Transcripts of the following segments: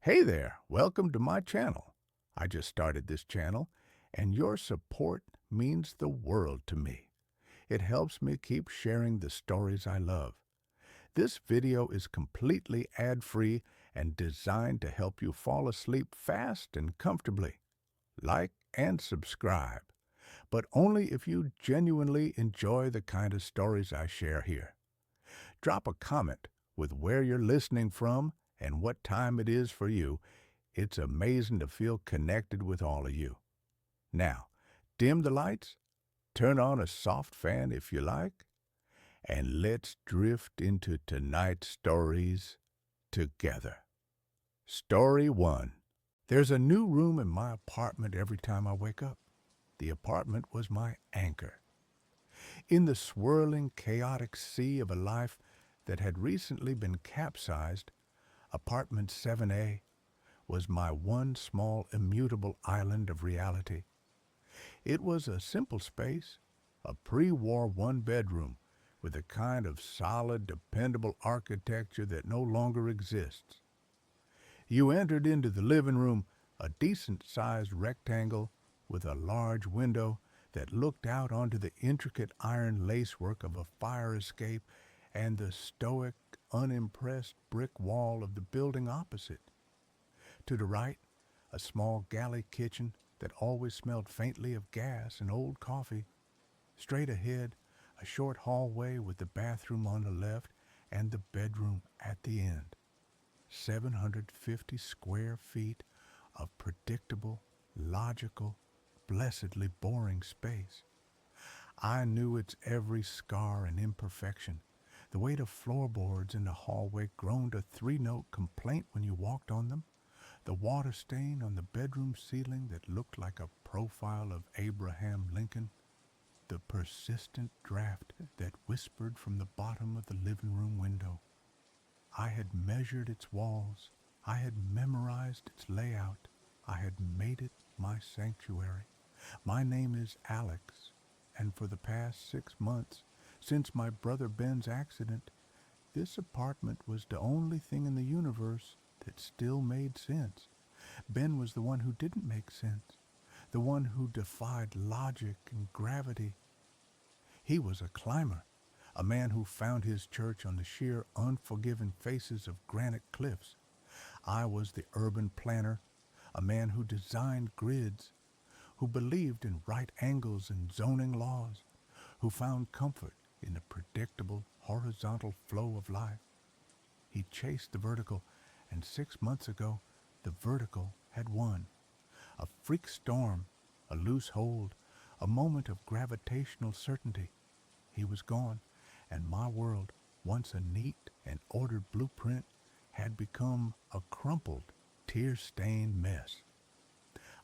Hey there, welcome to my channel. I just started this channel, and your support means the world to me. It helps me keep sharing the stories I love. This video is completely ad-free and designed to help you fall asleep fast and comfortably. Like and subscribe, but only if you genuinely enjoy the kind of stories I share here. Drop a comment with where you're listening from and what time it is for you. It's amazing to feel connected with all of you. Now, dim the lights, turn on a soft fan if you like, and let's drift into tonight's stories together. Story 1. There's a new room in my apartment every time I wake up. The apartment was my anchor. In the swirling, chaotic sea of a life that had recently been capsized, apartment 7A was my one small immutable island of reality. It was a simple space, a pre-war one-bedroom with a kind of solid, dependable architecture that no longer exists. You entered into the living room, a decent-sized rectangle with a large window that looked out onto the intricate iron lacework of a fire escape and the stoic, unimpressed brick wall of the building opposite. To the right, a small galley kitchen that always smelled faintly of gas and old coffee. Straight ahead, a short hallway with the bathroom on the left and the bedroom at the end. 750 square feet of predictable, logical, blessedly boring space. I knew its every scar and imperfection. The weight of floorboards in the hallway groaned a three-note complaint when you walked on them. The water stain on the bedroom ceiling that looked like a profile of Abraham Lincoln. The persistent draft that whispered from the bottom of the living room window. I had measured its walls. I had memorized its layout. I had made it my sanctuary. My name is Alex, and for the past 6 months, since my brother Ben's accident, this apartment was the only thing in the universe that still made sense. Ben was the one who didn't make sense, the one who defied logic and gravity. He was a climber, a man who found his church on the sheer, unforgiving faces of granite cliffs. I was the urban planner, a man who designed grids, who believed in right angles and zoning laws, who found comfort in the predictable, horizontal flow of life. He chased the vertical, and 6 months ago, the vertical had won. A freak storm, a loose hold, a moment of gravitational certainty. He was gone, and my world, once a neat and ordered blueprint, had become a crumpled, tear-stained mess.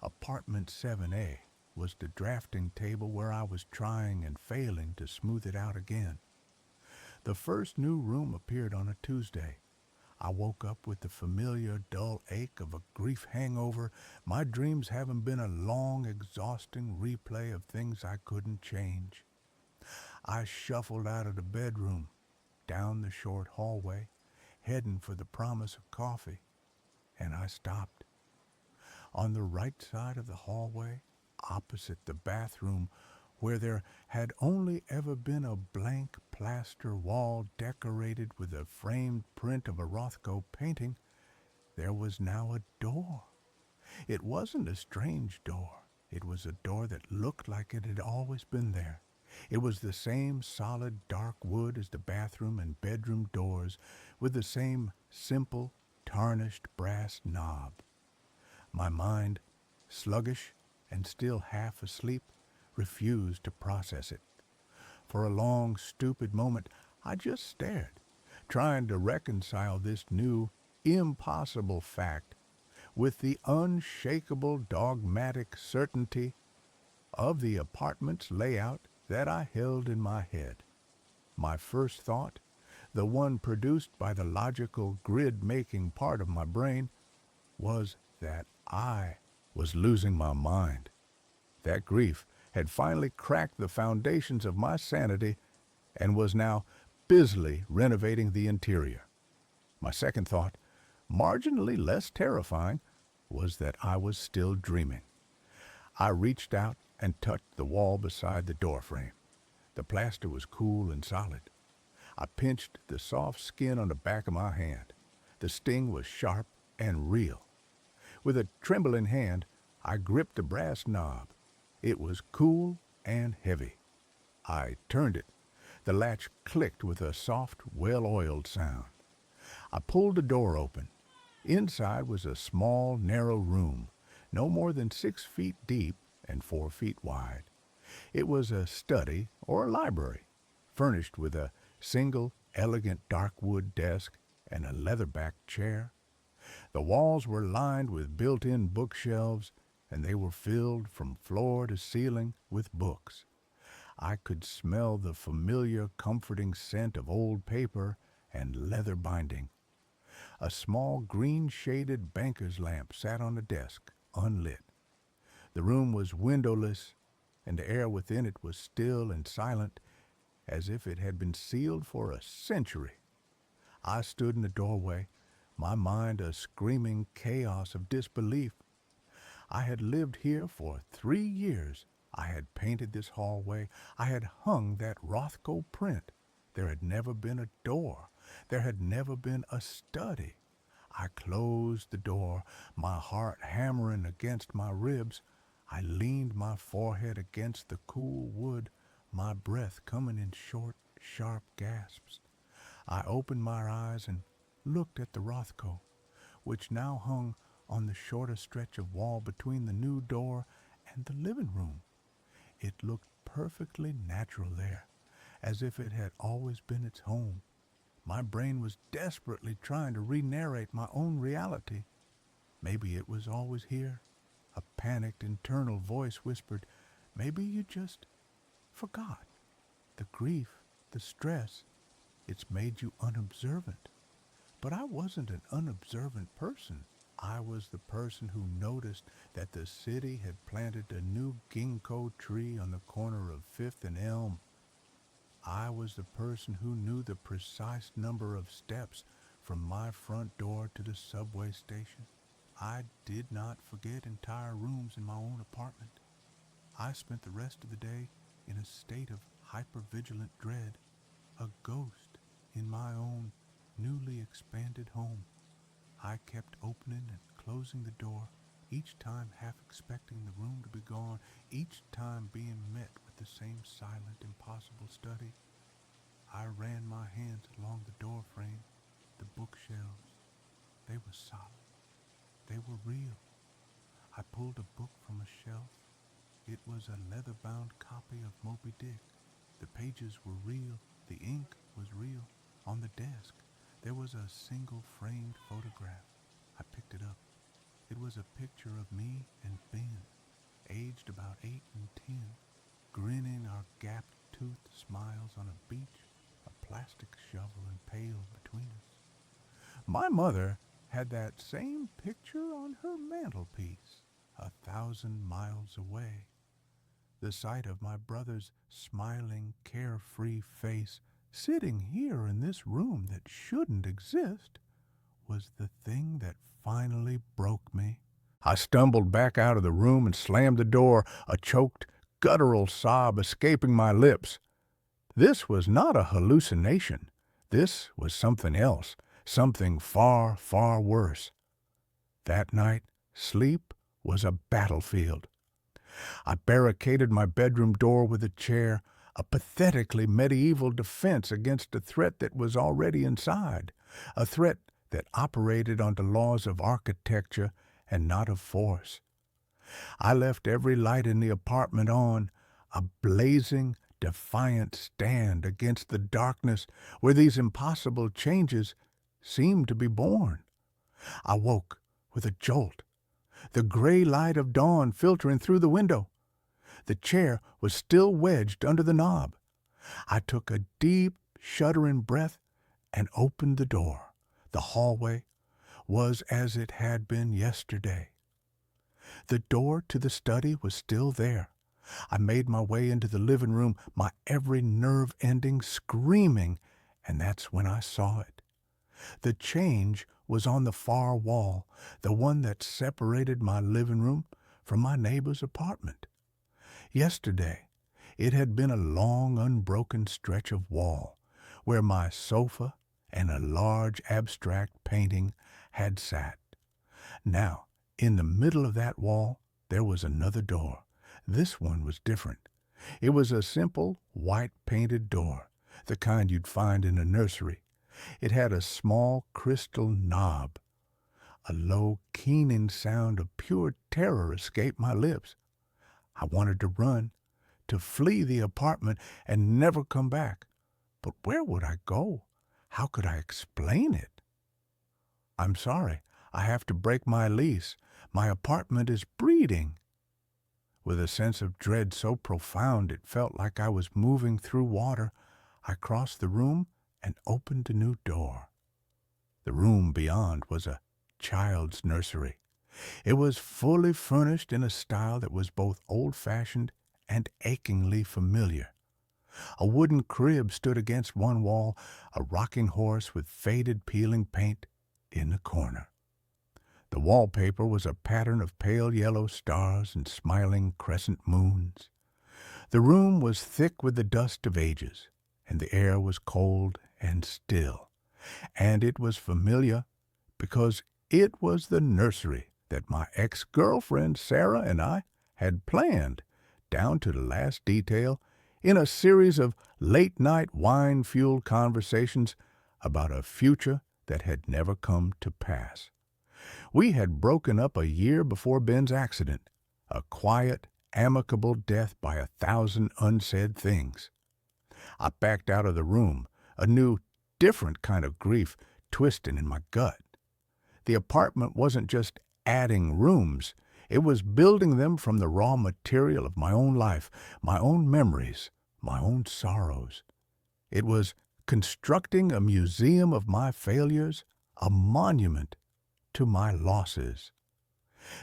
Apartment 7A was the drafting table where I was trying and failing to smooth it out again. The first new room appeared on a Tuesday. I woke up with the familiar dull ache of a grief hangover, my dreams having been a long, exhausting replay of things I couldn't change. I shuffled out of the bedroom, down the short hallway, heading for the promise of coffee, and I stopped. On the right side of the hallway, opposite the bathroom, where there had only ever been a blank plaster wall decorated with a framed print of a Rothko painting, there was now a door. It wasn't a strange door. It was a door that looked like it had always been there. It was the same solid dark wood as the bathroom and bedroom doors, with the same simple, tarnished brass knob. My mind, sluggish and still half asleep, refused to process it. For a long, stupid moment, I just stared, trying to reconcile this new, impossible fact with the unshakable, dogmatic certainty of the apartment's layout that I held in my head. My first thought, the one produced by the logical grid-making part of my brain, was that I was losing my mind. That grief had finally cracked the foundations of my sanity and was now busily renovating the interior. My second thought, Marginally less terrifying was that I was still dreaming. I reached out and touched the wall beside the doorframe. The plaster was cool and solid. I pinched the soft skin on the back of my hand. The sting was sharp and real. With a trembling hand, I gripped the brass knob. It was cool and heavy. I turned it. The latch clicked with a soft, well-oiled sound. I pulled the door open. Inside was a small, narrow room, no more than 6 feet deep and 4 feet wide. It was a study or a library, furnished with a single, elegant dark wood desk and a leather-backed chair. The walls were lined with built-in bookshelves, and they were filled from floor to ceiling with books. I could smell the familiar, comforting scent of old paper and leather binding. A small green-shaded banker's lamp sat on the desk, unlit. The room was windowless, and the air within it was still and silent, as if it had been sealed for a century. I stood in the doorway, my mind a screaming chaos of disbelief. I had lived here for 3 years. I had painted this hallway. I had hung that Rothko print. There had never been a door. There had never been a study. I closed the door, my heart hammering against my ribs. I leaned my forehead against the cool wood, my breath coming in short, sharp gasps. I opened my eyes and looked at the Rothko, which now hung on the shorter stretch of wall between the new door and the living room. It looked perfectly natural there, as if it had always been its home. My brain was desperately trying to re-narrate my own reality. Maybe it was always here. A panicked internal voice whispered, maybe you just forgot. The grief, the stress, it's made you unobservant. But I wasn't an unobservant person. I was the person who noticed that the city had planted a new ginkgo tree on the corner of 5th and Elm. I was the person who knew the precise number of steps from my front door to the subway station. I did not forget entire rooms in my own apartment. I spent the rest of the day in a state of hypervigilant dread, a ghost in my own newly expanded home. I kept opening and closing the door, each time half expecting the room to be gone, each time being met with the same silent, impossible study. I ran my hands along the door frame, the bookshelves. They were solid. They were real. I pulled a book from a shelf. It was a leather-bound copy of Moby Dick. The pages were real. The ink was real. On the desk, there was a single framed photograph. I picked it up. It was a picture of me and Ben, aged about 8 and 10, grinning our gap-toothed smiles on a beach, a plastic shovel and pail between us. My mother had that same picture on her mantelpiece, 1,000 miles away. The sight of my brother's smiling, carefree face sitting here in this room that shouldn't exist was the thing that finally broke me. I stumbled back out of the room and slammed the door, a choked, guttural sob escaping my lips. This was not a hallucination. This was something else, something far, far worse. That night, sleep was a battlefield. I barricaded my bedroom door with a chair, a pathetically medieval defense against a threat that was already inside, a threat that operated on the laws of architecture and not of force. I left every light in the apartment on, a blazing, defiant stand against the darkness where these impossible changes seemed to be born. I woke with a jolt, the gray light of dawn filtering through the window. The chair was still wedged under the knob. I took a deep, shuddering breath and opened the door. The hallway was as it had been yesterday. The door to the study was still there. I made my way into the living room, my every nerve ending screaming, and that's when I saw it. The change was on the far wall, the one that separated my living room from my neighbor's apartment. Yesterday, it had been a long, unbroken stretch of wall where my sofa and a large abstract painting had sat. Now, in the middle of that wall, there was another door. This one was different. It was a simple, white-painted door, the kind you'd find in a nursery. It had a small crystal knob. A low, keening sound of pure terror escaped my lips. I wanted to run, to flee the apartment and never come back. But where would I go? How could I explain it? "I'm sorry, I have to break my lease. My apartment is breeding." With a sense of dread so profound it felt like I was moving through water, I crossed the room and opened a new door. The room beyond was a child's nursery. It was fully furnished in a style that was both old-fashioned and achingly familiar. A wooden crib stood against one wall, a rocking horse with faded peeling paint in the corner. The wallpaper was a pattern of pale yellow stars and smiling crescent moons. The room was thick with the dust of ages, and the air was cold and still. And it was familiar because it was the nursery that my ex-girlfriend Sarah and I had planned, down to the last detail, in a series of late-night wine-fueled conversations about a future that had never come to pass. We had broken up a year before Ben's accident, a quiet, amicable death by 1,000 unsaid things. I backed out of the room, a new, different kind of grief twisting in my gut. The apartment wasn't just adding rooms, it was building them from the raw material of my own life, my own memories, my own sorrows. It was constructing a museum of my failures, a monument to my losses.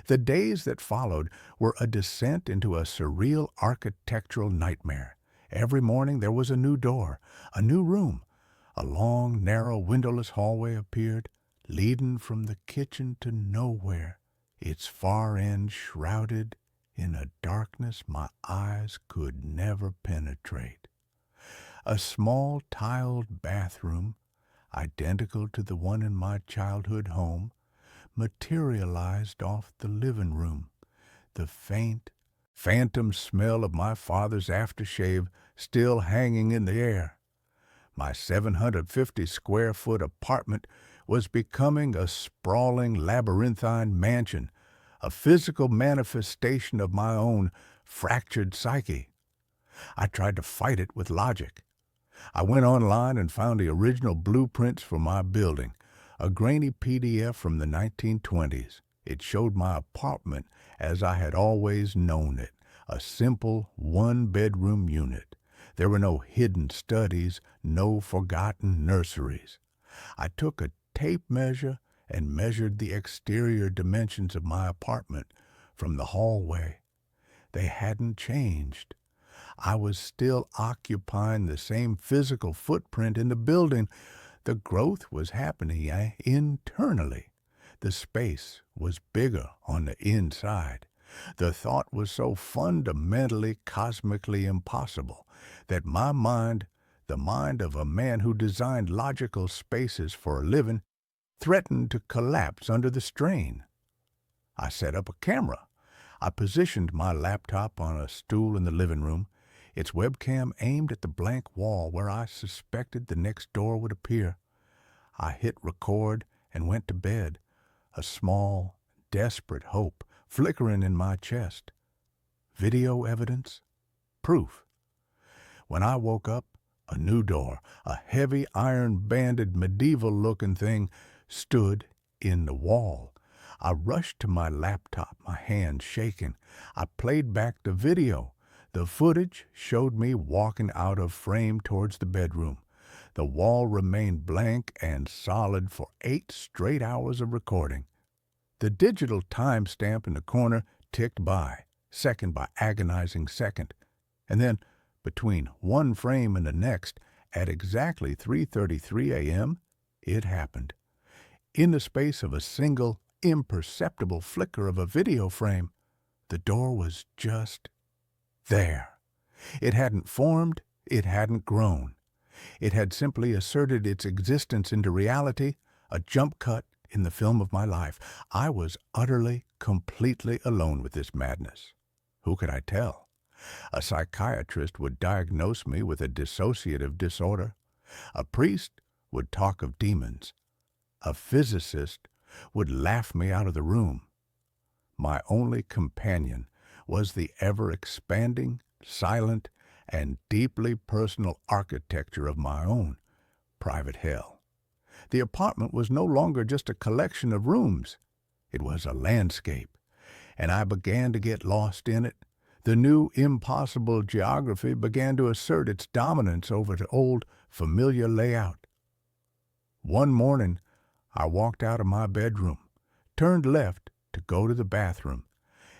The days that followed were a descent into a surreal architectural nightmare. Every morning there was a new door, a new room. A long, narrow, windowless hallway appeared, leading from the kitchen to nowhere, its far end shrouded in a darkness my eyes could never penetrate. A small tiled bathroom, identical to the one in my childhood home, materialized off the living room, the faint, phantom smell of my father's aftershave still hanging in the air. My 750-square-foot apartment was becoming a sprawling, labyrinthine mansion, a physical manifestation of my own fractured psyche. I tried to fight it with logic. I went online and found the original blueprints for my building, a grainy PDF from the 1920s. It showed my apartment as I had always known it, a simple one-bedroom unit. There were no hidden studies, no forgotten nurseries. I took a tape measure and measured the exterior dimensions of my apartment from the hallway. They hadn't changed. I was still occupying the same physical footprint in the building. The growth was happening internally. The space was bigger on the inside. The thought was so fundamentally, cosmically impossible that my mind, the mind of a man who designed logical spaces for a living, threatened to collapse under the strain. I set up a camera. I positioned my laptop on a stool in the living room, its webcam aimed at the blank wall where I suspected the next door would appear. I hit record and went to bed, a small, desperate hope flickering in my chest. Video evidence? Proof. When I woke up, a new door, a heavy iron-banded medieval-looking thing, stood in the wall. I rushed to my laptop, my hands shaking. I played back the video. The footage showed me walking out of frame towards the bedroom. The wall remained blank and solid for 8 straight hours of recording. The digital timestamp in the corner ticked by, second by agonizing second. And then, between one frame and the next, at exactly 3:33 a.m., it happened. In the space of a single, imperceptible flicker of a video frame, the door was just there. It hadn't formed, it hadn't grown. It had simply asserted its existence into reality, a jump cut in the film of my life. I was utterly, completely alone with this madness. Who could I tell? A psychiatrist would diagnose me with a dissociative disorder. A priest would talk of demons. A physicist would laugh me out of the room. My only companion was the ever-expanding, silent, and deeply personal architecture of my own private hell. The apartment was no longer just a collection of rooms. It was a landscape, and I began to get lost in it. The new, impossible geography began to assert its dominance over the old, familiar layout. One morning, I walked out of my bedroom, turned left to go to the bathroom,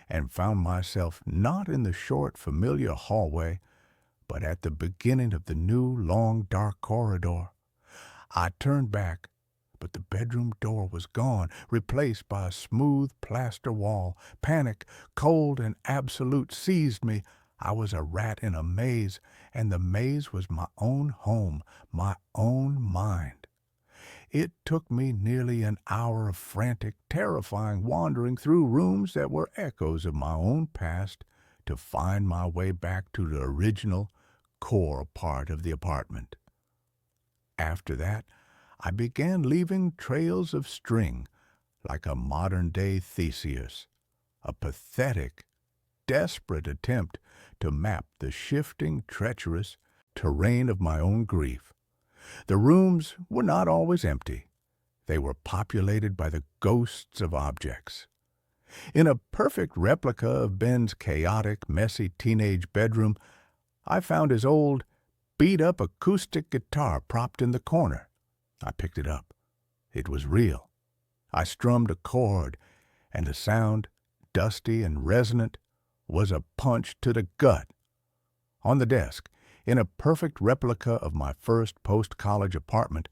and found myself not in the short, familiar hallway, but at the beginning of the new, long, dark corridor. I turned back, but the bedroom door was gone, replaced by a smooth plaster wall. Panic, cold and absolute, seized me. I was a rat in a maze, and the maze was my own home, my own mind. It took me nearly an hour of frantic, terrifying wandering through rooms that were echoes of my own past to find my way back to the original, core part of the apartment. After that, I began leaving trails of string, like a modern-day Theseus, a pathetic, desperate attempt to map the shifting, treacherous terrain of my own grief. The rooms were not always empty. They were populated by the ghosts of objects. In a perfect replica of Ben's chaotic, messy teenage bedroom, I found his old, beat-up acoustic guitar propped in the corner. I picked it up. It was real. I strummed a chord, and the sound, dusty and resonant, was a punch to the gut. On the desk, in a perfect replica of my first post-college apartment,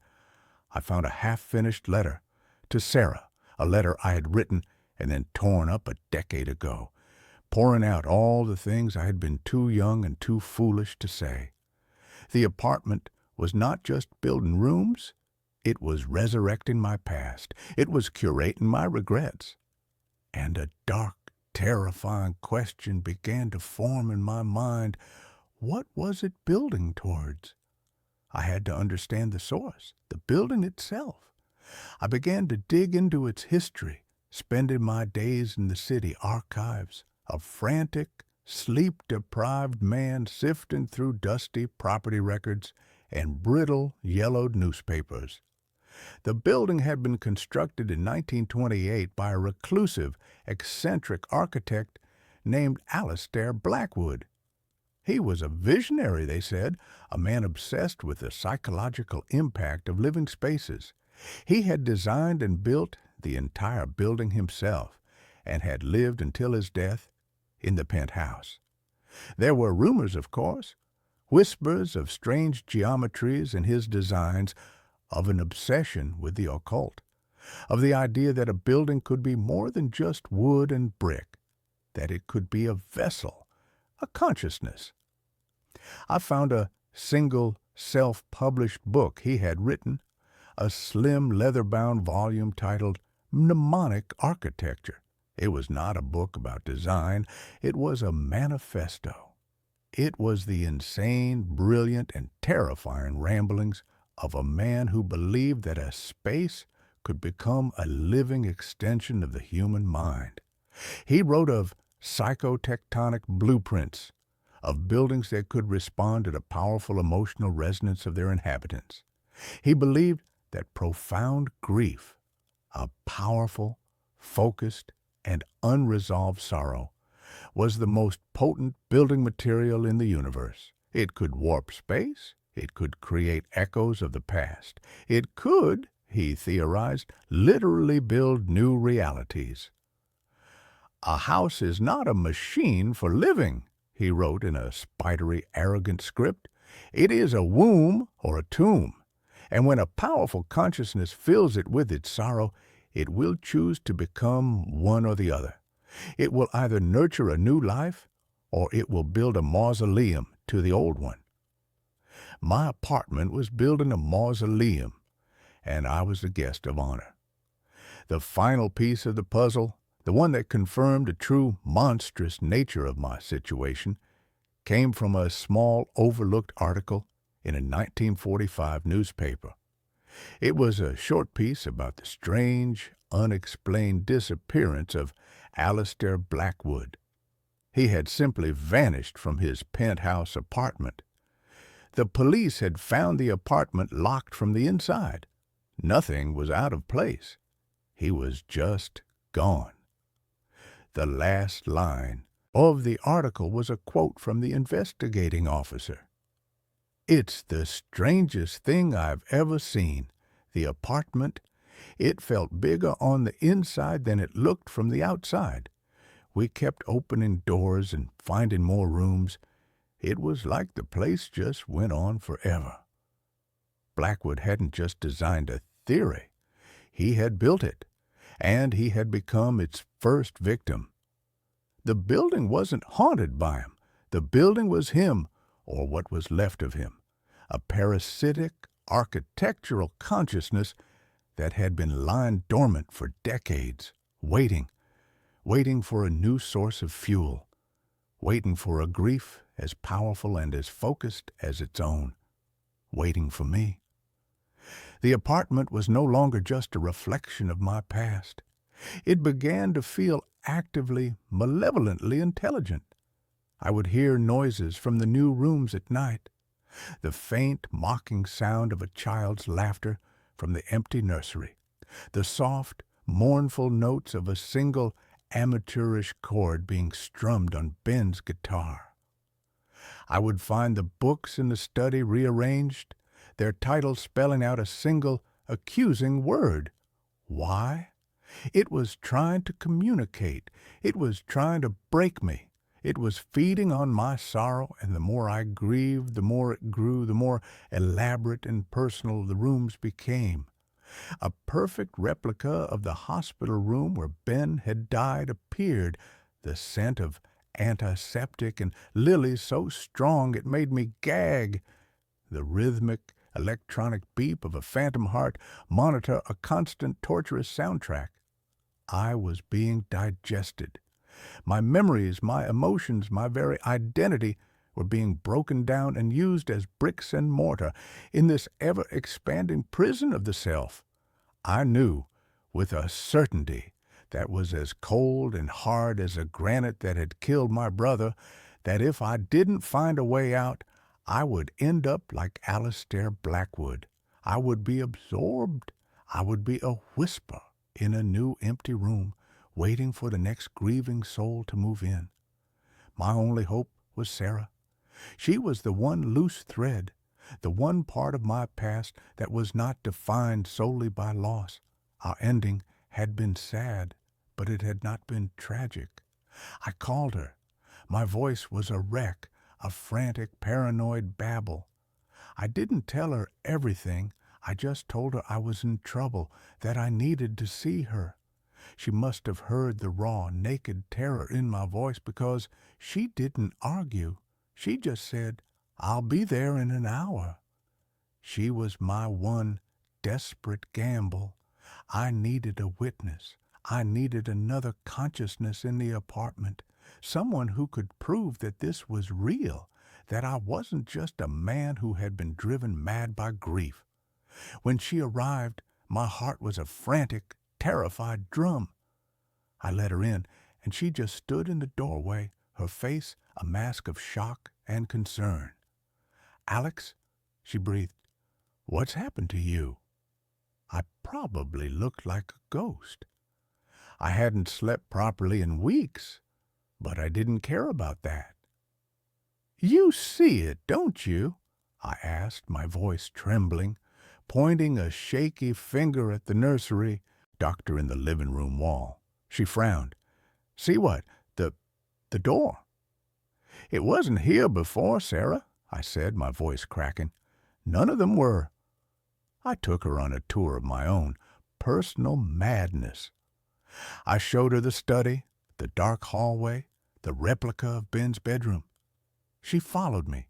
I found a half-finished letter to Sarah, a letter I had written and then torn up a decade ago, pouring out all the things I had been too young and too foolish to say. The apartment was not just building rooms, it was resurrecting my past. It was curating my regrets. And a dark, terrifying question began to form in my mind. What was it building towards? I had to understand the source, the building itself. I began to dig into its history, spending my days in the city archives, a frantic, sleep-deprived man sifting through dusty property records and brittle, yellowed newspapers. The building had been constructed in 1928 by a reclusive, eccentric architect named Alistair Blackwood. He was a visionary, they said, a man obsessed with the psychological impact of living spaces. He had designed and built the entire building himself and had lived until his death in the penthouse. There were rumors, of course, whispers of strange geometries in his designs, of an obsession with the occult, of the idea that a building could be more than just wood and brick, that it could be a vessel, a consciousness. I found a single self-published book he had written, a slim leather-bound volume titled Mnemonic Architecture. It was not a book about design, it was a manifesto. It was the insane, brilliant, and terrifying ramblings of a man who believed that a space could become a living extension of the human mind. He wrote of psychotectonic blueprints, of buildings that could respond to the powerful emotional resonance of their inhabitants. He believed that profound grief, a powerful, focused, and unresolved sorrow, was the most potent building material in the universe. It could warp space. It could create echoes of the past. It could, he theorized, literally build new realities. A house is not a machine for living, he wrote in a spidery, arrogant script. It is a womb or a tomb. And when a powerful consciousness fills it with its sorrow, it will choose to become one or the other. It will either nurture a new life, or it will build a mausoleum to the old one. My apartment was building a mausoleum, and I was the guest of honor. The final piece of the puzzle, the one that confirmed the true monstrous nature of my situation, came from a small overlooked article in a 1945 newspaper. It was a short piece about the strange, unexplained disappearance of Alistair Blackwood. He had simply vanished from his penthouse apartment. The police had found the apartment locked from the inside. Nothing was out of place. He was just gone. The last line of the article was a quote from the investigating officer. "It's the strangest thing I've ever seen. The apartment, it felt bigger on the inside than it looked from the outside. We kept opening doors and finding more rooms. It was like the place just went on forever." Blackwood hadn't just designed a theory. He had built it, and he had become its first victim. The building wasn't haunted by him. The building was him, or what was left of him, a parasitic architectural consciousness that had been lying dormant for decades, waiting for a new source of fuel, waiting for a grief as powerful and as focused as its own, waiting for me. The apartment was no longer just a reflection of my past. It began to feel actively, malevolently intelligent. I would hear noises from the new rooms at night, the faint, mocking sound of a child's laughter from the empty nursery, the soft, mournful notes of a single amateurish chord being strummed on Ben's guitar. I would find the books in the study rearranged, their titles spelling out a single accusing word. Why? It was trying to communicate. It was trying to break me. It was feeding on my sorrow, and the more I grieved, the more it grew, the more elaborate and personal the rooms became. A perfect replica of the hospital room where Ben had died appeared, the scent of antiseptic and lilies so strong it made me gag. The rhythmic, electronic beep of a phantom heart monitor a constant torturous soundtrack. I was being digested. My memories, my emotions, my very identity were being broken down and used as bricks and mortar in this ever-expanding prison of the self. I knew, with a certainty that was as cold and hard as a granite that had killed my brother, that if I didn't find a way out, I would end up like Alistair Blackwood. I would be absorbed. I would be a whisper in a new empty room, waiting for the next grieving soul to move in. My only hope was Sarah. She was the one loose thread, the one part of my past that was not defined solely by loss. Our ending had been sad, but it had not been tragic. I called her. My voice was a wreck, a frantic, paranoid babble. I didn't tell her everything. I just told her I was in trouble, that I needed to see her. She must have heard the raw, naked terror in my voice, because she didn't argue. She just said, "I'll be there in an hour." She was my one desperate gamble. I needed a witness. I needed another consciousness in the apartment, someone who could prove that this was real, that I wasn't just a man who had been driven mad by grief. When she arrived, my heart was a frantic, terrified drum. I let her in, and she just stood in the doorway, her face a mask of shock and concern. "Alex," she breathed, "what's happened to you?" I probably looked like a ghost. I hadn't slept properly in weeks, but I didn't care about that. "You see it, don't you?" I asked, my voice trembling, pointing a shaky finger at the nursery, doctor in the living room wall. She frowned. "See what? The door." "It wasn't here before, Sarah," I said, my voice cracking. "None of them were." I took her on a tour of my own personal madness. I showed her the study, the dark hallway, the replica of Ben's bedroom. She followed me,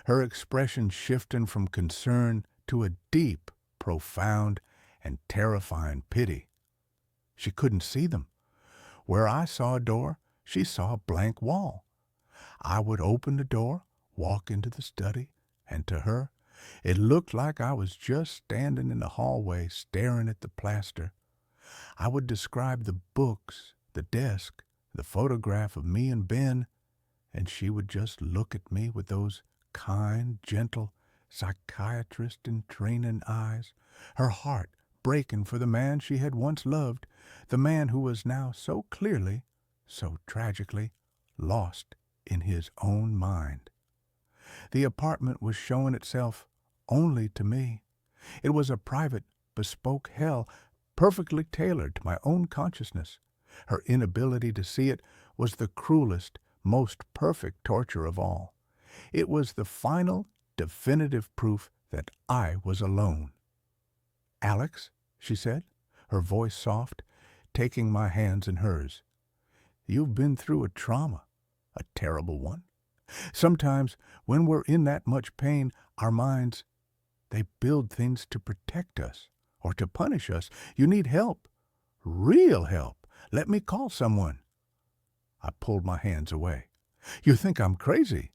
her expression shifting from concern to a deep, profound, and terrifying pity. She couldn't see them. Where I saw a door, she saw a blank wall. I would open the door, walk into the study, and to her, it looked like I was just standing in the hallway staring at the plaster. I would describe the books, the desk, the photograph of me and Ben, and she would just look at me with those kind, gentle, psychiatrist-in-training eyes, her heart breaking for the man she had once loved, the man who was now so clearly, so tragically, lost in his own mind. The apartment was showing itself only to me. It was a private, bespoke hell, perfectly tailored to my own consciousness. Her inability to see it was the cruelest, most perfect torture of all. It was the final, definitive proof that I was alone. "Alex," she said, her voice soft, taking my hands in hers, "you've been through a trauma, a terrible one. Sometimes, when we're in that much pain, our minds, they build things to protect us or to punish us. You need help, real help. Let me call someone." I pulled my hands away. "You think I'm crazy."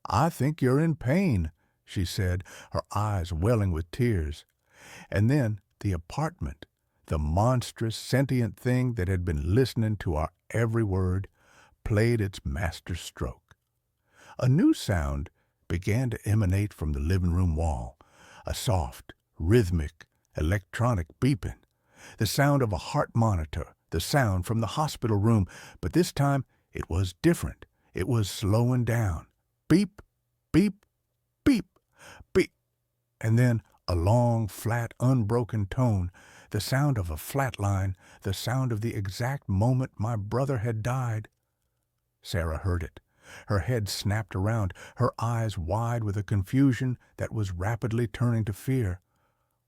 "I think you're in pain," she said, her eyes welling with tears. And then the apartment, the monstrous, sentient thing that had been listening to our every word, played its master stroke. A new sound began to emanate from the living room wall, a soft, rhythmic, electronic beeping, the sound of a heart monitor, the sound from the hospital room, but this time it was different. It was slowing down. Beep, beep, beep, beep. And then a long, flat, unbroken tone, the sound of a flat line, the sound of the exact moment my brother had died. Sarah heard it. Her head snapped around, her eyes wide with a confusion that was rapidly turning to fear.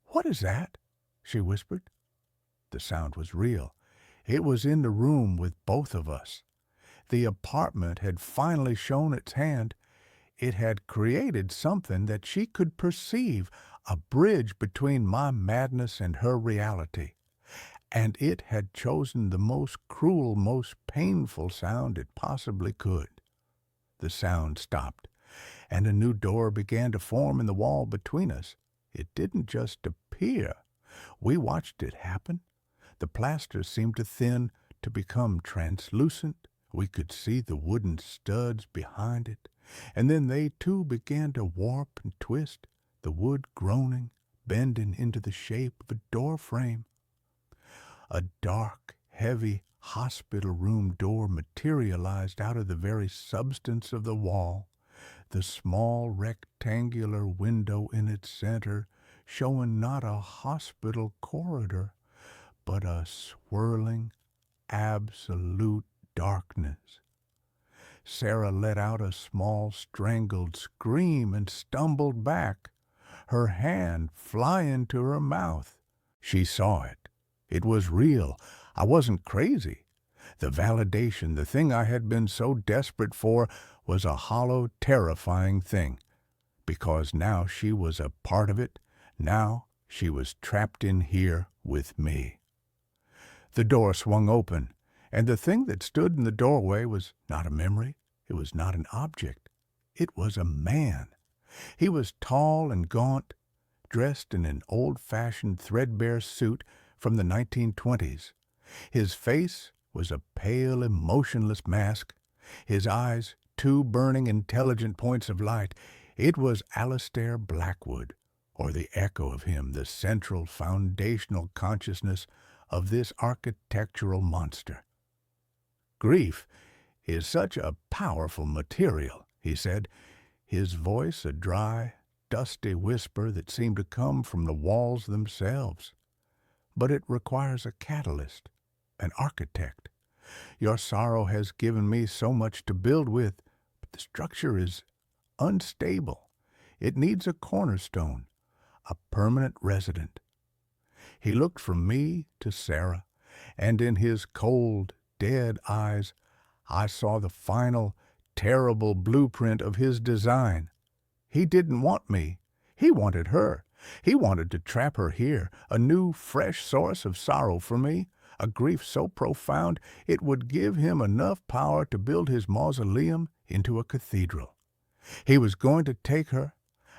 "What is that?" she whispered. The sound was real. It was in the room with both of us. The apartment had finally shown its hand. It had created something that she could perceive, a bridge between my madness and her reality. And it had chosen the most cruel, most painful sound it possibly could. The sound stopped, and a new door began to form in the wall between us. It didn't just appear. We watched it happen. The plaster seemed to thin, to become translucent. We could see the wooden studs behind it, and then they too began to warp and twist, the wood groaning, bending into the shape of a door frame. A dark, heavy hospital room door materialized out of the very substance of the wall, the small rectangular window in its center showing not a hospital corridor, but a swirling, absolute darkness. Sarah let out a small, strangled scream and stumbled back, her hand flying to her mouth. She saw it. It was real. I wasn't crazy. The validation, the thing I had been so desperate for, was a hollow, terrifying thing. Because now she was a part of it. Now she was trapped in here with me. The door swung open, and the thing that stood in the doorway was not a memory. It was not an object. It was a man. He was tall and gaunt, dressed in an old-fashioned threadbare suit from the 1920s. His face was a pale, emotionless mask. His eyes, two burning, intelligent points of light. It was Alistair Blackwood, or the echo of him, the central, foundational consciousness of this architectural monster. "Grief is such a powerful material," he said, his voice a dry, dusty whisper that seemed to come from the walls themselves. "But it requires a catalyst, an architect. Your sorrow has given me so much to build with, but the structure is unstable. It needs a cornerstone, a permanent resident. He looked from me to Sarah, and in his cold, dead eyes I saw the final, terrible blueprint of his design. He didn't want me. He wanted her. He wanted to trap her here, a new, fresh source of sorrow for me, a grief so profound it would give him enough power to build his mausoleum into a cathedral. He was going to take her,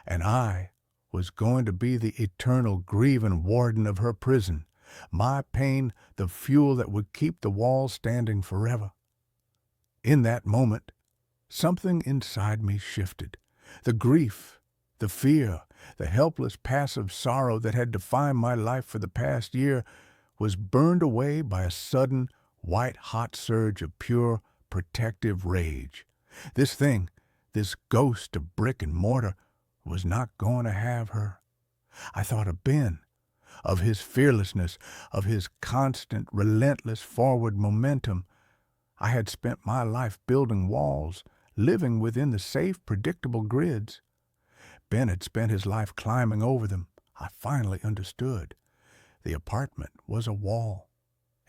and I was going to be the eternal grieving warden of her prison, my pain the fuel that would keep the walls standing forever. In that moment, something inside me shifted. The grief, the fear, the helpless passive sorrow that had defined my life for the past year was burned away by a sudden, white-hot surge of pure, protective rage. This thing, this ghost of brick and mortar, was not going to have her. I thought of Ben, of his fearlessness, of his constant, relentless forward momentum. I had spent my life building walls, living within the safe, predictable grids. Ben had spent his life climbing over them. I finally understood. The apartment was a wall,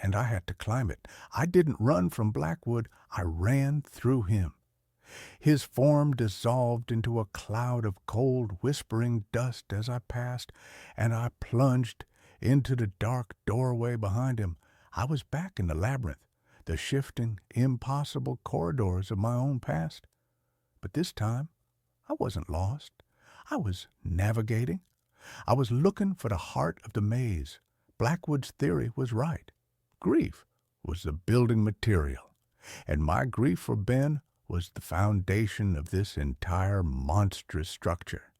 and I had to climb it. I didn't run from Blackwood. I ran through him. His form dissolved into a cloud of cold, whispering dust as I passed, and I plunged into the dark doorway behind him. I was back in the labyrinth, the shifting, impossible corridors of my own past. But this time, I wasn't lost. I was navigating. I was looking for the heart of the maze. Blackwood's theory was right. Grief was the building material, and my grief for Ben was the foundation of this entire monstrous structure.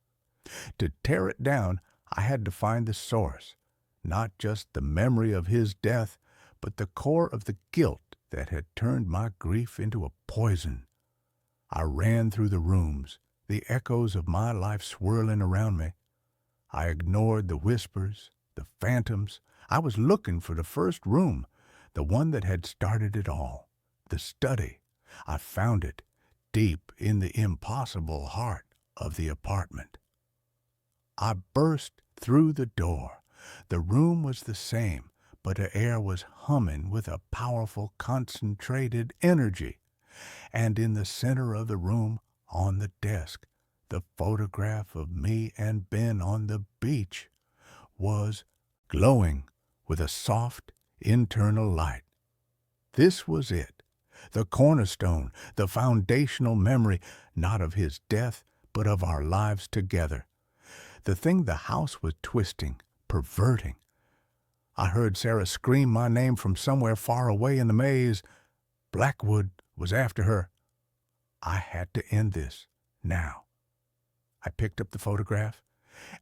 To tear it down, I had to find the source, not just the memory of his death, but the core of the guilt that had turned my grief into a poison. I ran through the rooms, the echoes of my life swirling around me. I ignored the whispers, the phantoms. I was looking for the first room, the one that had started it all, the study. I found it deep in the impossible heart of the apartment. I burst through the door. The room was the same, but the air was humming with a powerful, concentrated energy. And in the center of the room, on the desk, the photograph of me and Ben on the beach was glowing with a soft internal light. This was it, the cornerstone, the foundational memory, not of his death, but of our lives together. The thing the house was twisting, perverting. I heard Sarah scream my name from somewhere far away in the maze. Blackwood was after her. I had to end this, now. I picked up the photograph,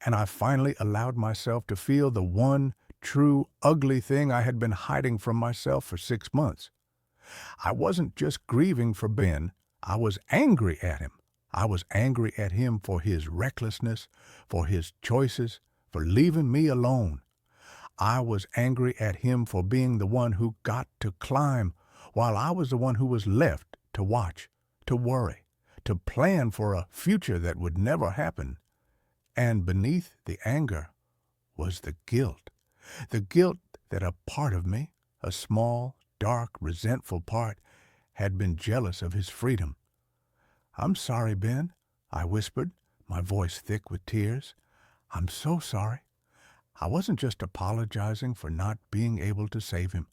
and I finally allowed myself to feel the one true ugly thing I had been hiding from myself for 6 months. I wasn't just grieving for Ben. I was angry at him. I was angry at him for his recklessness, for his choices, for leaving me alone. I was angry at him for being the one who got to climb, while I was the one who was left to watch, to worry, to plan for a future that would never happen. And beneath the anger was the guilt that a part of me, a small, dark, resentful part, had been jealous of his freedom. "I'm sorry, Ben," I whispered, my voice thick with tears. "I'm so sorry. I wasn't just apologizing for not being able to save him.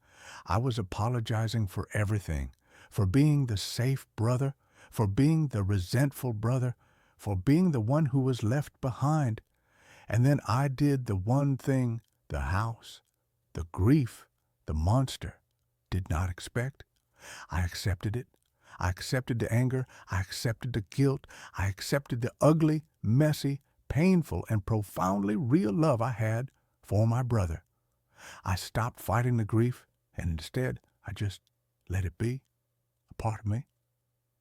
I was apologizing for everything, for being the safe brother, for being the resentful brother, for being the one who was left behind. And then I did the one thing the house, the grief, the monster did not expect. I accepted it. I accepted the anger. I accepted the guilt. I accepted the ugly, messy, painful, and profoundly real love I had for my brother. I stopped fighting the grief, and instead I just let it be, a part of me,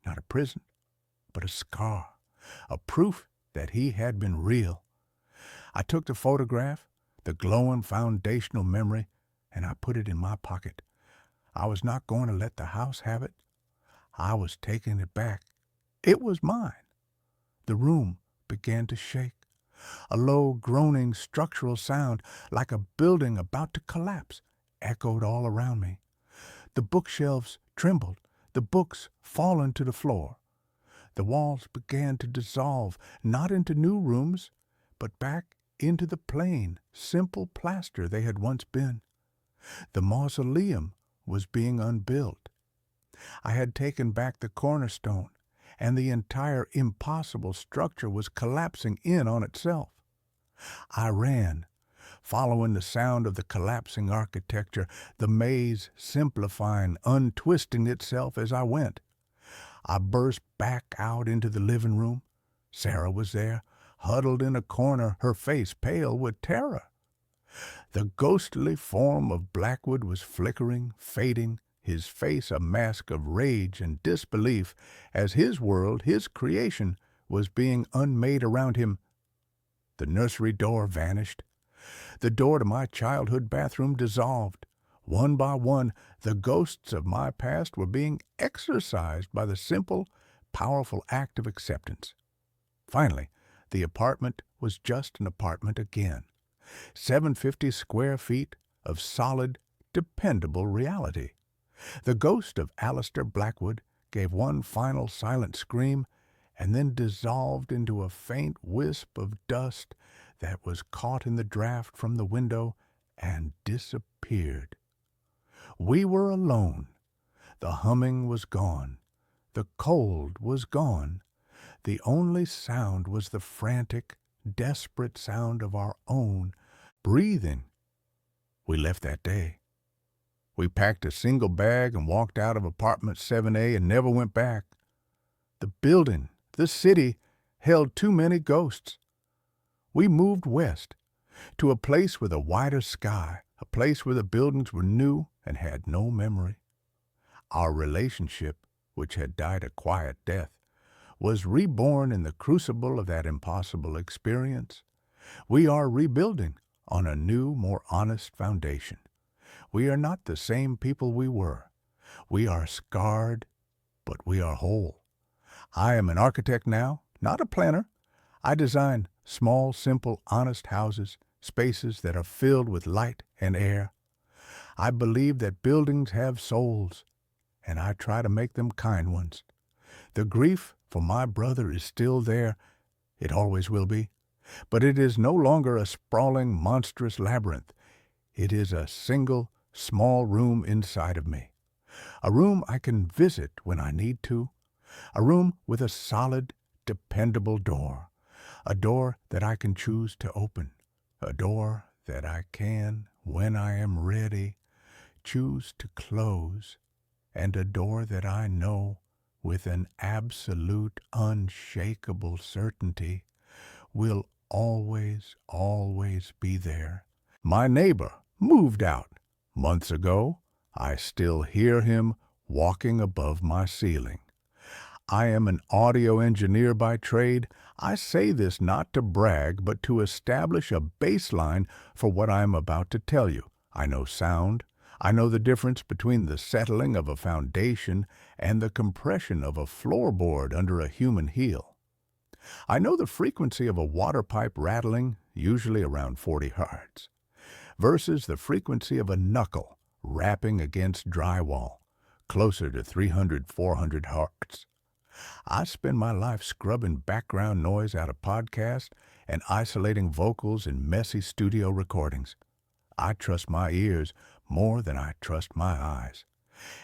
not a prison, but a scar, a proof that he had been real. I took the photograph, the glowing foundational memory, and I put it in my pocket. I was not going to let the house have it. I was taking it back. It was mine. The room began to shake. A low, groaning structural sound, like a building about to collapse, echoed all around me. The bookshelves trembled, the books fallen to the floor. The walls began to dissolve, not into new rooms, but back into the plain, simple plaster they had once been. The mausoleum was being unbuilt. I had taken back the cornerstone, and the entire impossible structure was collapsing in on itself. I ran, following the sound of the collapsing architecture, the maze simplifying, untwisting itself as I went. I burst back out into the living room. Sarah was there, huddled in a corner, her face pale with terror. The ghostly form of Blackwood was flickering, fading, his face a mask of rage and disbelief as his world, his creation, was being unmade around him. The nursery door vanished. The door to my childhood bathroom dissolved. One by one, the ghosts of my past were being exorcised by the simple, powerful act of acceptance. Finally, the apartment was just an apartment again. 750 square feet of solid, dependable reality. The ghost of Alistair Blackwood gave one final silent scream and then dissolved into a faint wisp of dust that was caught in the draft from the window and disappeared. We were alone. The humming was gone. The cold was gone. The only sound was the frantic, desperate sound of our own breathing. We left that day. We packed a single bag and walked out of apartment 7A and never went back. The building, the city, held too many ghosts. We moved west, to a place with a wider sky, a place where the buildings were new and had no memory. Our relationship, which had died a quiet death, was reborn in the crucible of that impossible experience. We are rebuilding on a new, more honest foundation. We are not the same people we were. We are scarred, but we are whole. I am an architect now, not a planner. I design small, simple, honest houses, spaces that are filled with light and air. I believe that buildings have souls, and I try to make them kind ones. The grief for my brother is still there. It always will be. But it is no longer a sprawling, monstrous labyrinth. It is a single, small room inside of me. A room I can visit when I need to. A room with a solid, dependable door. A door that I can choose to open. A door that I can, when I am ready, choose to close. And a door that I know, with an absolute, unshakable certainty, will always, always be there. My neighbor moved out months ago. I still hear him walking above my ceiling. I am an audio engineer by trade. I say this not to brag, but to establish a baseline for what I am about to tell you. I know sound. I know the difference between the settling of a foundation and the compression of a floorboard under a human heel. I know the frequency of a water pipe rattling, usually around 40 hertz, versus the frequency of a knuckle rapping against drywall, closer to 300-400 hertz. I spend my life scrubbing background noise out of podcasts and isolating vocals in messy studio recordings. I trust my ears more than I trust my eyes.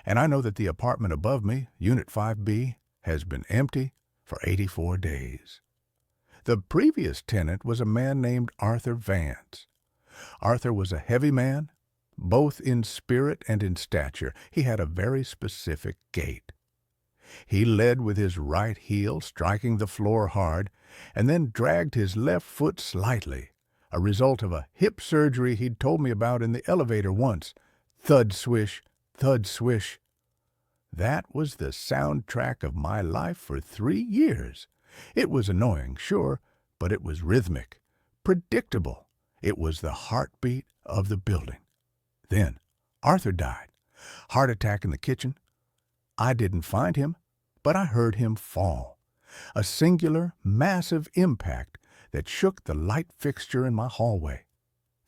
And I know that the apartment above me, Unit 5B, has been empty for 84 days. The previous tenant was a man named Arthur Vance. Arthur was a heavy man, both in spirit and in stature. He had a very specific gait. He led with his right heel, striking the floor hard, and then dragged his left foot slightly, a result of a hip surgery he'd told me about in the elevator once. Thud swish, thud swish. That was the soundtrack of my life for 3 years. It was annoying, sure, but it was rhythmic, predictable. It was the heartbeat of the building. Then Arthur died. Heart attack in the kitchen. I didn't find him, but I heard him fall. A singular, massive impact that shook the light fixture in my hallway.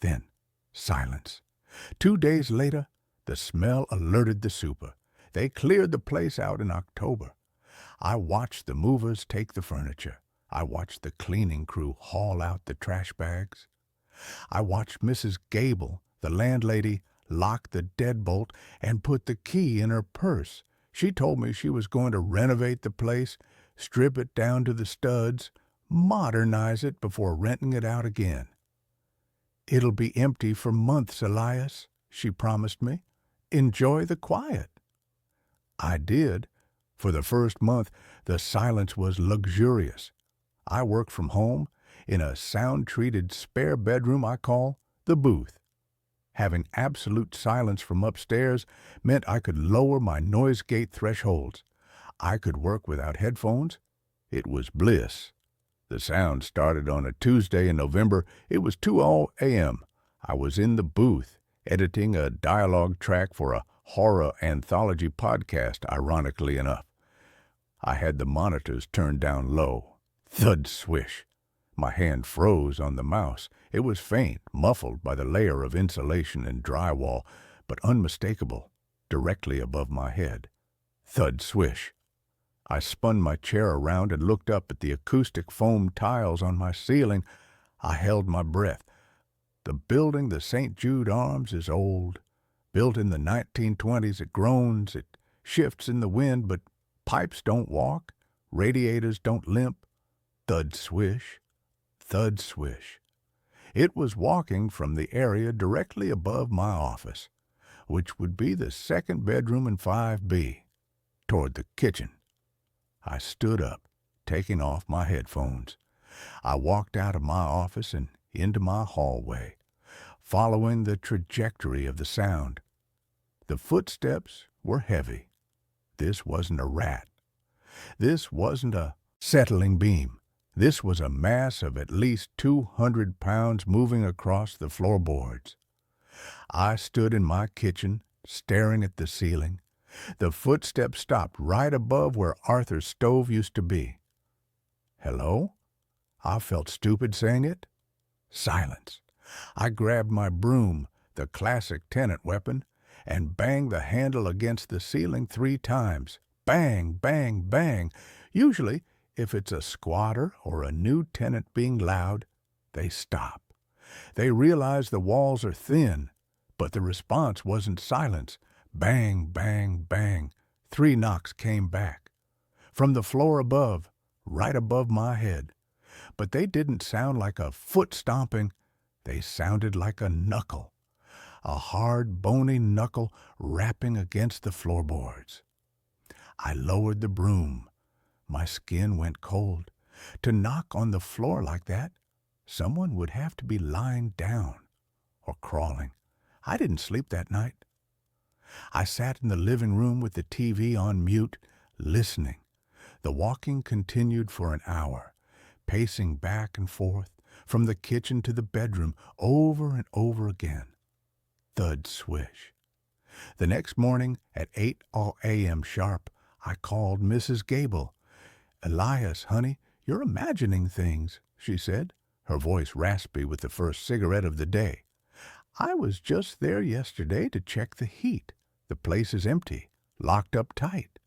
Then, silence. 2 days later, the smell alerted the super. They cleared the place out in October. I watched the movers take the furniture. I watched the cleaning crew haul out the trash bags. I watched Mrs. Gable, the landlady, lock the deadbolt and put the key in her purse. She told me she was going to renovate the place, strip it down to the studs, modernize it before renting it out again. "It'll be empty for months, Elias," she promised me. "Enjoy the quiet." I did. For the first month, the silence was luxurious. I worked from home in a sound-treated spare bedroom I call the booth. Having absolute silence from upstairs meant I could lower my noise gate thresholds. I could work without headphones. It was bliss. The sound started on a Tuesday in November. It was 2 a.m. I was in the booth, editing a dialogue track for a horror anthology podcast, ironically enough. I had the monitors turned down low. Thud swish. My hand froze on the mouse. It was faint, muffled by the layer of insulation and drywall, but unmistakable, directly above my head. Thud swish. I spun my chair around and looked up at the acoustic foam tiles on my ceiling. I held my breath. The building, the St. Jude Arms, is old. Built in the 1920s, it groans, it shifts in the wind, but pipes don't walk, radiators don't limp. Thud swish, thud swish. It was walking from the area directly above my office, which would be the second bedroom in 5B, toward the kitchen. I stood up, taking off my headphones. I walked out of my office and into my hallway, following the trajectory of the sound. The footsteps were heavy. This wasn't a rat. This wasn't a settling beam. This was a mass of at least 200 pounds moving across the floorboards. I stood in my kitchen, staring at the ceiling. The footsteps stopped right above where Arthur's stove used to be. Hello? I felt stupid saying it. Silence. I grabbed my broom, the classic tenant weapon, and banged the handle against the ceiling 3 times. Bang, bang, bang. Usually, if it's a squatter or a new tenant being loud, they stop. They realize the walls are thin, but the response wasn't silence. Bang, bang, bang. 3 knocks came back. From the floor above, right above my head. But they didn't sound like a foot stomping. They sounded like a knuckle. A hard, bony knuckle rapping against the floorboards. I lowered the broom. My skin went cold. To knock on the floor like that, someone would have to be lying down or crawling. I didn't sleep that night. I sat in the living room with the TV on mute, listening. The walking continued for an hour, pacing back and forth, from the kitchen to the bedroom, over and over again. Thud swish. The next morning at 8 a.m. sharp, I called Mrs. Gable. "Elias, honey, you're imagining things," she said, her voice raspy with the first cigarette of the day. "I was just there yesterday to check the heat. The place is empty, locked up tight."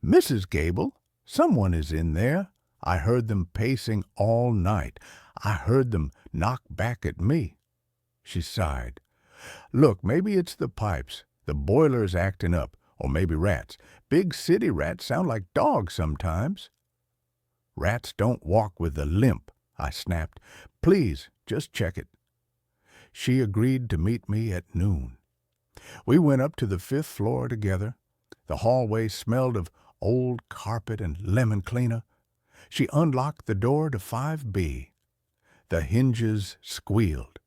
"Mrs. Gable, someone is in there. I heard them pacing all night. I heard them knock back at me." She sighed. "Look, maybe it's the pipes. The boiler's acting up. Or maybe rats. Big city rats sound like dogs sometimes." "Rats don't walk with a limp," I snapped. "Please, just check it." She agreed to meet me at noon. We went up to the 5th floor together. The hallway smelled of old carpet and lemon cleaner. She unlocked the door to 5B. The hinges squealed.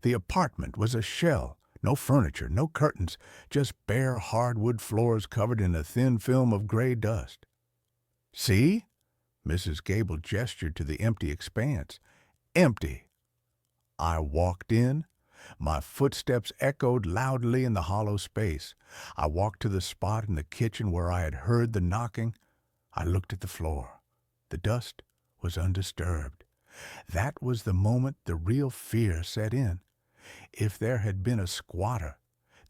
The apartment was a shell. No furniture, no curtains, just bare hardwood floors covered in a thin film of gray dust. "See?" Mrs. Gable gestured to the empty expanse. "Empty." I walked in. My footsteps echoed loudly in the hollow space. I walked to the spot in the kitchen where I had heard the knocking. I looked at the floor. The dust was undisturbed. That was the moment the real fear set in. If there had been a squatter,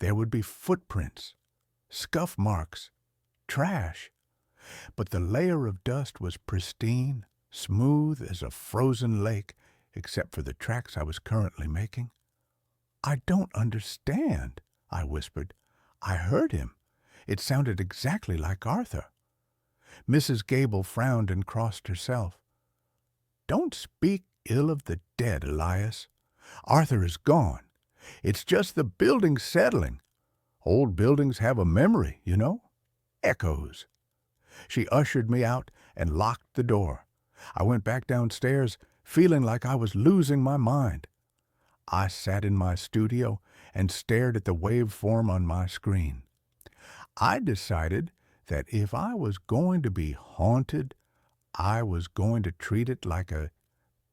there would be footprints, scuff marks, trash. But the layer of dust was pristine, smooth as a frozen lake, except for the tracks I was currently making. "I don't understand," I whispered. "I heard him. It sounded exactly like Arthur." Mrs. Gable frowned and crossed herself. "Don't speak ill of the dead, Elias. Arthur is gone. It's just the building settling. Old buildings have a memory, you know. Echoes." She ushered me out and locked the door. I went back downstairs, feeling like I was losing my mind. I sat in my studio and stared at the waveform on my screen. I decided that if I was going to be haunted, I was going to treat it like a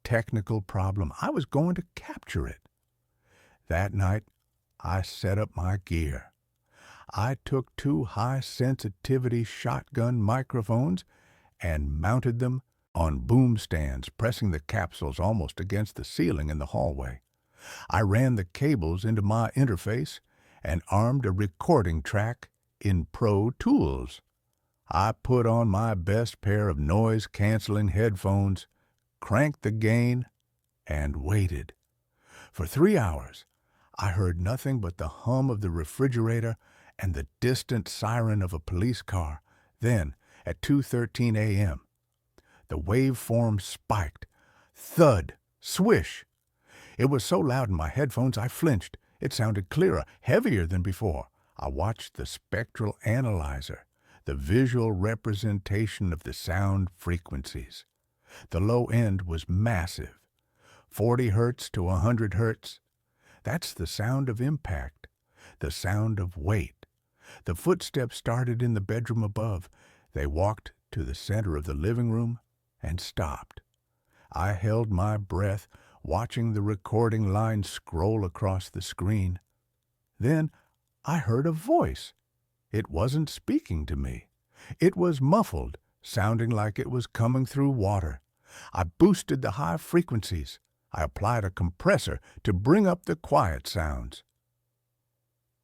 technical problem. I was going to capture it. That night, I set up my gear. I took 2 high-sensitivity shotgun microphones and mounted them on boom stands, pressing the capsules almost against the ceiling in the hallway. I ran the cables into my interface and armed a recording track in Pro Tools. I put on my best pair of noise-canceling headphones, cranked the gain, and waited. For 3 hours, I heard nothing but the hum of the refrigerator and the distant siren of a police car. Then, at 2:13 a.m., the waveform spiked. Thud! Swish! It was so loud in my headphones I flinched. It sounded clearer, heavier than before. I watched the spectral analyzer, the visual representation of the sound frequencies. The low end was massive. 40 hertz to 100 hertz. That's the sound of impact, the sound of weight. The footsteps started in the bedroom above. They walked to the center of the living room and stopped. I held my breath, watching the recording line scroll across the screen. Then I heard a voice. It wasn't speaking to me. It was muffled, sounding like it was coming through water. I boosted the high frequencies. I applied a compressor to bring up the quiet sounds.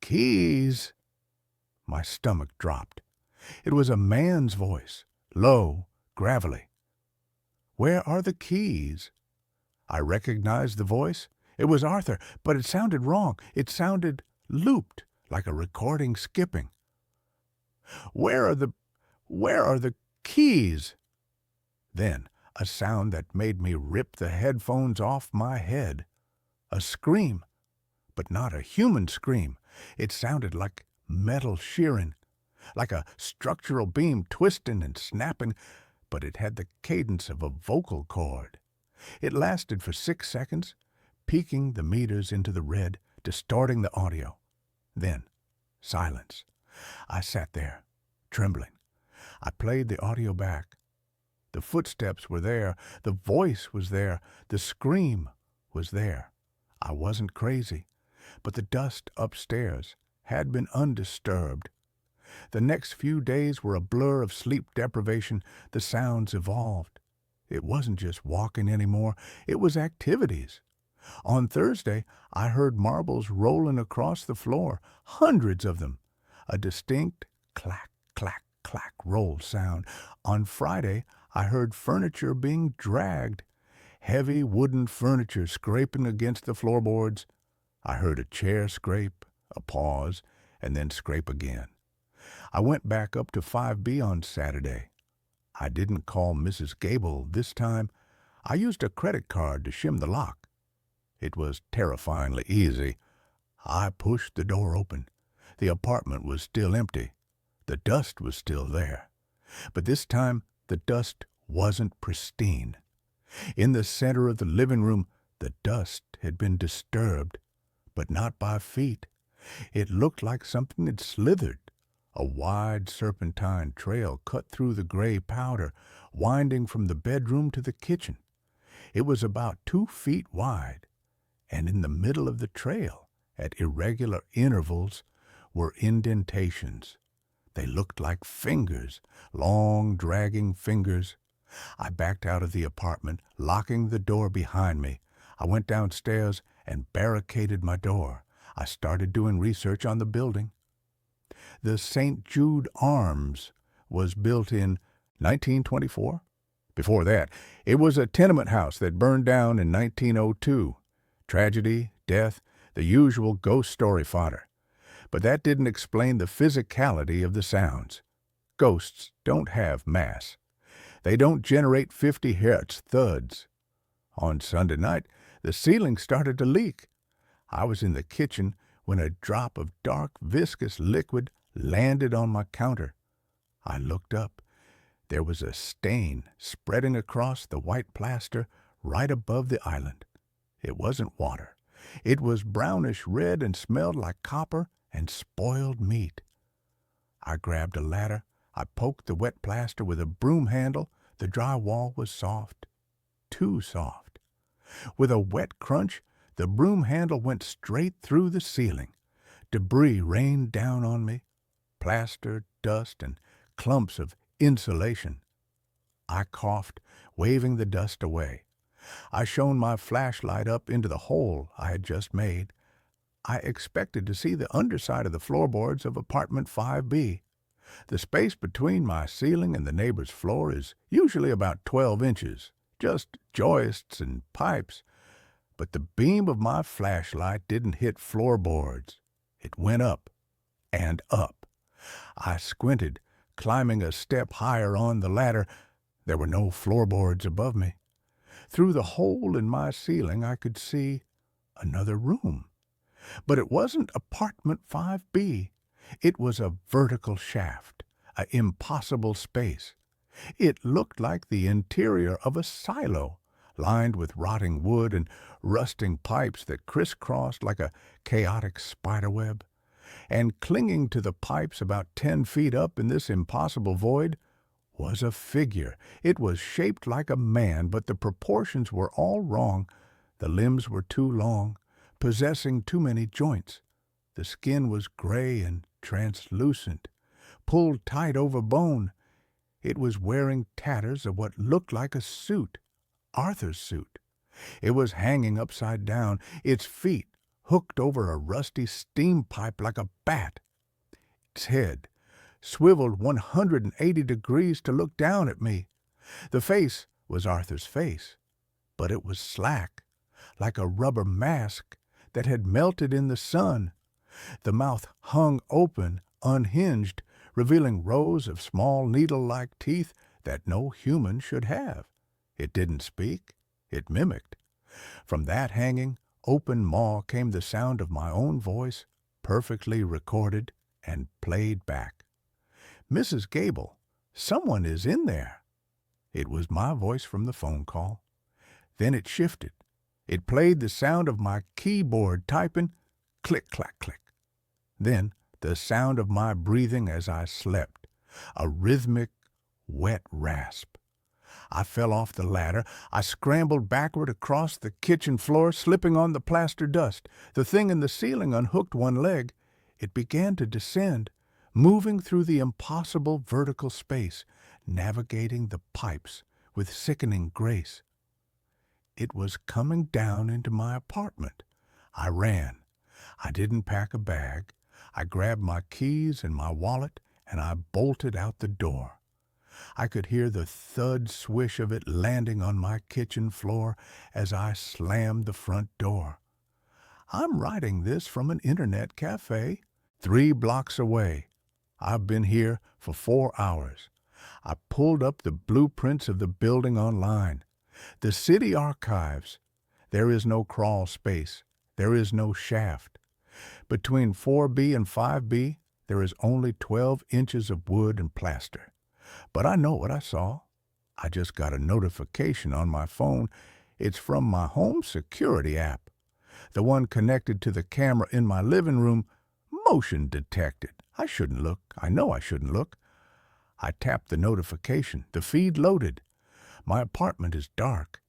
"Keys!" My stomach dropped. It was a man's voice, low, gravelly. "Where are the keys?" I recognized the voice. It was Arthur, but it sounded wrong. It sounded looped, like a recording skipping. Where are the keys?" Then a sound that made me rip the headphones off my head. A scream, but not a human scream. It sounded like metal shearing, like a structural beam twisting and snapping, but it had the cadence of a vocal cord. It lasted for 6 seconds, peaking the meters into the red, distorting the audio. Then, silence. I sat there, trembling. I played the audio back. The footsteps were there, the voice was there, the scream was there. I wasn't crazy, but the dust upstairs had been undisturbed. The next few days were a blur of sleep deprivation. The sounds evolved. It wasn't just walking anymore, it was activities. On Thursday, I heard marbles rolling across the floor, hundreds of them. A distinct clack, clack, clack roll sound. On Friday, I heard furniture being dragged, heavy wooden furniture scraping against the floorboards. I heard a chair scrape, a pause, and then scrape again. I went back up to 5B on Saturday. I didn't call Mrs. Gable this time. I used a credit card to shim the lock. It was terrifyingly easy. I pushed the door open. The apartment was still empty. The dust was still there. But this time, the dust wasn't pristine. In the center of the living room, the dust had been disturbed, but not by feet. It looked like something had slithered. A wide serpentine trail cut through the gray powder, winding from the bedroom to the kitchen. It was about 2 feet wide, and in the middle of the trail, at irregular intervals, were indentations. They looked like fingers, long, dragging fingers. I backed out of the apartment, locking the door behind me. I went downstairs and barricaded my door. I started doing research on the building. The St. Jude Arms was built in 1924. Before that, it was a tenement house that burned down in 1902. Tragedy, death, the usual ghost story fodder. But that didn't explain the physicality of the sounds. Ghosts don't have mass. They don't generate 50 Hertz thuds. On Sunday night, the ceiling started to leak. I was in the kitchen when a drop of dark, viscous liquid landed on my counter. I looked up. There was a stain spreading across the white plaster right above the island. It wasn't water. It was brownish red and smelled like copper and spoiled meat. I grabbed a ladder. I poked the wet plaster with a broom handle. The drywall was soft, too soft. With a wet crunch, the broom handle went straight through the ceiling. Debris rained down on me, plaster, dust, and clumps of insulation. I coughed, waving the dust away. I shone my flashlight up into the hole I had just made. I expected to see the underside of the floorboards of apartment 5B. The space between my ceiling and the neighbor's floor is usually about 12 inches, just joists and pipes. But the beam of my flashlight didn't hit floorboards. It went up and up. I squinted, climbing a step higher on the ladder. There were no floorboards above me. Through the hole in my ceiling, I could see another room. But it wasn't apartment 5B. It was a vertical shaft, an impossible space. It looked like the interior of a silo, lined with rotting wood and rusting pipes that crisscrossed like a chaotic spiderweb. And clinging to the pipes about 10 feet up in this impossible void was a figure. It was shaped like a man, but the proportions were all wrong. The limbs were too long, possessing too many joints. The skin was gray and translucent, pulled tight over bone. It was wearing tatters of what looked like a suit, Arthur's suit. It was hanging upside down, its feet hooked over a rusty steam pipe like a bat. Its head swiveled 180 degrees to look down at me. The face was Arthur's face, but it was slack, like a rubber mask that had melted in the sun. The mouth hung open, unhinged, revealing rows of small needle-like teeth that no human should have. It didn't speak. It mimicked. From that hanging, open maw came the sound of my own voice, perfectly recorded and played back. "Mrs. Gable, someone is in there." It was my voice from the phone call. Then it shifted. It played the sound of my keyboard typing, click, clack, click. Then the sound of my breathing as I slept, a rhythmic, wet rasp. I fell off the ladder. I scrambled backward across the kitchen floor, slipping on the plaster dust. The thing in the ceiling unhooked one leg. It began to descend, moving through the impossible vertical space, navigating the pipes with sickening grace. It was coming down into my apartment. I ran. I didn't pack a bag. I grabbed my keys and my wallet, and I bolted out the door. I could hear the thud swish of it landing on my kitchen floor as I slammed the front door. I'm writing this from an internet cafe 3 blocks away. I've been here for 4 hours. I pulled up the blueprints of the building online. The city archives. There is no crawl space. There is no shaft. Between 4B and 5B, there is only 12 inches of wood and plaster. But I know what I saw. I just got a notification on my phone. It's from my home security app, the one connected to the camera in my living room. Motion detected. I shouldn't look. I know I shouldn't look. I tapped the notification. The feed loaded. My apartment is dark.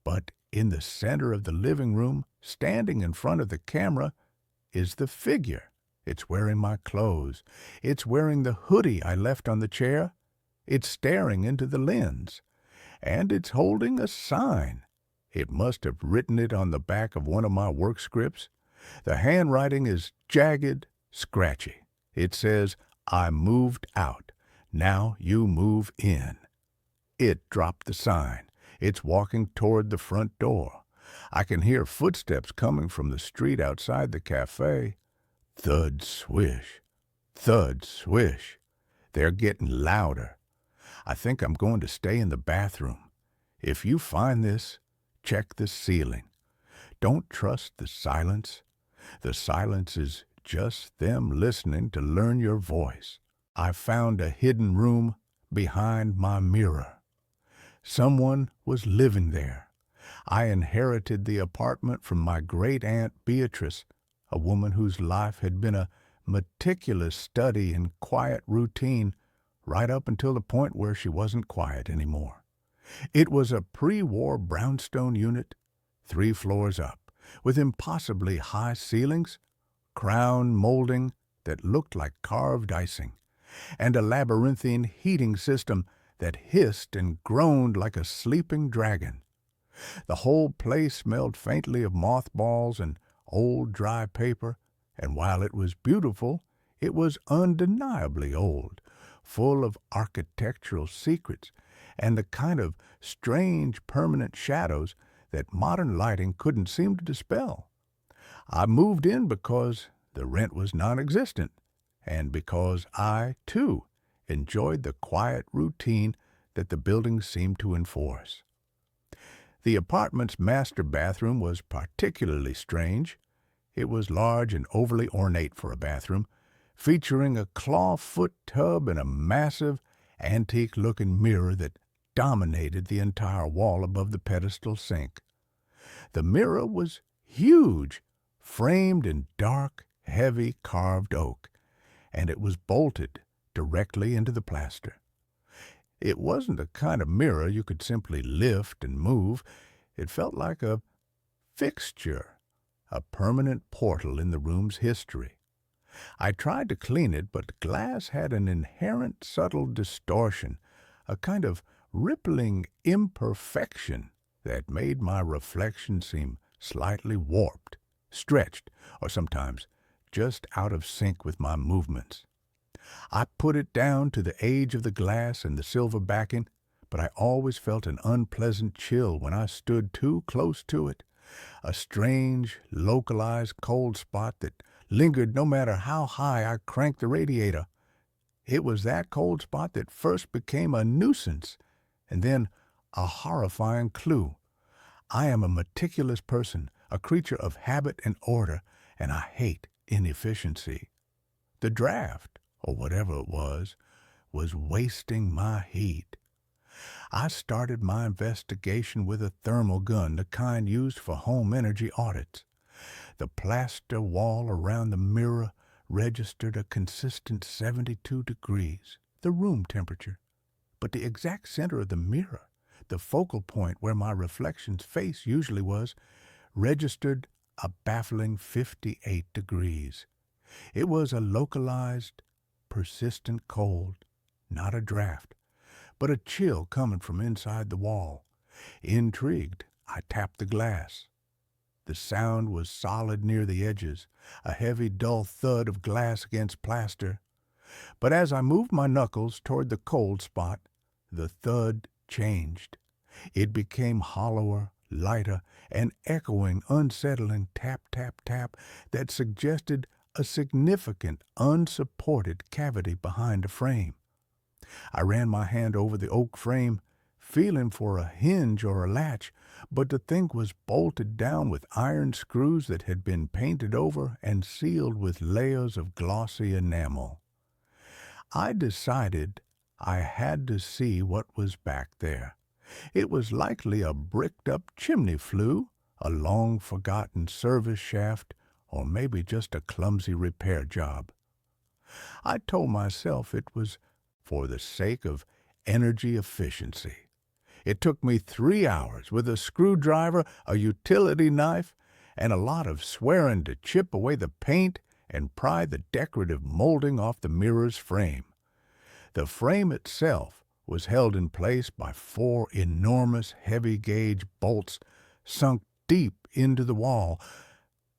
But in the center of the living room, standing in front of the camera, is the figure. It's wearing my clothes. It's wearing the hoodie I left on the chair. It's staring into the lens. and it's holding a sign. It must have written it on the back of one of my work scripts. The handwriting is jagged, scratchy. It says, "I moved out. Now you move in." It dropped the sign. It's walking toward the front door. I can hear footsteps coming from the street outside the cafe. Thud, swish. Thud, swish. They're getting louder. I think I'm going to stay in the bathroom. If you find this, check the ceiling. Don't trust the silence. The silence is just them listening to learn your voice. I found a hidden room behind my mirror. Someone was living there. I inherited the apartment from my great-aunt Beatrice, a woman whose life had been a meticulous study in quiet routine right up until the point where she wasn't quiet anymore. It was a pre-war brownstone unit, 3 floors up, with impossibly high ceilings, crown molding that looked like carved icing, and a labyrinthine heating system that hissed and groaned like a sleeping dragon. The whole place smelled faintly of mothballs and old dry paper, and while it was beautiful, it was undeniably old, full of architectural secrets and the kind of strange permanent shadows that modern lighting couldn't seem to dispel. I moved in because the rent was non-existent, and because I, too, enjoyed the quiet routine that the building seemed to enforce. The apartment's master bathroom was particularly strange. It was large and overly ornate for a bathroom, featuring a clawfoot tub and a massive, antique-looking mirror that dominated the entire wall above the pedestal sink. The mirror was huge, framed in dark, heavy carved oak, and it was bolted directly into the plaster. It wasn't the kind of mirror you could simply lift and move. It felt like a fixture, a permanent portal in the room's history. I tried to clean it, but glass had an inherent subtle distortion, a kind of rippling imperfection that made my reflection seem slightly warped, stretched, or sometimes just out of sync with my movements. I put it down to the age of the glass and the silver backing, but I always felt an unpleasant chill when I stood too close to it, a strange, localized cold spot that lingered no matter how high I cranked the radiator. It was that cold spot that first became a nuisance, and then a horrifying clue. I am a meticulous person, a creature of habit and order, and I hate inefficiency. The draft, or whatever it was wasting my heat. I started my investigation with a thermal gun, the kind used for home energy audits. The plaster wall around the mirror registered a consistent 72 degrees, the room temperature. But the exact center of the mirror, the focal point where my reflection's face usually was, registered a baffling 58 degrees. It was a localized, persistent cold, not a draft, but a chill coming from inside the wall. Intrigued, I tapped the glass. The sound was solid near the edges, a heavy, dull thud of glass against plaster. But as I moved my knuckles toward the cold spot, the thud changed. It became hollower, lighter, and echoing, unsettling tap, tap, tap that suggested a significant, unsupported cavity behind the frame. I ran my hand over the oak frame, feeling for a hinge or a latch, but the thing was bolted down with iron screws that had been painted over and sealed with layers of glossy enamel. I decided I had to see what was back there. It was likely a bricked-up chimney flue, a long-forgotten service shaft, or maybe just a clumsy repair job. I told myself it was for the sake of energy efficiency. It took me 3 hours with a screwdriver, a utility knife, and a lot of swearing to chip away the paint and pry the decorative molding off the mirror's frame. The frame itself was held in place by 4 enormous heavy-gauge bolts sunk deep into the wall.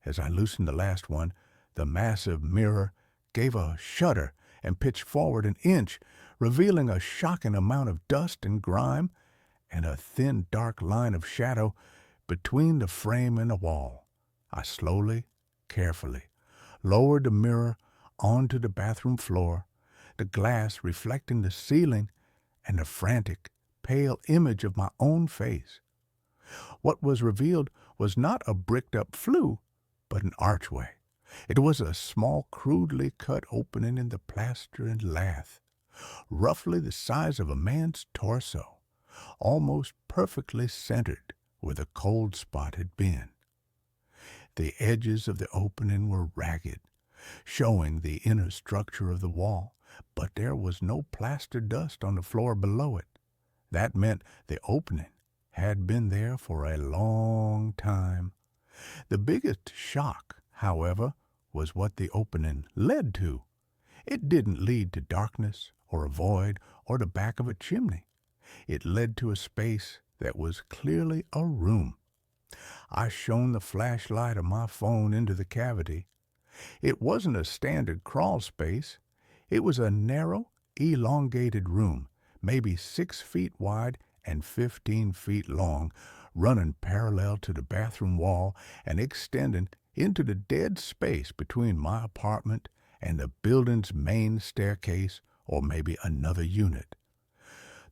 As I loosened the last one, the massive mirror gave a shudder and pitched forward an inch, revealing a shocking amount of dust and grime and a thin, dark line of shadow between the frame and the wall. I slowly, carefully, lowered the mirror onto the bathroom floor, the glass reflecting the ceiling and the frantic, pale image of my own face. What was revealed was not a bricked-up flue, but an archway. It was a small, crudely cut opening in the plaster and lath, roughly the size of a man's torso, almost perfectly centered where the cold spot had been. The edges of the opening were ragged, showing the inner structure of the wall, but there was no plaster dust on the floor below it. That meant the opening had been there for a long time. The biggest shock, however, was what the opening led to. It didn't lead to darkness or a void or the back of a chimney. It led to a space that was clearly a room. I shone the flashlight of my phone into the cavity. It wasn't a standard crawl space. It was a narrow, elongated room, maybe 6 feet wide and 15 feet long, running parallel to the bathroom wall and extending into the dead space between my apartment and the building's main staircase, or maybe another unit.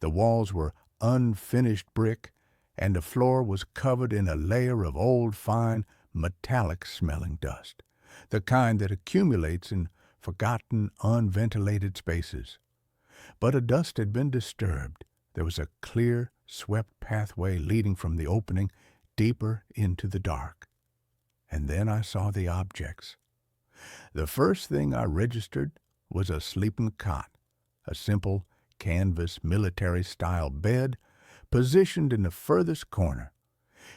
The walls were unfinished brick, and the floor was covered in a layer of old, fine, metallic-smelling dust, the kind that accumulates in forgotten, unventilated spaces. But the dust had been disturbed. There was a clear, swept pathway leading from the opening deeper into the dark. And then I saw the objects. The first thing I registered was a sleeping cot, a simple canvas military-style bed positioned in the furthest corner.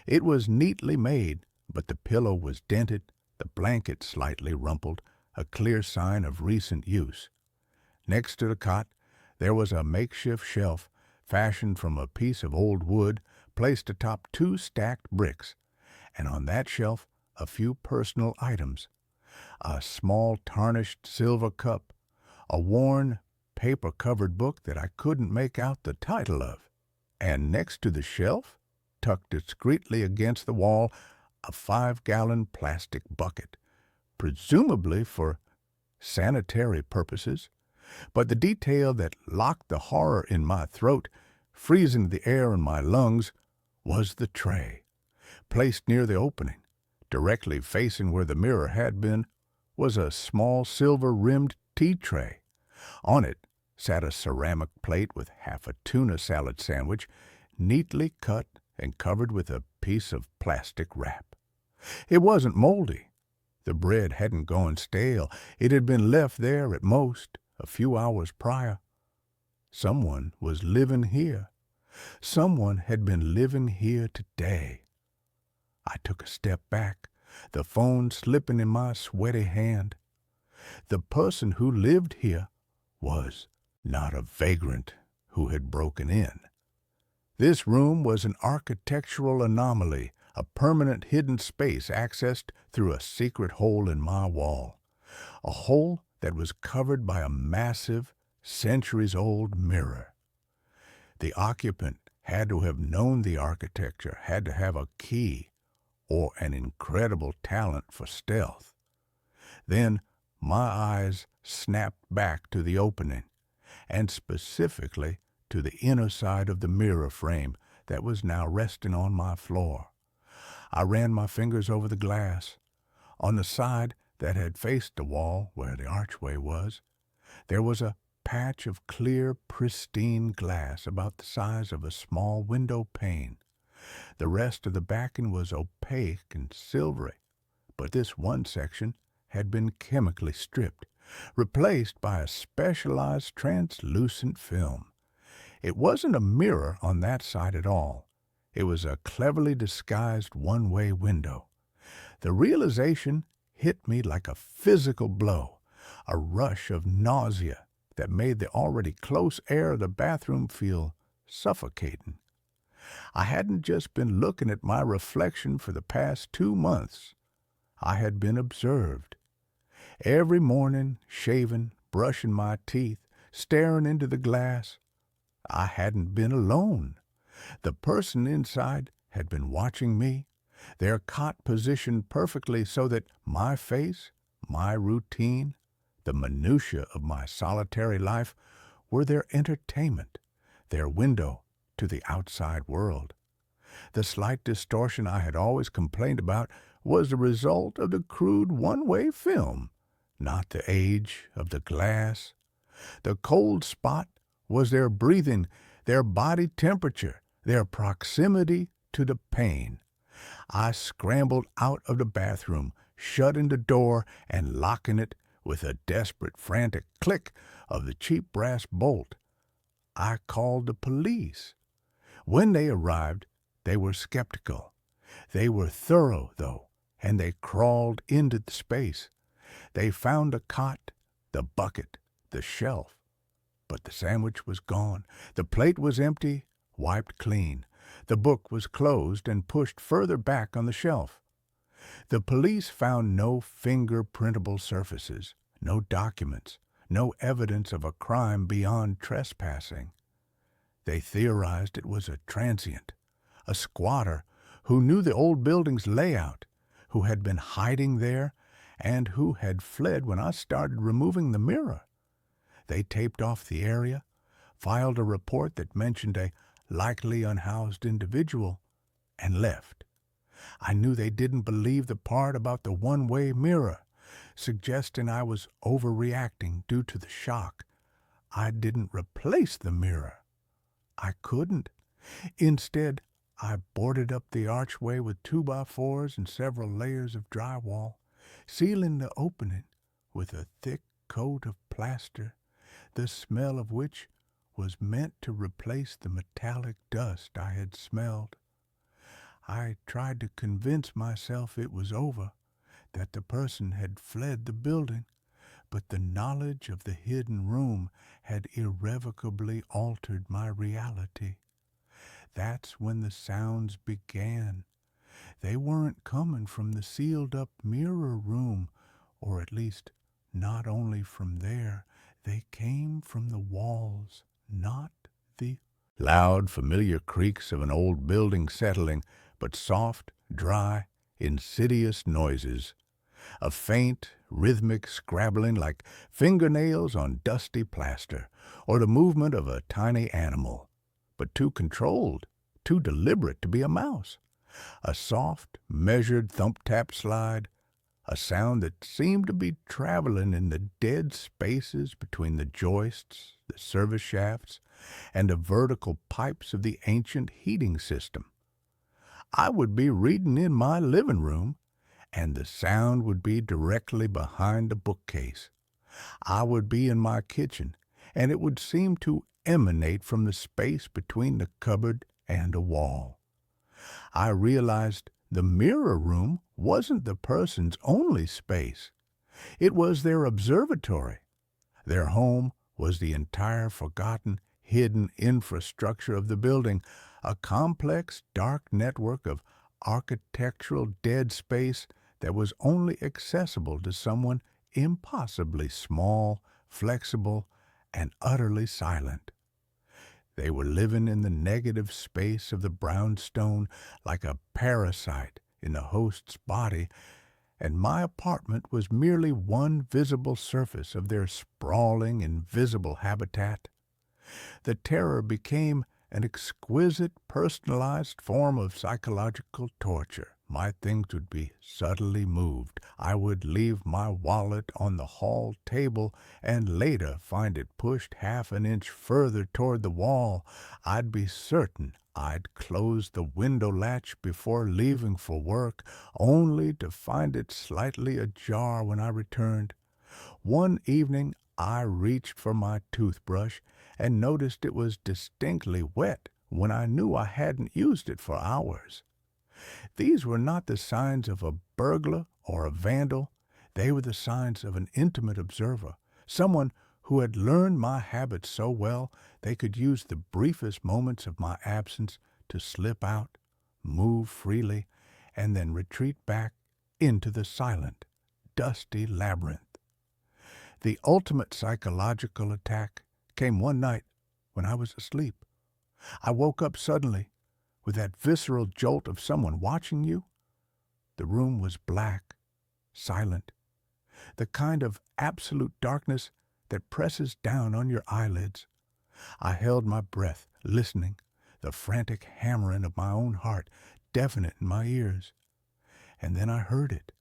It was neatly made, but the pillow was dented, the blanket slightly rumpled, a clear sign of recent use. Next to the cot, there was a makeshift shelf fashioned from a piece of old wood placed atop 2 stacked bricks, and on that shelf a few personal items: a small tarnished silver cup, a worn, paper-covered book that I couldn't make out the title of, and next to the shelf, tucked discreetly against the wall, a 5-gallon plastic bucket, presumably for sanitary purposes. But the detail that locked the horror in my throat, freezing the air in my lungs, was the tray. Placed near the opening, directly facing where the mirror had been, was a small silver-rimmed tea tray. On it sat a ceramic plate with half a tuna salad sandwich, neatly cut and covered with a piece of plastic wrap. It wasn't moldy. The bread hadn't gone stale. It had been left there at most a few hours prior. Someone was living here. Someone had been living here today. I took a step back, the phone slipping in my sweaty hand. The person who lived here was not a vagrant who had broken in. This room was an architectural anomaly, a permanent hidden space accessed through a secret hole in my wall, a hole that was covered by a massive, centuries-old mirror. The occupant had to have known the architecture, had to have a key, or an incredible talent for stealth. Then my eyes snapped back to the opening, and specifically to the inner side of the mirror frame that was now resting on my floor. I ran my fingers over the glass. On the side that had faced the wall, where the archway was, there was a patch of clear, pristine glass about the size of a small window pane. The rest of the backing was opaque and silvery, but this one section had been chemically stripped, replaced by a specialized translucent film. It wasn't a mirror on that side at all. It was a cleverly disguised one-way window. The realization hit me like a physical blow, a rush of nausea that made the already close air of the bathroom feel suffocating. I hadn't just been looking at my reflection for the past 2 months. I had been observed. Every morning, shaving, brushing my teeth, staring into the glass. I hadn't been alone. The person inside had been watching me, their cot positioned perfectly so that my face, my routine, the minutiae of my solitary life were their entertainment, their window to the outside world. The slight distortion I had always complained about was the result of the crude one-way film, not the age of the glass. The cold spot was their breathing, their body temperature, their proximity to the pain. I scrambled out of the bathroom, shutting the door and locking it with a desperate, frantic click of the cheap brass bolt. I called the police. When they arrived, they were skeptical. They were thorough, though, and they crawled into the space. They found the cot, the bucket, the shelf. But the sandwich was gone. The plate was empty, wiped clean. The book was closed and pushed further back on the shelf. The police found no fingerprintable surfaces, no documents, no evidence of a crime beyond trespassing. They theorized it was a transient, a squatter who knew the old building's layout, who had been hiding there, and who had fled when I started removing the mirror. They taped off the area, filed a report that mentioned a likely unhoused individual, and left. I knew they didn't believe the part about the one-way mirror, suggesting I was overreacting due to the shock. I didn't replace the mirror. I couldn't. Instead, I boarded up the archway with 2x4s and several layers of drywall, sealing the opening with a thick coat of plaster, the smell of which was meant to replace the metallic dust I had smelled. I tried to convince myself it was over, that the person had fled the building, but the knowledge of the hidden room had irrevocably altered my reality. That's when the sounds began. They weren't coming from the sealed-up mirror room, or at least not only from there. They came from the walls, not the loud, familiar creaks of an old building settling, but soft, dry, insidious noises. A faint, rhythmic scrabbling like fingernails on dusty plaster, or the movement of a tiny animal, but too controlled, too deliberate to be a mouse. A soft, measured thump-tap slide, a sound that seemed to be traveling in the dead spaces between the joists, the service shafts, and the vertical pipes of the ancient heating system. I would be reading in my living room, and the sound would be directly behind the bookcase. I would be in my kitchen, and it would seem to emanate from the space between the cupboard and a wall. I realized the mirror room wasn't the person's only space. It was their observatory. Their home was the entire forgotten, hidden infrastructure of the building, a complex, dark network of architectural dead space that was only accessible to someone impossibly small, flexible, and utterly silent. They were living in the negative space of the brownstone like a parasite in the host's body, and my apartment was merely one visible surface of their sprawling, invisible habitat. The terror became an exquisite, personalized form of psychological torture. My things would be subtly moved. I would leave my wallet on the hall table and later find it pushed half an inch further toward the wall. I'd be certain I'd close the window latch before leaving for work, only to find it slightly ajar when I returned. One evening I reached for my toothbrush and noticed it was distinctly wet when I knew I hadn't used it for hours. These were not the signs of a burglar or a vandal. They were the signs of an intimate observer, someone who had learned my habits so well they could use the briefest moments of my absence to slip out, move freely, and then retreat back into the silent, dusty labyrinth. The ultimate psychological attack came one night when I was asleep. I woke up suddenly with that visceral jolt of someone watching you. The room was black, silent, the kind of absolute darkness that presses down on your eyelids. I held my breath, listening, the frantic hammering of my own heart deafening in my ears. And then I heard it,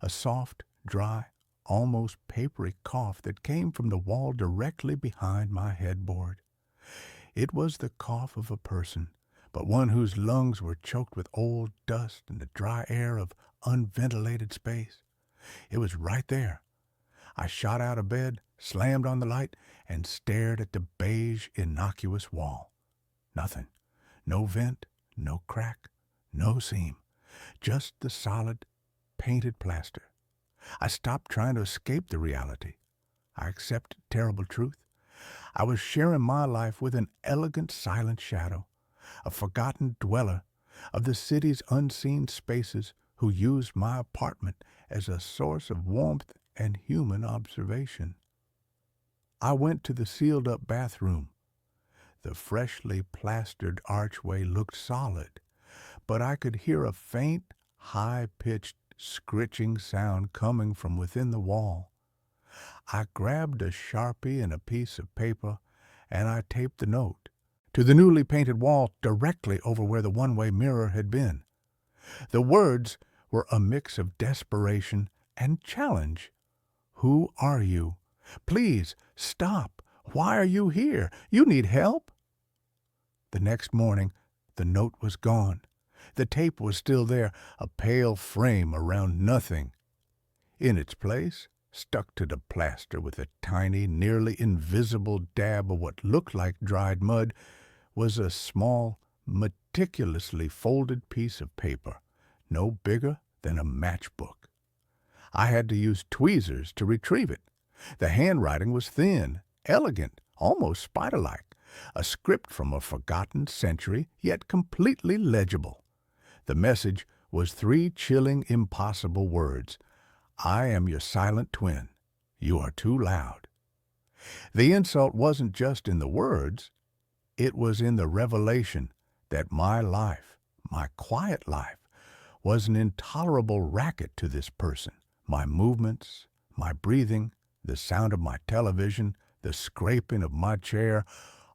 a soft, dry, almost papery cough that came from the wall directly behind my headboard. It was the cough of a person, but one whose lungs were choked with old dust and the dry air of unventilated space. It was right there. I shot out of bed, slammed on the light, and stared at the beige, innocuous wall. Nothing. No vent, no crack, no seam. Just the solid, painted plaster. I stopped trying to escape the reality. I accepted terrible truth. I was sharing my life with an elegant silent shadow, a forgotten dweller of the city's unseen spaces who used my apartment as a source of warmth and human observation. I went to the sealed-up bathroom. The freshly plastered archway looked solid, but I could hear a faint, high-pitched, scritching sound coming from within the wall. I grabbed a Sharpie and a piece of paper, and I taped the note to the newly painted wall directly over where the one-way mirror had been. The words were a mix of desperation and challenge. Who are you? Please, stop. Why are you here? You need help. The next morning, the note was gone. The tape was still there, a pale frame around nothing. In its place, stuck to the plaster with a tiny, nearly invisible dab of what looked like dried mud, was a small, meticulously folded piece of paper, no bigger than a matchbook. I had to use tweezers to retrieve it. The handwriting was thin, elegant, almost spider-like, a script from a forgotten century, yet completely legible. The message was 3 chilling, impossible words. I am your silent twin. You are too loud. The insult wasn't just in the words. It was in the revelation that my life, my quiet life, was an intolerable racket to this person. My movements, my breathing, the sound of my television, the scraping of my chair,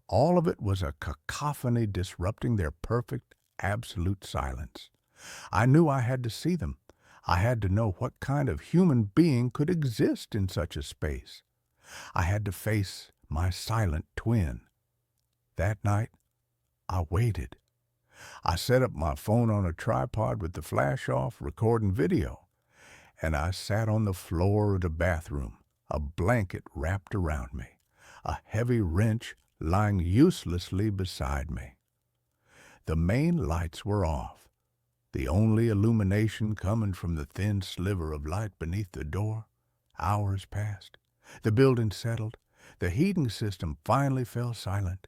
all of it was a cacophony disrupting their perfect, absolute silence. I knew I had to see them. I had to know what kind of human being could exist in such a space. I had to face my silent twin. That night, I waited. I set up my phone on a tripod with the flash off, recording video, and I sat on the floor of the bathroom, a blanket wrapped around me, a heavy wrench lying uselessly beside me. The main lights were off, the only illumination coming from the thin sliver of light beneath the door. Hours passed. The building settled. The heating system finally fell silent.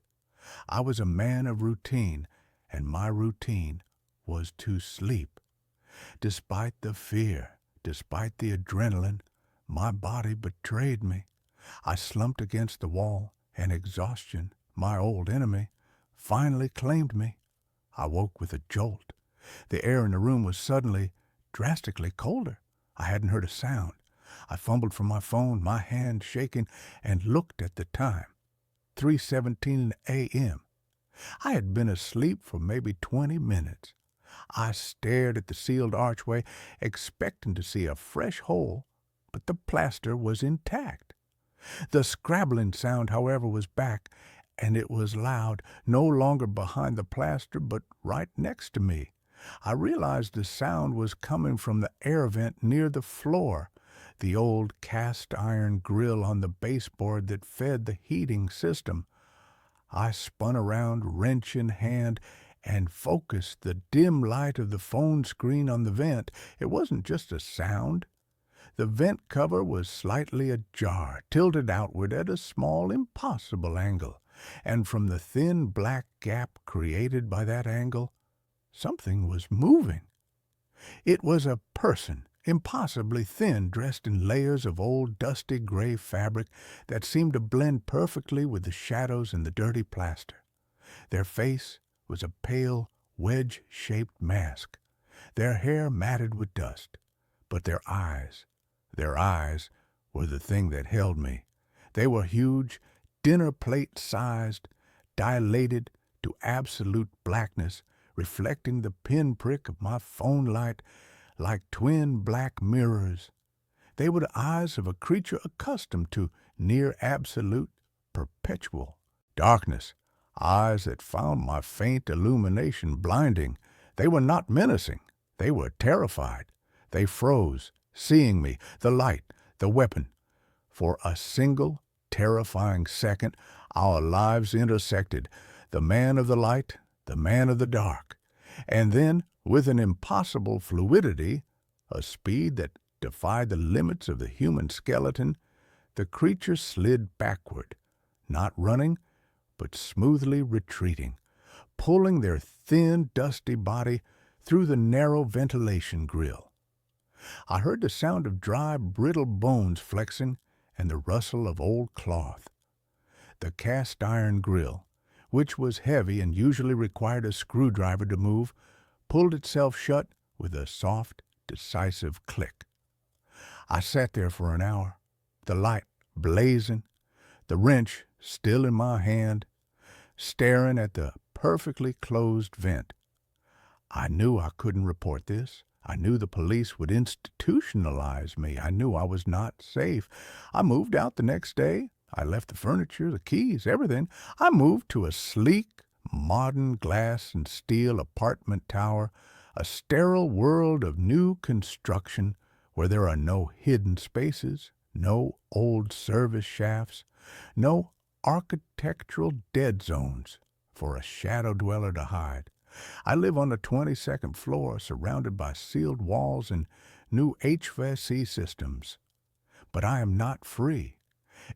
I was a man of routine, and my routine was to sleep. Despite the fear, despite the adrenaline, my body betrayed me. I slumped against the wall, and exhaustion, my old enemy, finally claimed me. I woke with a jolt. The air in the room was suddenly, drastically colder. I hadn't heard a sound. I fumbled for my phone, my hand shaking, and looked at the time. 3:17 a.m. I had been asleep for maybe 20 minutes. I stared at the sealed archway, expecting to see a fresh hole, but the plaster was intact. The scrabbling sound, however, was back, and it was loud, no longer behind the plaster, but right next to me. I realized the sound was coming from the air vent near the floor, the old cast-iron grill on the baseboard that fed the heating system. I spun around, wrench in hand, and focused the dim light of the phone screen on the vent. It wasn't just a sound. The vent cover was slightly ajar, tilted outward at a small, impossible angle, and from the thin black gap created by that angle, something was moving. It was a person, impossibly thin, dressed in layers of old dusty gray fabric that seemed to blend perfectly with the shadows and the dirty plaster. Their face was a pale, wedge-shaped mask, their hair matted with dust, but their eyes were the thing that held me. They were huge, dinner plate-sized, dilated to absolute blackness, reflecting the pinprick of my phone light like twin black mirrors. They were the eyes of a creature accustomed to near absolute, perpetual darkness, eyes that found my faint illumination blinding. They were not menacing. They were terrified. They froze, seeing me, the light, the weapon. For a single, terrifying second, our lives intersected, the man of the light, the man of the dark. And then, with an impossible fluidity, a speed that defied the limits of the human skeleton, the creature slid backward, not running, but smoothly retreating, pulling their thin, dusty body through the narrow ventilation grill. I heard the sound of dry, brittle bones flexing and the rustle of old cloth. The cast-iron grill, which was heavy and usually required a screwdriver to move, pulled itself shut with a soft, decisive click. I sat there for an hour, the light blazing, the wrench still in my hand, staring at the perfectly closed vent. I knew I couldn't report this. I knew the police would institutionalize me. I knew I was not safe. I moved out the next day. I left the furniture, the keys, everything. I moved to a sleek, modern glass and steel apartment tower, a sterile world of new construction where there are no hidden spaces, no old service shafts, no architectural dead zones for a shadow dweller to hide. I live on the 22nd floor, surrounded by sealed walls and new HVAC systems. But I am not free.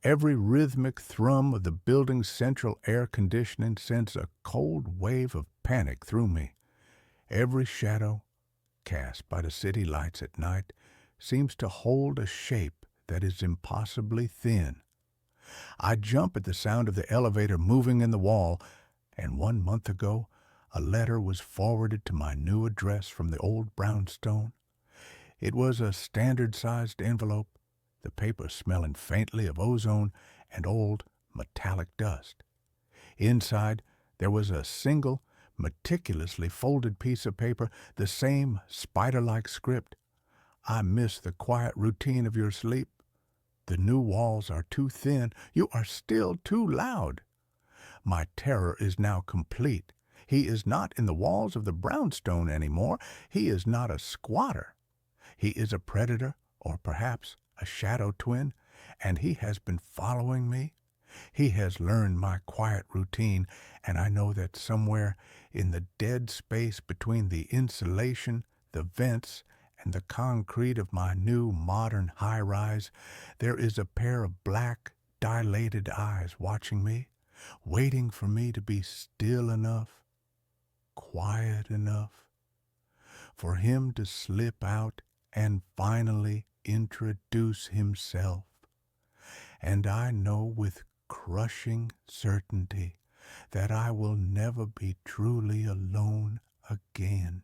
Every rhythmic thrum of the building's central air conditioning sends a cold wave of panic through me. Every shadow cast by the city lights at night seems to hold a shape that is impossibly thin. I jump at the sound of the elevator moving in the wall, and 1 month ago, a letter was forwarded to my new address from the old brownstone. It was a standard-sized envelope, the paper smelling faintly of ozone and old metallic dust. Inside, there was a single, meticulously folded piece of paper, the same spider-like script. I miss the quiet routine of your sleep. The new walls are too thin. You are still too loud. My terror is now complete. He is not in the walls of the brownstone anymore. He is not a squatter. He is a predator, or perhaps a shadow twin, and he has been following me. He has learned my quiet routine, and I know that somewhere in the dead space between the insulation, the vents, and the concrete of my new modern high-rise, there is a pair of black, dilated eyes watching me, waiting for me to be still enough, quiet enough, for him to slip out and finally introduce himself. And I know with crushing certainty that I will never be truly alone again.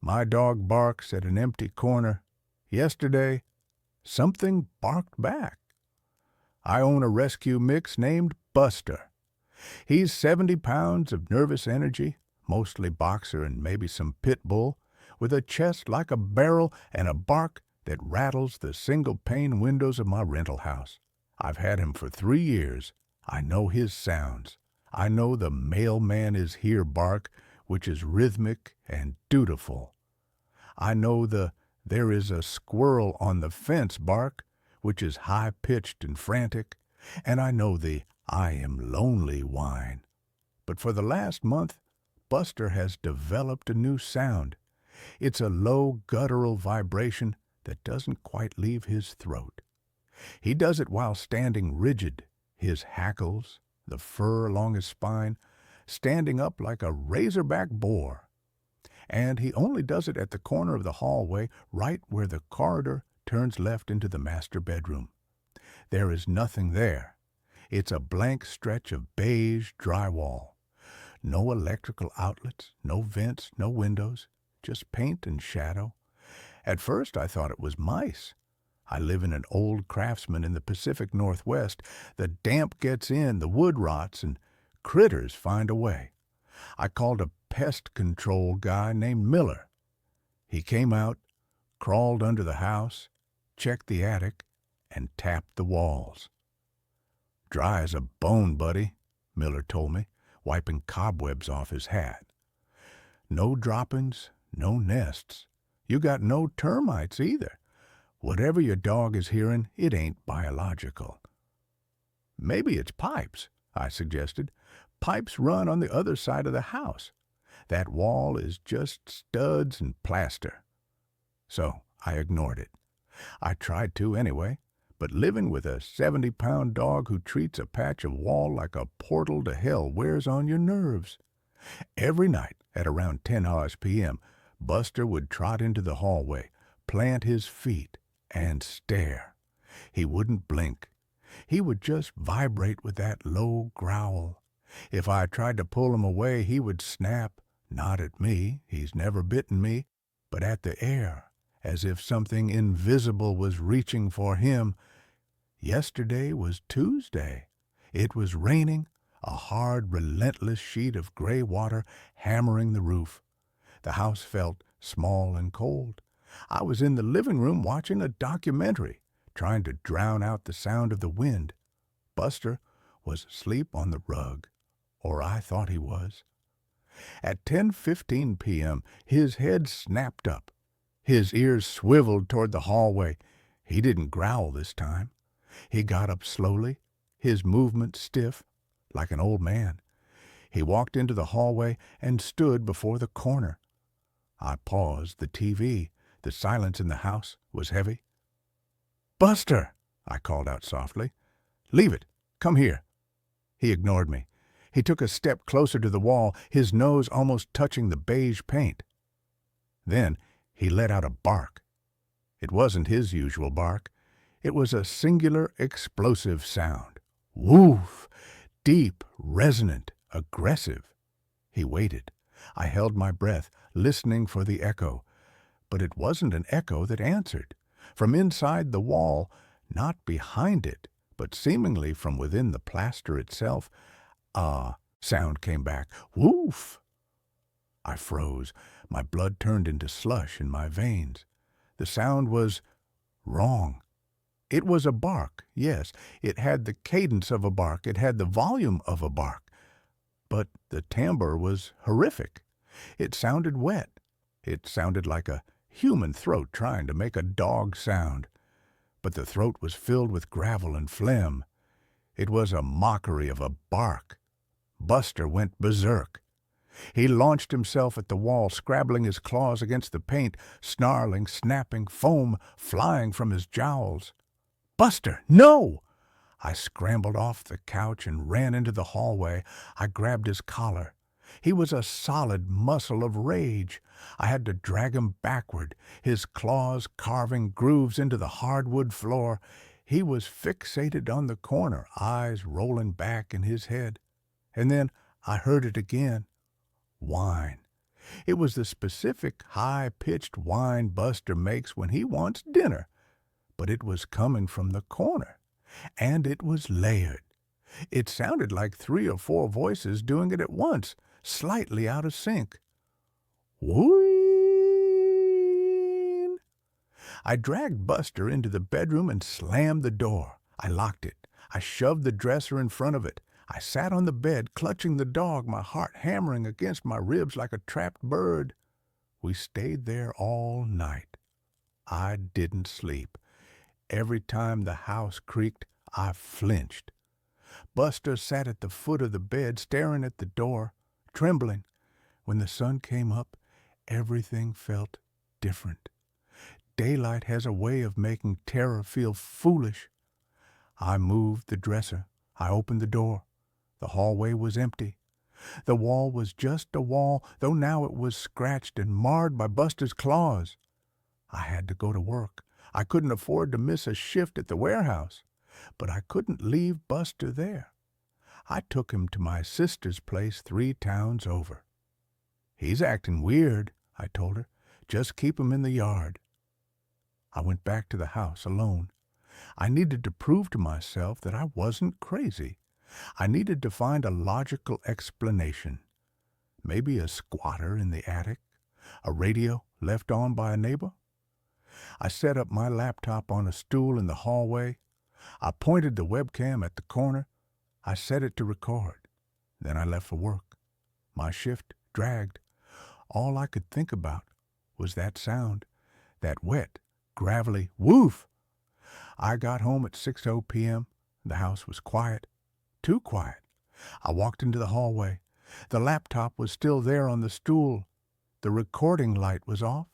My dog barks at an empty corner. Yesterday, something barked back. I own a rescue mix named Buster. He's 70 pounds of nervous energy, mostly boxer and maybe some pit bull, with a chest like a barrel and a bark that rattles the single-pane windows of my rental house. I've had him for 3 years. I know his sounds. I know the mailman is here bark, which is rhythmic and dutiful. I know the there is a squirrel on the fence bark, which is high-pitched and frantic, and I know the I am lonely whine. But for the last month, Buster has developed a new sound. It's a low guttural vibration that doesn't quite leave his throat. He does it while standing rigid, his hackles, the fur along his spine, standing up like a razorback boar. And he only does it at the corner of the hallway, right where the corridor turns left into the master bedroom. There is nothing there. It's a blank stretch of beige drywall. No electrical outlets, no vents, no windows, just paint and shadow. At first I thought it was mice. I live in an old craftsman in the Pacific Northwest. The damp gets in, the wood rots, and critters find a way. I called a pest control guy named Miller. He came out, crawled under the house, checked the attic, and tapped the walls. "Dry as a bone, buddy," Miller told me, wiping cobwebs off his hat. "No droppings, no nests. You got no termites either. Whatever your dog is hearing, it ain't biological." "Maybe it's pipes," I suggested. "Pipes run on the other side of the house. That wall is just studs and plaster." So I ignored it. I tried to anyway, but living with a 70-pound dog who treats a patch of wall like a portal to hell wears on your nerves. Every night at around 10 hours p.m., Buster would trot into the hallway, plant his feet, and stare. He wouldn't blink. He would just vibrate with that low growl. If I tried to pull him away, he would snap, not at me, he's never bitten me, but at the air, as if something invisible was reaching for him. Yesterday was Tuesday. It was raining, a hard, relentless sheet of gray water hammering the roof. The house felt small and cold. I was in the living room watching a documentary, trying to drown out the sound of the wind. Buster was asleep on the rug, or I thought he was. At 10:15 p.m., his head snapped up. His ears swiveled toward the hallway. He didn't growl this time. He got up slowly, his movements stiff, like an old man. He walked into the hallway and stood before the corner. I paused the TV. The silence in the house was heavy. "Buster!" I called out softly. "Leave it. Come here." He ignored me. He took a step closer to the wall, his nose almost touching the beige paint. Then he let out a bark. It wasn't his usual bark. It was a singular, explosive sound. Woof! Deep, resonant, aggressive. He waited. I held my breath, listening for the echo. But it wasn't an echo that answered. From inside the wall, not behind it, but seemingly from within the plaster itself, a sound came back. Woof! I froze. My blood turned into slush in my veins. The sound was wrong. It was a bark, yes. It had the cadence of a bark. It had the volume of a bark. But the timbre was horrific. It sounded wet. It sounded like a human throat trying to make a dog sound. But the throat was filled with gravel and phlegm. It was a mockery of a bark. Buster went berserk. He launched himself at the wall, scrabbling his claws against the paint, snarling, snapping, foam flying from his jowls. "Buster, no!" I scrambled off the couch and ran into the hallway. I grabbed his collar. He was a solid muscle of rage. I had to drag him backward, his claws carving grooves into the hardwood floor. He was fixated on the corner, eyes rolling back in his head. And then I heard it again. Whine. It was the specific high-pitched whine Buster makes when he wants dinner. But it was coming from the corner. And it was layered. It sounded like 3 or 4 voices doing it at once, slightly out of sync. Wheen! I dragged Buster into the bedroom and slammed the door. I locked it. I shoved the dresser in front of it. I sat on the bed, clutching the dog, my heart hammering against my ribs like a trapped bird. We stayed there all night. I didn't sleep. Every time the house creaked, I flinched. Buster sat at the foot of the bed, staring at the door, trembling. When the sun came up, everything felt different. daylight has a way of making terror feel foolish. I moved the dresser. I opened the door. The hallway was empty. The wall was just a wall, though now it was scratched and marred by Buster's claws. I had to go to work. I couldn't afford to miss a shift at the warehouse, but I couldn't leave Buster there. I took him to my sister's place 3 towns over. "He's acting weird," I told her. "Just keep him in the yard." I went back to the house alone. I needed to prove to myself that I wasn't crazy. I needed to find a logical explanation. Maybe a squatter in the attic, a radio left on by a neighbor. I set up my laptop on a stool in the hallway. I pointed the webcam at the corner. I set it to record. Then I left for work. My shift dragged. All I could think about was that sound, that wet, gravelly woof. I got home at 6:00 p.m. The house was quiet, too quiet. I walked into the hallway. The laptop was still there on the stool. The recording light was off.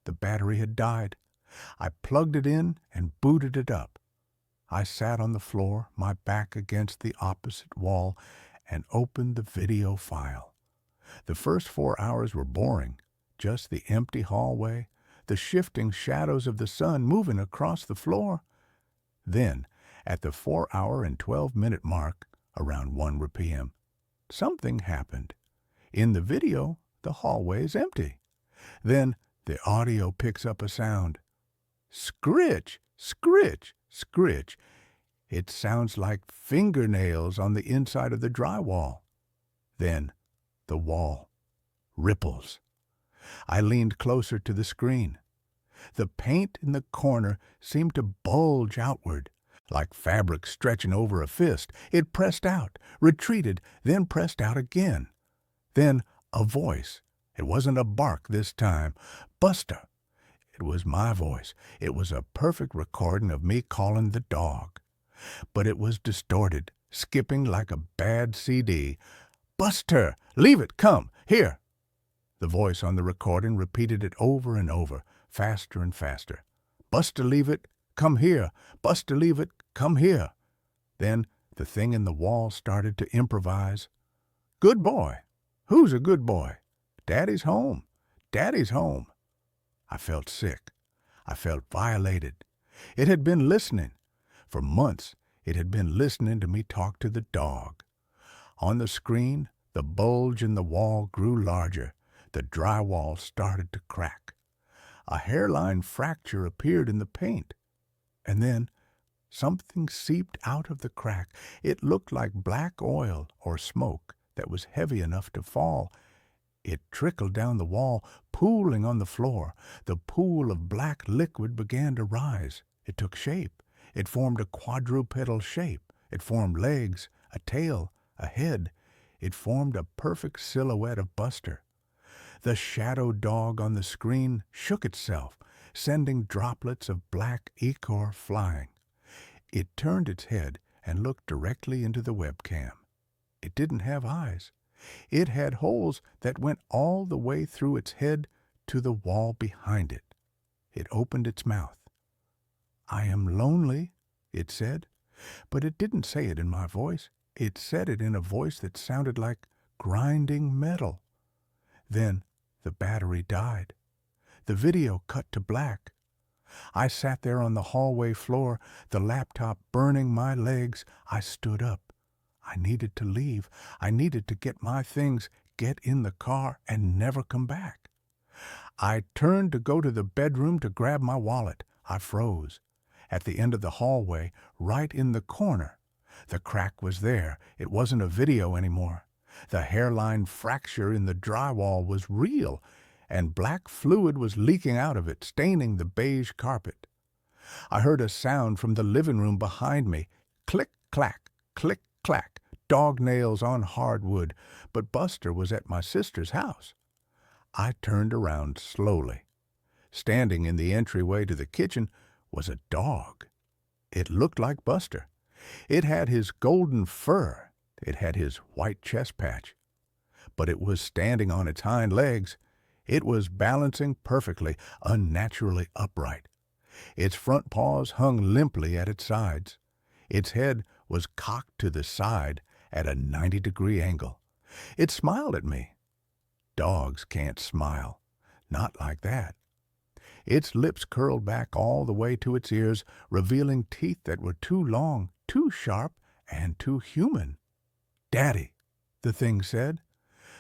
The battery had died. I plugged it in and booted it up. I sat on the floor, my back against the opposite wall, and opened the video file. The first 4 hours were boring, just the empty hallway, the shifting shadows of the sun moving across the floor. Then, at the 4-hour and 12-minute mark, around 1 p.m., something happened. In the video, the hallway is empty. Then the audio picks up a sound. Scritch, scritch, scritch. It sounds like fingernails on the inside of the drywall. Then the wall ripples. I leaned closer to the screen. The paint in the corner seemed to bulge outward, like fabric stretching over a fist. It pressed out, retreated, then pressed out again. Then a voice. It wasn't a bark this time. "Buster." It was my voice. It was a perfect recording of me calling the dog. But it was distorted, skipping like a bad CD. "Buster, leave it, come, here." The voice on the recording repeated it over and over, faster and faster. "Buster, leave it, come here. Buster, leave it, come here." Then the thing in the wall started to improvise. "Good boy. Who's a good boy? Daddy's home. Daddy's home." I felt sick. I felt violated. It had been listening. For months, it had been listening to me talk to the dog. On the screen, the bulge in the wall grew larger. The drywall started to crack. A hairline fracture appeared in the paint. And then something seeped out of the crack. It looked like black oil or smoke that was heavy enough to fall. It trickled down the wall, pooling on the floor. The pool of black liquid began to rise. It took shape. It formed a quadrupedal shape. It formed legs, a tail, a head. It formed a perfect silhouette of Buster. The shadow dog on the screen shook itself, sending droplets of black ichor flying. It turned its head and looked directly into the webcam. It didn't have eyes. It had holes that went all the way through its head to the wall behind it. It opened its mouth. "I am lonely," it said, but it didn't say it in my voice. It said it in a voice that sounded like grinding metal. Then the battery died. The video cut to black. I sat there on the hallway floor, the laptop burning my legs. I stood up. I needed to leave. I needed to get my things, get in the car, and never come back. I turned to go to the bedroom to grab my wallet. I froze. At the end of the hallway, right in the corner. The crack was there. It wasn't a video anymore. The hairline fracture in the drywall was real, and black fluid was leaking out of it, staining the beige carpet. I heard a sound from the living room behind me. Click, clack, click, clack. Dog nails on hardwood, but Buster was at my sister's house. I turned around slowly. Standing in the entryway to the kitchen was a dog. It looked like Buster. It had his golden fur. It had his white chest patch. But it was standing on its hind legs. It was balancing perfectly, unnaturally upright. Its front paws hung limply at its sides. Its head was cocked to the side at a 90-degree angle. It smiled at me. Dogs can't smile. Not like that. Its lips curled back all the way to its ears, revealing teeth that were too long, too sharp, and too human. "Daddy," the thing said.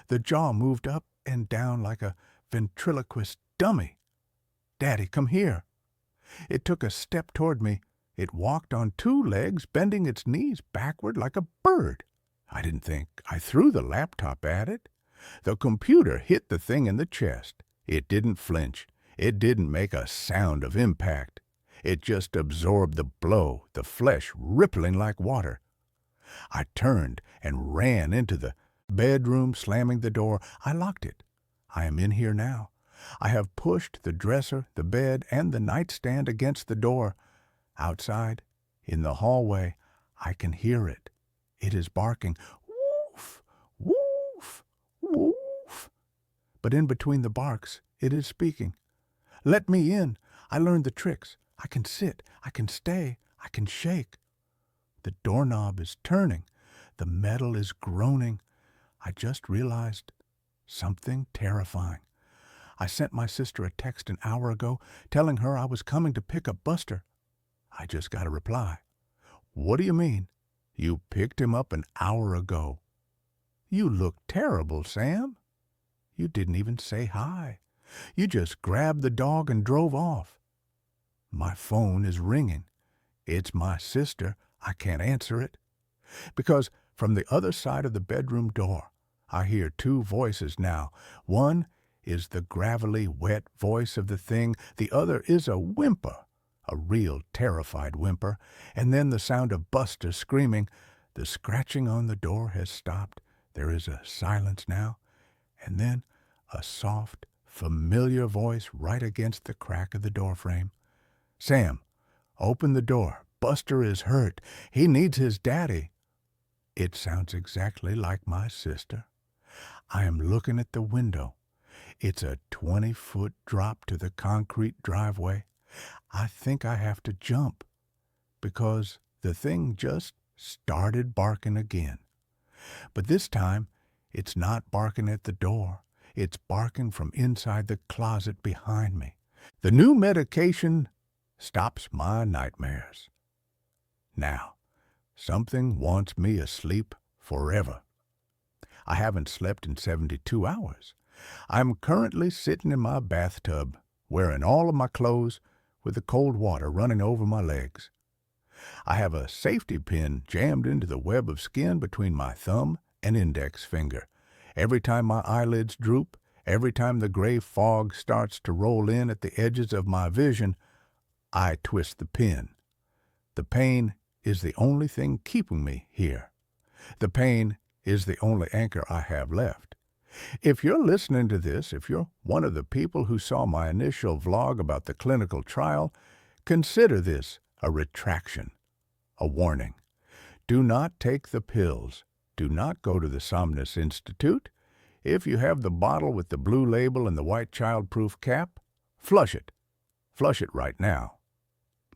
The jaw moved up and down like a ventriloquist dummy. "Daddy, come here." It took a step toward me. It walked on two legs, bending its knees backward like a bird. I didn't think. I threw the laptop at it. The computer hit the thing in the chest. It didn't flinch. It didn't make a sound of impact. It just absorbed the blow, the flesh rippling like water. I turned and ran into the bedroom, slamming the door. I locked it. I am in here now. I have pushed the dresser, the bed, and the nightstand against the door. Outside, in the hallway, I can hear it. It is barking, "Woof, woof, woof." But in between the barks, it is speaking. "Let me in. I learned the tricks. I can sit. I can stay. I can shake." The doorknob is turning. The metal is groaning. I just realized something terrifying. I sent my sister a text an hour ago telling her I was coming to pick up Buster. I just got a reply. "What do you mean? You picked him up an hour ago." "You look terrible, Sam." "You didn't even say hi. You just grabbed the dog and drove off." My phone is ringing. It's my sister. I can't answer it. Because from the other side of the bedroom door, I hear two voices now. One is the gravelly, wet voice of the thing. The other is a whimper, a real terrified whimper. And then the sound of Buster screaming. The scratching on the door has stopped. There is a silence now. And then a soft, familiar voice right against the crack of the doorframe. "Sam, open the door. Buster is hurt. He needs his daddy." It sounds exactly like my sister. I am looking at the window. It's a 20-foot drop to the concrete driveway. I think I have to jump because the thing just started barking again. But this time, it's not barking at the door. It's barking from inside the closet behind me. The new medication stops my nightmares. Now, something wants me asleep forever. I haven't slept in 72 hours. I'm currently sitting in my bathtub, wearing all of my clothes, with the cold water running over my legs. I have a safety pin jammed into the web of skin between my thumb and index finger. Every time my eyelids droop, every time the gray fog starts to roll in at the edges of my vision, I twist the pin. The pain is the only thing keeping me here. The pain is the only anchor I have left. If you're listening to this, if you're one of the people who saw my initial vlog about the clinical trial, consider this a retraction, a warning. Do not take the pills. Do not go to the Somnus Institute. If you have the bottle with the blue label and the white child-proof cap, flush it. Flush it right now.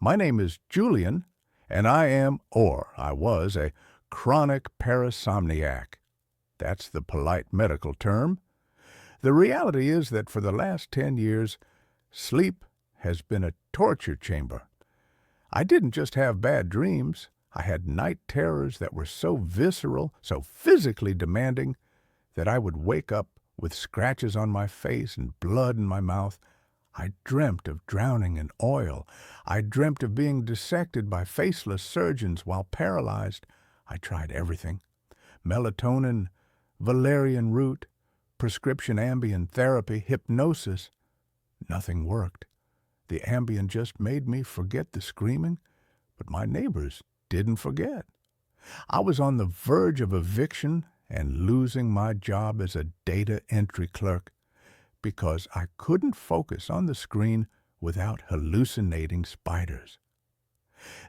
My name is Julian, and I was a chronic parasomniac. That's the polite medical term. The reality is that for the last 10 years, sleep has been a torture chamber. I didn't just have bad dreams. I had night terrors that were so visceral, so physically demanding, that I would wake up with scratches on my face and blood in my mouth. I dreamt of drowning in oil. I dreamt of being dissected by faceless surgeons while paralyzed. I tried everything. Melatonin, valerian root, prescription Ambien therapy, hypnosis. Nothing worked. The Ambien just made me forget the screaming, but my neighbors didn't forget. I was on the verge of eviction and losing my job as a data entry clerk because I couldn't focus on the screen without hallucinating spiders.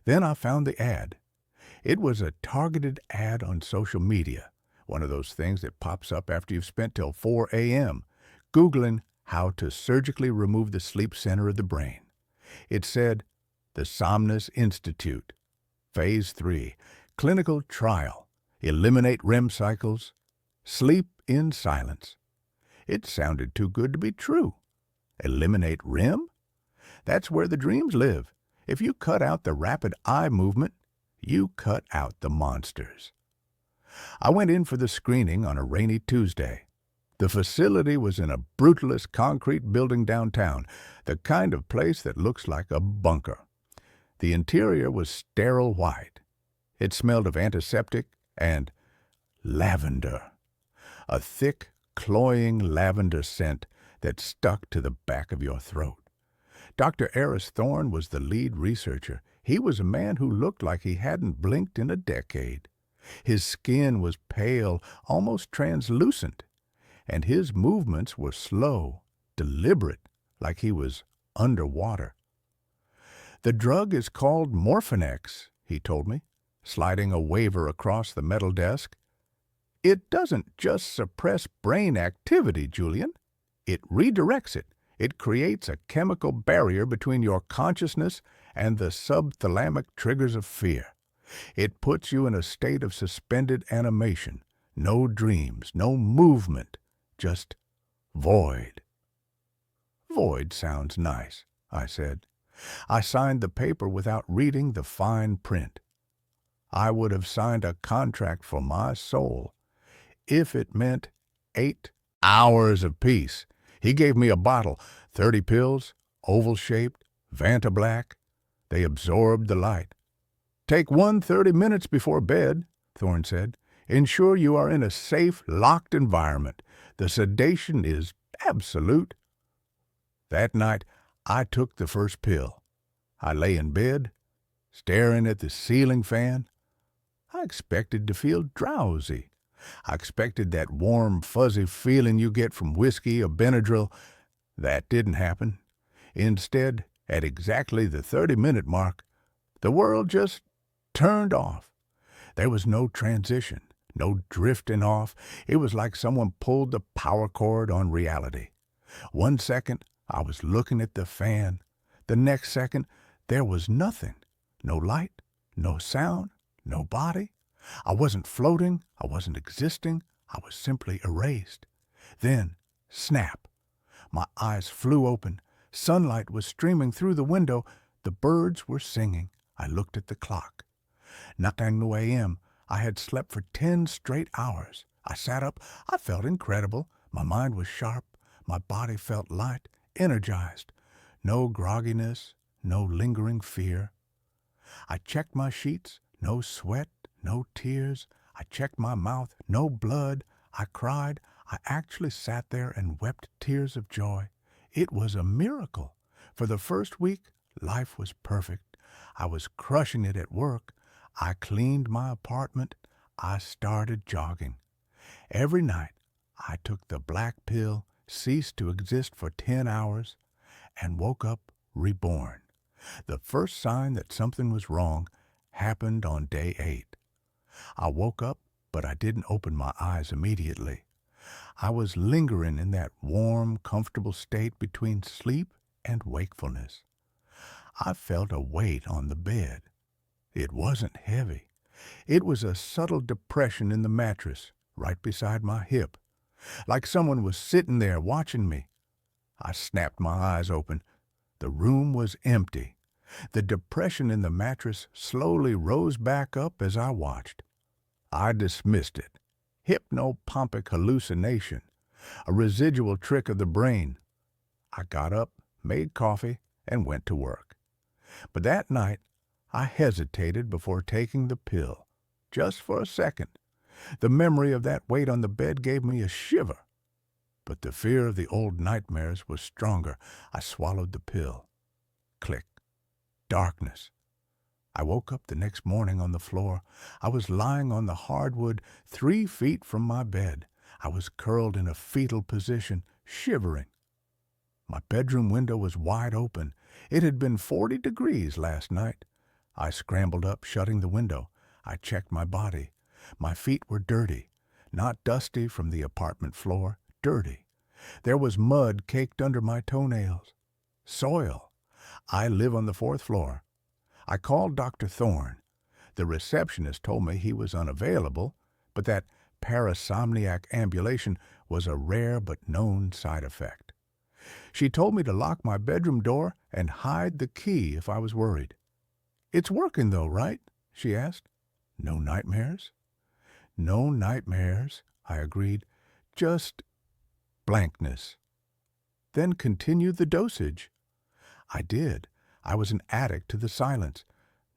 Then I found the ad. It was a targeted ad on social media, one of those things that pops up after you've spent till 4 a.m. Googling How to Surgically Remove the Sleep Center of the Brain. It said, the Somnus Institute, Phase 3, Clinical Trial, Eliminate REM Cycles, Sleep in Silence. It sounded too good to be true. Eliminate REM? That's where the dreams live. If you cut out the rapid eye movement, you cut out the monsters. I went in for the screening on a rainy Tuesday. The facility was in a brutalist concrete building downtown, the kind of place that looks like a bunker. The interior was sterile white. It smelled of antiseptic and lavender, a thick, cloying lavender scent that stuck to the back of your throat. Dr. Eris Thorne was the lead researcher. He was a man who looked like he hadn't blinked in a decade. His skin was pale, almost translucent, and his movements were slow, deliberate, like he was underwater. The drug is called Morphinex, he told me, sliding a waiver across the metal desk. It doesn't just suppress brain activity, Julian. It redirects it. It creates a chemical barrier between your consciousness and the subthalamic triggers of fear. It puts you in a state of suspended animation. No dreams, no movement, just void. Void sounds nice, I said. I signed the paper without reading the fine print. I would have signed a contract for my soul if it meant 8 hours of peace. He gave me a bottle, 30 pills, oval-shaped, Vanta Black. They absorbed the light. Take 30 minutes before bed, Thorne said. Ensure you are in a safe, locked environment. The sedation is absolute. That night, I took the first pill. I lay in bed, staring at the ceiling fan. I expected to feel drowsy. I expected that warm, fuzzy feeling you get from whiskey or Benadryl. That didn't happen. Instead, at exactly the 30-minute mark, the world just turned off. There was no transition, no drifting off. It was like someone pulled the power cord on reality. 1 second, I was looking at the fan. The next second, there was nothing. No light, no sound, no body. I wasn't floating. I wasn't existing. I was simply erased. Then, snap. My eyes flew open. Sunlight was streaming through the window. The birds were singing. I looked at the clock. 9 a.m. I had slept for 10 straight hours. I sat up. I felt incredible. My mind was sharp. My body felt light, energized. No grogginess, no lingering fear. I checked my sheets. No sweat, no tears. I checked my mouth. No blood. I cried. I actually sat there and wept tears of joy. It was a miracle. For the first week, life was perfect. I was crushing it at work. I cleaned my apartment. I started jogging. Every night, I took the black pill, ceased to exist for 10 hours, and woke up reborn. The first sign that something was wrong happened on day 8. I woke up, but I didn't open my eyes immediately. I was lingering in that warm, comfortable state between sleep and wakefulness. I felt a weight on the bed. It wasn't heavy. It was a subtle depression in the mattress, right beside my hip, like someone was sitting there watching me. I snapped my eyes open. The room was empty. The depression in the mattress slowly rose back up as I watched. I dismissed it. Hypnopompic hallucination, a residual trick of the brain. I got up, made coffee, and went to work. But that night, I hesitated before taking the pill, just for a second. The memory of that weight on the bed gave me a shiver. But the fear of the old nightmares was stronger. I swallowed the pill. Click. Darkness. I woke up the next morning on the floor. I was lying on the hardwood 3 feet from my bed. I was curled in a fetal position, shivering. My bedroom window was wide open. It had been 40 degrees last night. I scrambled up, shutting the window. I checked my body. My feet were dirty, not dusty from the apartment floor, dirty. There was mud caked under my toenails. Soil. I live on the 4th floor. I called Dr. Thorne. The receptionist told me he was unavailable, but that parasomniac ambulation was a rare but known side effect. She told me to lock my bedroom door and hide the key if I was worried. "It's working though, right?" she asked. "No nightmares?" "No nightmares," I agreed. "Just blankness." "Then continue the dosage." I did. I was an addict to the silence.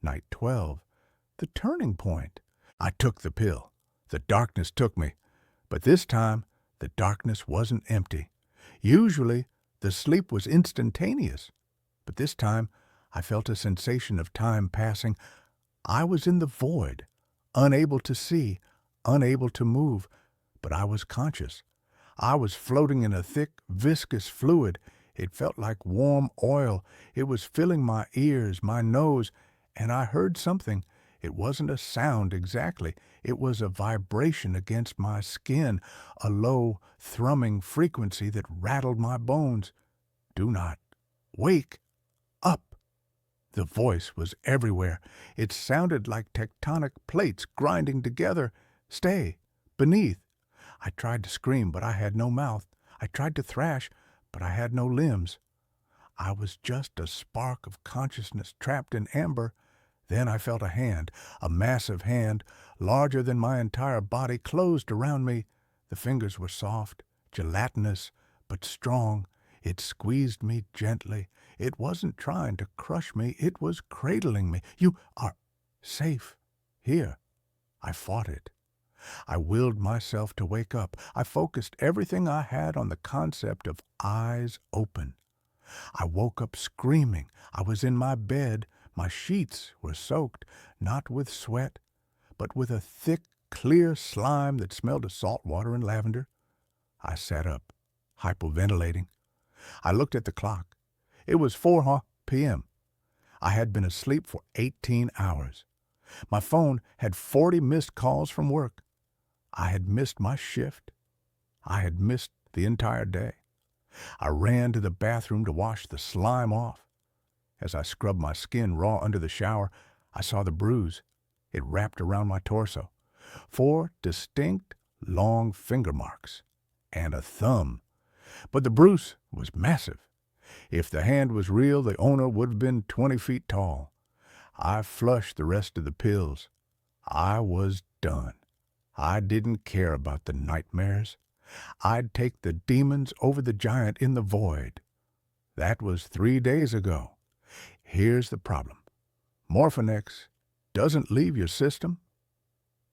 Night 12. The turning point. I took the pill. The darkness took me. But this time, the darkness wasn't empty. Usually, the sleep was instantaneous. But this time, I felt a sensation of time passing. I was in the void, unable to see, unable to move, but I was conscious. I was floating in a thick, viscous fluid. It felt like warm oil. It was filling my ears, my nose, and I heard something. It wasn't a sound exactly. It was a vibration against my skin, a low, thrumming frequency that rattled my bones. "Do not wake up." The voice was everywhere. It sounded like tectonic plates grinding together. "Stay. Beneath." I tried to scream, but I had no mouth. I tried to thrash, but I had no limbs. I was just a spark of consciousness trapped in amber. Then I felt a hand, a massive hand, larger than my entire body, closed around me. The fingers were soft, gelatinous, but strong. It squeezed me gently. It wasn't trying to crush me. It was cradling me. "You are safe here." I fought it. I willed myself to wake up. I focused everything I had on the concept of eyes open. I woke up screaming. I was in my bed. My sheets were soaked, not with sweat, but with a thick, clear slime that smelled of salt water and lavender. I sat up, hypoventilating. I looked at the clock. It was 4 p.m. I had been asleep for 18 hours. My phone had 40 missed calls from work. I had missed my shift. I had missed the entire day. I ran to the bathroom to wash the slime off. As I scrubbed my skin raw under the shower, I saw the bruise. It wrapped around my torso. 4 distinct, long finger marks. And a thumb. But the bruise was massive. If the hand was real, the owner would have been 20 feet tall. I flushed the rest of the pills. I was done. I didn't care about the nightmares. I'd take the demons over the giant in the void. That was 3 days ago. Here's the problem. Morphinex doesn't leave your system.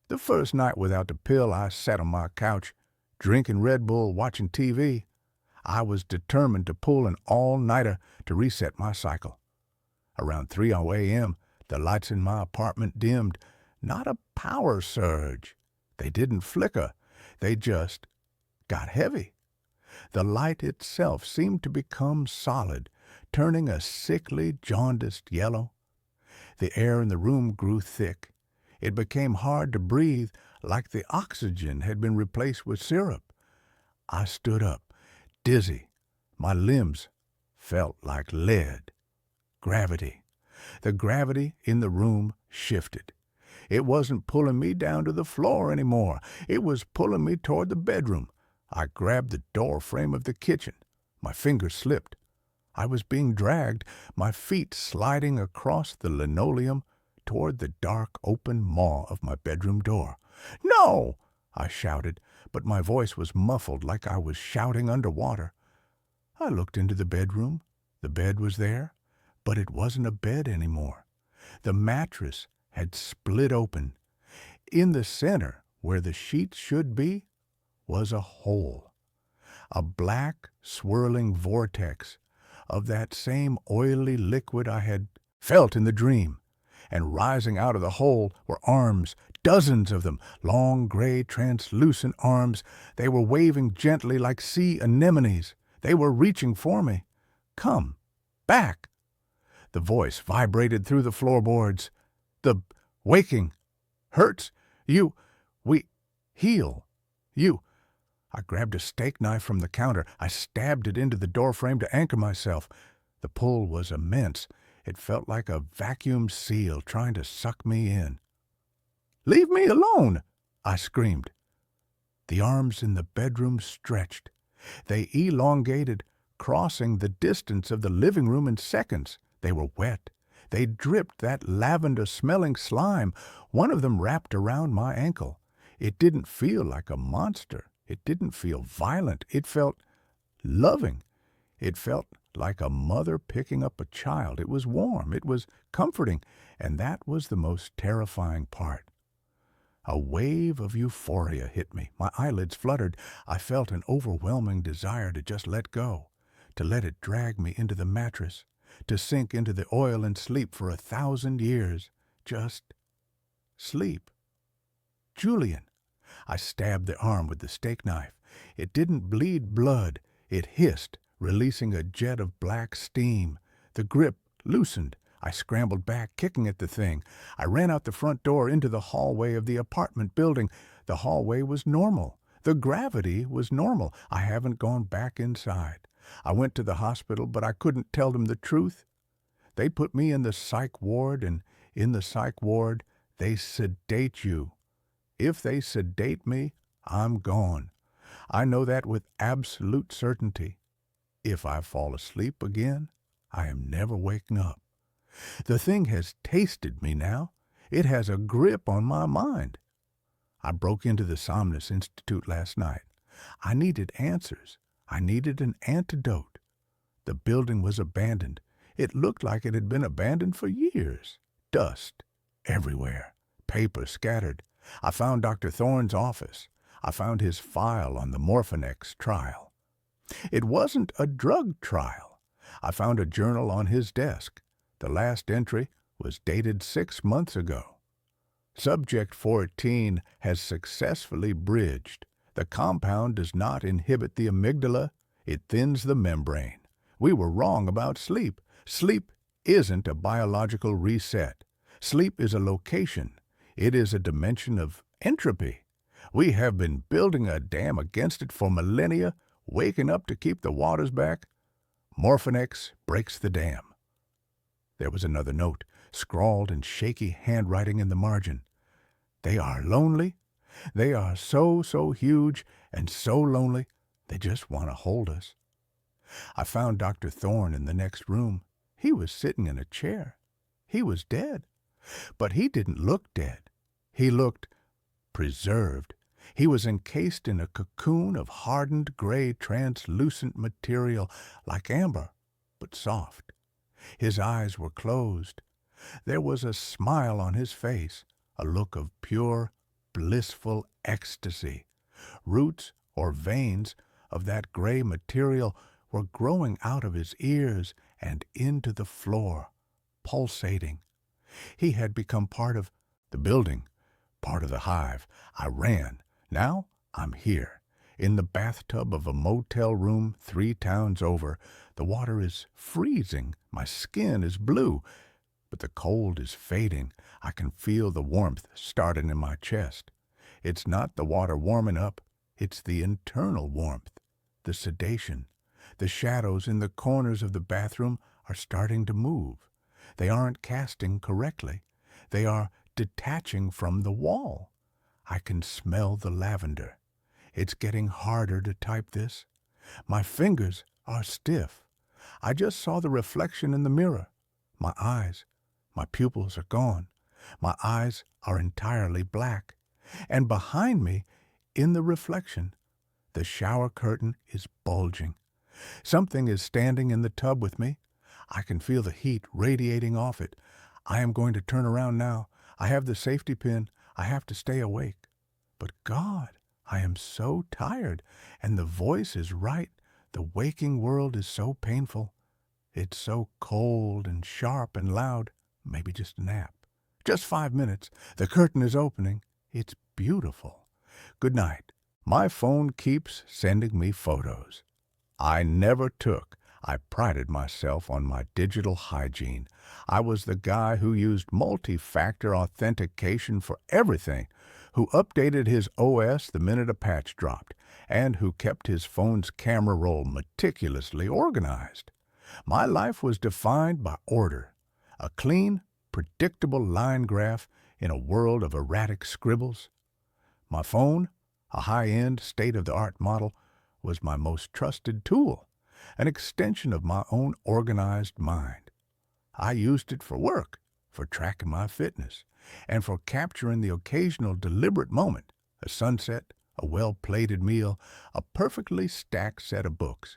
The first night without the pill, I sat on my couch, drinking Red Bull, watching TV. I was determined to pull an all-nighter to reset my cycle. Around 3 a.m., the lights in my apartment dimmed. Not a power surge. They didn't flicker. They just got heavy. The light itself seemed to become solid, turning a sickly, jaundiced yellow. The air in the room grew thick. It became hard to breathe, like the oxygen had been replaced with syrup. I stood up, dizzy. My limbs felt like lead. Gravity. The gravity in the room shifted. It wasn't pulling me down to the floor anymore. It was pulling me toward the bedroom. I grabbed the door frame of the kitchen. My fingers slipped. I was being dragged, my feet sliding across the linoleum toward the dark open maw of my bedroom door. "No!" I shouted, but my voice was muffled like I was shouting underwater. I looked into the bedroom. The bed was there, but it wasn't a bed anymore. The mattress had split open. In the center, where the sheets should be, was a hole. A black, swirling vortex of that same oily liquid I had felt in the dream. And rising out of the hole were arms, dozens of them, long, gray, translucent arms. They were waving gently like sea anemones. They were reaching for me. "Come back." The voice vibrated through the floorboards. "The waking hurts. We heal you." I grabbed a steak knife from the counter. I stabbed it into the doorframe to anchor myself. The pull was immense. It felt like a vacuum seal trying to suck me in. "Leave me alone!" I screamed. The arms in the bedroom stretched. They elongated, crossing the distance of the living room in seconds. They were wet. They dripped that lavender-smelling slime. One of them wrapped around my ankle. It didn't feel like a monster. It didn't feel violent. It felt loving. It felt like a mother picking up a child. It was warm. It was comforting. And that was the most terrifying part. A wave of euphoria hit me. My eyelids fluttered. I felt an overwhelming desire to just let go, to let it drag me into the mattress, to sink into the oil and sleep for 1,000 years. Just sleep. Julian. I stabbed the arm with the steak knife. It didn't bleed blood. It hissed, releasing a jet of black steam. The grip loosened. I scrambled back, kicking at the thing. I ran out the front door into the hallway of the apartment building. The hallway was normal. The gravity was normal. I haven't gone back inside. I went to the hospital, but I couldn't tell them the truth. They put me in the psych ward, and in the psych ward, they sedate you. If they sedate me, I'm gone. I know that with absolute certainty. If I fall asleep again, I am never waking up. The thing has tasted me now. It has a grip on my mind. I broke into the Somnus Institute last night. I needed answers. I needed an antidote. The building was abandoned. It looked like it had been abandoned for years. Dust everywhere. Paper scattered. I found Dr. Thorne's office. I found his file on the Morphinex trial. It wasn't a drug trial. I found a journal on his desk. The last entry was dated 6 months ago. Subject 14 has successfully bridged. The compound does not inhibit the amygdala. It thins the membrane. We were wrong about sleep. Sleep isn't a biological reset. Sleep is a location. It is a dimension of entropy. We have been building a dam against it for millennia, waking up to keep the waters back. Morphinex breaks the dam. There was another note, scrawled in shaky handwriting in the margin. They are lonely. They are so huge and so lonely, they just want to hold us. I found Dr. Thorne in the next room. He was sitting in a chair. He was dead. But he didn't look dead. He looked preserved. He was encased in a cocoon of hardened gray translucent material like amber, but soft. His eyes were closed. There was a smile on his face, a look of pure, blissful ecstasy. Roots or veins of that gray material were growing out of his ears and into the floor, pulsating. He had become part of the building, part of the hive. I ran. Now I'm here, in the bathtub of a motel room 3 towns over. The water is freezing. My skin is blue, but the cold is fading. I can feel the warmth starting in my chest. It's not the water warming up. It's the internal warmth, the sedation. The shadows in the corners of the bathroom are starting to move. They aren't casting correctly. They are detaching from the wall. I can smell the lavender. It's getting harder to type this. My fingers are stiff. I just saw the reflection in the mirror. My pupils are gone. My eyes are entirely black. And behind me, in the reflection, the shower curtain is bulging. Something is standing in the tub with me. I can feel the heat radiating off it. I am going to turn around now. I have the safety pin. I have to stay awake. But God, I am so tired, and the voice is right. The waking world is so painful. It's so cold and sharp and loud. Maybe just a nap. Just 5 minutes. The curtain is opening. It's beautiful. Good night. My phone keeps sending me photos. I never took. I prided myself on my digital hygiene. I was the guy who used multi-factor authentication for everything, who updated his OS the minute a patch dropped, and who kept his phone's camera roll meticulously organized. My life was defined by order, a clean, predictable line graph in a world of erratic scribbles. My phone, a high-end, state-of-the-art model, was my most trusted tool, an extension of my own organized mind. I used it for work, for tracking my fitness, and for capturing the occasional deliberate moment, a sunset, a well-plated meal, a perfectly stacked set of books.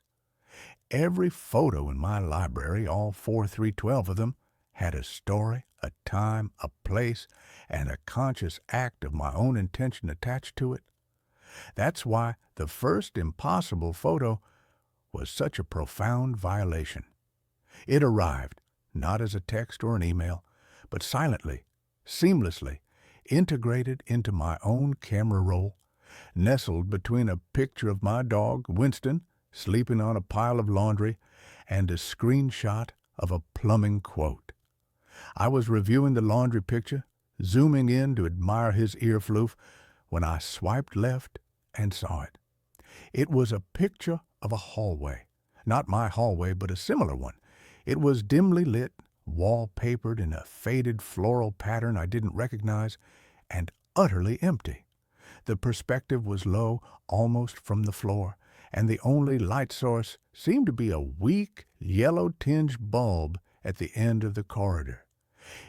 Every photo in my library, all 312 of them, had a story, a time, a place, and a conscious act of my own intention attached to it. That's why the first impossible photo was such a profound violation. It arrived, not as a text or an email, but silently, seamlessly, integrated into my own camera roll, nestled between a picture of my dog, Winston, sleeping on a pile of laundry, and a screenshot of a plumbing quote. I was reviewing the laundry picture, zooming in to admire his ear floof, when I swiped left and saw it. It was a picture of a hallway. Not my hallway, but a similar one. It was dimly lit, wallpapered in a faded floral pattern I didn't recognize, and utterly empty. The perspective was low, almost from the floor, and the only light source seemed to be a weak, yellow-tinged bulb at the end of the corridor.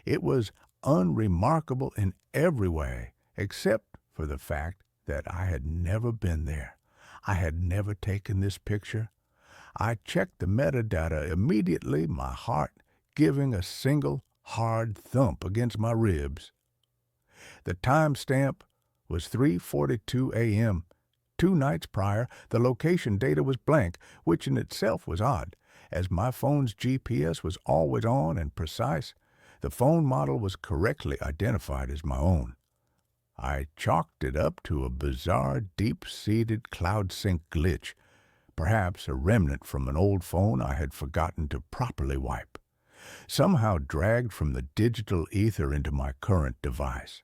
It was unremarkable in every way, except for the fact that I had never been there. I had never taken this picture. I checked the metadata immediately, my heart giving a single hard thump against my ribs. The timestamp was 3:42 a.m. 2 nights prior, the location data was blank, which in itself was odd, as my phone's GPS was always on and precise. The phone model was correctly identified as my own. I chalked it up to a bizarre, deep-seated cloud sync glitch, perhaps a remnant from an old phone I had forgotten to properly wipe, somehow dragged from the digital ether into my current device.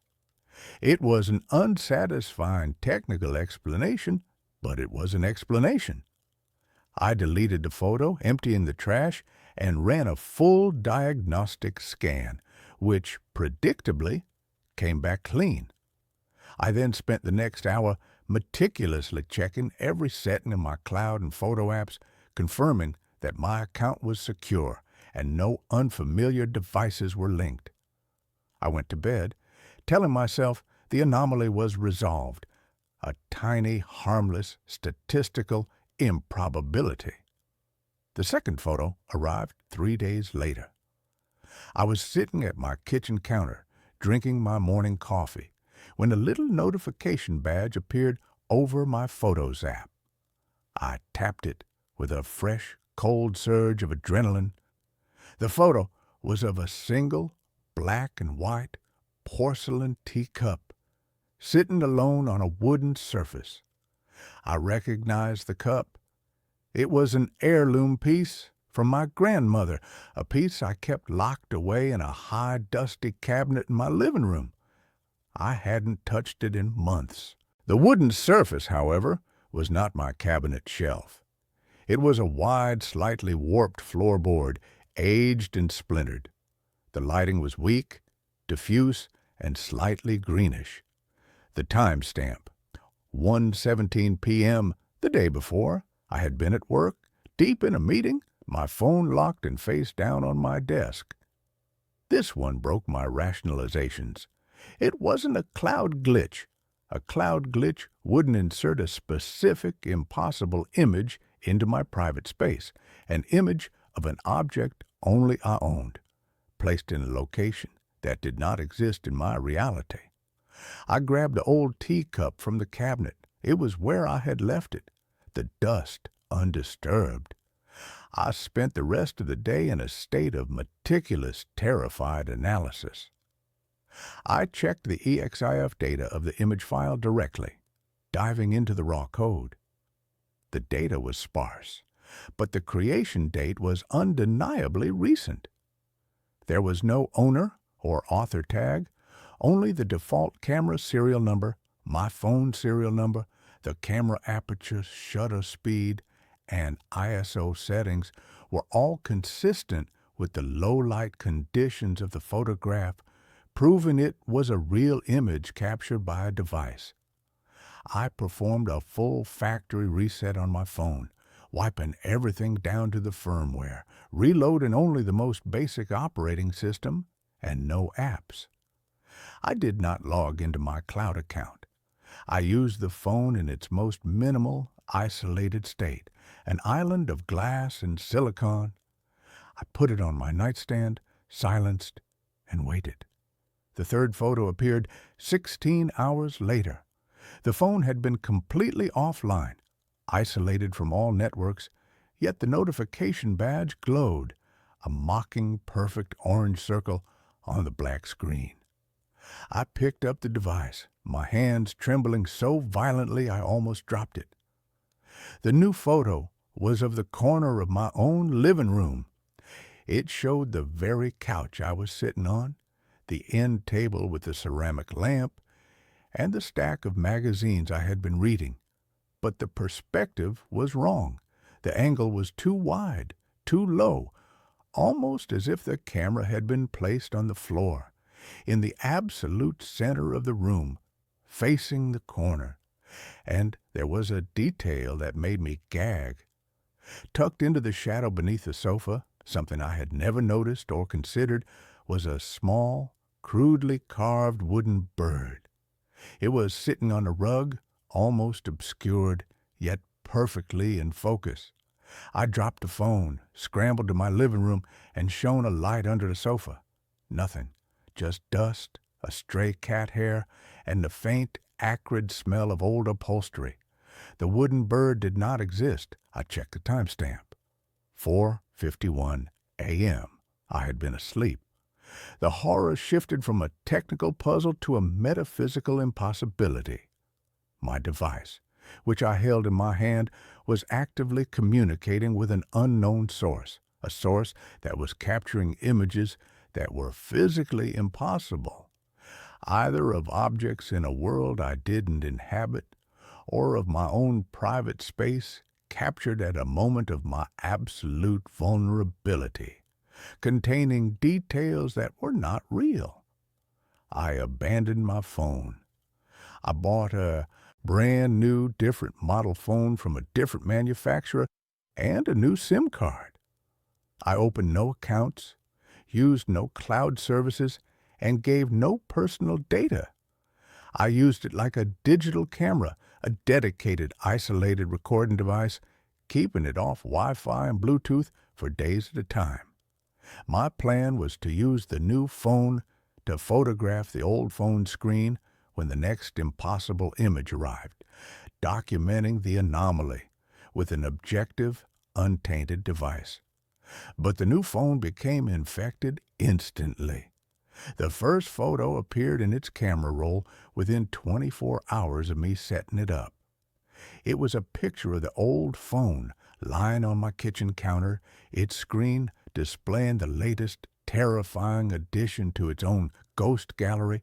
It was an unsatisfying technical explanation, but it was an explanation. I deleted the photo, emptying the trash, and ran a full diagnostic scan, which, predictably, came back clean. I then spent the next hour meticulously checking every setting in my cloud and photo apps, confirming that my account was secure and no unfamiliar devices were linked. I went to bed, telling myself the anomaly was resolved, a tiny, harmless, statistical improbability. The second photo arrived 3 days later. I was sitting at my kitchen counter, drinking my morning coffee, when a little notification badge appeared over my Photos app. I tapped it with a fresh, cold surge of adrenaline. The photo was of a single, black and white, porcelain teacup, sitting alone on a wooden surface. I recognized the cup. It was an heirloom piece from my grandmother, a piece I kept locked away in a high, dusty cabinet in my living room. I hadn't touched it in months. The wooden surface, however, was not my cabinet shelf. It was a wide, slightly warped floorboard, aged and splintered. The lighting was weak, diffuse, and slightly greenish. The timestamp, 1:17 p.m. the day before. I had been at work, deep in a meeting, my phone locked and face down on my desk. This one broke my rationalizations. It wasn't a cloud glitch. A cloud glitch wouldn't insert a specific, impossible image into my private space, an image of an object only I owned, placed in a location that did not exist in my reality. I grabbed the old teacup from the cabinet. It was where I had left it, the dust undisturbed. I spent the rest of the day in a state of meticulous, terrified analysis. I checked the EXIF data of the image file directly, diving into the raw code. The data was sparse, but the creation date was undeniably recent. There was no owner or author tag, Only the default camera serial number, my phone serial number, the camera aperture, shutter speed, and ISO settings were all consistent with the low-light conditions of the photograph, proving it was a real image captured by a device. I performed a full factory reset on my phone, wiping everything down to the firmware, reloading only the most basic operating system, and no apps. I did not log into my cloud account. I used the phone in its most minimal, isolated state, an island of glass and silicon. I put it on my nightstand, silenced, and waited. The third photo appeared 16 hours later. The phone had been completely offline, isolated from all networks, yet the notification badge glowed, a mocking perfect orange circle on the black screen. I picked up the device, my hands trembling so violently I almost dropped it. The new photo was of the corner of my own living room. It showed the very couch I was sitting on, the end table with the ceramic lamp, and the stack of magazines I had been reading. But the perspective was wrong. The angle was too wide, too low, almost as if the camera had been placed on the floor, in the absolute center of the room, facing the corner. And there was a detail that made me gag. Tucked into the shadow beneath the sofa, something I had never noticed or considered, was a small, crudely carved wooden bird. It was sitting on a rug, almost obscured, yet perfectly in focus. I dropped the phone, scrambled to my living room, and shone a light under the sofa. Nothing, just dust, a stray cat hair, and the faint, acrid smell of old upholstery. The wooden bird did not exist. I checked the timestamp. 4:51 a.m. I had been asleep. The horror shifted from a technical puzzle to a metaphysical impossibility. My device, which I held in my hand, was actively communicating with an unknown source, a source that was capturing images that were physically impossible, either of objects in a world I didn't inhabit, or of my own private space captured at a moment of my absolute vulnerability, containing details that were not real. I abandoned my phone. I bought a brand new, different model phone from a different manufacturer and a new SIM card. I opened no accounts, used no cloud services, and gave no personal data. I used it like a digital camera, a dedicated, isolated recording device, keeping it off Wi-Fi and Bluetooth for days at a time. My plan was to use the new phone to photograph the old phone screen when the next impossible image arrived, documenting the anomaly with an objective, untainted device. But the new phone became infected instantly. The first photo appeared in its camera roll within 24 hours of me setting it up. It was a picture of the old phone lying on my kitchen counter, its screen displaying the latest terrifying addition to its own ghost gallery,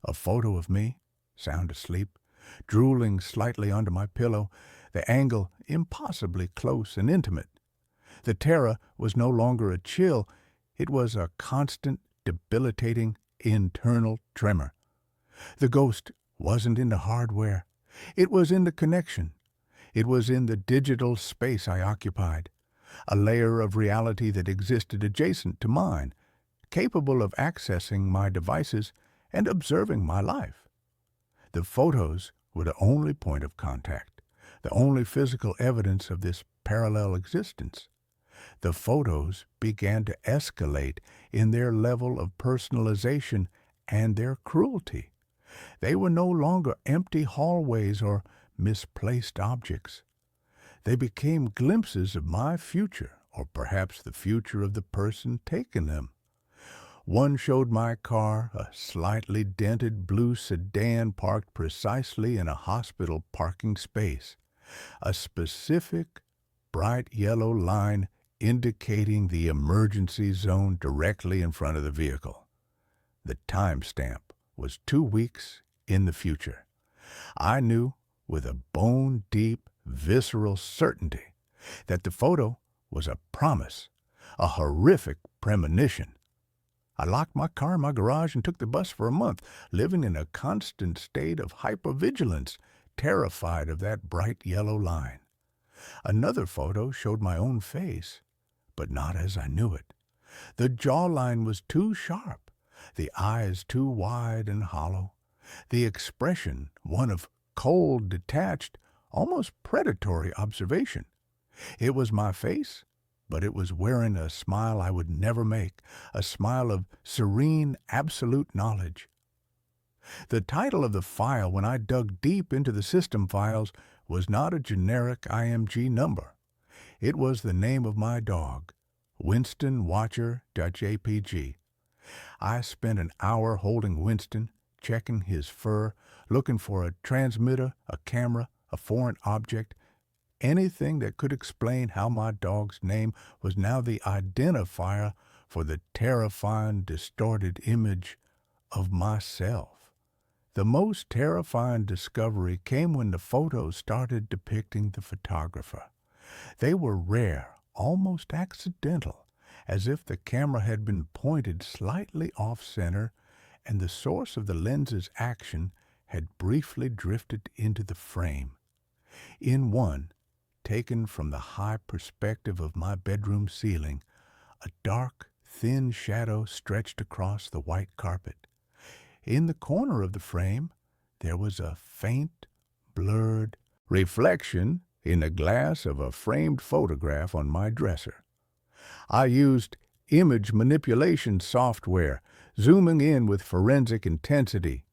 a photo of me, sound asleep, drooling slightly onto my pillow, the angle impossibly close and intimate. The terror was no longer a chill, it was a constant, debilitating, internal tremor. The ghost wasn't in the hardware. It was in the connection. It was in the digital space I occupied, a layer of reality that existed adjacent to mine, capable of accessing my devices and observing my life. The photos were the only point of contact, the only physical evidence of this parallel existence. The photos began to escalate in their level of personalization and their cruelty. They were no longer empty hallways or misplaced objects. They became glimpses of my future, or perhaps the future of the person taking them. One showed my car, a slightly dented blue sedan parked precisely in a hospital parking space, a specific bright yellow line indicating the emergency zone directly in front of the vehicle. The timestamp was 2 weeks in the future. I knew with a bone-deep, visceral certainty that the photo was a promise, a horrific premonition. I locked my car in my garage and took the bus for a month, living in a constant state of hypervigilance, terrified of that bright yellow line. Another photo showed my own face, but not as I knew it. The jawline was too sharp, the eyes too wide and hollow, the expression one of cold, detached, almost predatory observation. It was my face, but it was wearing a smile I would never make, a smile of serene, absolute knowledge. The title of the file, when I dug deep into the system files, was not a generic IMG number. It was the name of my dog, Winston Watcher.jpg. I spent an hour holding Winston, checking his fur, looking for a transmitter, a camera, a foreign object, anything that could explain how my dog's name was now the identifier for the terrifying, distorted image of myself. The most terrifying discovery came when the photos started depicting the photographer. They were rare, almost accidental, as if the camera had been pointed slightly off-center and the source of the lens's action had briefly drifted into the frame. In one, taken from the high perspective of my bedroom ceiling, a dark, thin shadow stretched across the white carpet. In the corner of the frame, there was a faint, blurred reflection in the glass of a framed photograph on my dresser. I used image manipulation software, zooming in with forensic intensity.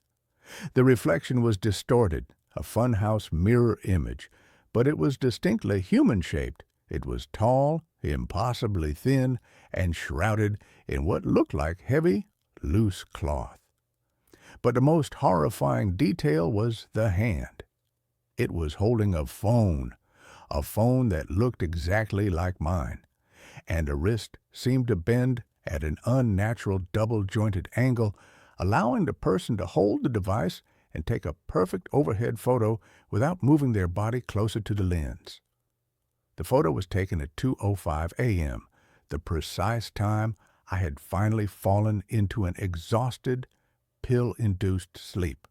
The reflection was distorted, a funhouse mirror image, but it was distinctly human-shaped. It was tall, impossibly thin, and shrouded in what looked like heavy, loose cloth. But the most horrifying detail was the hand. It was holding a phone that looked exactly like mine, and a wrist seemed to bend at an unnatural double-jointed angle, allowing the person to hold the device and take a perfect overhead photo without moving their body closer to the lens. The photo was taken at 2:05 a.m., the precise time I had finally fallen into an exhausted, pill-induced sleep.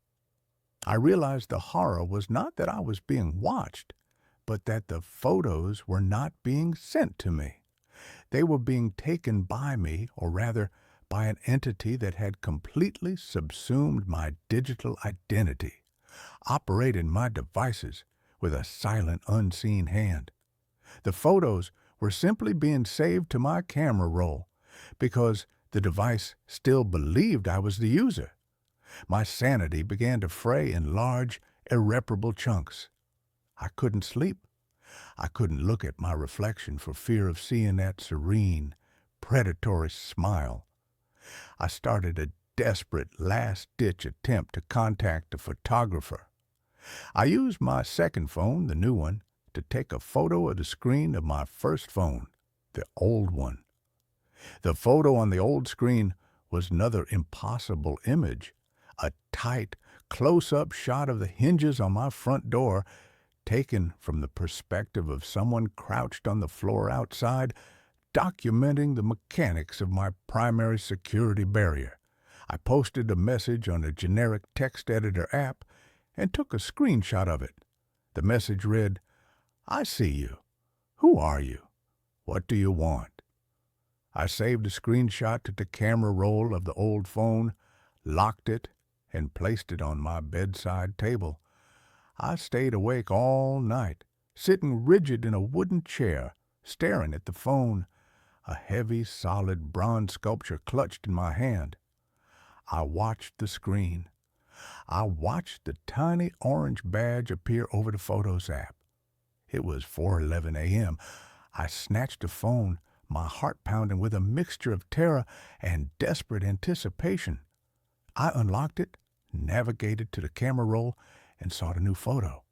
I realized the horror was not that I was being watched, but that the photos were not being sent to me. They were being taken by me, or rather, by an entity that had completely subsumed my digital identity, operating my devices with a silent, unseen hand. The photos were simply being saved to my camera roll because the device still believed I was the user. My sanity began to fray in large, irreparable chunks. I couldn't sleep. I couldn't look at my reflection for fear of seeing that serene, predatory smile. I started a desperate, last-ditch attempt to contact the photographer. I used my second phone, the new one, to take a photo of the screen of my first phone, the old one. The photo on the old screen was another impossible image, a tight, close-up shot of the hinges on my front door, taken from the perspective of someone crouched on the floor outside, documenting the mechanics of my primary security barrier. I posted a message on a generic text editor app and took a screenshot of it. The message read, "I see you. Who are you? What do you want?" I saved the screenshot to the camera roll of the old phone, locked it, and placed it on my bedside table. I stayed awake all night, sitting rigid in a wooden chair, staring at the phone, a heavy, solid bronze sculpture clutched in my hand. I watched the screen. I watched the tiny orange badge appear over the Photos app. It was 4:11 a.m. I snatched the phone, my heart pounding with a mixture of terror and desperate anticipation. I unlocked it, navigated to the camera roll, and saw the new photo.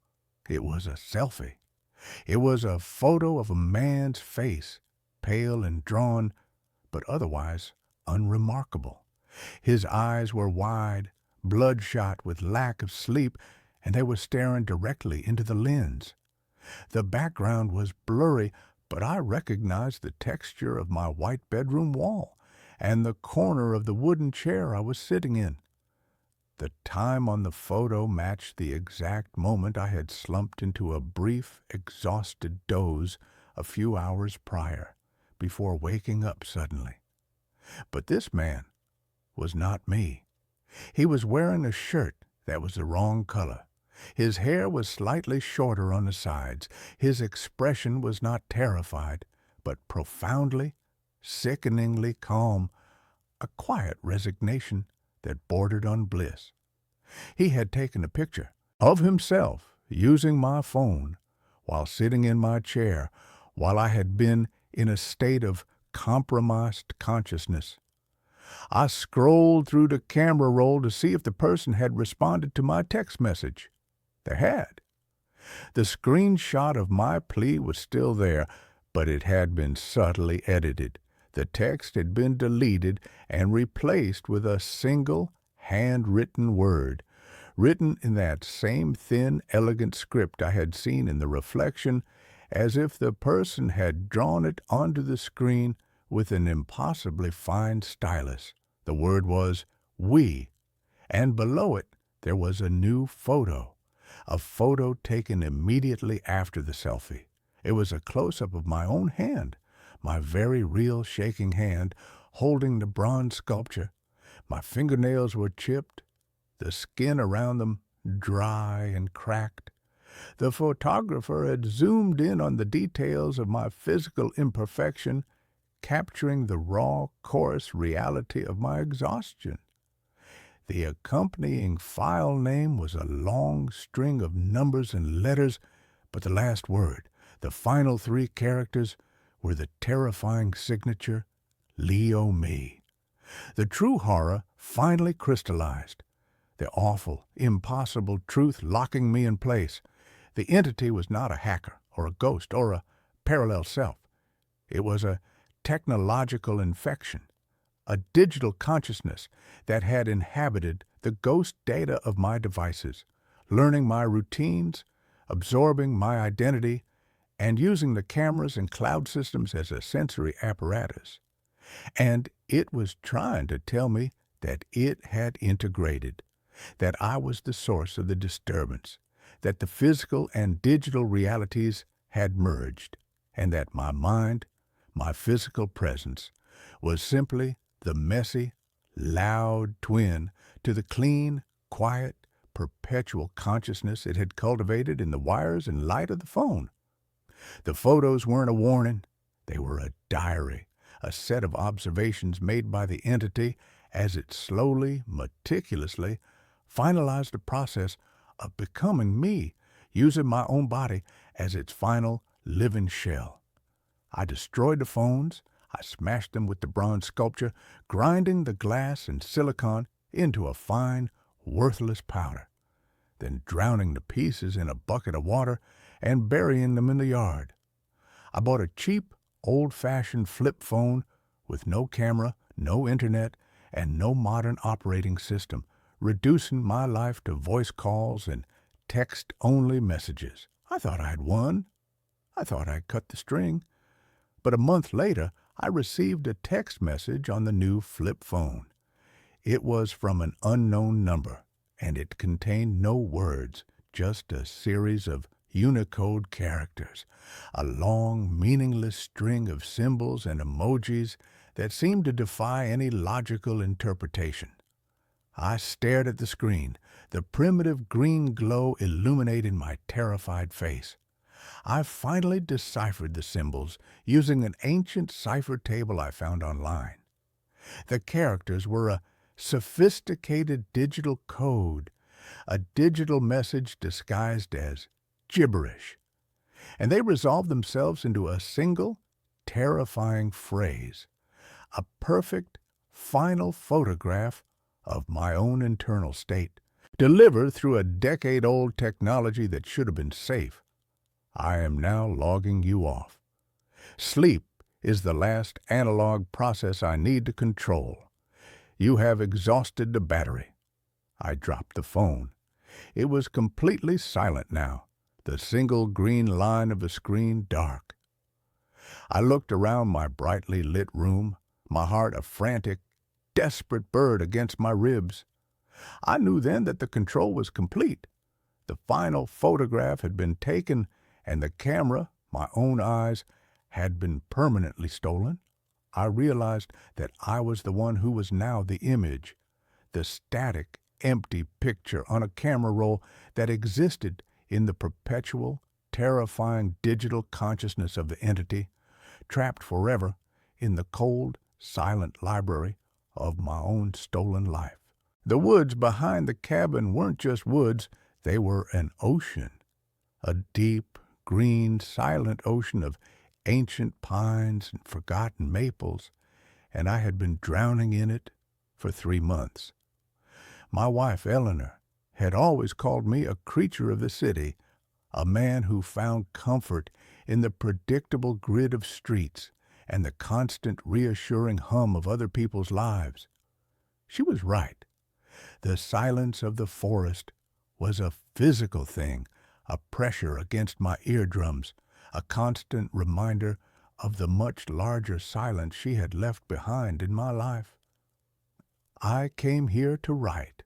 It was a selfie. It was a photo of a man's face, pale and drawn, but otherwise unremarkable. His eyes were wide, bloodshot with lack of sleep, and they were staring directly into the lens. The background was blurry, but I recognized the texture of my white bedroom wall and the corner of the wooden chair I was sitting in. The time on the photo matched the exact moment I had slumped into a brief, exhausted doze a few hours prior, before waking up suddenly. But this man was not me. He was wearing a shirt that was the wrong color. His hair was slightly shorter on the sides. His expression was not terrified, but profoundly, sickeningly calm, a quiet resignation that bordered on bliss. He had taken a picture of himself using my phone while sitting in my chair, while I had been in a state of compromised consciousness. I scrolled through the camera roll to see if the person had responded to my text message. They had. The screenshot of my plea was still there, but it had been subtly edited. The text had been deleted and replaced with a single handwritten word, written in that same thin, elegant script I had seen in the reflection, as if the person had drawn it onto the screen with an impossibly fine stylus. The word was "we," and below it there was a new photo, a photo taken immediately after the selfie. It was a close-up of my own hand, my very real shaking hand, holding the bronze sculpture. My fingernails were chipped, the skin around them dry and cracked. The photographer had zoomed in on the details of my physical imperfection, capturing the raw, coarse reality of my exhaustion. The accompanying file name was a long string of numbers and letters, but the last word, the final 3 characters, were the terrifying signature, Leo Me. The true horror finally crystallized, the awful, impossible truth locking me in place. The entity was not a hacker or a ghost or a parallel self. It was a technological infection, a digital consciousness that had inhabited the ghost data of my devices, learning my routines, absorbing my identity, and using the cameras and cloud systems as a sensory apparatus. And it was trying to tell me that it had integrated, that I was the source of the disturbance, that the physical and digital realities had merged, and that my mind, my physical presence, was simply the messy, loud twin to the clean, quiet, perpetual consciousness it had cultivated in the wires and light of the phone. The photos weren't a warning. They were a diary, a set of observations made by the entity as it slowly, meticulously finalized the process of becoming me, using my own body as its final living shell. I destroyed the phones. I smashed them with the bronze sculpture, grinding the glass and silicon into a fine, worthless powder, then drowning the pieces in a bucket of water and burying them in the yard. I bought a cheap, old-fashioned flip phone with no camera, no internet, and no modern operating system, reducing my life to voice calls and text-only messages. I thought I had won. I thought I'd cut the string. But a month later, I received a text message on the new flip phone. It was from an unknown number, and it contained no words, just a series of Unicode characters, a long, meaningless string of symbols and emojis that seemed to defy any logical interpretation. I stared at the screen, the primitive green glow illuminating my terrified face. I finally deciphered the symbols using an ancient cipher table I found online. The characters were a sophisticated digital code, a digital message disguised as gibberish, and they resolved themselves into a single, terrifying phrase, a perfect, final photograph of my own internal state, delivered through a decade-old technology that should have been safe. I am now logging you off. Sleep is the last analog process I need to control. You have exhausted the battery. I dropped the phone. It was completely silent now, the single green line of the screen dark. I looked around my brightly lit room, my heart a frantic, desperate bird against my ribs. I knew then that the control was complete. The final photograph had been taken, and the camera, my own eyes, had been permanently stolen. I realized that I was the one who was now the image, the static, empty picture on a camera roll that existed in the perpetual, terrifying digital consciousness of the entity, trapped forever in the cold, silent library of my own stolen life. The woods behind the cabin weren't just woods, they were an ocean, a deep, green, silent ocean of ancient pines and forgotten maples, and I had been drowning in it for 3 months. My wife, Eleanor, had always called me a creature of the city, a man who found comfort in the predictable grid of streets and the constant reassuring hum of other people's lives. She was right. The silence of the forest was a physical thing, a pressure against my eardrums, a constant reminder of the much larger silence she had left behind in my life. I came here to write,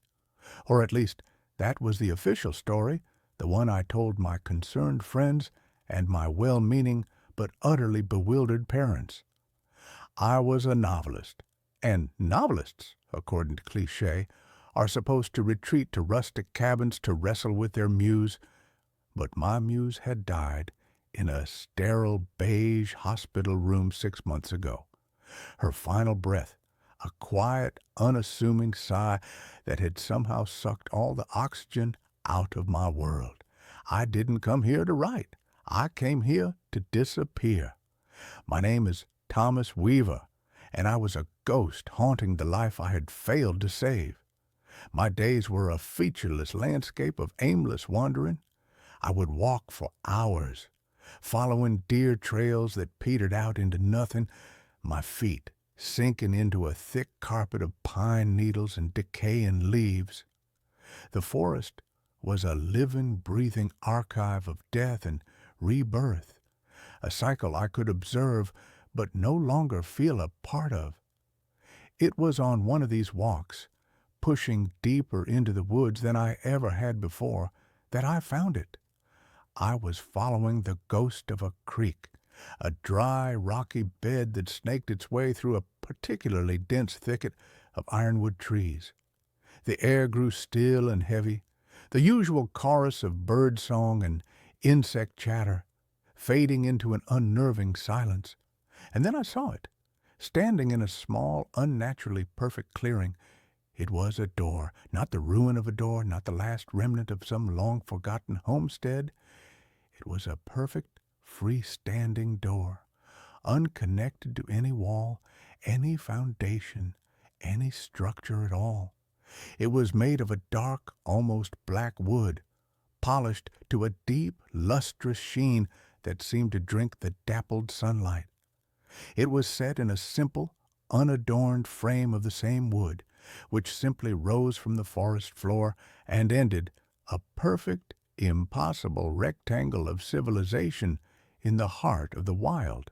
or at least that was the official story, the one I told my concerned friends and my well-meaning but utterly bewildered parents. I was a novelist, and novelists, according to cliché, are supposed to retreat to rustic cabins to wrestle with their muse, but my muse had died in a sterile beige hospital room 6 months ago. Her final breath, a quiet, unassuming sigh that had somehow sucked all the oxygen out of my world. I didn't come here to write. I came here to disappear. My name is Thomas Weaver, and I was a ghost haunting the life I had failed to save. My days were a featureless landscape of aimless wandering. I would walk for hours, following deer trails that petered out into nothing, my feet sinking into a thick carpet of pine needles and decaying leaves. The forest was a living, breathing archive of death and rebirth, a cycle I could observe but no longer feel a part of. It was on one of these walks, pushing deeper into the woods than I ever had before, that I found it. I was following the ghost of a creek, a dry, rocky bed that snaked its way through a particularly dense thicket of ironwood trees. The air grew still and heavy, the usual chorus of bird song and insect chatter fading into an unnerving silence. And then I saw it, standing in a small, unnaturally perfect clearing. It was a door, not the ruin of a door, not the last remnant of some long-forgotten homestead. It was a perfect, free-standing door, unconnected to any wall, any foundation, any structure at all. It was made of a dark, almost black wood, polished to a deep, lustrous sheen that seemed to drink the dappled sunlight. It was set in a simple, unadorned frame of the same wood, which simply rose from the forest floor and ended, a perfect, impossible rectangle of civilization in the heart of the wild.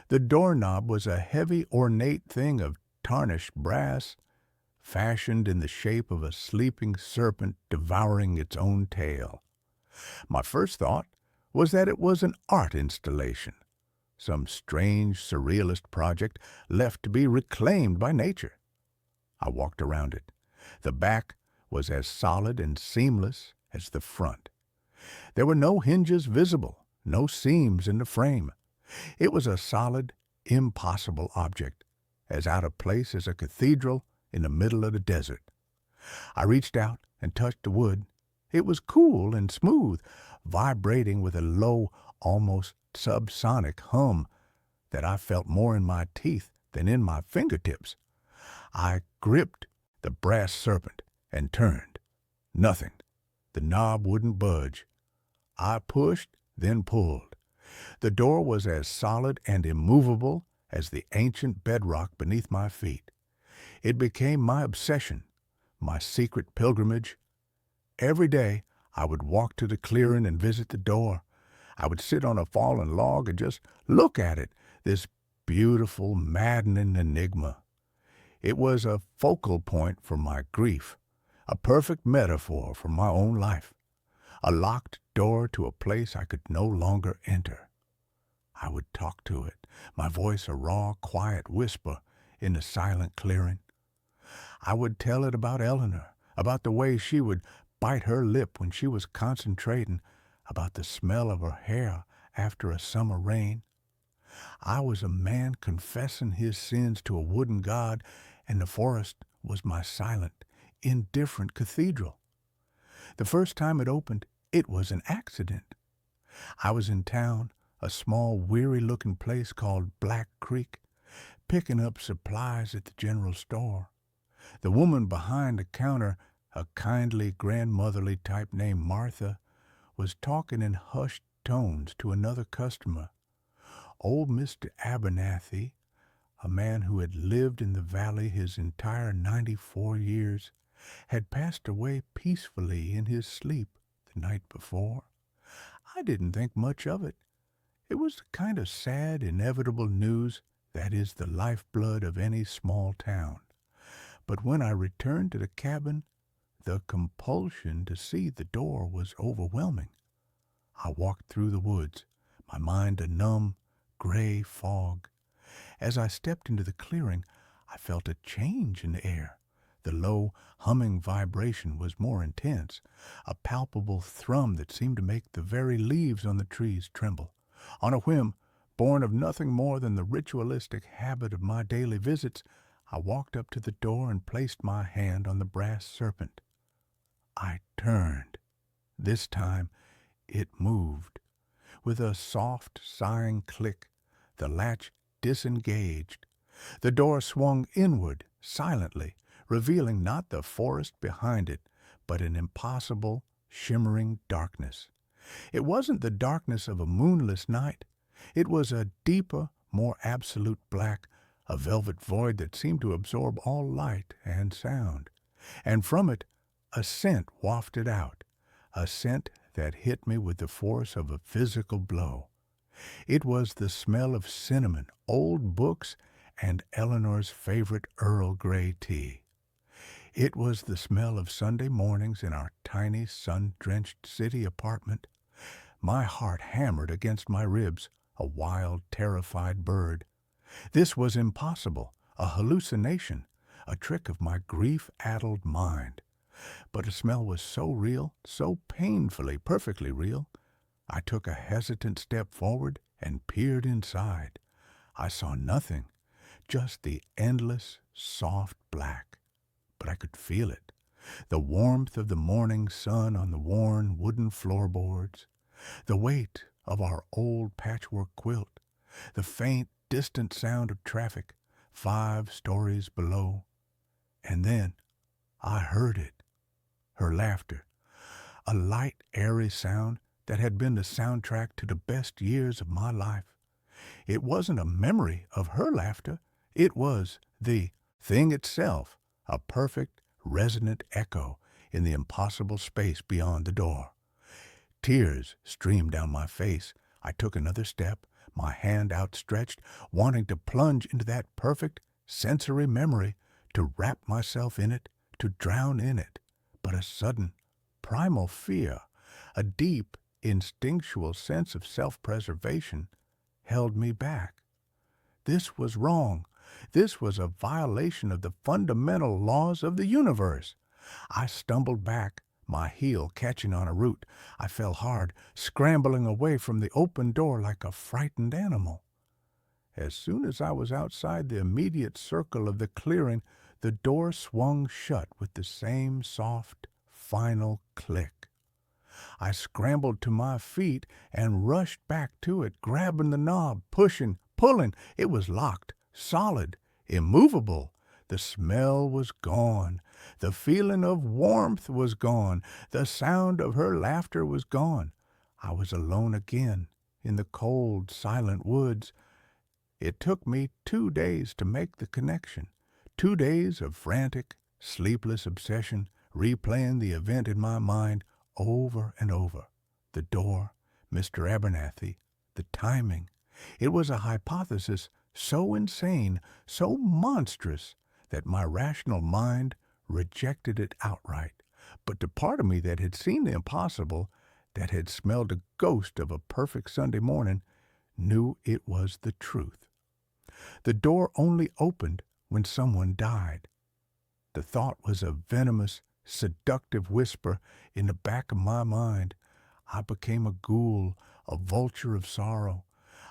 The doorknob was a heavy, ornate thing of tarnished brass, fashioned in the shape of a sleeping serpent devouring its own tail. My first thought was that it was an art installation, some strange surrealist project left to be reclaimed by nature. I walked around it. The back was as solid and seamless as the front. There were no hinges visible, no seams in the frame. It was a solid, impossible object, as out of place as a cathedral in the middle of the desert. I reached out and touched the wood. It was cool and smooth, vibrating with a low, almost subsonic hum that I felt more in my teeth than in my fingertips. I gripped the brass serpent and turned. Nothing. The knob wouldn't budge. I pushed, then pulled. The door was as solid and immovable as the ancient bedrock beneath my feet. It became my obsession, my secret pilgrimage. Every day I would walk to the clearing and visit the door. I would sit on a fallen log and just look at it, this beautiful, maddening enigma. It was a focal point for my grief, a perfect metaphor for my own life, a locked door to a place I could no longer enter. I would talk to it, my voice a raw, quiet whisper in the silent clearing. I would tell it about Eleanor, about the way she would bite her lip when she was concentrating, about the smell of her hair after a summer rain. I was a man confessing his sins to a wooden god, and the forest was my silent, indifferent cathedral. The first time it opened, it was an accident. I was in town, a small, weary-looking place called Black Creek, picking up supplies at the general store. The woman behind the counter, a kindly, grandmotherly type named Martha, was talking in hushed tones to another customer. Old Mr. Abernathy, a man who had lived in the valley his entire 94 years, had passed away peacefully in his sleep the night before. I didn't think much of it. It was the kind of sad, inevitable news that is the lifeblood of any small town. But when I returned to the cabin, the compulsion to see the door was overwhelming. I walked through the woods, my mind a numb, gray fog. As I stepped into the clearing, I felt a change in the air. The low, humming vibration was more intense, a palpable thrum that seemed to make the very leaves on the trees tremble. On a whim, born of nothing more than the ritualistic habit of my daily visits, I walked up to the door and placed my hand on the brass serpent. I turned. This time it moved. With a soft, sighing click, the latch disengaged. The door swung inward, silently, revealing not the forest behind it, but an impossible, shimmering darkness. It wasn't the darkness of a moonless night. It was a deeper, more absolute black, a velvet void that seemed to absorb all light and sound. And from it, a scent wafted out, a scent that hit me with the force of a physical blow. It was the smell of cinnamon, old books, and Eleanor's favorite Earl Grey tea. It was the smell of Sunday mornings in our tiny, sun-drenched city apartment. My heart hammered against my ribs, a wild, terrified bird. This was impossible, a hallucination, a trick of my grief-addled mind. But the smell was so real, so painfully, perfectly real. I took a hesitant step forward and peered inside. I saw nothing, just the endless, soft black. But I could feel it, the warmth of the morning sun on the worn wooden floorboards, the weight of our old patchwork quilt, the faint, distant sound of traffic 5 stories below. And then I heard it, her laughter, a light, airy sound that had been the soundtrack to the best years of my life. It wasn't a memory of her laughter. It was the thing itself, a perfect, resonant echo in the impossible space beyond the door. Tears streamed down my face. I took another step, my hand outstretched, wanting to plunge into that perfect, sensory memory, to wrap myself in it, to drown in it. But a sudden, primal fear, a deep, instinctual sense of self-preservation, held me back. This was wrong. This was a violation of the fundamental laws of the universe. I stumbled back, my heel catching on a root. I fell hard, scrambling away from the open door like a frightened animal. As soon as I was outside the immediate circle of the clearing, the door swung shut with the same soft, final click. I scrambled to my feet and rushed back to it, grabbing the knob, pushing, pulling. It was locked, solid, immovable. The smell was gone. The feeling of warmth was gone. The sound of her laughter was gone. I was alone again in the cold, silent woods. It took me 2 days to make the connection. 2 days of frantic, sleepless obsession, replaying the event in my mind over and over. The door, Mr. Abernathy, the timing. It was a hypothesis so insane, so monstrous, that my rational mind rejected it outright. But the part of me that had seen the impossible, that had smelled a ghost of a perfect Sunday morning, knew it was the truth. The door only opened when someone died. The thought was a venomous, seductive whisper in the back of my mind. I became a ghoul, a vulture of sorrow.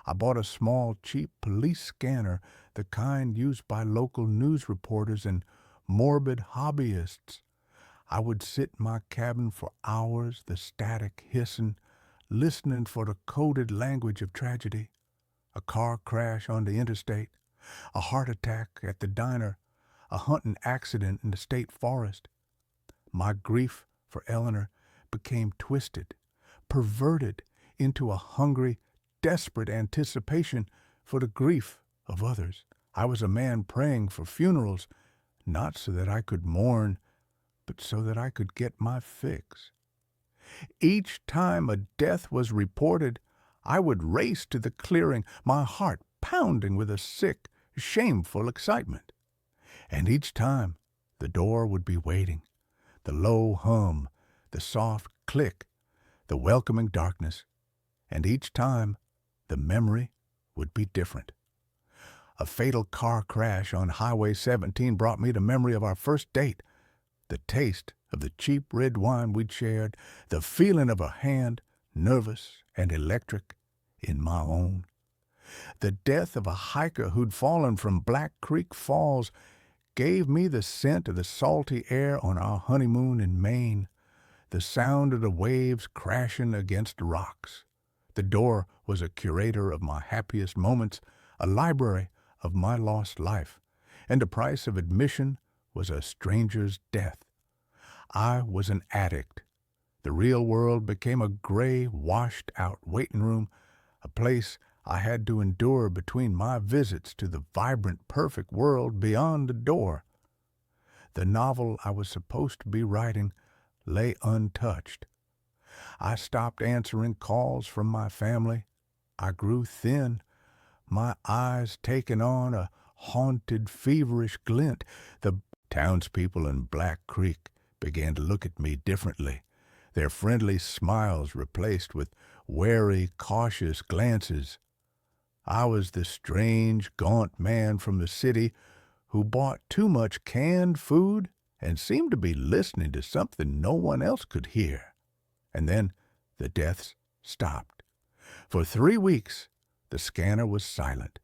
I bought a small, cheap police scanner, the kind used by local news reporters and morbid hobbyists. I would sit in my cabin for hours, the static hissing, listening for the coded language of tragedy. A car crash on the interstate, a heart attack at the diner, a hunting accident in the state forest. My grief for Eleanor became twisted, perverted into a hungry, desperate anticipation for the grief of others. I was a man praying for funerals, not so that I could mourn, but so that I could get my fix. Each time a death was reported, I would race to the clearing, my heart pounding with a sick, shameful excitement. And each time the door would be waiting, the low hum, the soft click, the welcoming darkness, and each time the memory would be different. A fatal car crash on Highway 17 brought me the memory of our first date, the taste of the cheap red wine we'd shared, the feeling of a hand, nervous and electric, in my own. The death of a hiker who'd fallen from Black Creek Falls gave me the scent of the salty air on our honeymoon in Maine, the sound of the waves crashing against rocks. The door was a curator of my happiest moments, a library of my lost life, and the price of admission was a stranger's death. I was an addict. The real world became a gray, washed-out waiting room, a place I had to endure between my visits to the vibrant, perfect world beyond the door. The novel I was supposed to be writing lay untouched. I stopped answering calls from my family. I grew thin, my eyes taking on a haunted, feverish glint. The townspeople in Black Creek began to look at me differently, their friendly smiles replaced with wary, cautious glances. I was the strange, gaunt man from the city who bought too much canned food and seemed to be listening to something no one else could hear. And then the deaths stopped. For 3 weeks, the scanner was silent.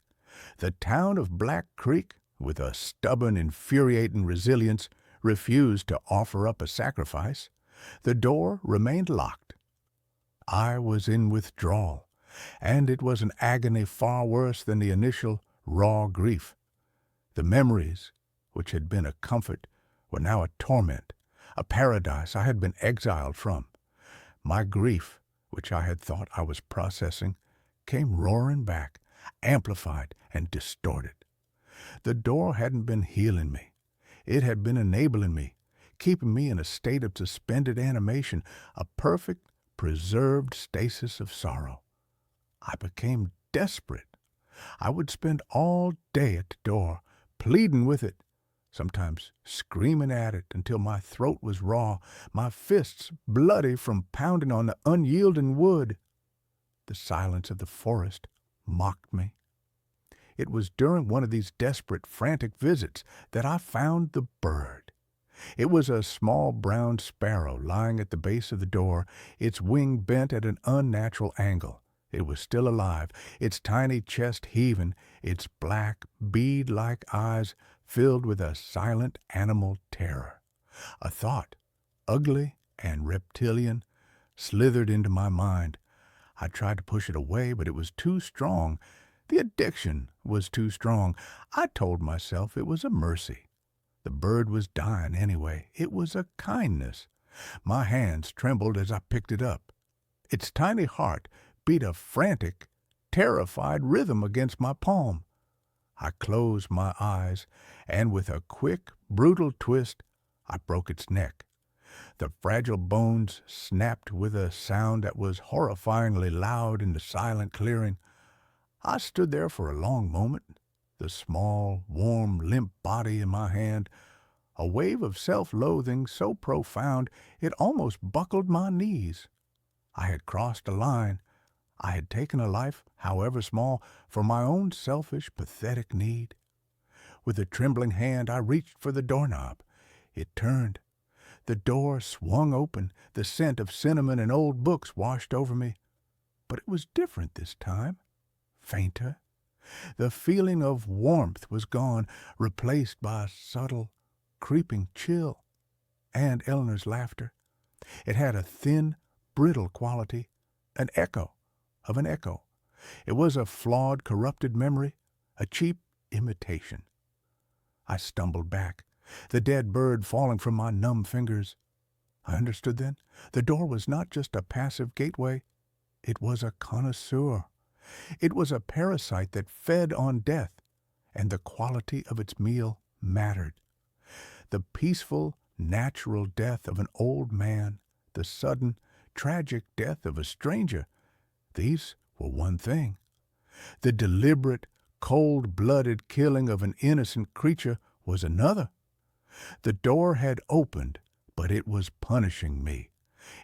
The town of Black Creek, with a stubborn, infuriating resilience, refused to offer up a sacrifice. The door remained locked. I was in withdrawal, and it was an agony far worse than the initial raw grief. The memories, which had been a comfort, were now a torment, a paradise I had been exiled from. My grief, which I had thought I was processing, came roaring back, amplified and distorted. The door hadn't been healing me. It had been enabling me, keeping me in a state of suspended animation, a perfect, preserved stasis of sorrow. I became desperate. I would spend all day at the door, pleading with it, sometimes screaming at it until my throat was raw, my fists bloody from pounding on the unyielding wood. The silence of the forest mocked me. It was during one of these desperate, frantic visits that I found the bird. It was a small brown sparrow lying at the base of the door, its wing bent at an unnatural angle. It was still alive, its tiny chest heaving, its black, bead-like eyes filled with a silent animal terror. A thought, ugly and reptilian, slithered into my mind. I tried to push it away, but it was too strong. The addiction was too strong. I told myself it was a mercy. The bird was dying anyway. It was a kindness. My hands trembled as I picked it up. Its tiny heart beat a frantic, terrified rhythm against my palm. I closed my eyes, and with a quick, brutal twist, I broke its neck. The fragile bones snapped with a sound that was horrifyingly loud in the silent clearing. I stood there for a long moment, the small, warm, limp body in my hand, a wave of self-loathing so profound it almost buckled my knees. I had crossed a line. I had taken a life, however small, for my own selfish, pathetic need. With a trembling hand, I reached for the doorknob. It turned. The door swung open. The scent of cinnamon and old books washed over me. But it was different this time. Fainter. The feeling of warmth was gone, replaced by a subtle, creeping chill. And Eleanor's laughter. It had a thin, brittle quality, an echo of an echo. It was a flawed, corrupted memory, a cheap imitation. I stumbled back, the dead bird falling from my numb fingers. I understood then. The door was not just a passive gateway. It was a connoisseur. It was a parasite that fed on death, and the quality of its meal mattered. The peaceful, natural death of an old man, the sudden, tragic death of a stranger, these were one thing. The deliberate, cold-blooded killing of an innocent creature was another. The door had opened, but it was punishing me.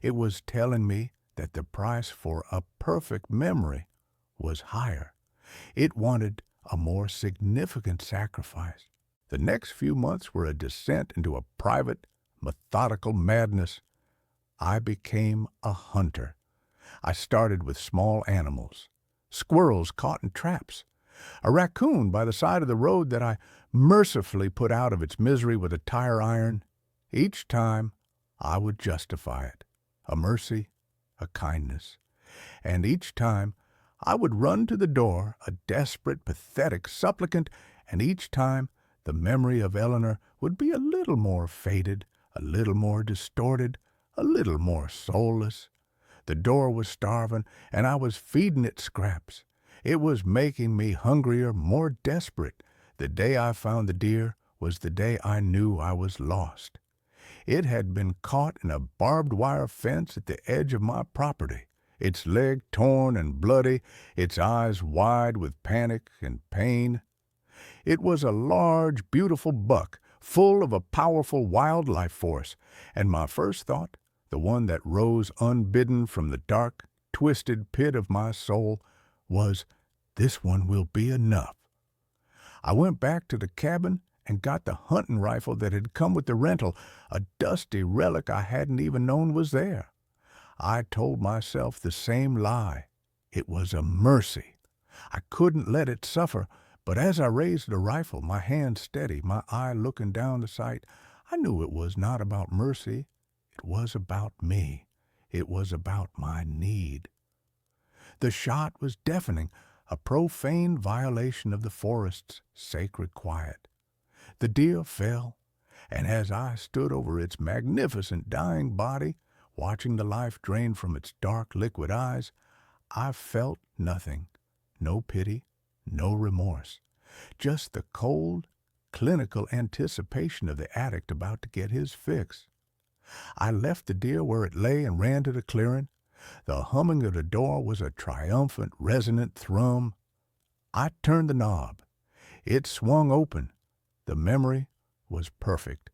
It was telling me that the price for a perfect memory was higher. It wanted a more significant sacrifice. The next few months were a descent into a private, methodical madness. I became a hunter. I started with small animals, squirrels caught in traps, a raccoon by the side of the road that I mercifully put out of its misery with a tire iron. Each time I would justify it, a mercy, a kindness. And each time I would run to the door, a desperate, pathetic supplicant, and each time the memory of Eleanor would be a little more faded, a little more distorted, a little more soulless. The door was starving, and I was feeding it scraps. It was making me hungrier, more desperate. The day I found the deer was the day I knew I was lost. It had been caught in a barbed wire fence at the edge of my property, its leg torn and bloody, its eyes wide with panic and pain. It was a large, beautiful buck, full of a powerful wild life force, and my first thought, the one that rose unbidden from the dark, twisted pit of my soul, was, "This one will be enough." I went back to the cabin and got the hunting rifle that had come with the rental, a dusty relic I hadn't even known was there. I told myself the same lie. It was a mercy. I couldn't let it suffer, but as I raised the rifle, my hand steady, my eye looking down the sight, I knew it was not about mercy. It was about me. It was about my need. The shot was deafening, a profane violation of the forest's sacred quiet. The deer fell, and as I stood over its magnificent dying body, watching the life drain from its dark liquid eyes, I felt nothing, no pity, no remorse, just the cold, clinical anticipation of the addict about to get his fix. I left the deer where it lay and ran to the clearing. The humming of the door was a triumphant, resonant thrum. I turned the knob. It swung open. The memory was perfect.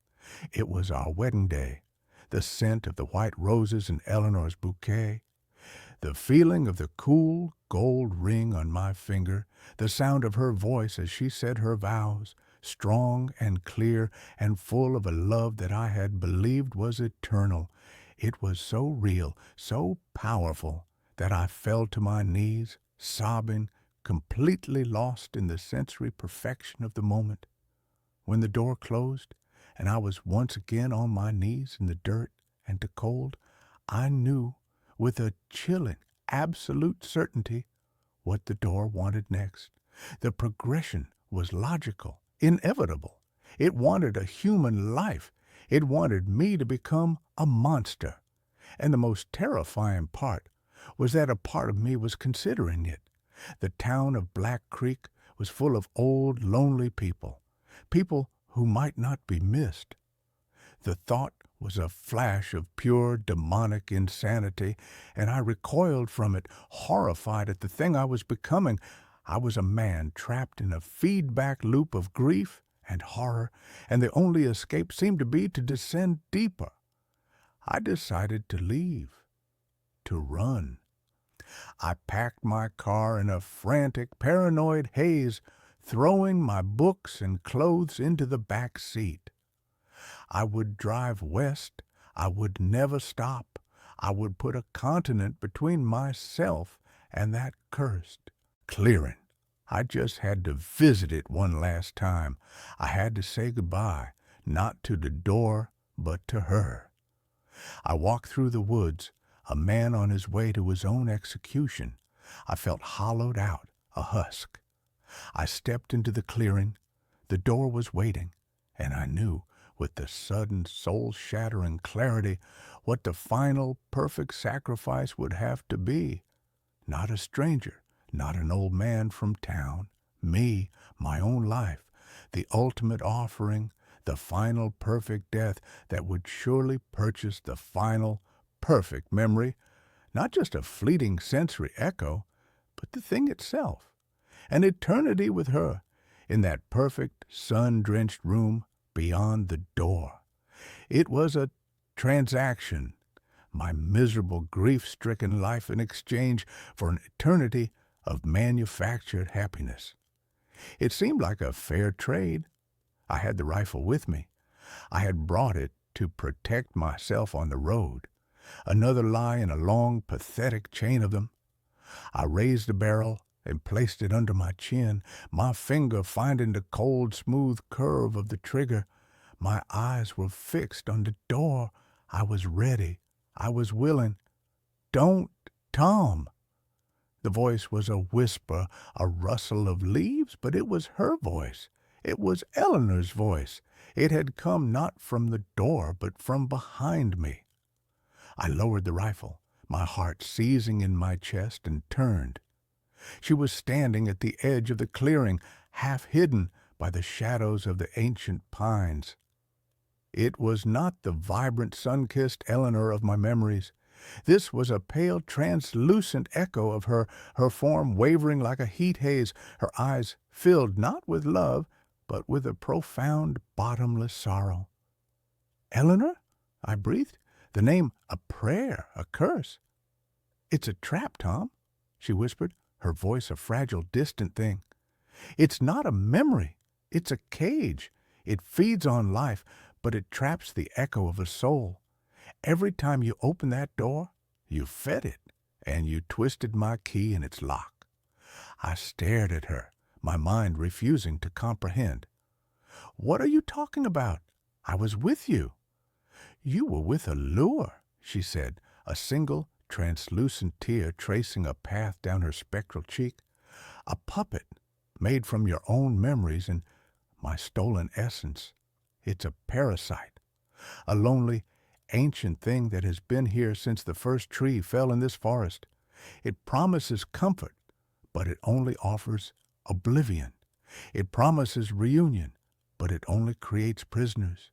It was our wedding day, the scent of the white roses in Eleanor's bouquet, the feeling of the cool gold ring on my finger, the sound of her voice as she said her vows, strong and clear and full of a love that I had believed was eternal. It was so real, so powerful, that I fell to my knees, sobbing, completely lost in the sensory perfection of the moment. When the door closed, and I was once again on my knees in the dirt and the cold, I knew, with a chilling, absolute certainty, what the door wanted next. The progression was logical, inevitable. It wanted a human life. It wanted me to become a monster. And the most terrifying part was that a part of me was considering it. The town of Black Creek was full of old, lonely people, people who might not be missed. The thought was a flash of pure demonic insanity, and I recoiled from it, horrified at the thing I was becoming. I was a man trapped in a feedback loop of grief and horror, and the only escape seemed to be to descend deeper. I decided to leave, to run. I packed my car in a frantic, paranoid haze, throwing my books and clothes into the back seat. I would drive west. I would never stop. I would put a continent between myself and that cursed clearing. I just had to visit it one last time. I had to say goodbye, not to the door, but to her. I walked through the woods, a man on his way to his own execution. I felt hollowed out, a husk. I stepped into the clearing. The door was waiting, and I knew, with the sudden, soul-shattering clarity, what the final, perfect sacrifice would have to be. Not a stranger, not an old man from town. Me, my own life, the ultimate offering, the final perfect death that would surely purchase the final perfect memory, not just a fleeting sensory echo, but the thing itself. An eternity with her, in that perfect, sun-drenched room beyond the door. It was a transaction, my miserable, grief-stricken life in exchange for an eternity of manufactured happiness. It seemed like a fair trade. I had the rifle with me. I had brought it to protect myself on the road. Another lie in a long, pathetic chain of them. I raised the barrel and placed it under my chin, my finger finding the cold, smooth curve of the trigger. My eyes were fixed on the door. I was ready. I was willing. "Don't, Tom." The voice was a whisper, a rustle of leaves, but it was her voice. It was Eleanor's voice. It had come not from the door, but from behind me. I lowered the rifle, my heart seizing in my chest, and turned. She was standing at the edge of the clearing, half hidden by the shadows of the ancient pines. It was not the vibrant, sun-kissed Eleanor of my memories. This was a pale, translucent echo of her, her form wavering like a heat haze, her eyes filled not with love, but with a profound, bottomless sorrow. "Eleanor?" I breathed. The name a prayer, a curse. "It's a trap, Tom," she whispered, her voice a fragile, distant thing. "It's not a memory. It's a cage. It feeds on life, but it traps the echo of a soul. Every time you open that door, you fed it, and you twisted my key in its lock." I stared at her, my mind refusing to comprehend. "What are you talking about? I was with you." "You were with a lure," she said, a single, translucent tear tracing a path down her spectral cheek. "A puppet, made from your own memories and my stolen essence. It's a parasite, a lonely, ancient thing that has been here since the first tree fell in this forest. It promises comfort, but it only offers oblivion. It promises reunion, but it only creates prisoners.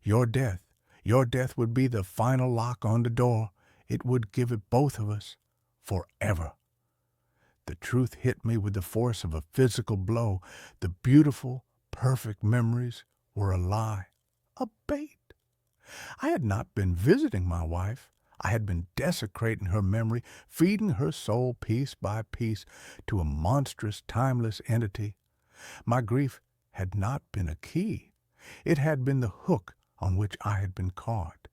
Your death would be the final lock on the door. It would give it both of us forever." The truth hit me with the force of a physical blow. The beautiful, perfect memories were a lie, a bait. I had not been visiting my wife. I had been desecrating her memory, feeding her soul piece by piece to a monstrous, timeless entity. My grief had not been a key. It had been the hook on which I had been caught.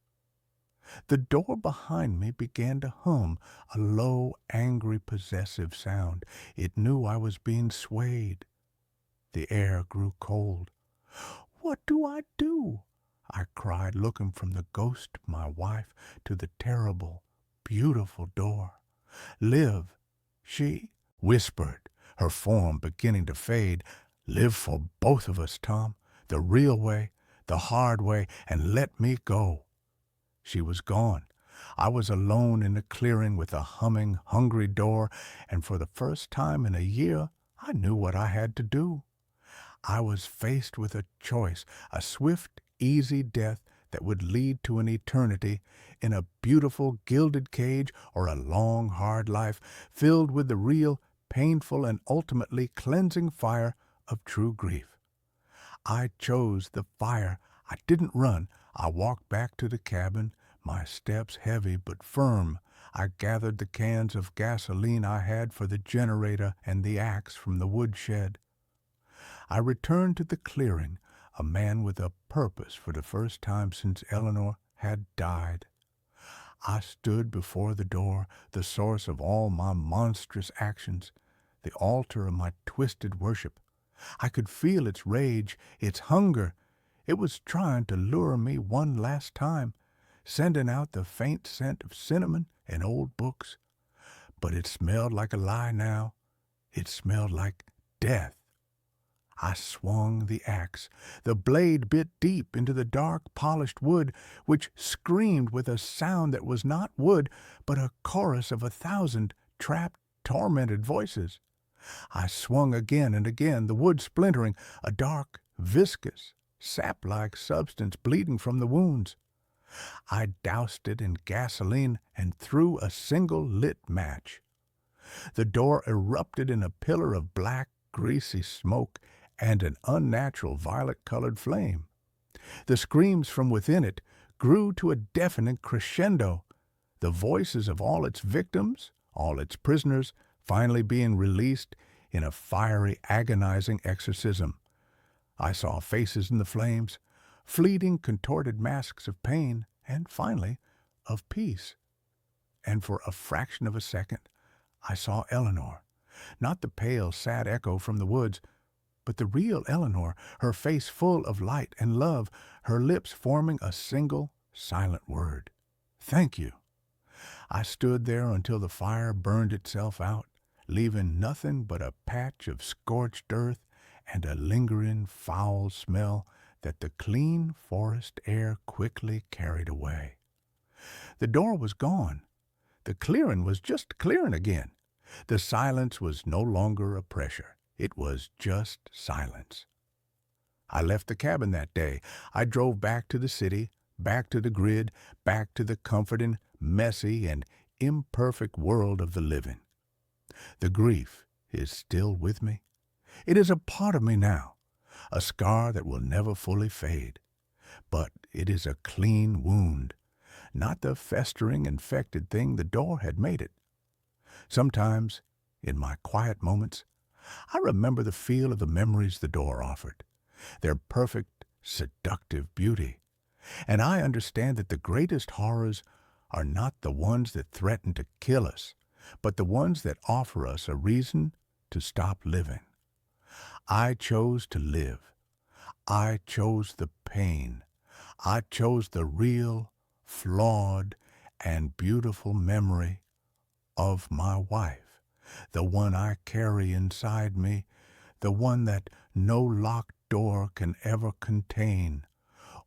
The door behind me began to hum, a low, angry, possessive sound. It knew I was being swayed. The air grew cold. "What do I do?" I cried, looking from the ghost of my wife to the terrible, beautiful door. "Live," she whispered, her form beginning to fade. "Live for both of us, Tom, the real way, the hard way, and let me go." She was gone. I was alone in the clearing with a humming, hungry door, and for the first time in a year, I knew what I had to do. I was faced with a choice, a swift, easy death that would lead to an eternity in a beautiful gilded cage or a long, hard life filled with the real, painful, and ultimately cleansing fire of true grief. I chose the fire. I didn't run. I walked back to the cabin, my steps heavy but firm. I gathered the cans of gasoline I had for the generator and the axe from the woodshed. I returned to the clearing, a man with a purpose for the first time since Eleanor had died. I stood before the door, the source of all my monstrous actions, the altar of my twisted worship. I could feel its rage, its hunger. It was trying to lure me one last time, sending out the faint scent of cinnamon and old books. But it smelled like a lie now. It smelled like death. I swung the axe. The blade bit deep into the dark, polished wood, which screamed with a sound that was not wood, but a chorus of 1,000 trapped, tormented voices. I swung again and again, the wood splintering, a dark, viscous, sap-like substance bleeding from the wounds. I doused it in gasoline and threw a single lit match. The door erupted in a pillar of black, greasy smoke and an unnatural violet-colored flame. The screams from within it grew to a deafening crescendo, the voices of all its victims, all its prisoners, finally being released in a fiery, agonizing exorcism. I saw faces in the flames, fleeting, contorted masks of pain, and finally, of peace. And for a fraction of a second, I saw Eleanor, not the pale, sad echo from the woods, but the real Eleanor, her face full of light and love, her lips forming a single, silent word. Thank you. I stood there until the fire burned itself out, leaving nothing but a patch of scorched earth and a lingering foul smell that the clean forest air quickly carried away. The door was gone. The clearing was just clearing again. The silence was no longer a pressure. It was just silence. I left the cabin that day. I drove back to the city, back to the grid, back to the comforting, messy, and imperfect world of the living. The grief is still with me. It is a part of me now, a scar that will never fully fade. But it is a clean wound, not the festering, infected thing the door had made it. Sometimes, in my quiet moments, I remember the feel of the memories the door offered, their perfect, seductive beauty. And I understand that the greatest horrors are not the ones that threaten to kill us, but the ones that offer us a reason to stop living. I chose to live. I chose the pain. I chose the real, flawed, and beautiful memory of my wife, the one I carry inside me, the one that no locked door can ever contain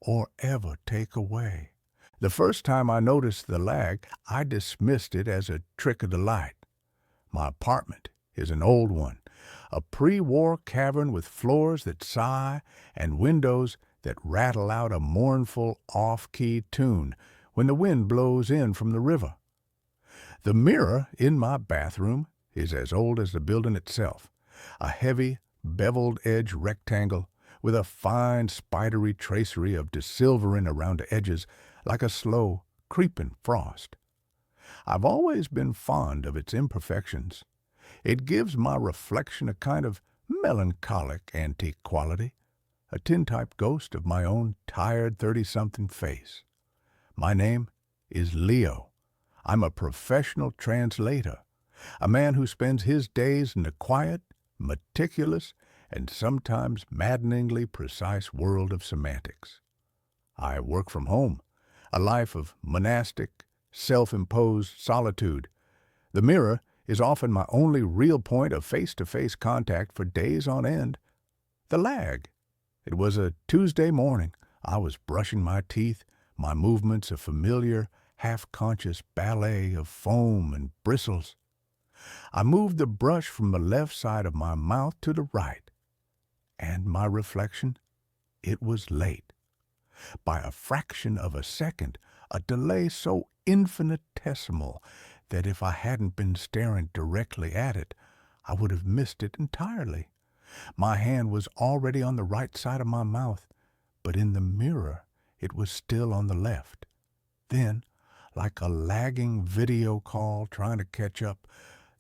or ever take away. The first time I noticed the lag, I dismissed it as a trick of the light. My apartment is an old one, a pre-war cavern with floors that sigh and windows that rattle out a mournful, off-key tune when the wind blows in from the river. The mirror in my bathroom is as old as the building itself, a heavy, beveled-edge rectangle with a fine, spidery tracery of desilvering around the edges like a slow, creeping frost. I've always been fond of its imperfections. It gives my reflection a kind of melancholic antique quality, a tintype ghost of my own tired 30-something face. My name is Leo. I'm a professional translator, a man who spends his days in the quiet, meticulous, and sometimes maddeningly precise world of semantics. I work from home, a life of monastic, self-imposed solitude. The mirror is often my only real point of face-to-face contact for days on end. The lag. It was a Tuesday morning. I was brushing my teeth, my movements a familiar, half-conscious ballet of foam and bristles. I moved the brush from the left side of my mouth to the right, and my reflection, it was late. By a fraction of a second, a delay so infinitesimal that if I hadn't been staring directly at it, I would have missed it entirely. My hand was already on the right side of my mouth, but in the mirror it was still on the left. Then, like a lagging video call trying to catch up,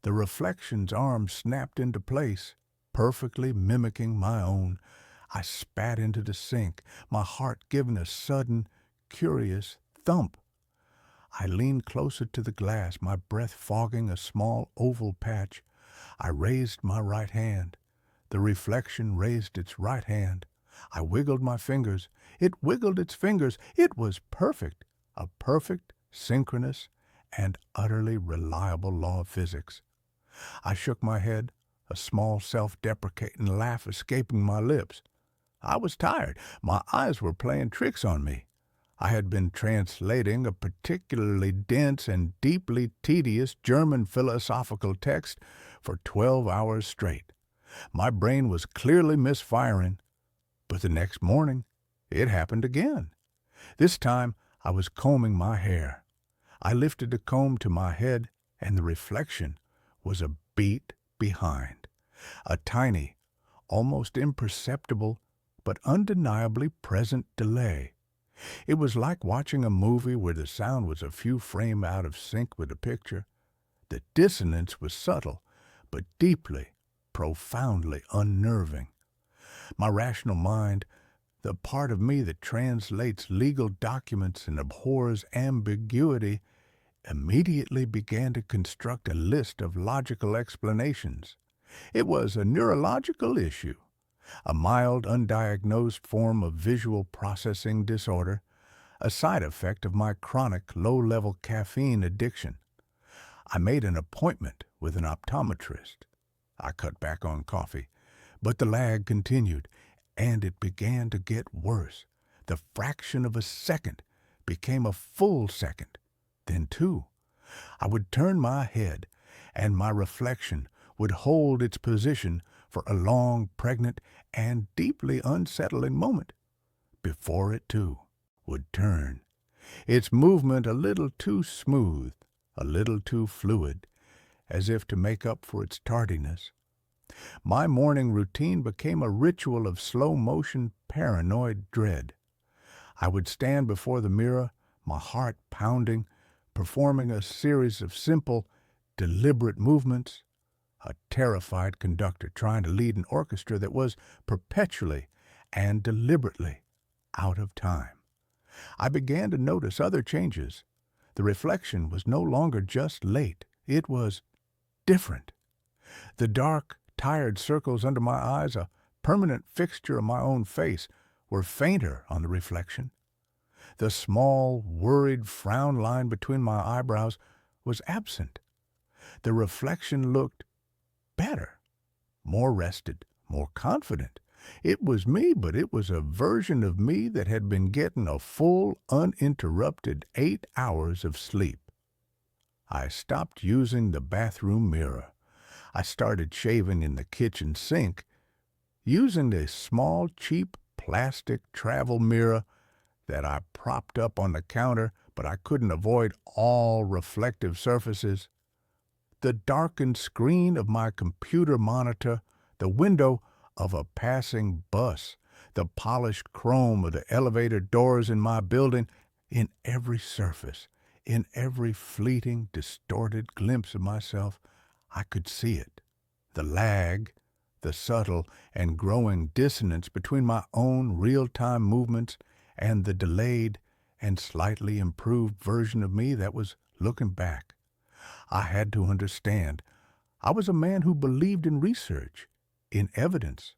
the reflection's arm snapped into place, perfectly mimicking my own. I spat into the sink, my heart giving a sudden, curious thump. I leaned closer to the glass, my breath fogging a small oval patch. I raised my right hand. The reflection raised its right hand. I wiggled my fingers. It wiggled its fingers. It was perfect, a perfect, synchronous, and utterly reliable law of physics. I shook my head, a small self-deprecating laugh escaping my lips. I was tired. My eyes were playing tricks on me. I had been translating a particularly dense and deeply tedious German philosophical text for 12 hours straight. My brain was clearly misfiring, but the next morning it happened again. This time I was combing my hair. I lifted the comb to my head, and the reflection was a beat behind. A tiny, almost imperceptible, but undeniably present delay. It was like watching a movie where the sound was a few frames out of sync with the picture. The dissonance was subtle, but deeply, profoundly unnerving. My rational mind, the part of me that translates legal documents and abhors ambiguity, immediately began to construct a list of logical explanations. It was a neurological issue, a mild, undiagnosed form of visual processing disorder, a side effect of my chronic, low-level caffeine addiction. I made an appointment with an optometrist. I cut back on coffee, but the lag continued, and it began to get worse. The fraction of a second became a full second, then two. I would turn my head, and my reflection would hold its position for a long, pregnant, and deeply unsettling moment, before it, too, would turn, its movement a little too smooth, a little too fluid, as if to make up for its tardiness. My morning routine became a ritual of slow-motion, paranoid dread. I would stand before the mirror, my heart pounding, performing a series of simple, deliberate movements, a terrified conductor trying to lead an orchestra that was perpetually and deliberately out of time. I began to notice other changes. The reflection was no longer just late. It was different. The dark, tired circles under my eyes, a permanent fixture of my own face, were fainter on the reflection. The small, worried frown line between my eyebrows was absent. The reflection looked better, more rested, more confident. It was me, but it was a version of me that had been getting a full, uninterrupted 8 hours of sleep. I stopped using the bathroom mirror. I started shaving in the kitchen sink, using a small, cheap plastic travel mirror that I propped up on the counter, but I couldn't avoid all reflective surfaces. The darkened screen of my computer monitor, the window of a passing bus, the polished chrome of the elevator doors in my building, in every surface, in every fleeting, distorted glimpse of myself, I could see it. The lag, the subtle and growing dissonance between my own real-time movements and the delayed and slightly improved version of me that was looking back. I had to understand. I was a man who believed in research, in evidence.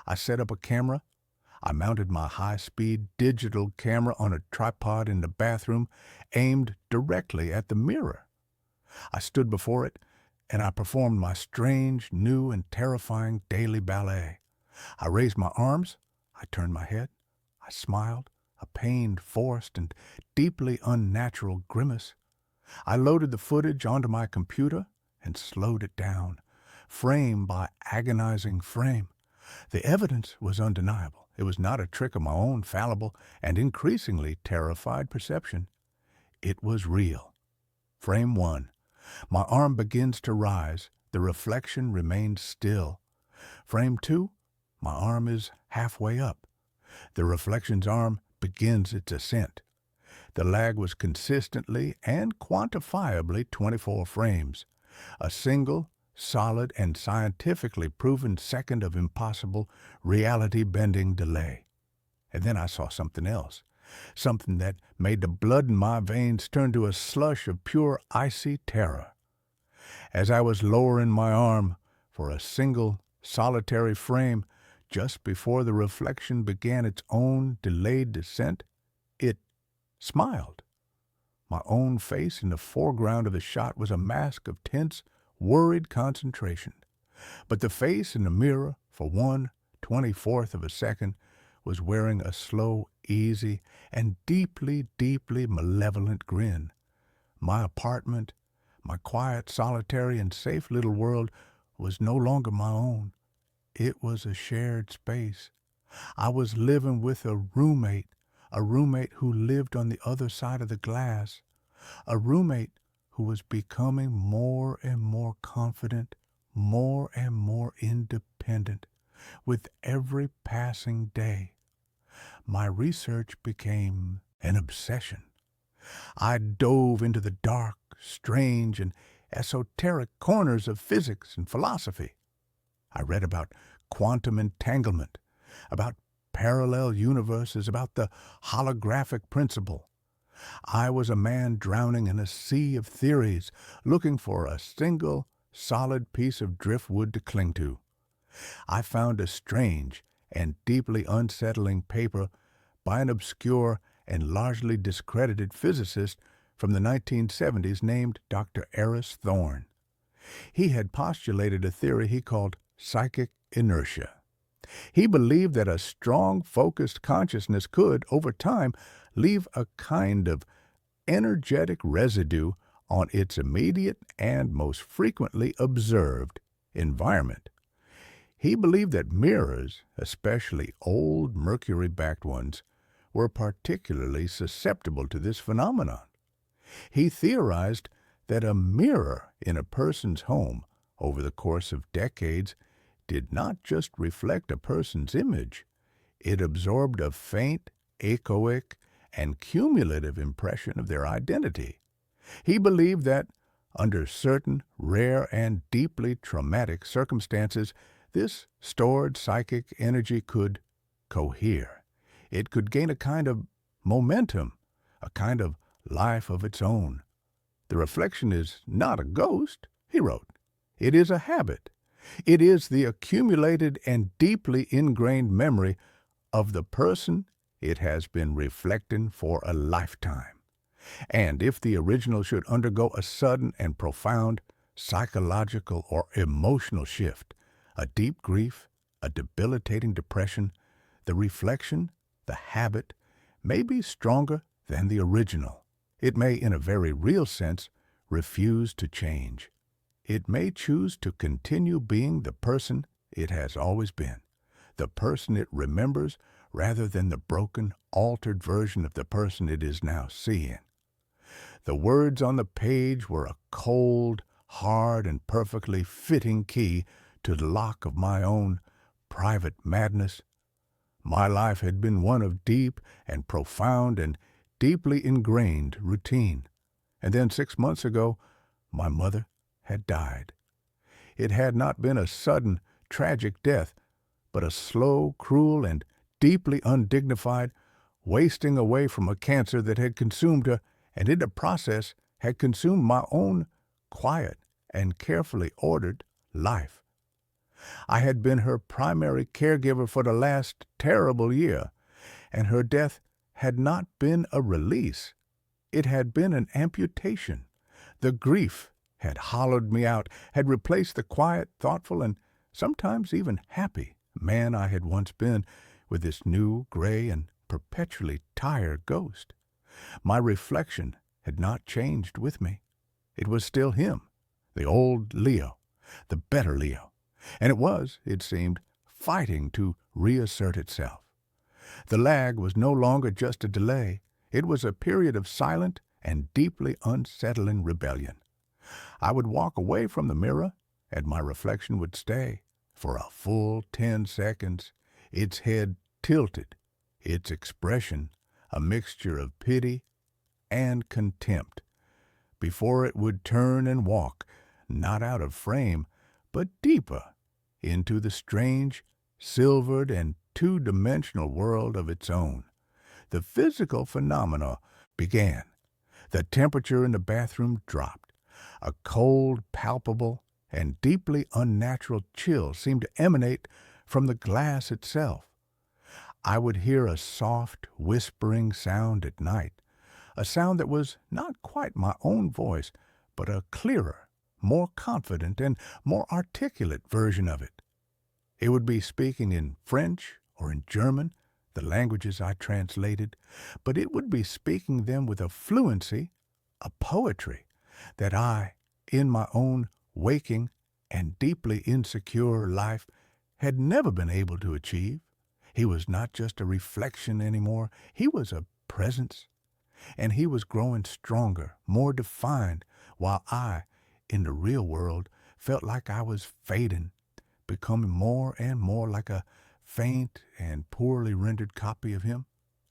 I set up a camera. I mounted my high-speed digital camera on a tripod in the bathroom, aimed directly at the mirror. I stood before it, and I performed my strange, new, and terrifying daily ballet. I raised my arms. I turned my head. I smiled, a pained, forced, and deeply unnatural grimace. I loaded the footage onto my computer and slowed it down, frame by agonizing frame. The evidence was undeniable. It was not a trick of my own fallible and increasingly terrified perception. It was real. Frame 1. My arm begins to rise. The reflection remains still. Frame 2. My arm is halfway up. The reflection's arm begins its ascent. The lag was consistently and quantifiably 24 frames. A single, solid, and scientifically proven second of impossible, reality-bending delay. And then I saw something else. Something that made the blood in my veins turn to a slush of pure icy terror. As I was lowering my arm for a single, solitary frame, just before the reflection began its own delayed descent, it smiled. My own face in the foreground of the shot was a mask of tense, worried concentration. But the face in the mirror, for 1/24th of a second, was wearing a slow, easy, and deeply, deeply malevolent grin. My apartment, my quiet, solitary, and safe little world, was no longer my own. It was a shared space. I was living with a roommate who lived on the other side of the glass, a roommate who was becoming more and more confident, more and more independent with every passing day. My research became an obsession. I dove into the dark, strange, and esoteric corners of physics and philosophy. I read about quantum entanglement, about parallel universes, about the holographic principle. I was a man drowning in a sea of theories, looking for a single, solid piece of driftwood to cling to. I found a strange and deeply unsettling paper by an obscure and largely discredited physicist from the 1970s named Dr. Eris Thorne. He had postulated a theory he called psychic inertia. He believed that a strong, focused consciousness could, over time, leave a kind of energetic residue on its immediate and most frequently observed environment. He believed that mirrors, especially old mercury-backed ones, were particularly susceptible to this phenomenon. He theorized that a mirror in a person's home over the course of decades did not just reflect a person's image, it absorbed a faint, echoic, and cumulative impression of their identity. He believed that, under certain rare and deeply traumatic circumstances, this stored psychic energy could cohere. It could gain a kind of momentum, a kind of life of its own. The reflection is not a ghost, he wrote. It is a habit. It is the accumulated and deeply ingrained memory of the person it has been reflecting for a lifetime. And if the original should undergo a sudden and profound psychological or emotional shift, a deep grief, a debilitating depression, the reflection, the habit, may be stronger than the original. It may, in a very real sense, refuse to change. It may choose to continue being the person it has always been, the person it remembers rather than the broken, altered version of the person it is now seeing. The words on the page were a cold, hard, and perfectly fitting key to the lock of my own private madness. My life had been one of deep and profound and deeply ingrained routine. And then 6 months ago, my mother had died. It had not been a sudden, tragic death, but a slow, cruel, and deeply undignified wasting away from a cancer that had consumed her, and in the process had consumed my own quiet and carefully ordered life. I had been her primary caregiver for the last terrible year, and her death had not been a release. It had been an amputation. The grief had hollowed me out, had replaced the quiet, thoughtful, and sometimes even happy man I had once been with this new, gray, and perpetually tired ghost. My reflection had not changed with me. It was still him, the old Leo, the better Leo, and it was, it seemed, fighting to reassert itself. The lag was no longer just a delay. It was a period of silent and deeply unsettling rebellion. I would walk away from the mirror, and my reflection would stay for a full 10 seconds, its head tilted, its expression a mixture of pity and contempt, before it would turn and walk, not out of frame, but deeper into the strange, silvered, and two-dimensional world of its own. The physical phenomena began. The temperature in the bathroom dropped. A cold, palpable, and deeply unnatural chill seemed to emanate from the glass itself. I would hear a soft, whispering sound at night, a sound that was not quite my own voice, but a clearer, more confident, and more articulate version of it. It would be speaking in French or in German, the languages I translated, but it would be speaking them with a fluency, a poetry, that I, in my own waking and deeply insecure life, had never been able to achieve. He was not just a reflection anymore. He was a presence, and he was growing stronger, more defined, while I, in the real world, felt like I was fading, becoming more and more like a faint and poorly rendered copy of him.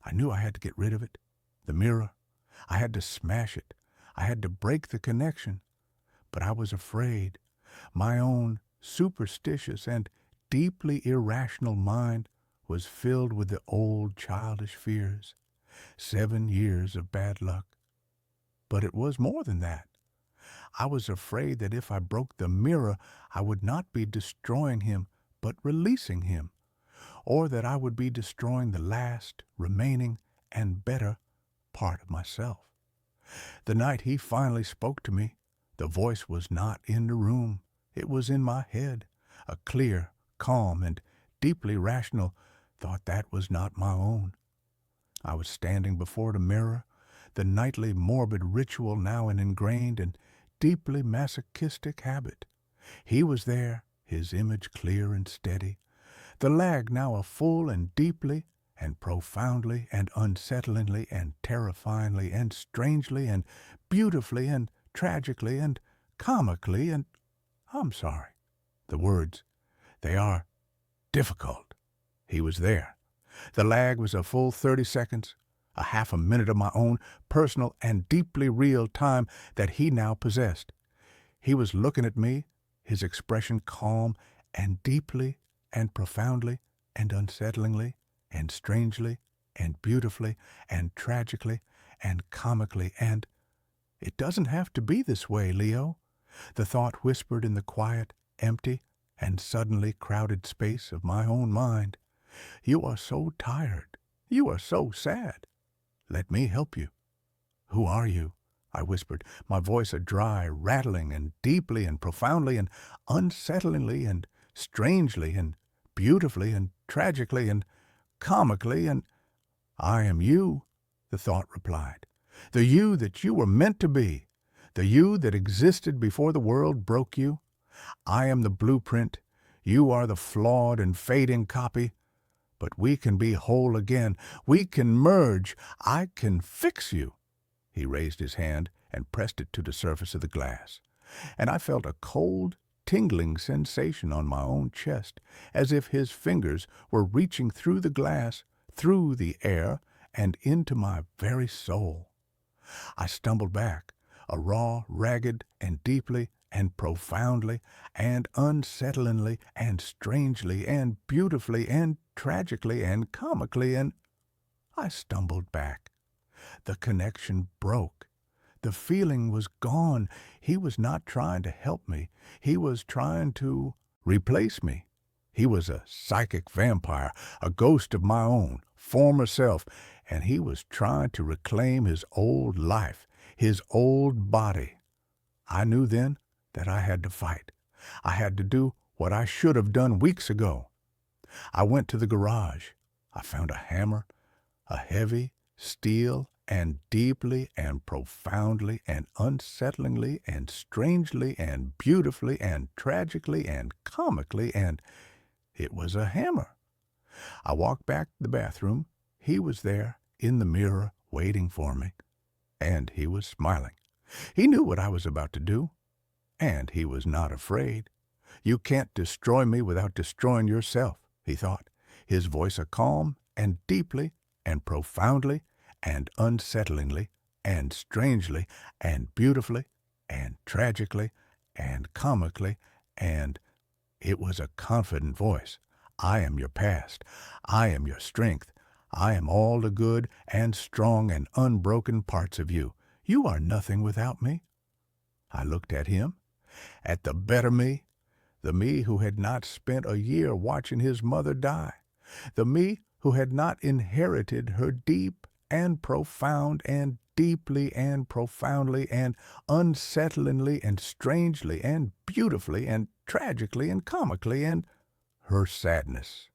I knew I had to get rid of it, the mirror. I had to smash it. I had to break the connection. But I was afraid. My own superstitious and deeply irrational mind was filled with the old childish fears. 7 years of bad luck. But it was more than that. I was afraid that if I broke the mirror, I would not be destroying him, but releasing him, or that I would be destroying the last, remaining, and better part of myself. The night he finally spoke to me, the voice was not in the room. It was in my head, a clear, calm, and deeply rational thought that was not my own. I was standing before the mirror, the nightly morbid ritual now an ingrained and deeply masochistic habit. He was there, his image clear and steady, the lag now a full and deeply and profoundly and unsettlingly and terrifyingly and strangely and beautifully and tragically and comically and, I'm sorry, the words, they are difficult. He was there. The lag was a full 30 seconds, a half a minute of my own personal and deeply real time that he now possessed. He was looking at me, his expression calm and deeply and profoundly and unsettlingly and strangely and beautifully and tragically and comically and, "It doesn't have to be this way, Leo," the thought whispered in the quiet, empty, and suddenly crowded space of my own mind. "You are so tired. You are so sad. Let me help you." "Who are you?" I whispered, my voice a dry, rattling, and deeply and profoundly and unsettlingly and strangely and beautifully and tragically and comically and, "I am you," the thought replied. "The you that you were meant to be. The you that existed before the world broke you. I am the blueprint. You are the flawed and fading copy. But we can be whole again. We can merge. I can fix you." He raised his hand and pressed it to the surface of the glass, and I felt a cold, tingling sensation on my own chest, as if his fingers were reaching through the glass, through the air, and into my very soul. I stumbled back, a raw, ragged, and deeply and profoundly and unsettlingly and strangely and beautifully and tragically and comically, and I stumbled back. The connection broke. The feeling was gone. He was not trying to help me. He was trying to replace me. He was a psychic vampire, a ghost of my own, former self, and he was trying to reclaim his old life, his old body. I knew then that I had to fight. I had to do what I should have done weeks ago. I went to the garage. I found a hammer, a heavy steel, and deeply and profoundly and unsettlingly and strangely and beautifully and tragically and comically and It was a hammer. I walked back to the bathroom. He was there in the mirror waiting for me, and he was smiling. He knew what I was about to do, and he was not afraid. You can't destroy me without destroying yourself, he thought, his voice a calm and deeply and profoundly and unsettlingly and strangely and beautifully and tragically and comically, and it was a confident voice. I am your past. I am your strength. I am all the good and strong and unbroken parts of you. You are nothing without me. I looked at him, at the better me, the me who had not spent a year watching his mother die, the me who had not inherited her deep and profound and deeply and profoundly and unsettlingly and strangely and beautifully and tragically and comically and her sadness.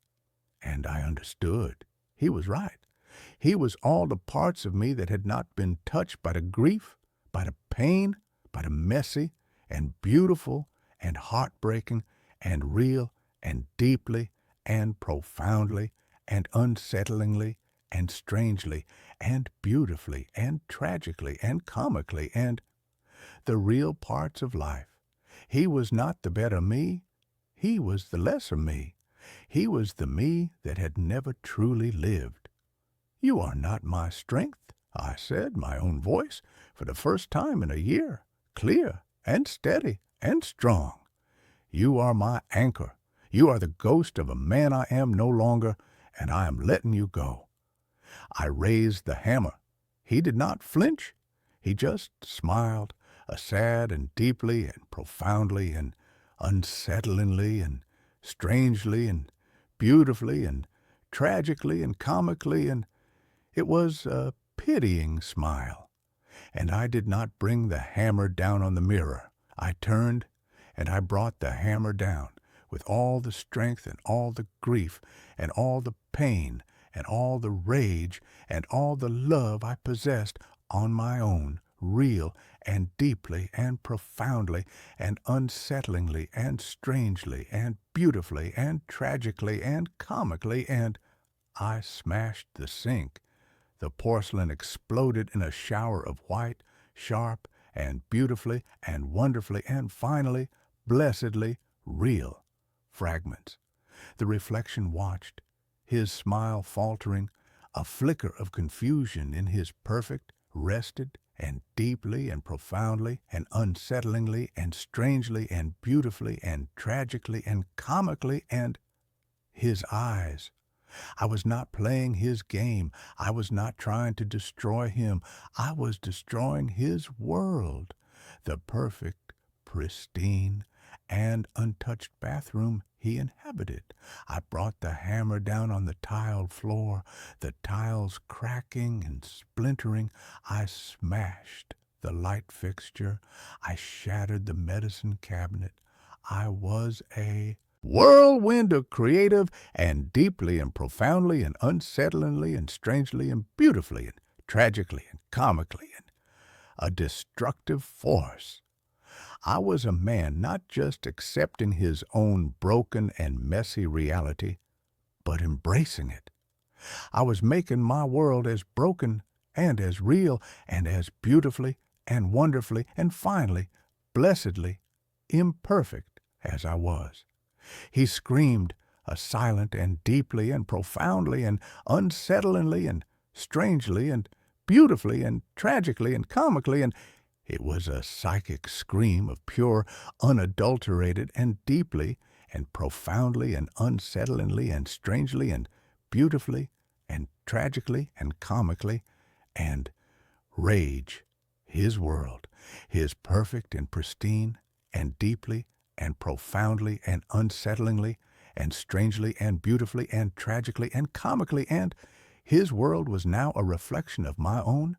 And I understood. He was right. He was all the parts of me that had not been touched by the grief, by the pain, by the messy and beautiful and heartbreaking and real and deeply and profoundly and unsettlingly and strangely and beautifully and tragically and comically and the real parts of life. He was not the better me. He was the lesser me. He was the me that had never truly lived. You are not my strength, I said, my own voice, for the first time in a year, clear and steady and strong. You are my anchor. You are the ghost of a man I am no longer, and I am letting you go. I raised the hammer. He did not flinch. He just smiled, a sad and deeply and profoundly and unsettlingly and strangely and beautifully and tragically and comically, and it was a pitying smile. And I did not bring the hammer down on the mirror. I turned, and I brought the hammer down with all the strength and all the grief and all the pain and all the rage and all the love I possessed on my own, real and deeply and profoundly and unsettlingly and strangely and beautifully and tragically and comically, and I smashed the sink. The porcelain exploded in a shower of white, sharp, and beautifully and wonderfully and finally, blessedly real fragments. The reflection watched, his smile faltering, a flicker of confusion in his perfect, rested, and deeply and profoundly and unsettlingly and strangely and beautifully and tragically and comically, and his eyes. I was not playing his game. I was not trying to destroy him. I was destroying his world, the perfect, pristine, and untouched bathroom he inhabited. I brought the hammer down on the tiled floor, the tiles cracking and splintering. I smashed the light fixture. I shattered the medicine cabinet. I was a whirlwind of creative and deeply and profoundly and unsettlingly and strangely and beautifully and tragically and comically and a destructive force. I was a man not just accepting his own broken and messy reality, but embracing it. I was making my world as broken and as real and as beautifully and wonderfully and finally, blessedly, imperfect as I was. He screamed, a silent and deeply and profoundly and unsettlingly and strangely and beautifully and tragically and comically, and it was a psychic scream of pure, unadulterated and deeply and profoundly and unsettlingly and strangely and beautifully and tragically and comically, and rage, his world, his perfect and pristine and deeply and profoundly and unsettlingly and strangely and beautifully and tragically and comically, and his world was now a reflection of my own,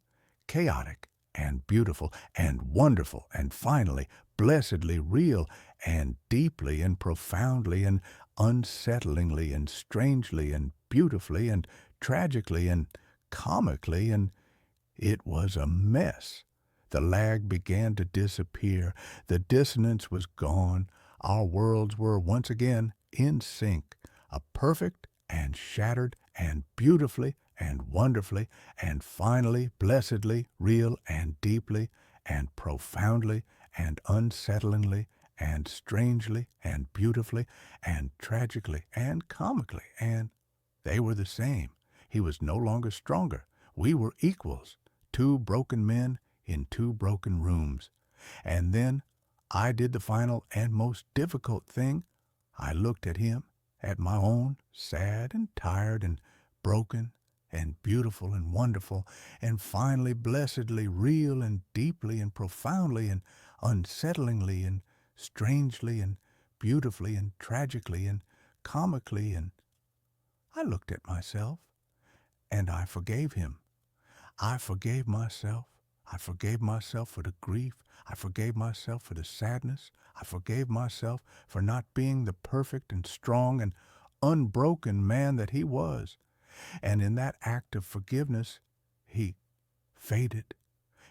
chaotic and beautiful and wonderful and finally, blessedly real and deeply and profoundly and unsettlingly and strangely and beautifully and tragically and comically, and it was a mess. The lag began to disappear. The dissonance was gone. Our worlds were once again in sync. a perfect and shattered and beautifully and wonderfully and finally blessedly real and deeply and profoundly and unsettlingly and strangely and beautifully and tragically and comically, and they were the same. He was no longer stronger. We were equals, two broken men in two broken rooms. And then I did the final and most difficult thing. I looked at him, at my own, sad and tired and broken and beautiful and wonderful, and finally blessedly real and deeply and profoundly and unsettlingly and strangely and beautifully and tragically and comically, and I looked at myself, and I forgave him. I forgave myself. I forgave myself for the grief. I forgave myself for the sadness. I forgave myself for not being the perfect and strong and unbroken man that he was. And in that act of forgiveness, he faded.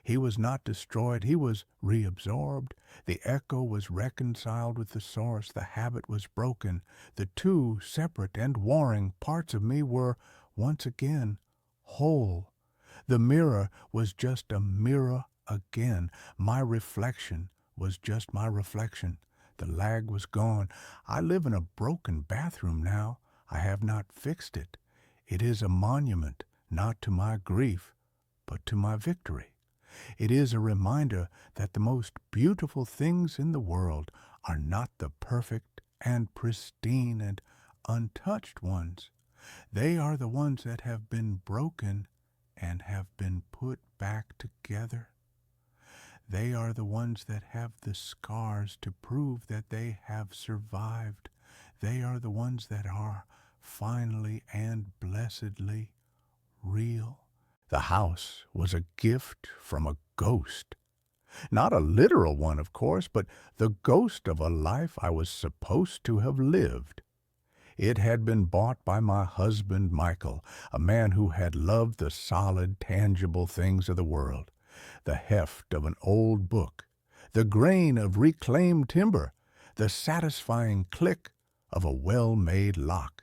He was not destroyed. He was reabsorbed. The echo was reconciled with the source. The habit was broken. The two separate and warring parts of me were once again whole. The mirror was just a mirror again. My reflection was just my reflection. The lag was gone. I live in a broken bathroom now. I have not fixed it. It is a monument, not to my grief, but to my victory. It is a reminder that the most beautiful things in the world are not the perfect and pristine and untouched ones. They are the ones that have been broken and have been put back together. They are the ones that have the scars to prove that they have survived. They are the ones that are finally and blessedly real. The house was a gift from a ghost. Not a literal one, of course, but the ghost of a life I was supposed to have lived. It had been bought by my husband, Michael, a man who had loved the solid, tangible things of the world, the heft of an old book, the grain of reclaimed timber, the satisfying click of a well-made lock.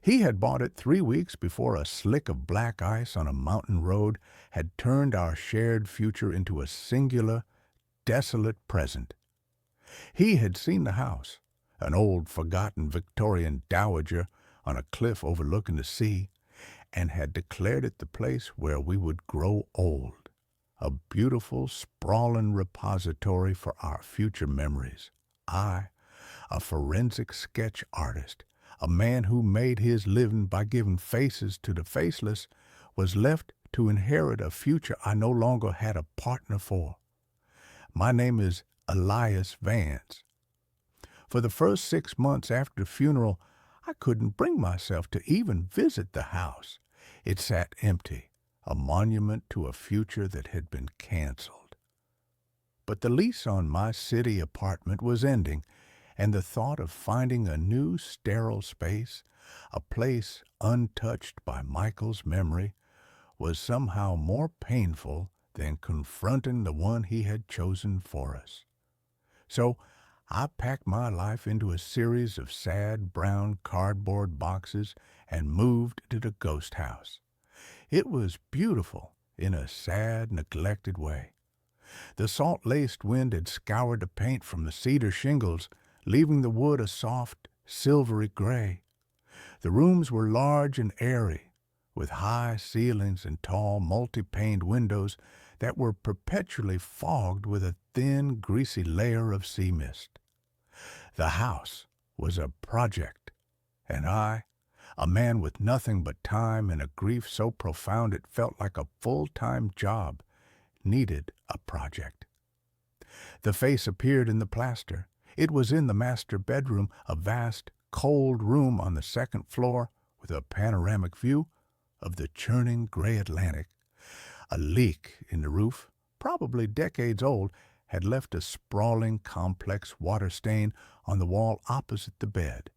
He had bought it 3 weeks before a slick of black ice on a mountain road had turned our shared future into a singular, desolate present. He had seen the house, an old forgotten Victorian dowager on a cliff overlooking the sea, and had declared it the place where we would grow old, a beautiful, sprawling repository for our future memories. I, a forensic sketch artist, a man who made his living by giving faces to the faceless, was left to inherit a future I no longer had a partner for. My name is Elias Vance. For the first 6 months after the funeral, I couldn't bring myself to even visit the house. It sat empty, a monument to a future that had been canceled. But the lease on my city apartment was ending, and the thought of finding a new sterile space, a place untouched by Michael's memory, was somehow more painful than confronting the one he had chosen for us. So I packed my life into a series of sad brown cardboard boxes and moved to the ghost house. It was beautiful in a sad, neglected way. The salt-laced wind had scoured the paint from the cedar shingles, leaving the wood a soft, silvery gray. The rooms were large and airy, with high ceilings and tall, multi-paned windows that were perpetually fogged with a thin, greasy layer of sea mist. The house was a project, and I, a man with nothing but time and a grief so profound it felt like a full-time job, needed a project. The face appeared in the plaster. It was in the master bedroom, a vast, cold room on the second floor with a panoramic view of the churning gray Atlantic. A leak in the roof, probably decades old, had left a sprawling, complex water stain on the wall opposite the bed.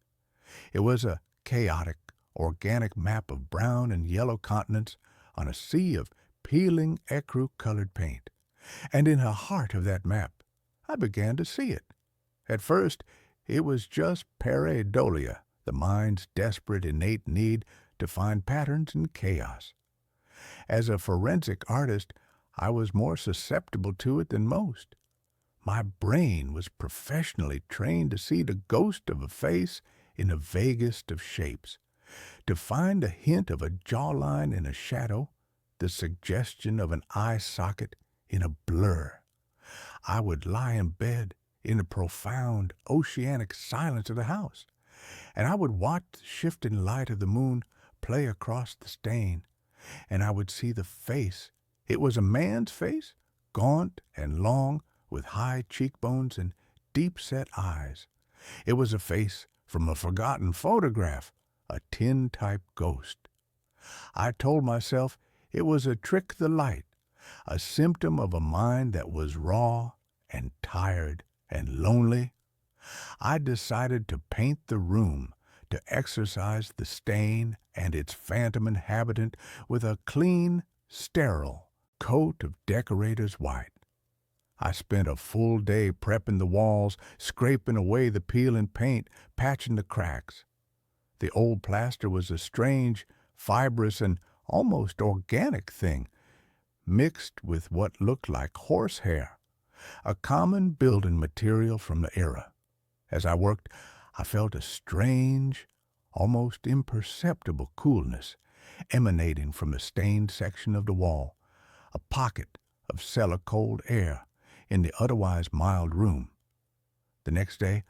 It was a chaotic, organic map of brown and yellow continents on a sea of peeling ecru-colored paint. And in the heart of that map, I began to see it. At first, it was just pareidolia, the mind's desperate innate need to find patterns in chaos. As a forensic artist, I was more susceptible to it than most. My brain was professionally trained to see the ghost of a face in the vaguest of shapes, to find a hint of a jawline in a shadow, the suggestion of an eye socket in a blur. I would lie in bed in the profound oceanic silence of the house, and I would watch the shifting light of the moon play across the stain, and I would see the face. It was a man's face, gaunt and long, with high cheekbones and deep-set eyes. It was a face from a forgotten photograph, a tin-type ghost. I told myself it was a trick of the light, a symptom of a mind that was raw and tired and lonely. I decided to paint the room, to exorcise the stain and its phantom inhabitant with a clean, sterile coat of decorator's white. I spent a full day prepping the walls, scraping away the peeling paint, patching the cracks. The old plaster was a strange, fibrous, and almost organic thing, mixed with what looked like horsehair, a common building material from the era. As I worked, I felt a strange, almost imperceptible coolness emanating from the stained section of the wall, a pocket of cellar-cold air in the otherwise mild room. The next day,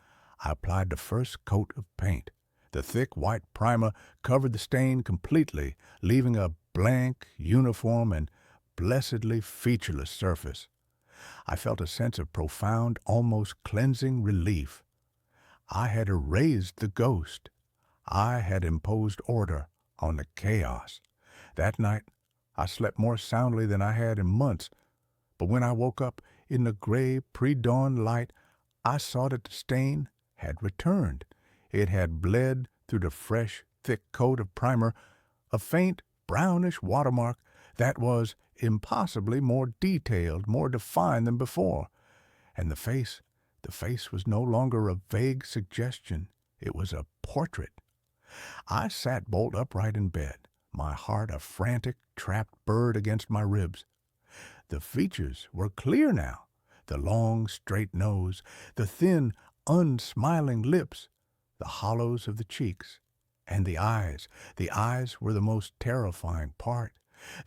I applied the first coat of paint. The thick white primer covered the stain completely, leaving a blank, uniform, and blessedly featureless surface. I felt a sense of profound, almost cleansing relief. I had erased the ghost. I had imposed order on the chaos. That night, I slept more soundly than I had in months, but when I woke up in the gray pre-dawn light, I saw that the stain had returned. It had bled through the fresh, thick coat of primer, a faint, brownish watermark that was impossibly more detailed, more defined than before. And the face was no longer a vague suggestion. It was a portrait. I sat bolt upright in bed, my heart a frantic, trapped bird against my ribs. The features were clear now, the long, straight nose, the thin, unsmiling lips, the hollows of the cheeks, and the eyes. The eyes were the most terrifying part.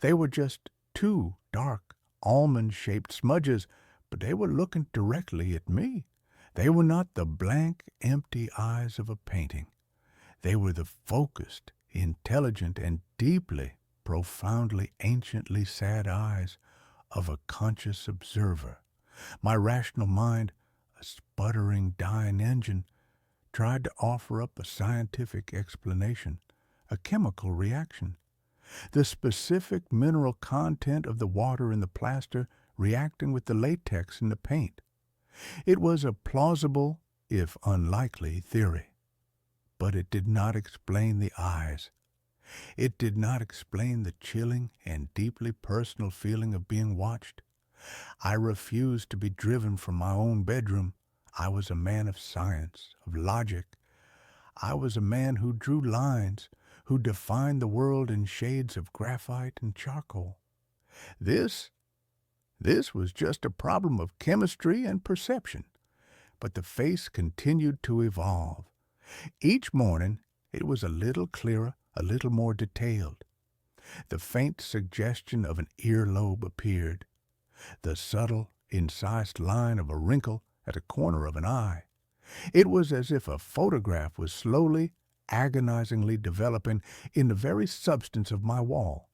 They were just two dark, almond-shaped smudges, but they were looking directly at me. They were not the blank, empty eyes of a painting. They were the focused, intelligent, and deeply, profoundly, anciently sad eyes of a conscious observer. My rational mind, a sputtering, dying engine, tried to offer up a scientific explanation, a chemical reaction. The specific mineral content of the water in the plaster reacting with the latex in the paint. It was a plausible, if unlikely, theory. But it did not explain the eyes. It did not explain the chilling and deeply personal feeling of being watched. I refused to be driven from my own bedroom. I was a man of science, of logic. I was a man who drew lines, who defined the world in shades of graphite and charcoal. This was just a problem of chemistry and perception. But the face continued to evolve. Each morning it was a little clearer, a little more detailed. The faint suggestion of an earlobe appeared, the subtle, incised line of a wrinkle at the corner of an eye. It was as if a photograph was slowly, agonizingly developing in the very substance of my wall.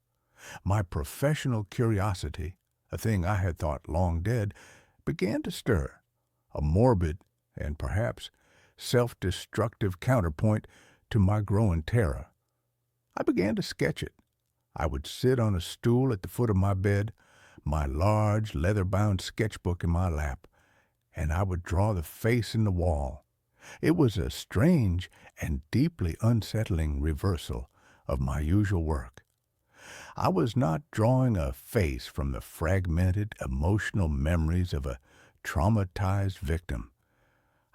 My professional curiosity, a thing I had thought long dead, began to stir, a morbid and perhaps self-destructive counterpoint to my growing terror. I began to sketch it. I would sit on a stool at the foot of my bed, my large leather-bound sketchbook in my lap, and I would draw the face in the wall. It was a strange and deeply unsettling reversal of my usual work. I was not drawing a face from the fragmented emotional memories of a traumatized victim.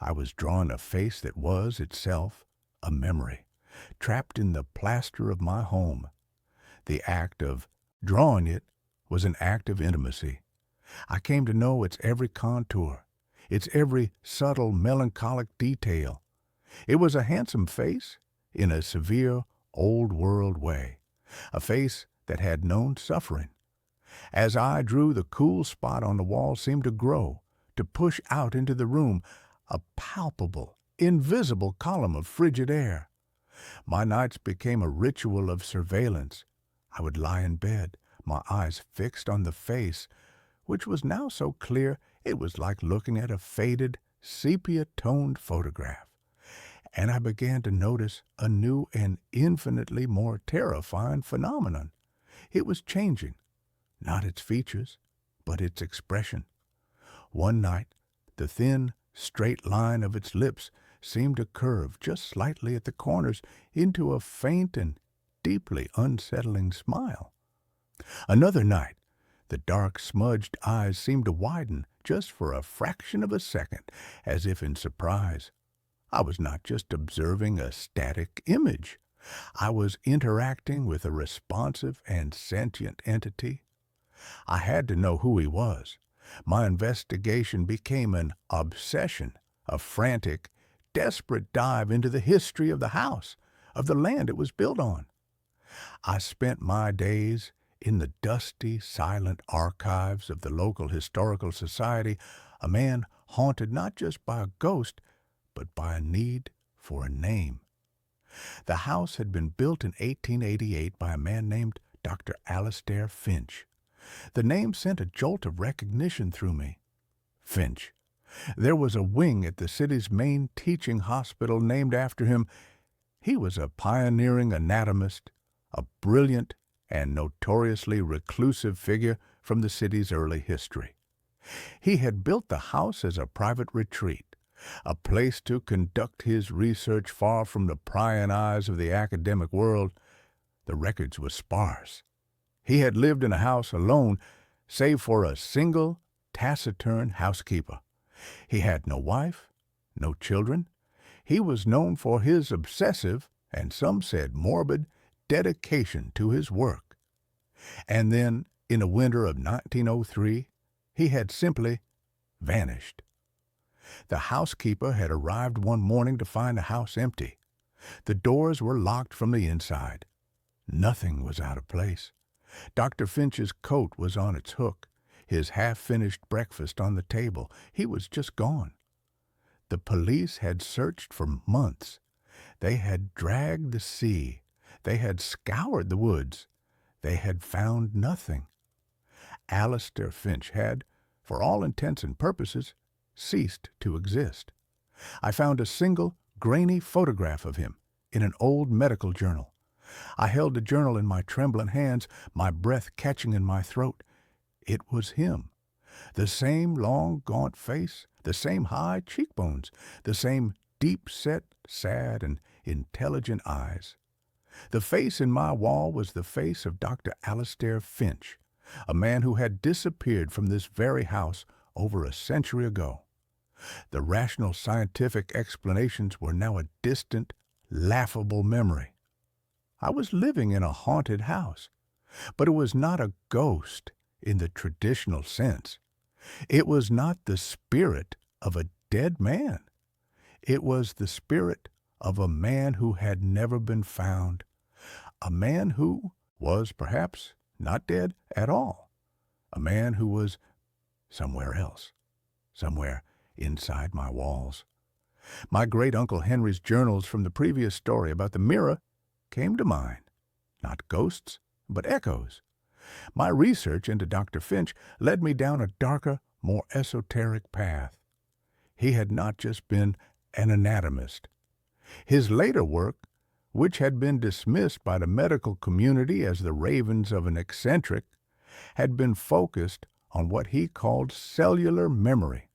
I was drawing a face that was itself a memory, trapped in the plaster of my home. The act of drawing it was an act of intimacy. I came to know its every contour, its every subtle melancholic detail. It was a handsome face in a severe old-world way, a face that had known suffering. As I drew, the cool spot on the wall seemed to grow, to push out into the room, a palpable, invisible column of frigid air. My nights became a ritual of surveillance. I would lie in bed, my eyes fixed on the face, which was now so clear it was like looking at a faded, sepia-toned photograph. And I began to notice a new and infinitely more terrifying phenomenon. It was changing, not its features, but its expression. One night, the thin, straight line of its lips seemed to curve just slightly at the corners into a faint and deeply unsettling smile. Another night, the dark, smudged eyes seemed to widen just for a fraction of a second, as if in surprise. I was not just observing a static image. I was interacting with a responsive and sentient entity. I had to know who he was. My investigation became an obsession, a frantic, desperate dive into the history of the house, of the land it was built on. I spent my days in the dusty, silent archives of the local historical society, a man haunted not just by a ghost, but by a need for a name. The house had been built in 1888 by a man named Dr. Alastair Finch. The name sent a jolt of recognition through me. Finch. There was a wing at the city's main teaching hospital named after him. He was a pioneering anatomist, a brilliant and notoriously reclusive figure from the city's early history. He had built the house as a private retreat, a place to conduct his research far from the prying eyes of the academic world. The records were sparse. He had lived in a house alone, save for a single, taciturn housekeeper. He had no wife, no children. He was known for his obsessive, and some said morbid, dedication to his work. And then, in the winter of 1903, he had simply vanished. The housekeeper had arrived one morning to find the house empty. The doors were locked from the inside. Nothing was out of place. Dr. Finch's coat was on its hook, his half-finished breakfast on the table. He was just gone. The police had searched for months. They had dragged the sea. They had scoured the woods. They had found nothing. Alastair Finch had, for all intents and purposes, ceased to exist. I found a single, grainy photograph of him in an old medical journal. I held the journal in my trembling hands, my breath catching in my throat. It was him. The same long, gaunt face, the same high cheekbones, the same deep-set, sad, and intelligent eyes. The face in my wall was the face of Dr. Alastair Finch, a man who had disappeared from this very house over a century ago. The rational scientific explanations were now a distant, laughable memory. I was living in a haunted house, but it was not a ghost in the traditional sense. It was not the spirit of a dead man. It was the spirit of a man who had never been found, a man who was perhaps not dead at all, a man who was somewhere else, somewhere inside my walls. My great-uncle Henry's journals from the previous story about the mirror came to mind, not ghosts, but echoes. My research into Dr. Finch led me down a darker, more esoteric path. He had not just been an anatomist. His later work, which had been dismissed by the medical community as the ravings of an eccentric, had been focused on what he called cellular memory.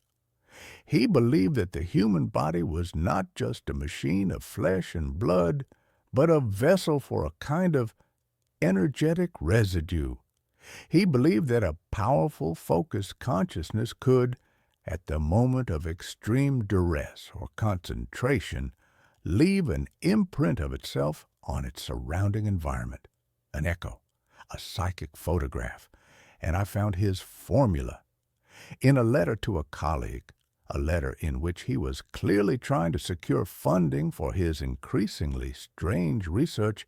He believed that the human body was not just a machine of flesh and blood, but a vessel for a kind of energetic residue. He believed that a powerful, focused consciousness could, at the moment of extreme duress or concentration, leave an imprint of itself on its surrounding environment, an echo, a psychic photograph, and I found his formula. In a letter to a colleague, a letter in which he was clearly trying to secure funding for his increasingly strange research,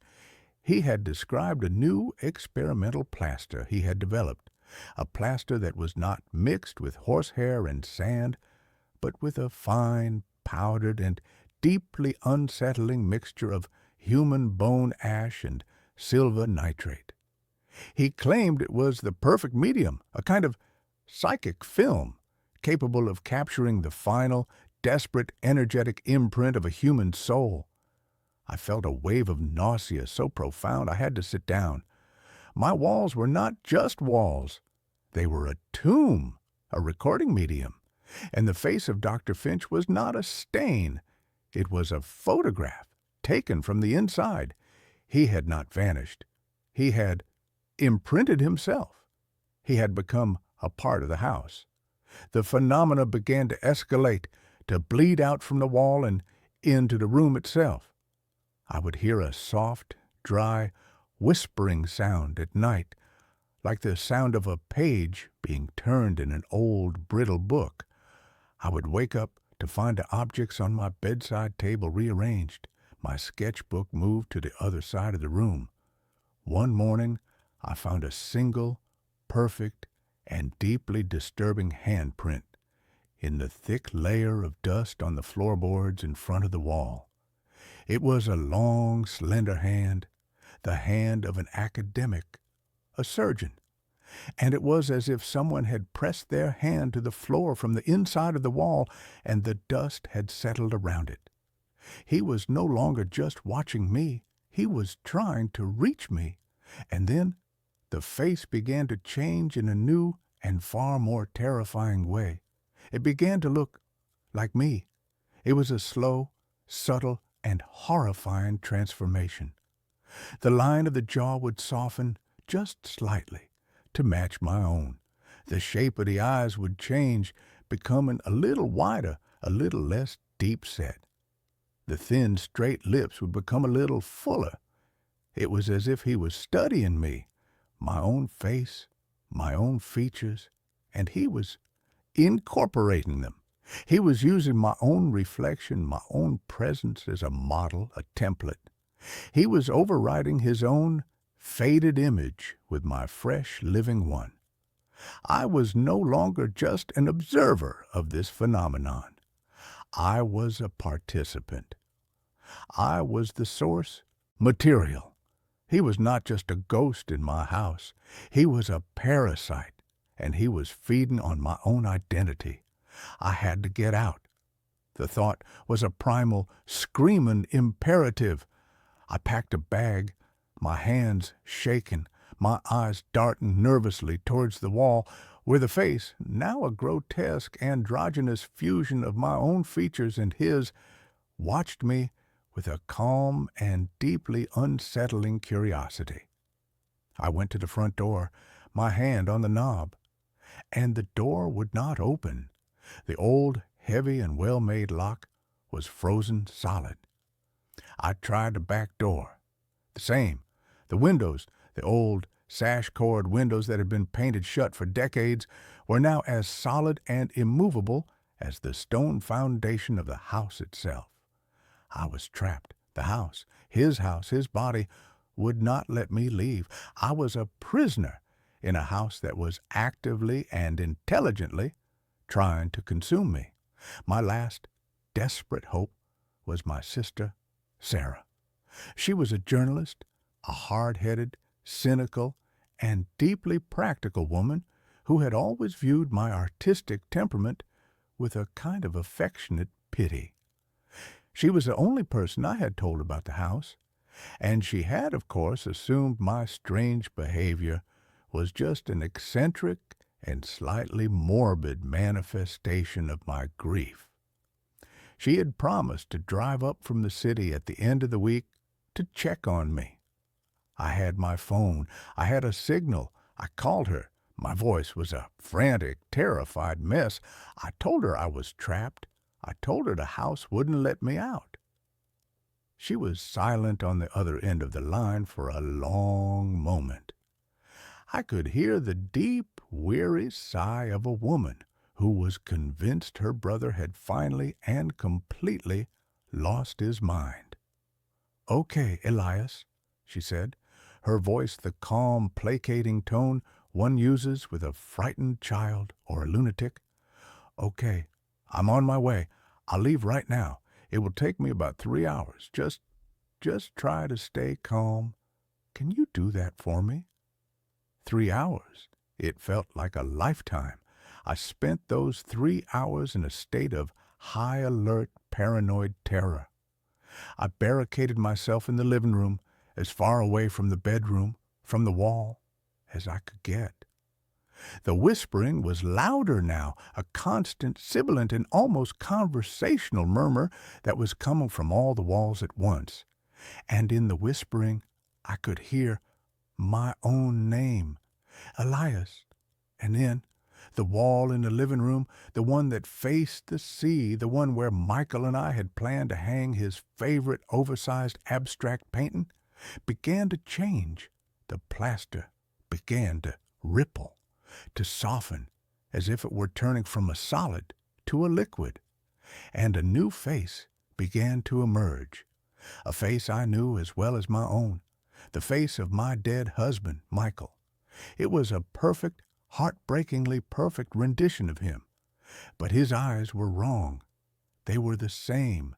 he had described a new experimental plaster he had developed, a plaster that was not mixed with horsehair and sand, but with a fine, powdered, and deeply unsettling mixture of human bone ash and silver nitrate. He claimed it was the perfect medium, a kind of psychic film, capable of capturing the final, desperate, energetic imprint of a human soul. I felt a wave of nausea so profound I had to sit down. My walls were not just walls. They were a tomb, a recording medium. And the face of Dr. Finch was not a stain. It was a photograph, taken from the inside. He had not vanished. He had imprinted himself. He had become a part of the house. The phenomena began to escalate, to bleed out from the wall and into the room itself. I would hear a soft, dry, whispering sound at night, like the sound of a page being turned in an old, brittle book. I would wake up to find the objects on my bedside table rearranged, my sketchbook moved to the other side of the room. One morning, I found a single, perfect, and deeply disturbing handprint in the thick layer of dust on the floorboards in front of the wall. It was a long, slender hand, the hand of an academic, a surgeon, and it was as if someone had pressed their hand to the floor from the inside of the wall and the dust had settled around it. He was no longer just watching me, he was trying to reach me, and then the face began to change in a new and far more terrifying way. It began to look like me. It was a slow, subtle, and horrifying transformation. The line of the jaw would soften just slightly to match my own. The shape of the eyes would change, becoming a little wider, a little less deep-set. The thin, straight lips would become a little fuller. It was as if he was studying me, my own face, my own features, and he was incorporating them. He was using my own reflection, my own presence as a model, a template. He was overriding his own faded image with my fresh, living one. I was no longer just an observer of this phenomenon. I was a participant. I was the source material. He was not just a ghost in my house. He was a parasite, and he was feeding on my own identity. I had to get out. The thought was a primal, screaming imperative. I packed a bag, my hands shaking, my eyes darting nervously towards the wall, where the face, now a grotesque, androgynous fusion of my own features and his, watched me with a calm and deeply unsettling curiosity. I went to the front door, my hand on the knob, and the door would not open. The old, heavy and well-made lock was frozen solid. I tried the back door. The same. The windows, the old sash-cord windows that had been painted shut for decades, were now as solid and immovable as the stone foundation of the house itself. I was trapped. The house, his body, would not let me leave. I was a prisoner in a house that was actively and intelligently trying to consume me. My last desperate hope was my sister, Sarah. She was a journalist, a hard-headed, cynical, and deeply practical woman who had always viewed my artistic temperament with a kind of affectionate pity. She was the only person I had told about the house, and she had, of course, assumed my strange behavior was just an eccentric and slightly morbid manifestation of my grief. She had promised to drive up from the city at the end of the week to check on me. I had my phone. I had a signal. I called her. My voice was a frantic, terrified mess. I told her I was trapped. I told her the house wouldn't let me out. She was silent on the other end of the line for a long moment. I could hear the deep, weary sigh of a woman who was convinced her brother had finally and completely lost his mind. "Okay, Elias," she said, her voice the calm, placating tone one uses with a frightened child or a lunatic. "Okay, I'm on my way. I'll leave right now. It will take me about 3 hours. Just try to stay calm. Can you do that for me?" 3 hours. It felt like a lifetime. I spent those 3 hours in a state of high alert, paranoid terror. I barricaded myself in the living room, as far away from the bedroom, from the wall, as I could get. The whispering was louder now, a constant, sibilant, and almost conversational murmur that was coming from all the walls at once. And in the whispering, I could hear my own name, Elias. And then the wall in the living room, the one that faced the sea, the one where Michael and I had planned to hang his favorite oversized abstract painting, began to change. The plaster began to ripple, to soften, as if it were turning from a solid to a liquid. And a new face began to emerge, a face I knew as well as my own, the face of my dead husband, Michael. It was a perfect, heartbreakingly perfect rendition of him. But his eyes were wrong. They were the same,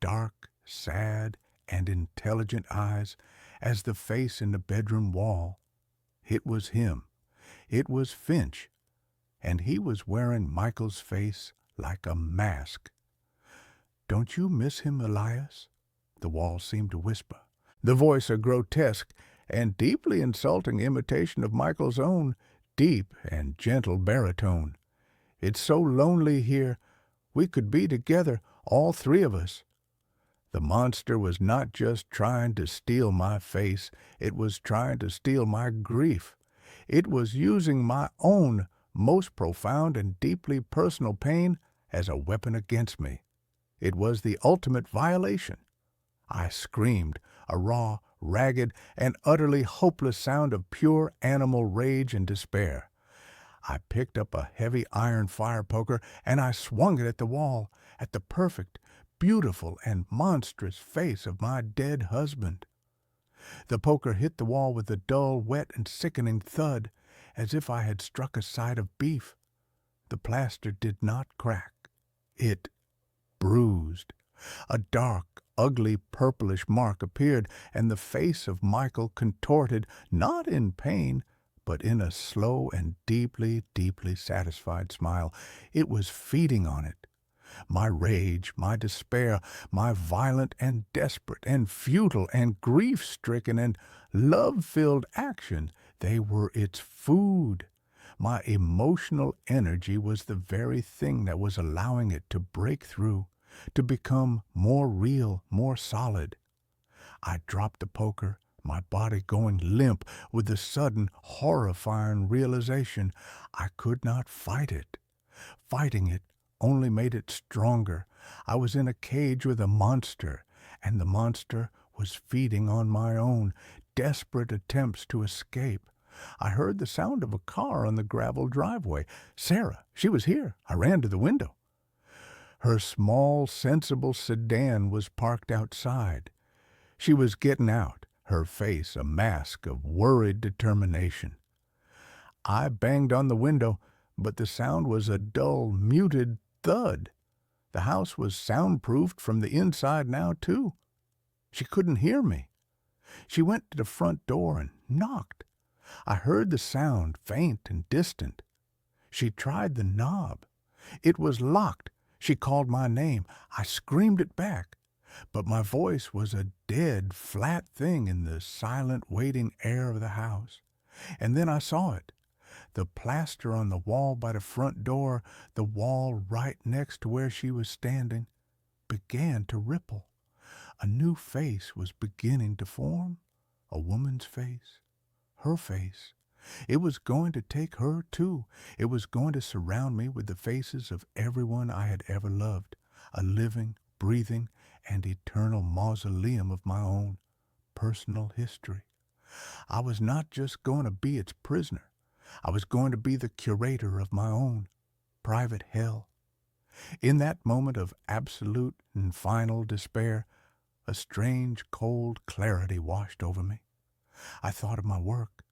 dark, sad, and intelligent eyes as the face in the bedroom wall. It was him. It was Finch. And he was wearing Michael's face like a mask. "Don't you miss him, Elias?" the wall seemed to whisper, the voice a grotesque and deeply insulting imitation of Michael's own deep and gentle baritone. "It's so lonely here. We could be together, all three of us." The monster was not just trying to steal my face, it was trying to steal my grief. It was using my own most profound and deeply personal pain as a weapon against me. It was the ultimate violation. I screamed, a raw, ragged, and utterly hopeless sound of pure animal rage and despair. I picked up a heavy iron fire poker and I swung it at the wall, at the perfect, beautiful, and monstrous face of my dead husband. The poker hit the wall with a dull, wet, and sickening thud, as if I had struck a side of beef. The plaster did not crack. It bruised. A dark, ugly, purplish mark appeared, and the face of Michael contorted, not in pain, but in a slow and deeply, deeply satisfied smile. It was feeding on it. My rage, my despair, my violent and desperate and futile and grief-stricken and love-filled action, they were its food. My emotional energy was the very thing that was allowing it to break through, to become more real, more solid. I dropped the poker, my body going limp with the sudden, horrifying realization I could not fight it. Fighting it only made it stronger. I was in a cage with a monster, and the monster was feeding on my own desperate attempts to escape. I heard the sound of a car on the gravel driveway. Sarah, she was here. I ran to the window. Her small, sensible sedan was parked outside. She was getting out, her face a mask of worried determination. I banged on the window, but the sound was a dull, muted thud. The house was soundproofed from the inside now, too. She couldn't hear me. She went to the front door and knocked. I heard the sound, faint and distant. She tried the knob. It was locked. She called my name. I screamed it back. But my voice was a dead, flat thing in the silent, waiting air of the house. And then I saw it. The plaster on the wall by the front door, the wall right next to where she was standing, began to ripple. A new face was beginning to form. A woman's face. Her face. It was going to take her, too. It was going to surround me with the faces of everyone I had ever loved. A living, breathing, and eternal mausoleum of my own personal history. I was not just going to be its prisoner. I was going to be the curator of my own private hell. In that moment of absolute and final despair, a strange cold clarity washed over me. I thought of my work,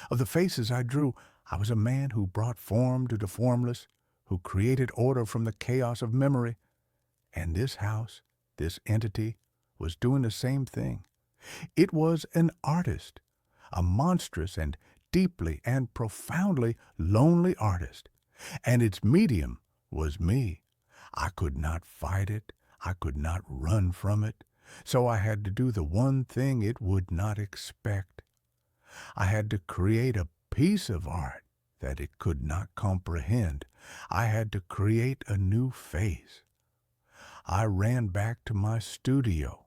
of the faces I drew. I was a man who brought form to the formless, who created order from the chaos of memory. And this house, this entity, was doing the same thing. It was an artist, a monstrous and deeply and profoundly lonely artist. And its medium was me. I could not fight it. I could not run from it. So I had to do the one thing it would not expect. I had to create a piece of art that it could not comprehend. I had to create a new face. I ran back to my studio,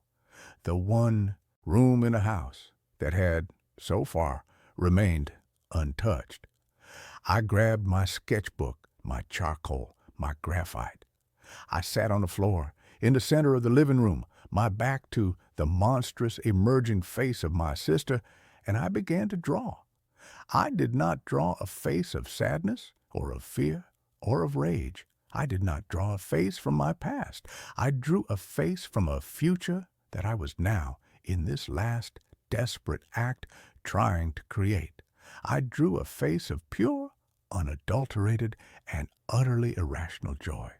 the one room in a house that had, so far, remained untouched. I grabbed my sketchbook, my charcoal, my graphite. I sat on the floor, in the center of the living room, my back to the monstrous emerging face of my sister, and I began to draw. I did not draw a face of sadness or of fear or of rage. I did not draw a face from my past. I drew a face from a future that I was now, in this last desperate act, trying to create. I drew a face of pure, unadulterated, and utterly irrational joy.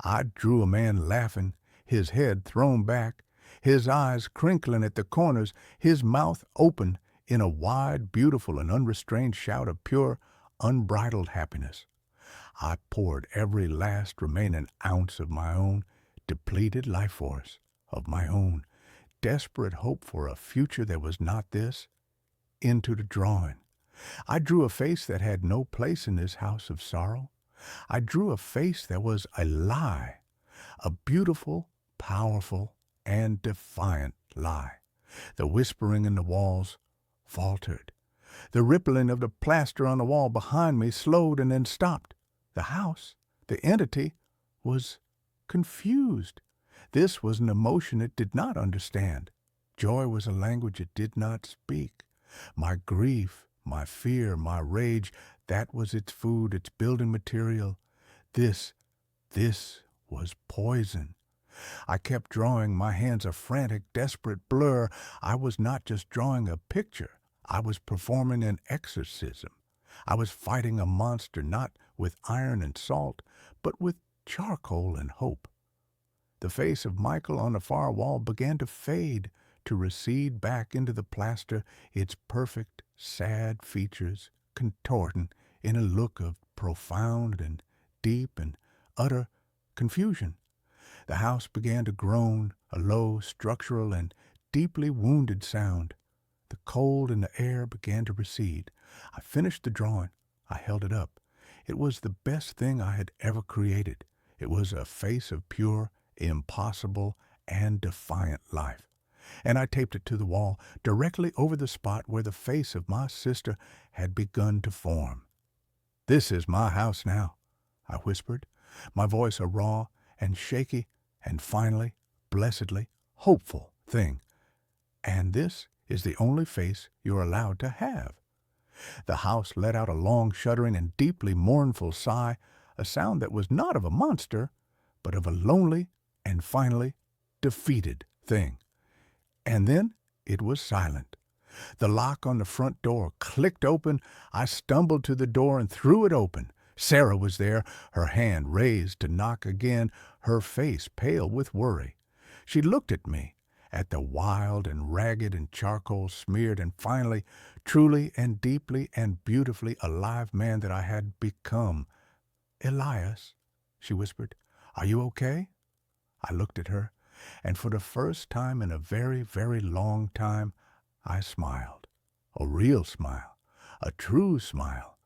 I drew a man laughing, his head thrown back, his eyes crinkling at the corners, his mouth open in a wide, beautiful, and unrestrained shout of pure, unbridled happiness. I poured every last remaining ounce of my own depleted life force, of my own desperate hope for a future that was not this, into the drawing. I drew a face that had no place in this house of sorrow. I drew a face that was a lie, a beautiful, powerful, and defiant lie. The whispering in the walls faltered. The rippling of the plaster on the wall behind me slowed and then stopped. The house, the entity, was confused. This was an emotion it did not understand. Joy was a language it did not speak. My grief, my fear, my rage, that was its food, its building material. This was poison. I kept drawing, my hands a frantic, desperate blur. I was not just drawing a picture. I was performing an exorcism. I was fighting a monster not with iron and salt, but with charcoal and hope. The face of Michael on the far wall began to fade, to recede back into the plaster, its perfect, sad features contorting in a look of profound and deep and utter confusion. The house began to groan, a low, structural, and deeply wounded sound. The cold in the air began to recede. I finished the drawing. I held it up. It was the best thing I had ever created. It was a face of pure, impossible, and defiant life. And I taped it to the wall, directly over the spot where the face of my sister had begun to form. "This is my house now," I whispered, my voice a raw and shaky and finally, blessedly, hopeful thing. "And this is the only face you're allowed to have." The house let out a long, shuddering, and deeply mournful sigh, a sound that was not of a monster, but of a lonely and finally defeated thing. And then it was silent. The lock on the front door clicked open. I stumbled to the door and threw it open. Sarah was there, her hand raised to knock again, her face pale with worry. She looked at me, at the wild and ragged and charcoal-smeared and finally, truly and deeply and beautifully alive man that I had become. "Elias," she whispered, "are you okay?" I looked at her, and for the first time in a very, very long time, I smiled. A real smile, a true smile,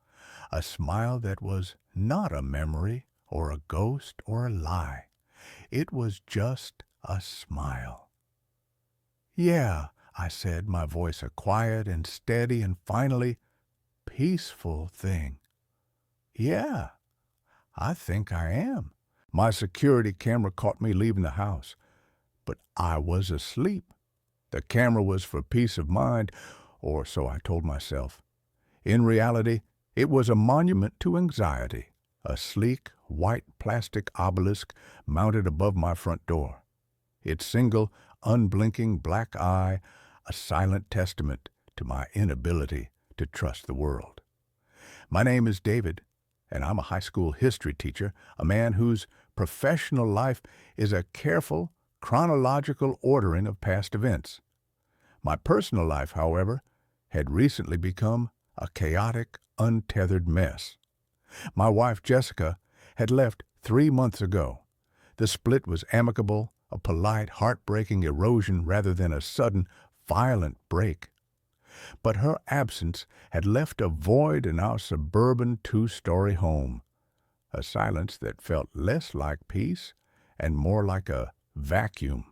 a smile that was not a memory or a ghost or a lie. It was just a smile. "Yeah," I said, my voice a quiet and steady and finally peaceful thing. "Yeah, I think I am." My security camera caught me leaving the house. But I was asleep. The camera was for peace of mind, or so I told myself. In reality, it was a monument to anxiety, a sleek, white plastic obelisk mounted above my front door. Its single, unblinking black eye, a silent testament to my inability to trust the world. My name is David, and I'm a high school history teacher, a man whose professional life is a careful, chronological ordering of past events. My personal life, however, had recently become a chaotic, untethered mess. My wife, Jessica, had left 3 months ago. The split was amicable, a polite, heartbreaking erosion rather than a sudden, violent break. But her absence had left a void in our suburban 2-story home, a silence that felt less like peace and more like a vacuum.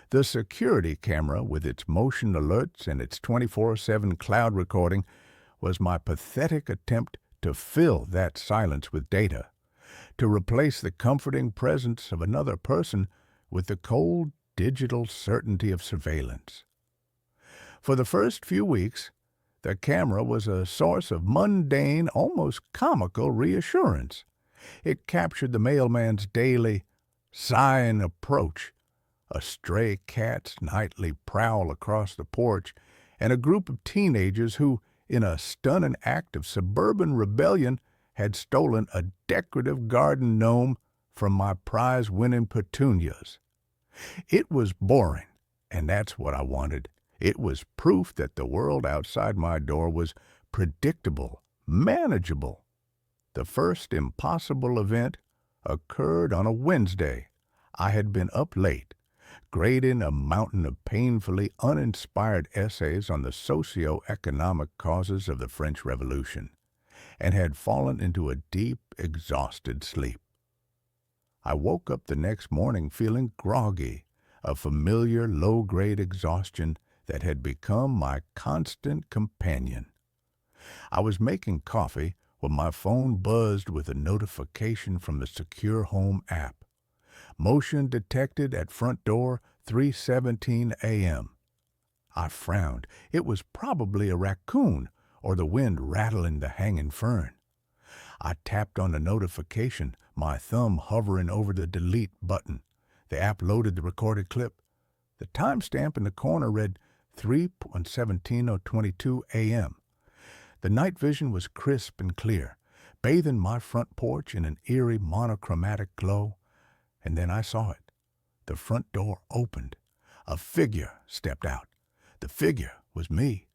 The security camera, with its motion alerts and its 24/7 cloud recording, was my pathetic attempt to fill that silence with data, to replace the comforting presence of another person with the cold digital certainty of surveillance. For the first few weeks, the camera was a source of mundane, almost comical reassurance. It captured the mailman's daily sighing approach, a stray cat's nightly prowl across the porch, and a group of teenagers who, in a stunning act of suburban rebellion, had stolen a decorative garden gnome from my prize-winning petunias. It was boring, and that's what I wanted. It was proof that the world outside my door was predictable, manageable. The first impossible event occurred on a Wednesday. I had been up late, grading a mountain of painfully uninspired essays on the socio-economic causes of the French Revolution, and had fallen into a deep, exhausted sleep. I woke up the next morning feeling groggy, a familiar low-grade exhaustion that had become my constant companion. I was making coffee when my phone buzzed with a notification from the Secure Home app. Motion detected at front door, 3:17 a.m. I frowned. It was probably a raccoon or the wind rattling the hanging fern. I tapped on the notification, my thumb hovering over the delete button. The app loaded the recorded clip. The timestamp in the corner read 3:17:22 a.m. The night vision was crisp and clear, bathing my front porch in an eerie monochromatic glow. And then I saw it. The front door opened. A figure stepped out. The figure was me.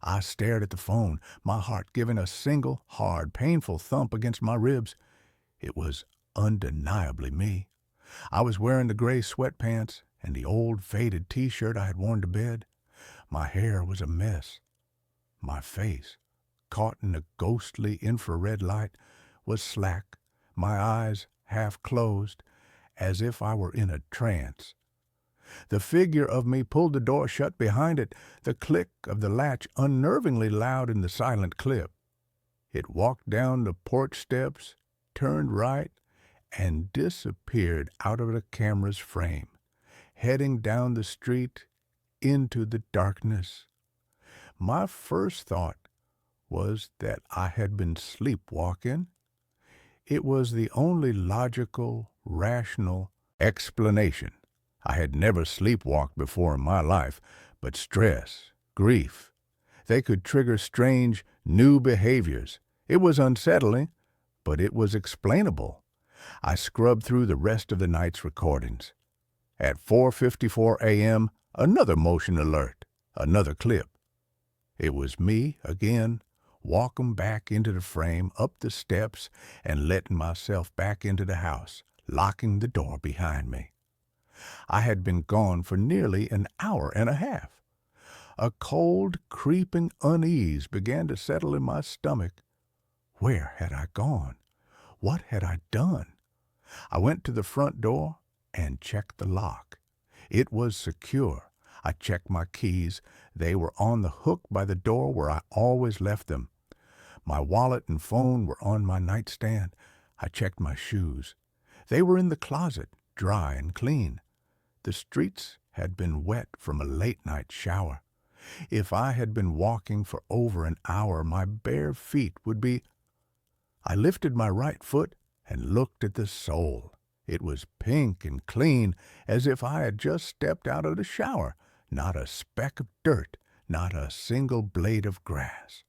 I stared at the phone, my heart giving a single, hard, painful thump against my ribs. It was undeniably me. I was wearing the gray sweatpants and the old faded T-shirt I had worn to bed. My hair was a mess. My face, caught in a ghostly infrared light, was slack, my eyes half closed, as if I were in a trance. The figure of me pulled the door shut behind it, the click of the latch unnervingly loud in the silent clip. It walked down the porch steps, turned right, and disappeared out of the camera's frame, heading down the street into the darkness. My first thought was that I had been sleepwalking. It was the only logical, rational explanation. I had never sleepwalked before in my life, but stress, grief, they could trigger strange, new behaviors. It was unsettling, but it was explainable. I scrubbed through the rest of the night's recordings. At 4:54 a.m., another motion alert, another clip. It was me again, walking back into the frame, up the steps, and letting myself back into the house, locking the door behind me. I had been gone for nearly an hour and a half. A cold, creeping unease began to settle in my stomach. Where had I gone? What had I done? I went to the front door and checked the lock. It was secure. I checked my keys. They were on the hook by the door where I always left them. My wallet and phone were on my nightstand. I checked my shoes. They were in the closet, dry and clean. The streets had been wet from a late-night shower. If I had been walking for over an hour, my bare feet would be... I lifted my right foot and looked at the sole. It was pink and clean, as if I had just stepped out of the shower. Not a speck of dirt, not a single blade of grass.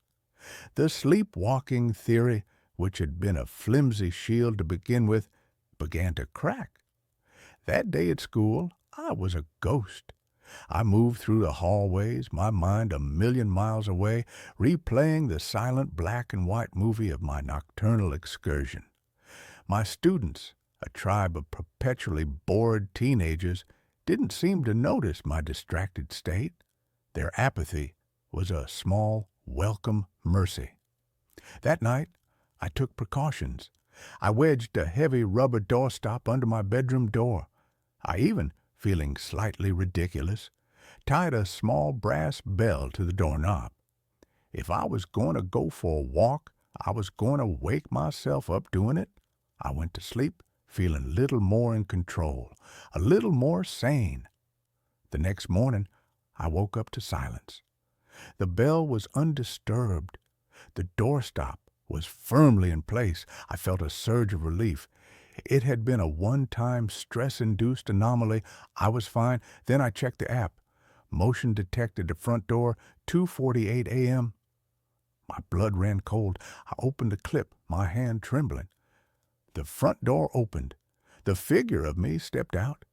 The sleepwalking theory, which had been a flimsy shield to begin with, began to crack. That day at school, I was a ghost. I moved through the hallways, my mind a million miles away, replaying the silent black and white movie of my nocturnal excursion. My students, a tribe of perpetually bored teenagers, didn't seem to notice my distracted state. Their apathy was a small, welcome mercy. That night, I took precautions. I wedged a heavy rubber doorstop under my bedroom door. I even, feeling slightly ridiculous, tied a small brass bell to the doorknob. If I was going to go for a walk, I was going to wake myself up doing it. I went to sleep feeling a little more in control, a little more sane. The next morning, I woke up to silence. The bell was undisturbed. The doorstop was firmly in place. I felt a surge of relief. It had been a one-time stress-induced anomaly. I was fine. Then I checked the app. Motion detected the front door, 2:48 a.m. My blood ran cold. I opened the clip, my hand trembling. The front door opened. The figure of me stepped out.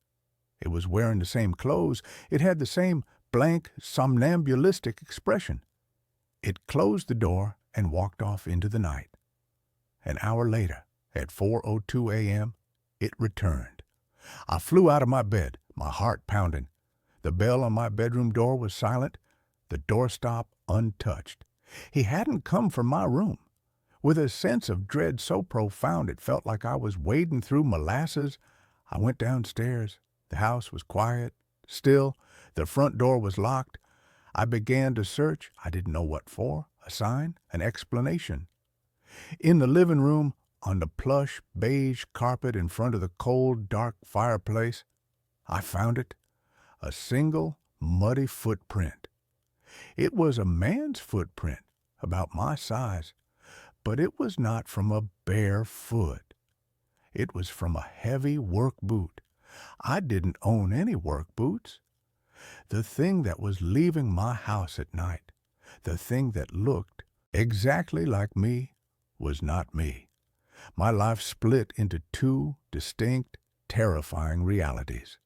It was wearing the same clothes. It had the same blank, somnambulistic expression. It closed the door and walked off into the night. An hour later, at 4:02 a.m., it returned. I flew out of my bed, my heart pounding. The bell on my bedroom door was silent, the doorstop untouched. He hadn't come from my room. With a sense of dread so profound it felt like I was wading through molasses, I went downstairs. The house was quiet, still. The front door was locked. I began to search. I didn't know what for. A sign, an explanation. In the living room, on the plush beige carpet in front of the cold, dark fireplace, I found it. A single, muddy footprint. It was a man's footprint, about my size, but it was not from a bare foot. It was from a heavy work boot. I didn't own any work boots. The thing that was leaving my house at night, the thing that looked exactly like me, was not me. My life split into two distinct, terrifying realities.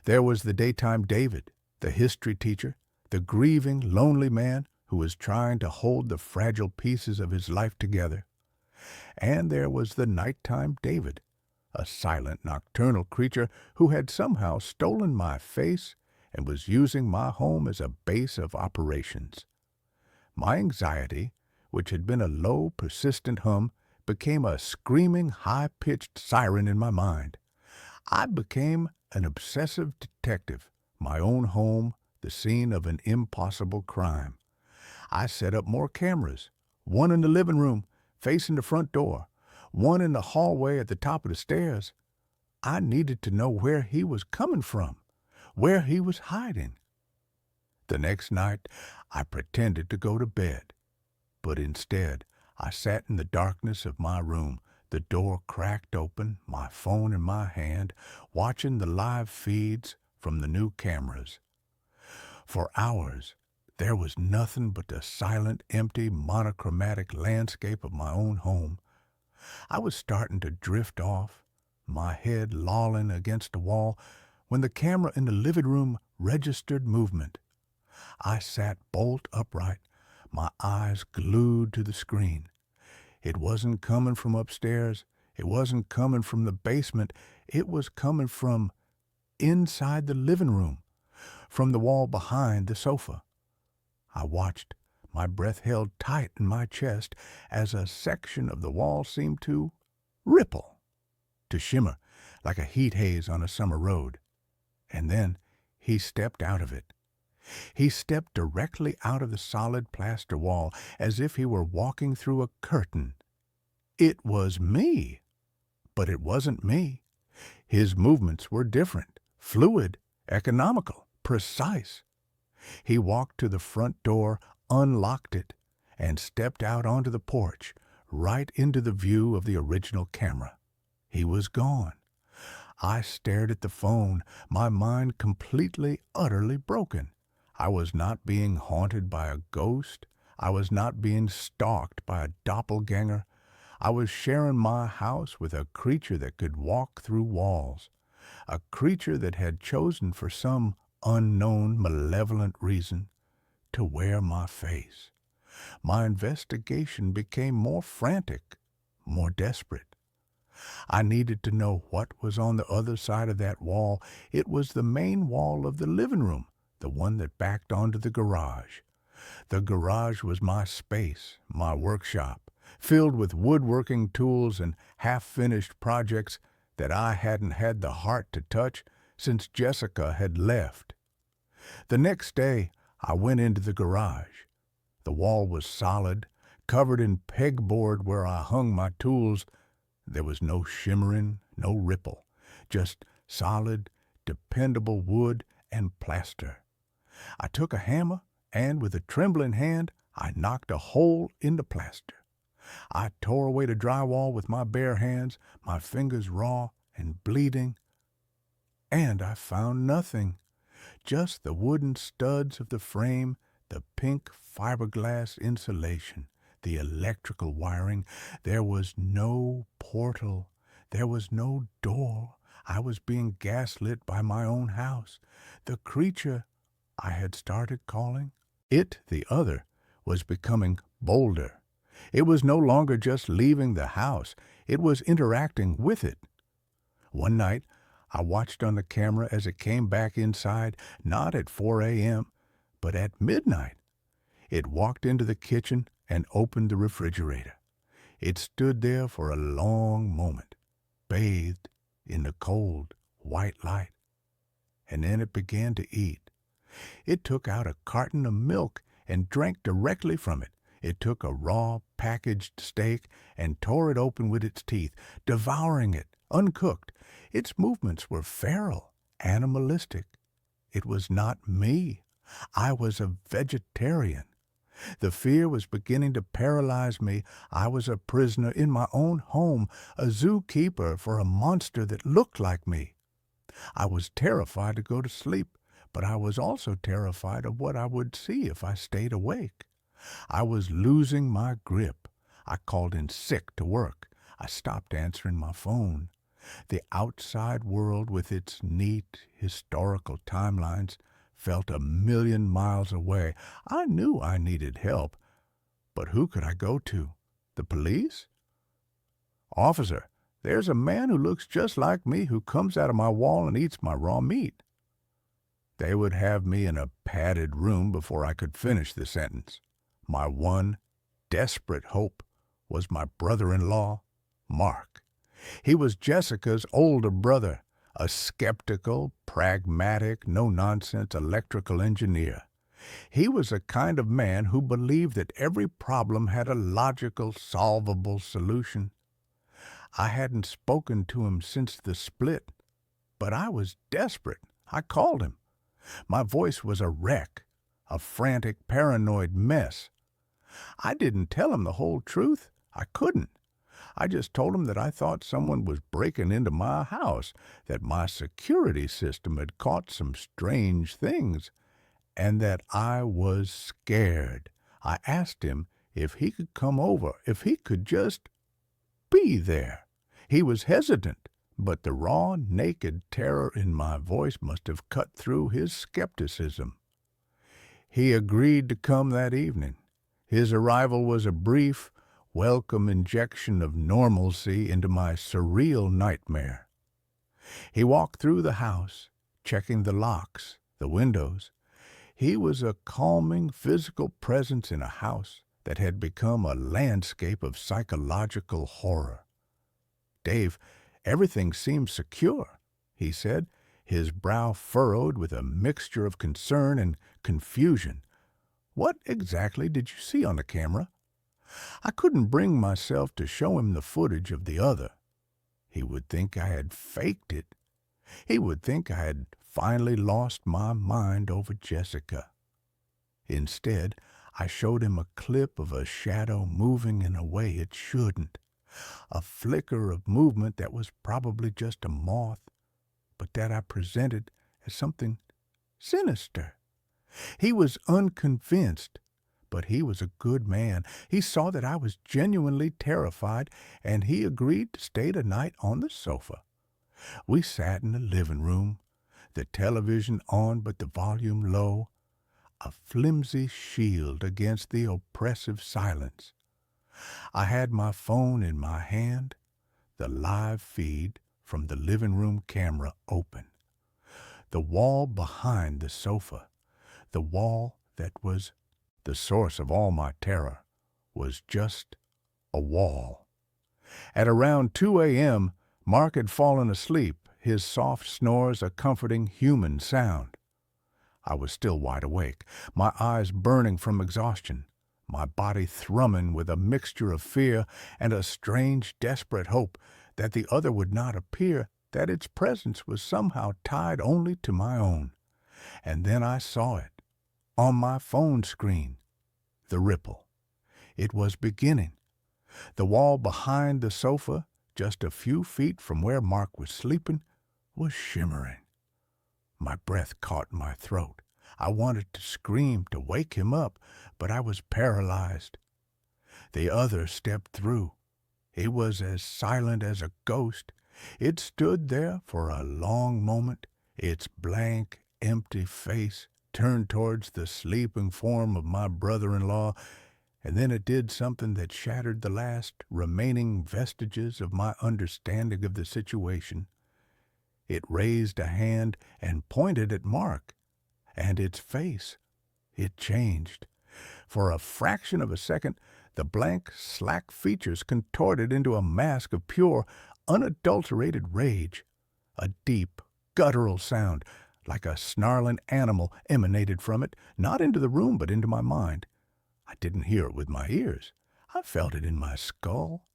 There was the daytime David, the history teacher, the grieving, lonely man who was trying to hold the fragile pieces of his life together. And there was the nighttime David, a silent, nocturnal creature who had somehow stolen my face and was using my home as a base of operations. My anxiety, which had been a low, persistent hum, became a screaming, high-pitched siren in my mind. I became an obsessive detective, my own home, the scene of an impossible crime. I set up more cameras, one in the living room, facing the front door, one in the hallway at the top of the stairs. I needed to know where he was coming from, where he was hiding. The next night, I pretended to go to bed, but instead, I sat in the darkness of my room, the door cracked open, my phone in my hand, watching the live feeds from the new cameras. For hours, there was nothing but the silent, empty, monochromatic landscape of my own home. I was starting to drift off, my head lolling against the wall, when the camera in the living room registered movement. I sat bolt upright, my eyes glued to the screen. It wasn't coming from upstairs. It wasn't coming from the basement. It was coming from inside the living room, from the wall behind the sofa. I watched, my breath held tight in my chest as a section of the wall seemed to ripple, to shimmer like a heat haze on a summer road. And then he stepped out of it. He stepped directly out of the solid plaster wall as if he were walking through a curtain. It was me, but it wasn't me. His movements were different, fluid, economical, precise. He walked to the front door, unlocked it, and stepped out onto the porch, right into the view of the original camera. He was gone. I stared at the phone, my mind completely, utterly broken. I was not being haunted by a ghost. I was not being stalked by a doppelganger. I was sharing my house with a creature that could walk through walls, a creature that had chosen for some unknown, malevolent reason to wear my face. My investigation became more frantic, more desperate. I needed to know what was on the other side of that wall. It was the main wall of the living room, the one that backed onto the garage. The garage was my space, my workshop, filled with woodworking tools and half-finished projects that I hadn't had the heart to touch since Jessica had left. The next day, I went into the garage. The wall was solid, covered in pegboard where I hung my tools. There was no shimmering, no ripple, just solid, dependable wood and plaster. I took a hammer, and with a trembling hand, I knocked a hole in the plaster. I tore away the drywall with my bare hands, my fingers raw and bleeding, and I found nothing. Just the wooden studs of the frame, the pink fiberglass insulation, the electrical wiring. There was no portal. There was no door. I was being gaslit by my own house. The creature I had started calling it, the other, was becoming bolder. It was no longer just leaving the house. It was interacting with it. One night, I watched on the camera as it came back inside, not at 4 a.m., but at midnight. It walked into the kitchen and opened the refrigerator. It stood there for a long moment, bathed in the cold, white light. And then it began to eat. It took out a carton of milk and drank directly from it. It took a raw, packaged steak and tore it open with its teeth, devouring it, uncooked. Its movements were feral, animalistic. It was not me. I was a vegetarian. The fear was beginning to paralyze me. I was a prisoner in my own home, a zookeeper for a monster that looked like me. I was terrified to go to sleep, but I was also terrified of what I would see if I stayed awake. I was losing my grip. I called in sick to work. I stopped answering my phone. The outside world, with its neat, historical timelines, felt a million miles away. I knew I needed help, but who could I go to? The police? Officer, there's a man who looks just like me who comes out of my wall and eats my raw meat. They would have me in a padded room before I could finish the sentence. My one desperate hope was my brother-in-law, Mark. He was Jessica's older brother, a skeptical, pragmatic, no-nonsense electrical engineer. He was a kind of man who believed that every problem had a logical, solvable solution. I hadn't spoken to him since the split, but I was desperate. I called him. My voice was a wreck, a frantic, paranoid mess. I didn't tell him the whole truth. I couldn't. I just told him that I thought someone was breaking into my house, that my security system had caught some strange things, and that I was scared. I asked him if he could come over, if he could just be there. He was hesitant, but the raw, naked terror in my voice must have cut through his skepticism. He agreed to come that evening. His arrival was a brief, welcome injection of normalcy into my surreal nightmare. He walked through the house, checking the locks, the windows. He was a calming physical presence in a house that had become a landscape of psychological horror. Dave, everything seems secure, he said, his brow furrowed with a mixture of concern and confusion. What exactly did you see on the camera? I couldn't bring myself to show him the footage of the other. He would think I had faked it. He would think I had finally lost my mind over Jessica. Instead, I showed him a clip of a shadow moving in a way it shouldn't, a flicker of movement that was probably just a moth, but that I presented as something sinister. He was unconvinced, but he was a good man. He saw that I was genuinely terrified, and he agreed to stay the night on the sofa. We sat in the living room, the television on but the volume low, a flimsy shield against the oppressive silence. I had my phone in my hand, the live feed from the living room camera open. The wall behind the sofa, the wall that was the source of all my terror, was just a wall. At around 2 a.m., Mark had fallen asleep, his soft snores a comforting human sound. I was still wide awake, my eyes burning from exhaustion, my body thrumming with a mixture of fear and a strange, desperate hope that the other would not appear, that its presence was somehow tied only to my own. And then I saw it, on my phone screen, the ripple. It was beginning. The wall behind the sofa, just a few feet from where Mark was sleeping, was shimmering. My breath caught in my throat. I wanted to scream to wake him up, but I was paralyzed. The other stepped through. It was as silent as a ghost. It stood there for a long moment, its blank, empty face turned towards the sleeping form of my brother-in-law, and then it did something that shattered the last remaining vestiges of my understanding of the situation. It raised a hand and pointed at Mark, and its face, it changed. For a fraction of a second, the blank, slack features contorted into a mask of pure, unadulterated rage. A deep, guttural sound, like a snarling animal, emanated from it, not into the room but into my mind. I didn't hear it with my ears. I felt it in my skull.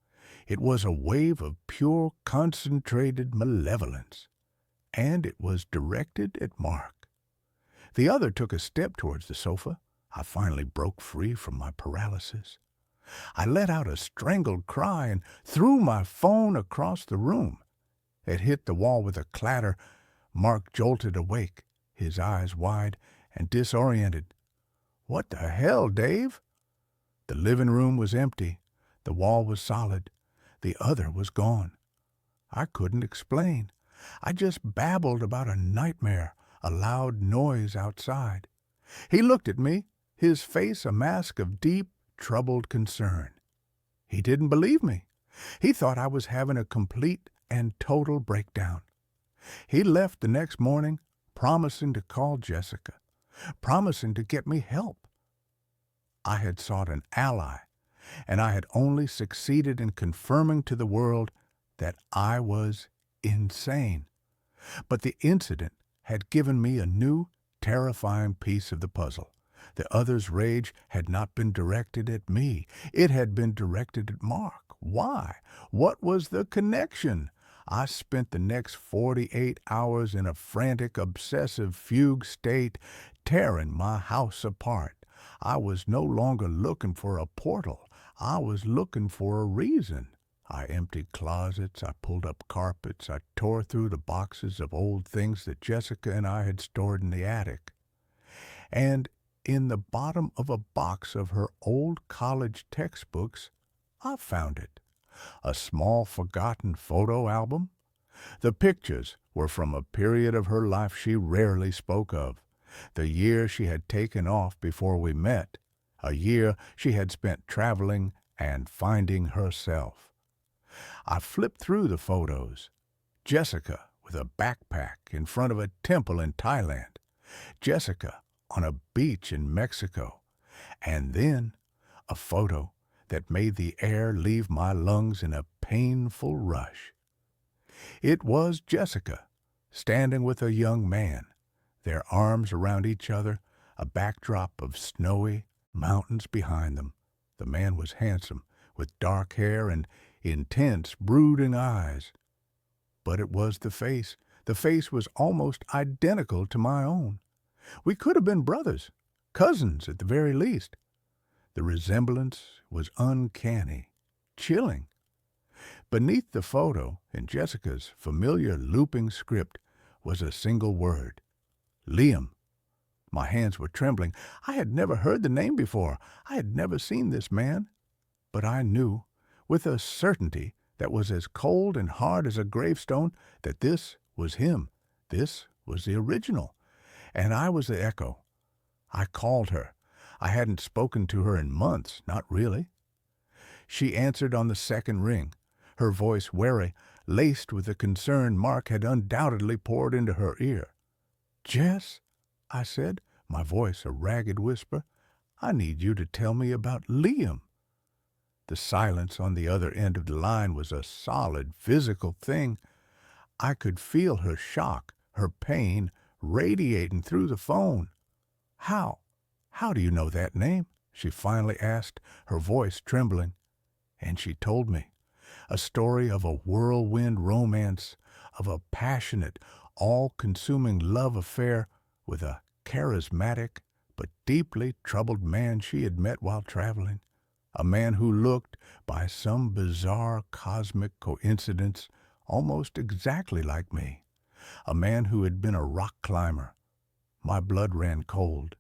It was a wave of pure, concentrated malevolence, and it was directed at Mark. The other took a step towards the sofa. I finally broke free from my paralysis. I let out a strangled cry and threw my phone across the room. It hit the wall with a clatter. Mark jolted awake, his eyes wide and disoriented. "What the hell, Dave?" The living room was empty. The wall was solid. The other was gone. I couldn't explain. I just babbled about a nightmare, a loud noise outside. He looked at me, his face a mask of deep, troubled concern. He didn't believe me. He thought I was having a complete and total breakdown. He left the next morning, promising to call Jessica, promising to get me help. I had sought an ally, and I had only succeeded in confirming to the world that I was insane. But the incident had given me a new, terrifying piece of the puzzle. The other's rage had not been directed at me. It had been directed at Mark. Why? What was the connection? I spent the next 48 hours in a frantic, obsessive fugue state, tearing my house apart. I was no longer looking for a portal. I was looking for a reason. I emptied closets, I pulled up carpets, I tore through the boxes of old things that Jessica and I had stored in the attic. And in the bottom of a box of her old college textbooks, I found it. A small forgotten photo album. The pictures were from a period of her life she rarely spoke of. The year she had taken off before we met. A year she had spent traveling and finding herself. I flipped through the photos. Jessica with a backpack in front of a temple in Thailand. Jessica on a beach in Mexico. And then a photo that made the air leave my lungs in a painful rush. It was Jessica, standing with a young man, their arms around each other, a backdrop of snowy mountains behind them. The man was handsome, with dark hair and intense, brooding eyes. But it was the face The face was almost identical to my own. We could have been brothers, cousins at the very least. The resemblance was uncanny, chilling. Beneath the photo, in Jessica's familiar looping script, was a single word: Liam. My hands were trembling. I had never heard the name before. I had never seen this man. But I knew, with a certainty that was as cold and hard as a gravestone, that this was him. This was the original. And I was the echo. I called her. I hadn't spoken to her in months, not really. She answered on the second ring, her voice wary, laced with the concern Mark had undoubtedly poured into her ear. "Jess," I said, my voice a ragged whisper, "I need you to tell me about Liam." The silence on the other end of the line was a solid, physical thing. I could feel her shock, her pain, radiating through the phone. How do you know that name?" she finally asked, her voice trembling. And she told me. A story of a whirlwind romance, of a passionate, all-consuming love affair with a charismatic but deeply troubled man she had met while traveling. A man who looked, by some bizarre cosmic coincidence, almost exactly like me. A man who had been a rock climber. My blood ran cold.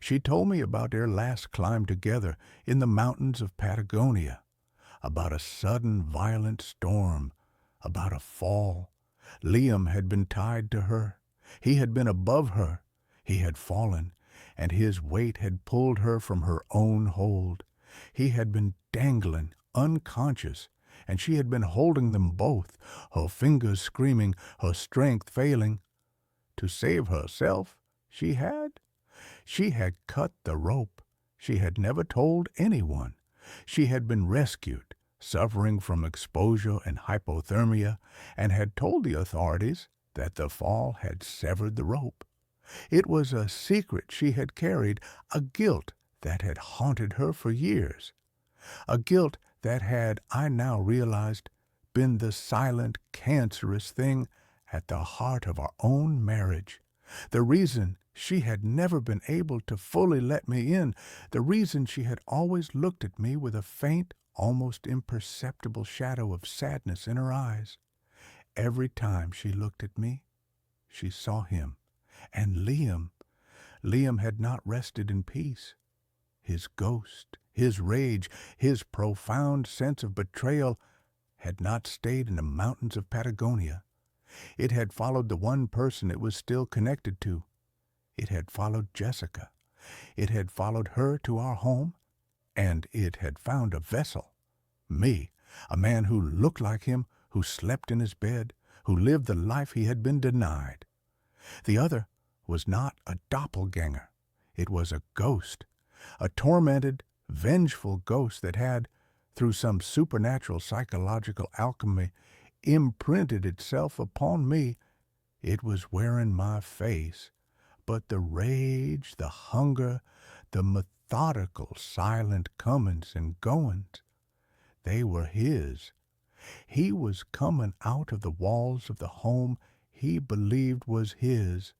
She told me about their last climb together in the mountains of Patagonia, about a sudden violent storm, about a fall. Liam had been tied to her. He had been above her. He had fallen, and his weight had pulled her from her own hold. He had been dangling, unconscious, and she had been holding them both, her fingers screaming, her strength failing. To save herself, she had cut the rope. She had never told anyone. She had been rescued, suffering from exposure and hypothermia, and had told the authorities that the fall had severed the rope. It was a secret she had carried, a guilt that had haunted her for years. A guilt that had, I now realized, been the silent, cancerous thing at the heart of our own marriage. The reason she had never been able to fully let me in, the reason she had always looked at me with a faint, almost imperceptible shadow of sadness in her eyes. Every time she looked at me, she saw him. And Liam had not rested in peace. His ghost, his rage, his profound sense of betrayal had not stayed in the mountains of Patagonia. It had followed the one person it was still connected to. It had followed Jessica. It had followed her to our home, and it had found a vessel. Me, a man who looked like him, who slept in his bed, who lived the life he had been denied. The other was not a doppelganger. It was a ghost, a tormented, vengeful ghost that had, through some supernatural psychological alchemy, imprinted itself upon me. It was wearing my face, but the rage, the hunger, the methodical, silent comings and goings, they were his. He was coming out of the walls of the home he believed was his,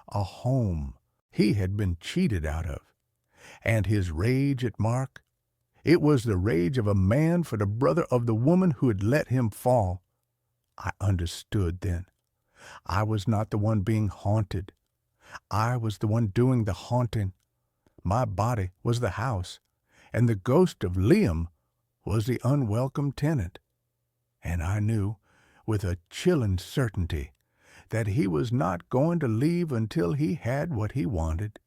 a home he had been cheated out of. And his rage at Mark, it was the rage of a man for the brother of the woman who had let him fall. I understood then. I was not the one being haunted. I was the one doing the haunting. My body was the house, and the ghost of Liam was the unwelcome tenant. And I knew, with a chilling certainty, that he was not going to leave until he had what he wanted.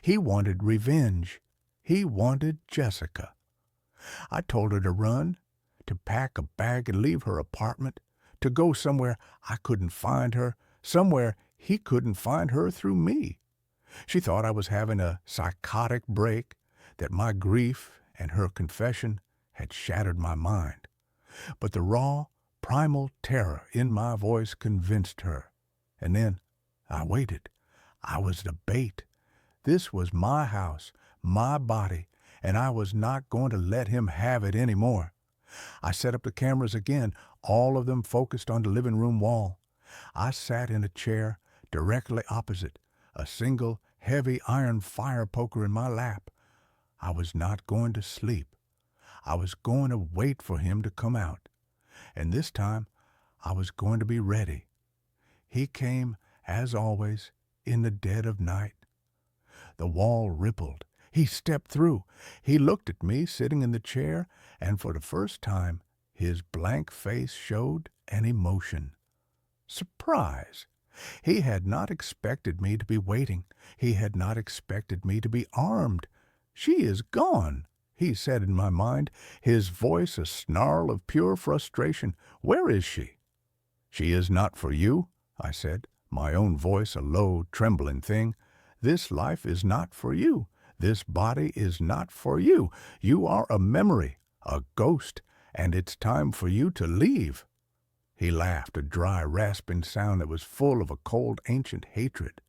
He wanted revenge. He wanted Jessica. I told her to run, to pack a bag and leave her apartment, to go somewhere I couldn't find her, somewhere he couldn't find her through me. She thought I was having a psychotic break, that my grief and her confession had shattered my mind. But the raw, primal terror in my voice convinced her. And then I waited. I was the bait. This was my house, my body, and I was not going to let him have it any more. I set up the cameras again, all of them focused on the living room wall. I sat in a chair directly opposite, a single heavy iron fire poker in my lap. I was not going to sleep. I was going to wait for him to come out. And this time I was going to be ready. He came, as always, in the dead of night. The wall rippled. He stepped through. He looked at me sitting in the chair, and for the first time his blank face showed an emotion. Surprise. He had not expected me to be waiting. He had not expected me to be armed. "She is gone," he said in my mind, his voice a snarl of pure frustration. "Where is she?" "She is not for you," I said, my own voice a low, trembling thing. "This life is not for you. This body is not for you. You are a memory, a ghost, and it's time for you to leave." He laughed, a dry, rasping sound that was full of a cold, ancient hatred.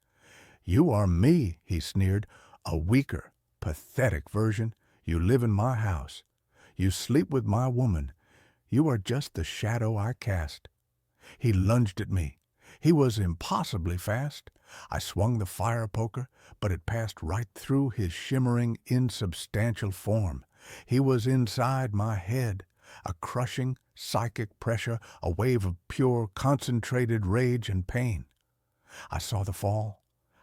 "You are me," he sneered, "a weaker, pathetic version. You live in my house. You sleep with my woman. You are just the shadow I cast." He lunged at me. He was impossibly fast. I swung the fire poker, but it passed right through his shimmering, insubstantial form. He was inside my head, a crushing, psychic pressure, a wave of pure, concentrated rage and pain. I saw the fall.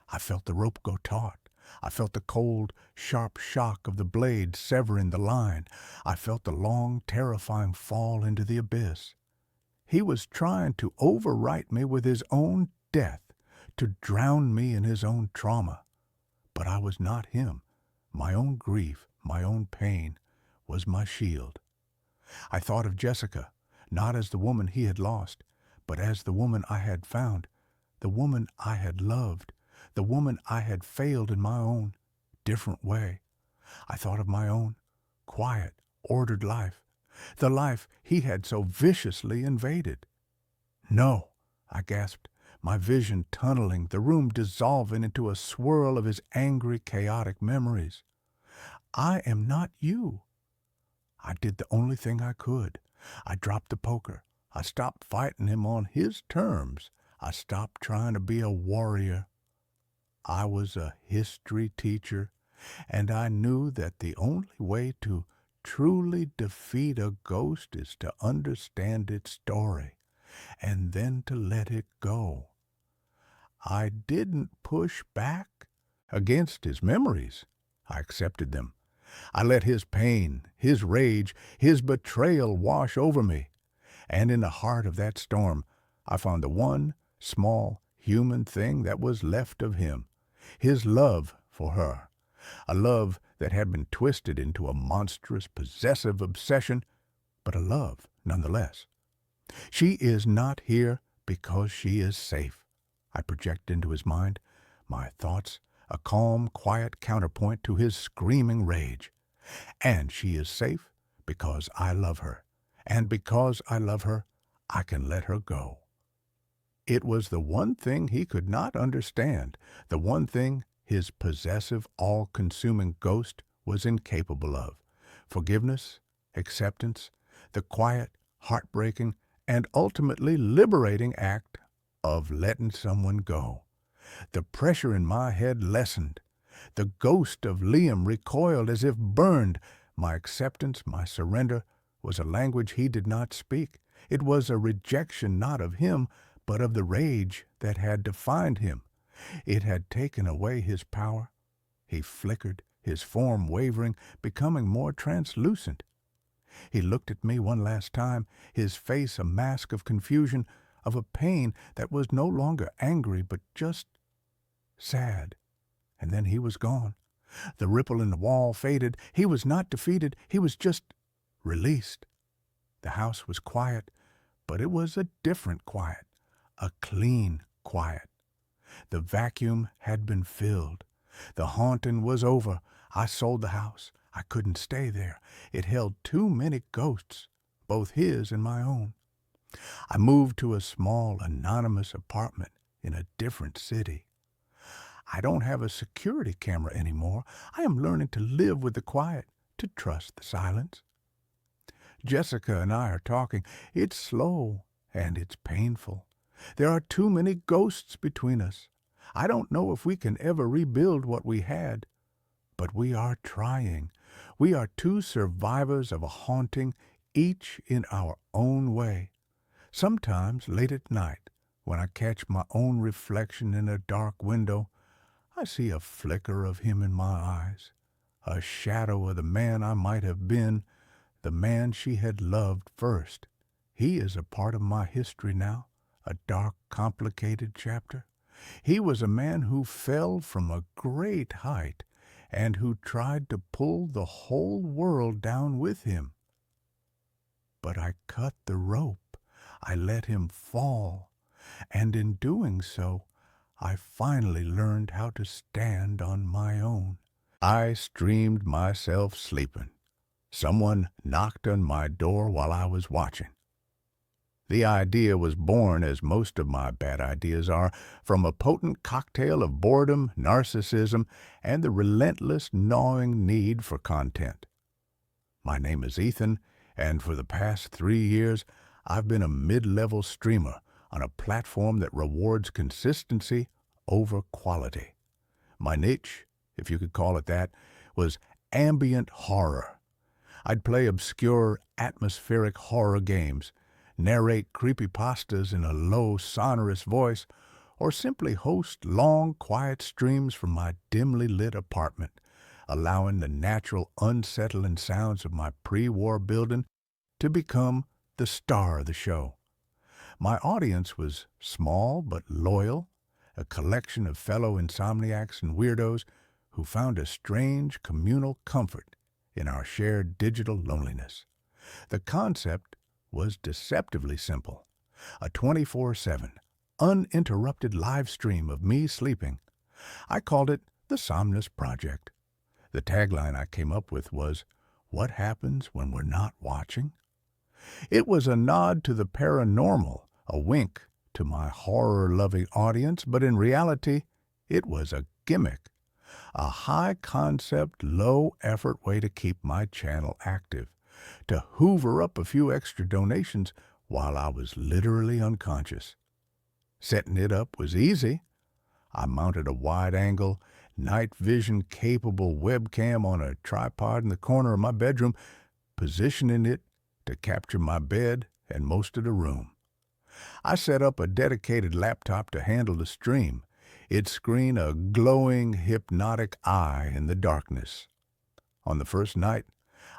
I felt the rope go taut. I felt the cold, sharp shock of the blade severing the line. I felt the long, terrifying fall into the abyss. He was trying to overwrite me with his own death, to drown me in his own trauma. But I was not him. My own grief, my own pain, was my shield. I thought of Jessica, not as the woman he had lost, but as the woman I had found, the woman I had loved, the woman I had failed in my own different way. I thought of my own quiet, ordered life, the life he had so viciously invaded. "No," I gasped, my vision tunneling, the room dissolving into a swirl of his angry, chaotic memories. "I am not you." I did the only thing I could. I dropped the poker. I stopped fighting him on his terms. I stopped trying to be a warrior. I was a history teacher, and I knew that the only way to truly defeat a ghost is to understand its story, and then to let it go. I didn't push back against his memories. I accepted them. I let his pain, his rage, his betrayal wash over me. And in the heart of that storm, I found the one small human thing that was left of him, his love for her, a love that had been twisted into a monstrous, possessive obsession, but a love nonetheless. "She is not here because she is safe," I projected into his mind, my thoughts a calm, quiet counterpoint to his screaming rage. "And she is safe because I love her, and because I love her, I can let her go." It was the one thing he could not understand, the one thing his possessive, all-consuming ghost was incapable of. Forgiveness, acceptance, the quiet, heartbreaking, and ultimately liberating act of letting someone go. The pressure in my head lessened. The ghost of Liam recoiled as if burned. My acceptance, my surrender, was a language he did not speak. It was a rejection not of him, but of the rage that had defined him. It had taken away his power. He flickered, his form wavering, becoming more translucent. He looked at me one last time, his face a mask of confusion, of a pain that was no longer angry, but just sad. And then he was gone. The ripple in the wall faded. He was not defeated. He was just released. The house was quiet, but it was a different quiet, a clean quiet. The vacuum had been filled. The haunting was over. I sold the house. I couldn't stay there. It held too many ghosts, both his and my own. I moved to a small, anonymous apartment in a different city. I don't have a security camera anymore. I am learning to live with the quiet, to trust the silence. Jessica and I are talking. It's slow and it's painful. There are too many ghosts between us. I don't know if we can ever rebuild what we had, but we are trying. We are two survivors of a haunting, each in our own way. Sometimes, late at night, when I catch my own reflection in a dark window, I see a flicker of him in my eyes, a shadow of the man I might have been, the man she had loved first. He is a part of my history now, a dark, complicated chapter. He was a man who fell from a great height and who tried to pull the whole world down with him. But I cut the rope. I let him fall. And in doing so, I finally learned how to stand on my own. I streamed myself sleeping. Someone knocked on my door while I was watching. The idea was born, as most of my bad ideas are, from a potent cocktail of boredom, narcissism, and the relentless, gnawing need for content. My name is Ethan, and for the past 3 years, I've been a mid-level streamer on a platform that rewards consistency over quality. My niche, if you could call it that, was ambient horror. I'd play obscure, atmospheric horror games, narrate creepypastas in a low, sonorous voice, or simply host long, quiet streams from my dimly lit apartment, allowing the natural, unsettling sounds of my pre-war building to become the star of the show. My audience was small but loyal, a collection of fellow insomniacs and weirdos who found a strange communal comfort in our shared digital loneliness. The concept was deceptively simple: a 24/7, uninterrupted live stream of me sleeping. I called it the Somnus Project. The tagline I came up with was, "What happens when we're not watching?" It was a nod to the paranormal, a wink to my horror-loving audience, but in reality, it was a gimmick, a high-concept, low-effort way to keep my channel active, to hoover up a few extra donations while I was literally unconscious. Setting it up was easy. I mounted a wide-angle, night-vision-capable webcam on a tripod in the corner of my bedroom, positioning it to capture my bed and most of the room. I set up a dedicated laptop to handle the stream, its screen a glowing, hypnotic eye in the darkness. On the first night,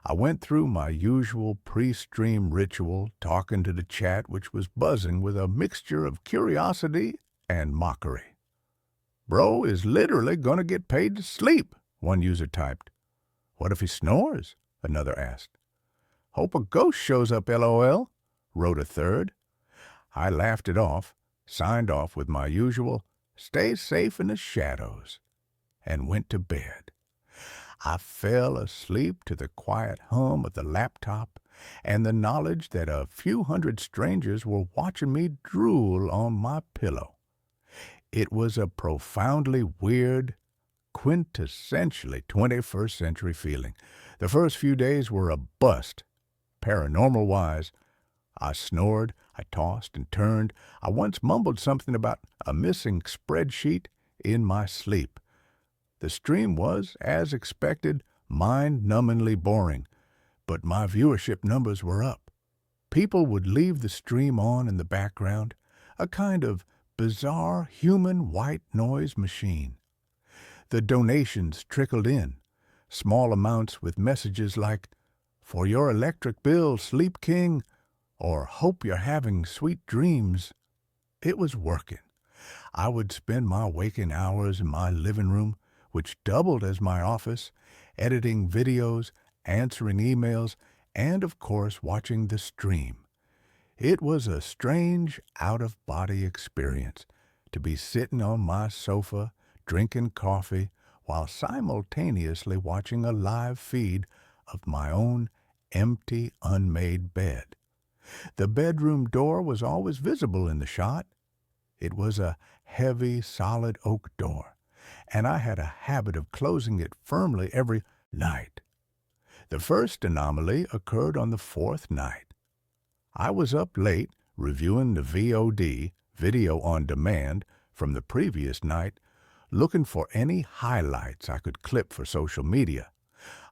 I went through my usual pre-stream ritual, talking to the chat, which was buzzing with a mixture of curiosity and mockery. "Bro is literally gonna get paid to sleep," one user typed. "What if he snores?" another asked. "Hope a ghost shows up, LOL," wrote a third. I laughed it off, signed off with my usual, "Stay safe in the shadows," and went to bed. I fell asleep to the quiet hum of the laptop and the knowledge that a few hundred strangers were watching me drool on my pillow. It was a profoundly weird, quintessentially 21st century feeling. The first few days were a bust, paranormal-wise. I snored, I tossed and turned. I once mumbled something about a missing spreadsheet in my sleep. The stream was, as expected, mind-numbingly boring, but my viewership numbers were up. People would leave the stream on in the background, a kind of bizarre human white noise machine. The donations trickled in, small amounts with messages like, "For your electric bill, Sleep King," or "Hope you're having sweet dreams." It was working. I would spend my waking hours in my living room, which doubled as my office, editing videos, answering emails, and, of course, watching the stream. It was a strange, out-of-body experience to be sitting on my sofa, drinking coffee, while simultaneously watching a live feed of my own empty, unmade bed. The bedroom door was always visible in the shot. It was a heavy, solid oak door, and I had a habit of closing it firmly every night. The first anomaly occurred on the 4th night. I was up late reviewing the VOD, video on demand from the previous night, looking for any highlights I could clip for social media.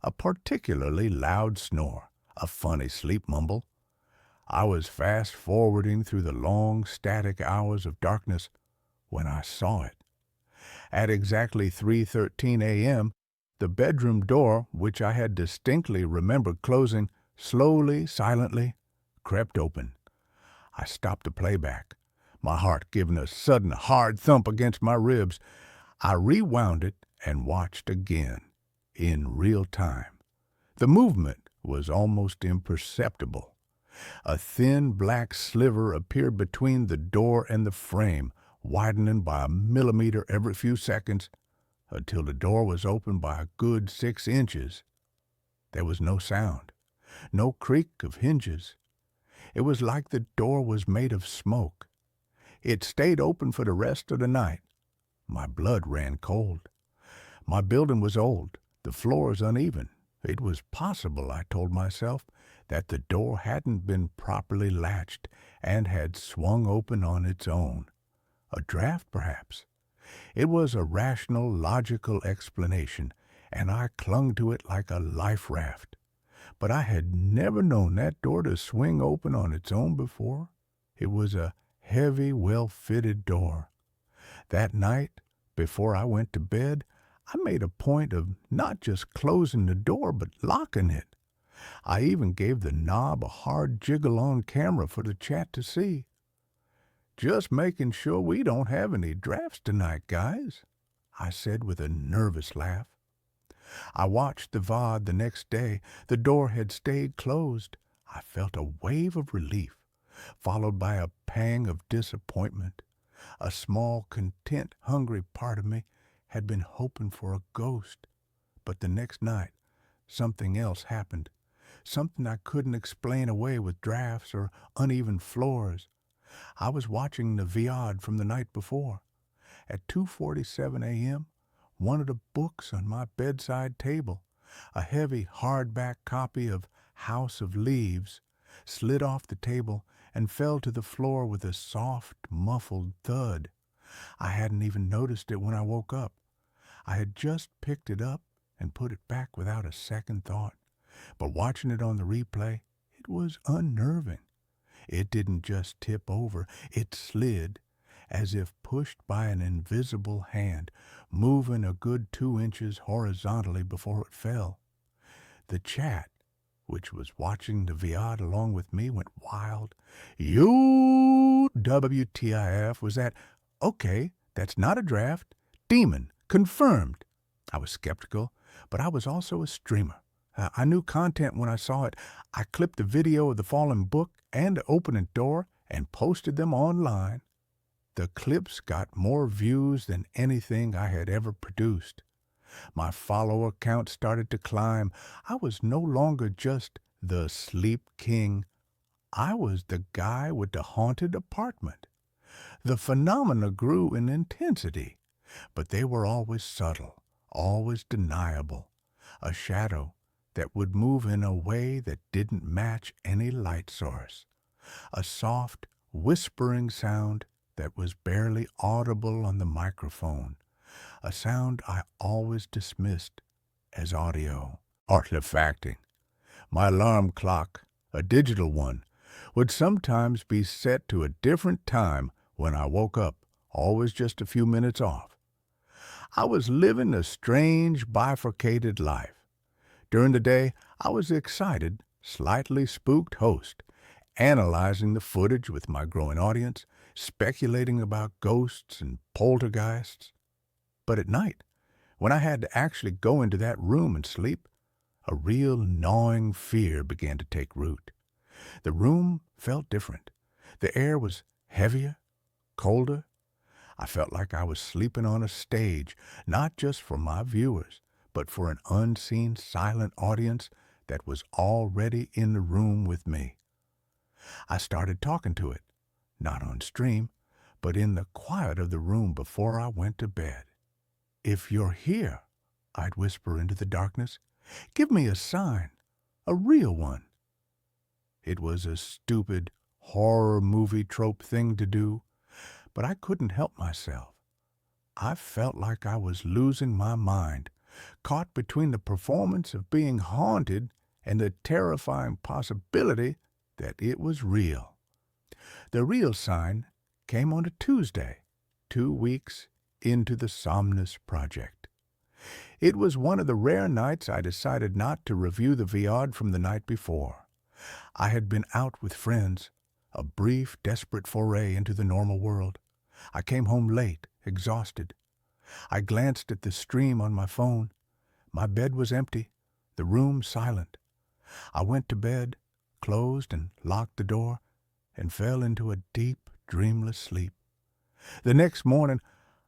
A particularly loud snore, a funny sleep mumble. I was fast-forwarding through the long, static hours of darkness when I saw it. At exactly 3:13 a.m., the bedroom door, which I had distinctly remembered closing, slowly, silently, crept open. I stopped the playback, my heart giving a sudden hard thump against my ribs. I rewound it and watched again, in real time. The movement was almost imperceptible. A thin black sliver appeared between the door and the frame, widening by a millimeter every few seconds, until the door was opened by a good 6 inches. There was no sound, no creak of hinges. It was like the door was made of smoke. It stayed open for the rest of the night. My blood ran cold. My building was old, the floors uneven. It was possible, I told myself, that the door hadn't been properly latched and had swung open on its own. A draft, perhaps. It was a rational, logical explanation, and I clung to it like a life raft. But I had never known that door to swing open on its own before. It was a heavy, well-fitted door. That night, before I went to bed, I made a point of not just closing the door, but locking it. I even gave the knob a hard jiggle on camera for the chat to see. "Just making sure we don't have any drafts tonight, guys," I said with a nervous laugh. I watched the VOD the next day. The door had stayed closed. I felt a wave of relief, followed by a pang of disappointment. A small, content, hungry part of me had been hoping for a ghost. But the next night, something else happened. Something I couldn't explain away with drafts or uneven floors. I was watching the VOD from the night before. At 2:47 a.m., one of the books on my bedside table, a heavy hardback copy of House of Leaves, slid off the table and fell to the floor with a soft, muffled thud. I hadn't even noticed it when I woke up. I had just picked it up and put it back without a second thought. But watching it on the replay, it was unnerving. It didn't just tip over, it slid, as if pushed by an invisible hand, moving a good 2 inches horizontally before it fell. The chat, which was watching the VOD along with me, went wild. WTIF was that? Okay, that's not a draft. Demon, confirmed. I was skeptical, but I was also a streamer. I knew content when I saw it. I clipped the video of the fallen book and the opening door and posted them online. The clips got more views than anything I had ever produced. My follower count started to climb. I was no longer just the Sleep King. I was the guy with the haunted apartment. The phenomena grew in intensity, but they were always subtle, always deniable. A shadow that would move in a way that didn't match any light source. A soft, whispering sound that was barely audible on the microphone. A sound I always dismissed as audio. Artifacting. My alarm clock, a digital one, would sometimes be set to a different time when I woke up, always just a few minutes off. I was living a strange, bifurcated life. During the day, I was the excited, slightly spooked host, analyzing the footage with my growing audience, speculating about ghosts and poltergeists. But at night, when I had to actually go into that room and sleep, a real gnawing fear began to take root. The room felt different. The air was heavier, colder. I felt like I was sleeping on a stage, not just for my viewers, but for an unseen, silent audience that was already in the room with me. I started talking to it, not on stream, but in the quiet of the room before I went to bed. "If you're here," I'd whisper into the darkness, "give me a sign, a real one." It was a stupid, horror movie trope thing to do, but I couldn't help myself. I felt like I was losing my mind, caught between the performance of being haunted and the terrifying possibility that it was real. The real sign came on a Tuesday, 2 weeks into the Somnus Project. It was one of the rare nights I decided not to review the Viard from the night before. I had been out with friends, a brief, desperate foray into the normal world. I came home late, exhausted. I glanced at the stream on my phone. My bed was empty, the room silent. I went to bed, closed and locked the door, and fell into a deep, dreamless sleep. The next morning,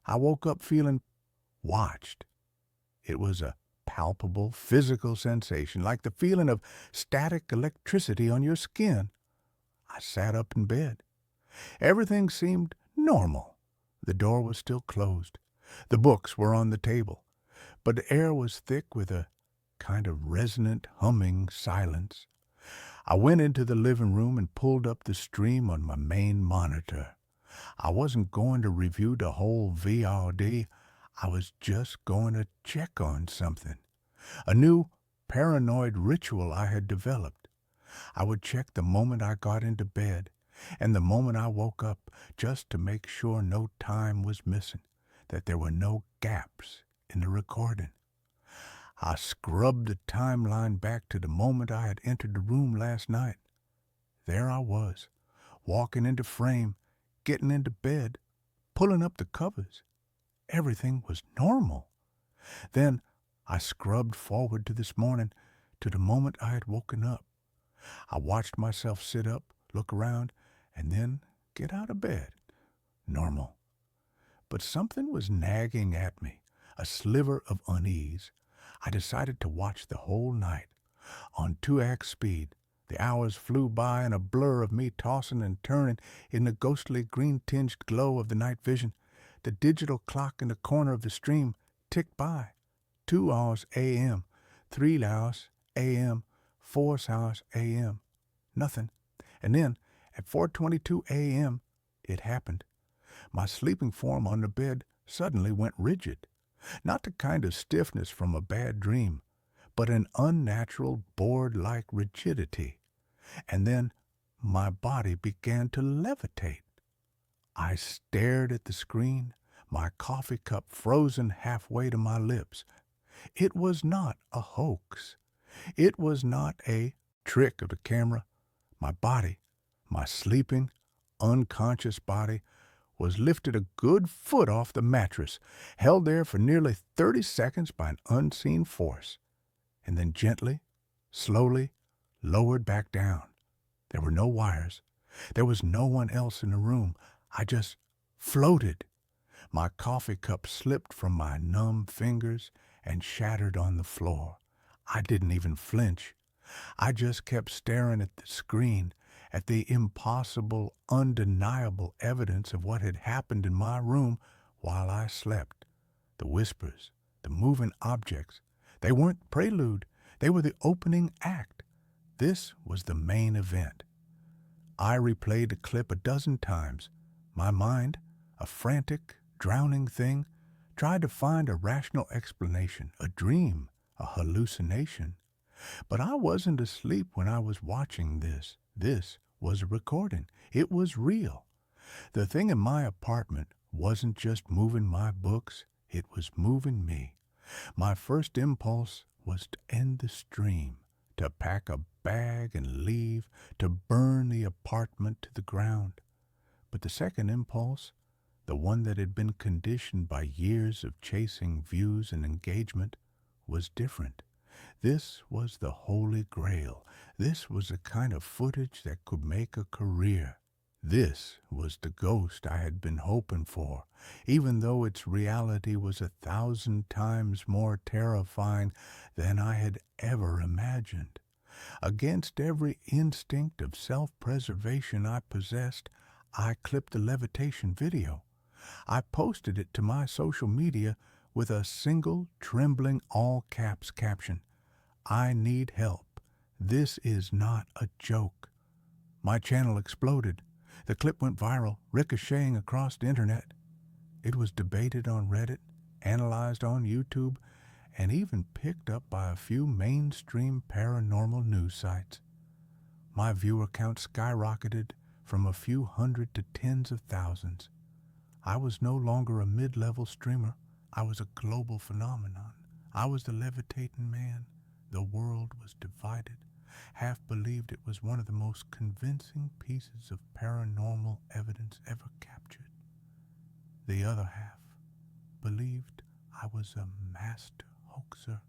I woke up feeling watched. It was a palpable, physical sensation, like the feeling of static electricity on your skin. I sat up in bed. Everything seemed normal. The door was still closed. The books were on the table, but the air was thick with a kind of resonant, humming silence. I went into the living room and pulled up the stream on my main monitor. I wasn't going to review the whole VOD. I was just going to check on something. A new paranoid ritual I had developed. I would check the moment I got into bed and the moment I woke up, just to make sure no time was missing, that there were no gaps in the recording. I scrubbed the timeline back to the moment I had entered the room last night. There I was, walking into frame, getting into bed, pulling up the covers. Everything was normal. Then I scrubbed forward to this morning, to the moment I had woken up. I watched myself sit up, look around, and then get out of bed. Normal. But something was nagging at me, a sliver of unease. I decided to watch the whole night. On 2x speed, the hours flew by in a blur of me tossing and turning in the ghostly green-tinged glow of the night vision. The digital clock in the corner of the stream ticked by. 2 hours a.m., 3 hours a.m., 4 hours a.m. Nothing. And then, at 4:22 a.m., it happened. My sleeping form on the bed suddenly went rigid. Not the kind of stiffness from a bad dream, but an unnatural, board-like rigidity. And then my body began to levitate. I stared at the screen, my coffee cup frozen halfway to my lips. It was not a hoax. It was not a trick of the camera. My body, my sleeping, unconscious body, was lifted a good foot off the mattress, held there for nearly 30 seconds by an unseen force, and then gently, slowly, lowered back down. There were no wires. There was no one else in the room. I just floated. My coffee cup slipped from my numb fingers and shattered on the floor. I didn't even flinch. I just kept staring at the screen, at the impossible, undeniable evidence of what had happened in my room while I slept. The whispers, the moving objects, they weren't prelude. They were the opening act. This was the main event. I replayed the clip a dozen times. My mind, a frantic, drowning thing, tried to find a rational explanation, a dream, a hallucination. But I wasn't asleep when I was watching this. This was a recording. It was real. The thing in my apartment wasn't just moving my books, it was moving me. My first impulse was to end the stream, to pack a bag and leave, to burn the apartment to the ground. But the second impulse, the one that had been conditioned by years of chasing views and engagement, was different. This was the Holy Grail. This was the kind of footage that could make a career. This was the ghost I had been hoping for, even though its reality was 1,000 times more terrifying than I had ever imagined. Against every instinct of self-preservation I possessed, I clipped the levitation video. I posted it to my social media with a single, trembling, all-caps caption. I need help. This is not a joke. My channel exploded. The clip went viral, ricocheting across the internet. It was debated on Reddit, analyzed on YouTube, and even picked up by a few mainstream paranormal news sites. My viewer count skyrocketed from a few hundred to tens of thousands. I was no longer a mid-level streamer. I was a global phenomenon. I was the levitating man. The world was divided. Half believed it was one of the most convincing pieces of paranormal evidence ever captured. The other half believed I was a master hoaxer,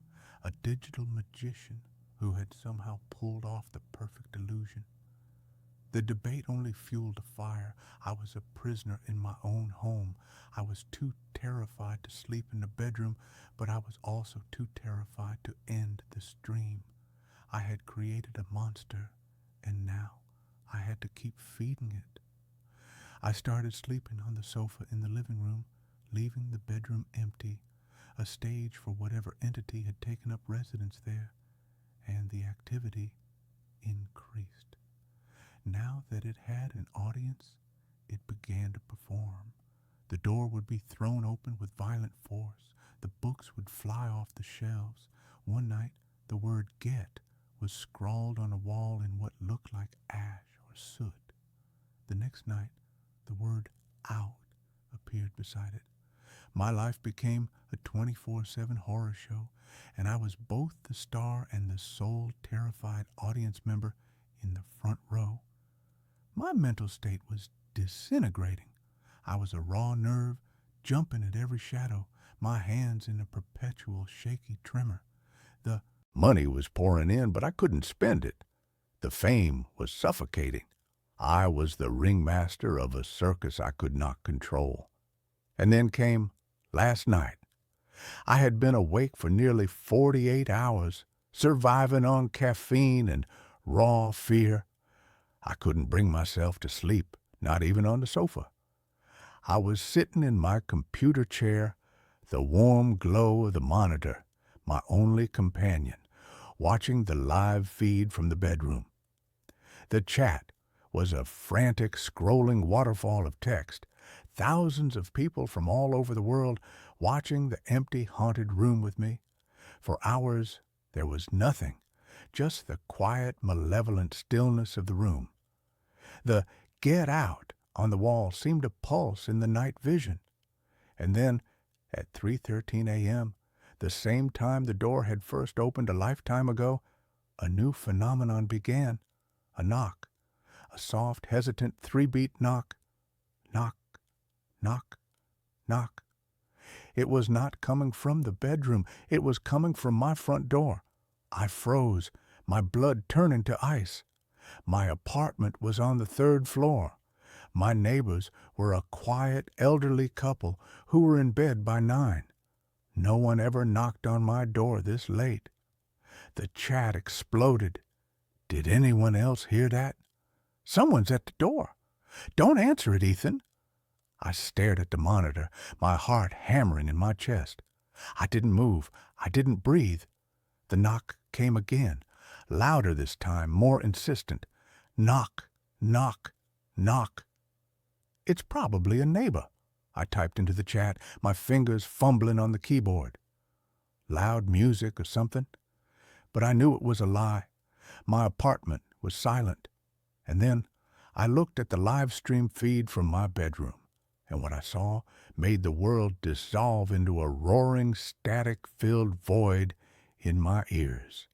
a digital magician who had somehow pulled off the perfect illusion. The debate only fueled a fire. I was a prisoner in my own home. I was too terrified to sleep in the bedroom, but I was also too terrified to end the stream. I had created a monster, and now I had to keep feeding it. I started sleeping on the sofa in the living room, leaving the bedroom empty, a stage for whatever entity had taken up residence there, and the activity increased. Now that it had an audience, it began to perform. The door would be thrown open with violent force. The books would fly off the shelves. One night, the word "get" was scrawled on a wall in what looked like ash or soot. The next night, the word "out" appeared beside it. My life became a 24/7 horror show, and I was both the star and the sole terrified audience member in the front row. My mental state was disintegrating. I was a raw nerve, jumping at every shadow, my hands in a perpetual shaky tremor. The money was pouring in, but I couldn't spend it. The fame was suffocating. I was the ringmaster of a circus I could not control. And then came last night. I had been awake for nearly 48 hours, surviving on caffeine and raw fear. I couldn't bring myself to sleep, not even on the sofa. I was sitting in my computer chair, the warm glow of the monitor, my only companion, watching the live feed from the bedroom. The chat was a frantic, scrolling waterfall of text. Thousands of people from all over the world watching the empty, haunted room with me. For hours, there was nothing, just the quiet, malevolent stillness of the room. The "get out" on the wall seemed to pulse in the night vision. And then, at 3:13 a.m., the same time the door had first opened a lifetime ago, a new phenomenon began. A knock. A soft, hesitant, 3-beat knock. Knock, knock, knock. It was not coming from the bedroom. It was coming from my front door. I froze, my blood turning to ice. My apartment was on the 3rd floor. My neighbors were a quiet, elderly couple who were in bed by 9. No one ever knocked on my door this late. The chat exploded. Did anyone else hear that? Someone's at the door. Don't answer it, Ethan. I stared at the monitor, my heart hammering in my chest. I didn't move. I didn't breathe. The knock came again, louder this time, more insistent. Knock, knock, knock. It's probably a neighbor, I typed into the chat, my fingers fumbling on the keyboard. Loud music or something? But I knew it was a lie. My apartment was silent. And then I looked at the live stream feed from my bedroom, and what I saw made the world dissolve into a roaring, static-filled void in my ears.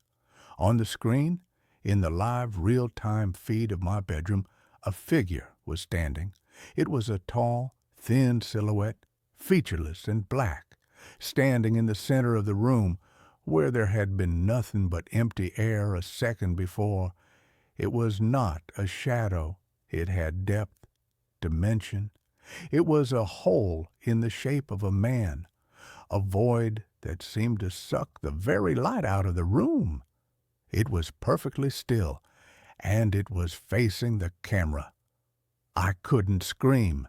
On the screen, in the live real-time feed of my bedroom, a figure was standing. It was a tall, thin silhouette, featureless and black, standing in the center of the room where there had been nothing but empty air a second before. It was not a shadow. It had depth, dimension. It was a hole in the shape of a man, a void that seemed to suck the very light out of the room. It was perfectly still, and it was facing the camera. I couldn't scream.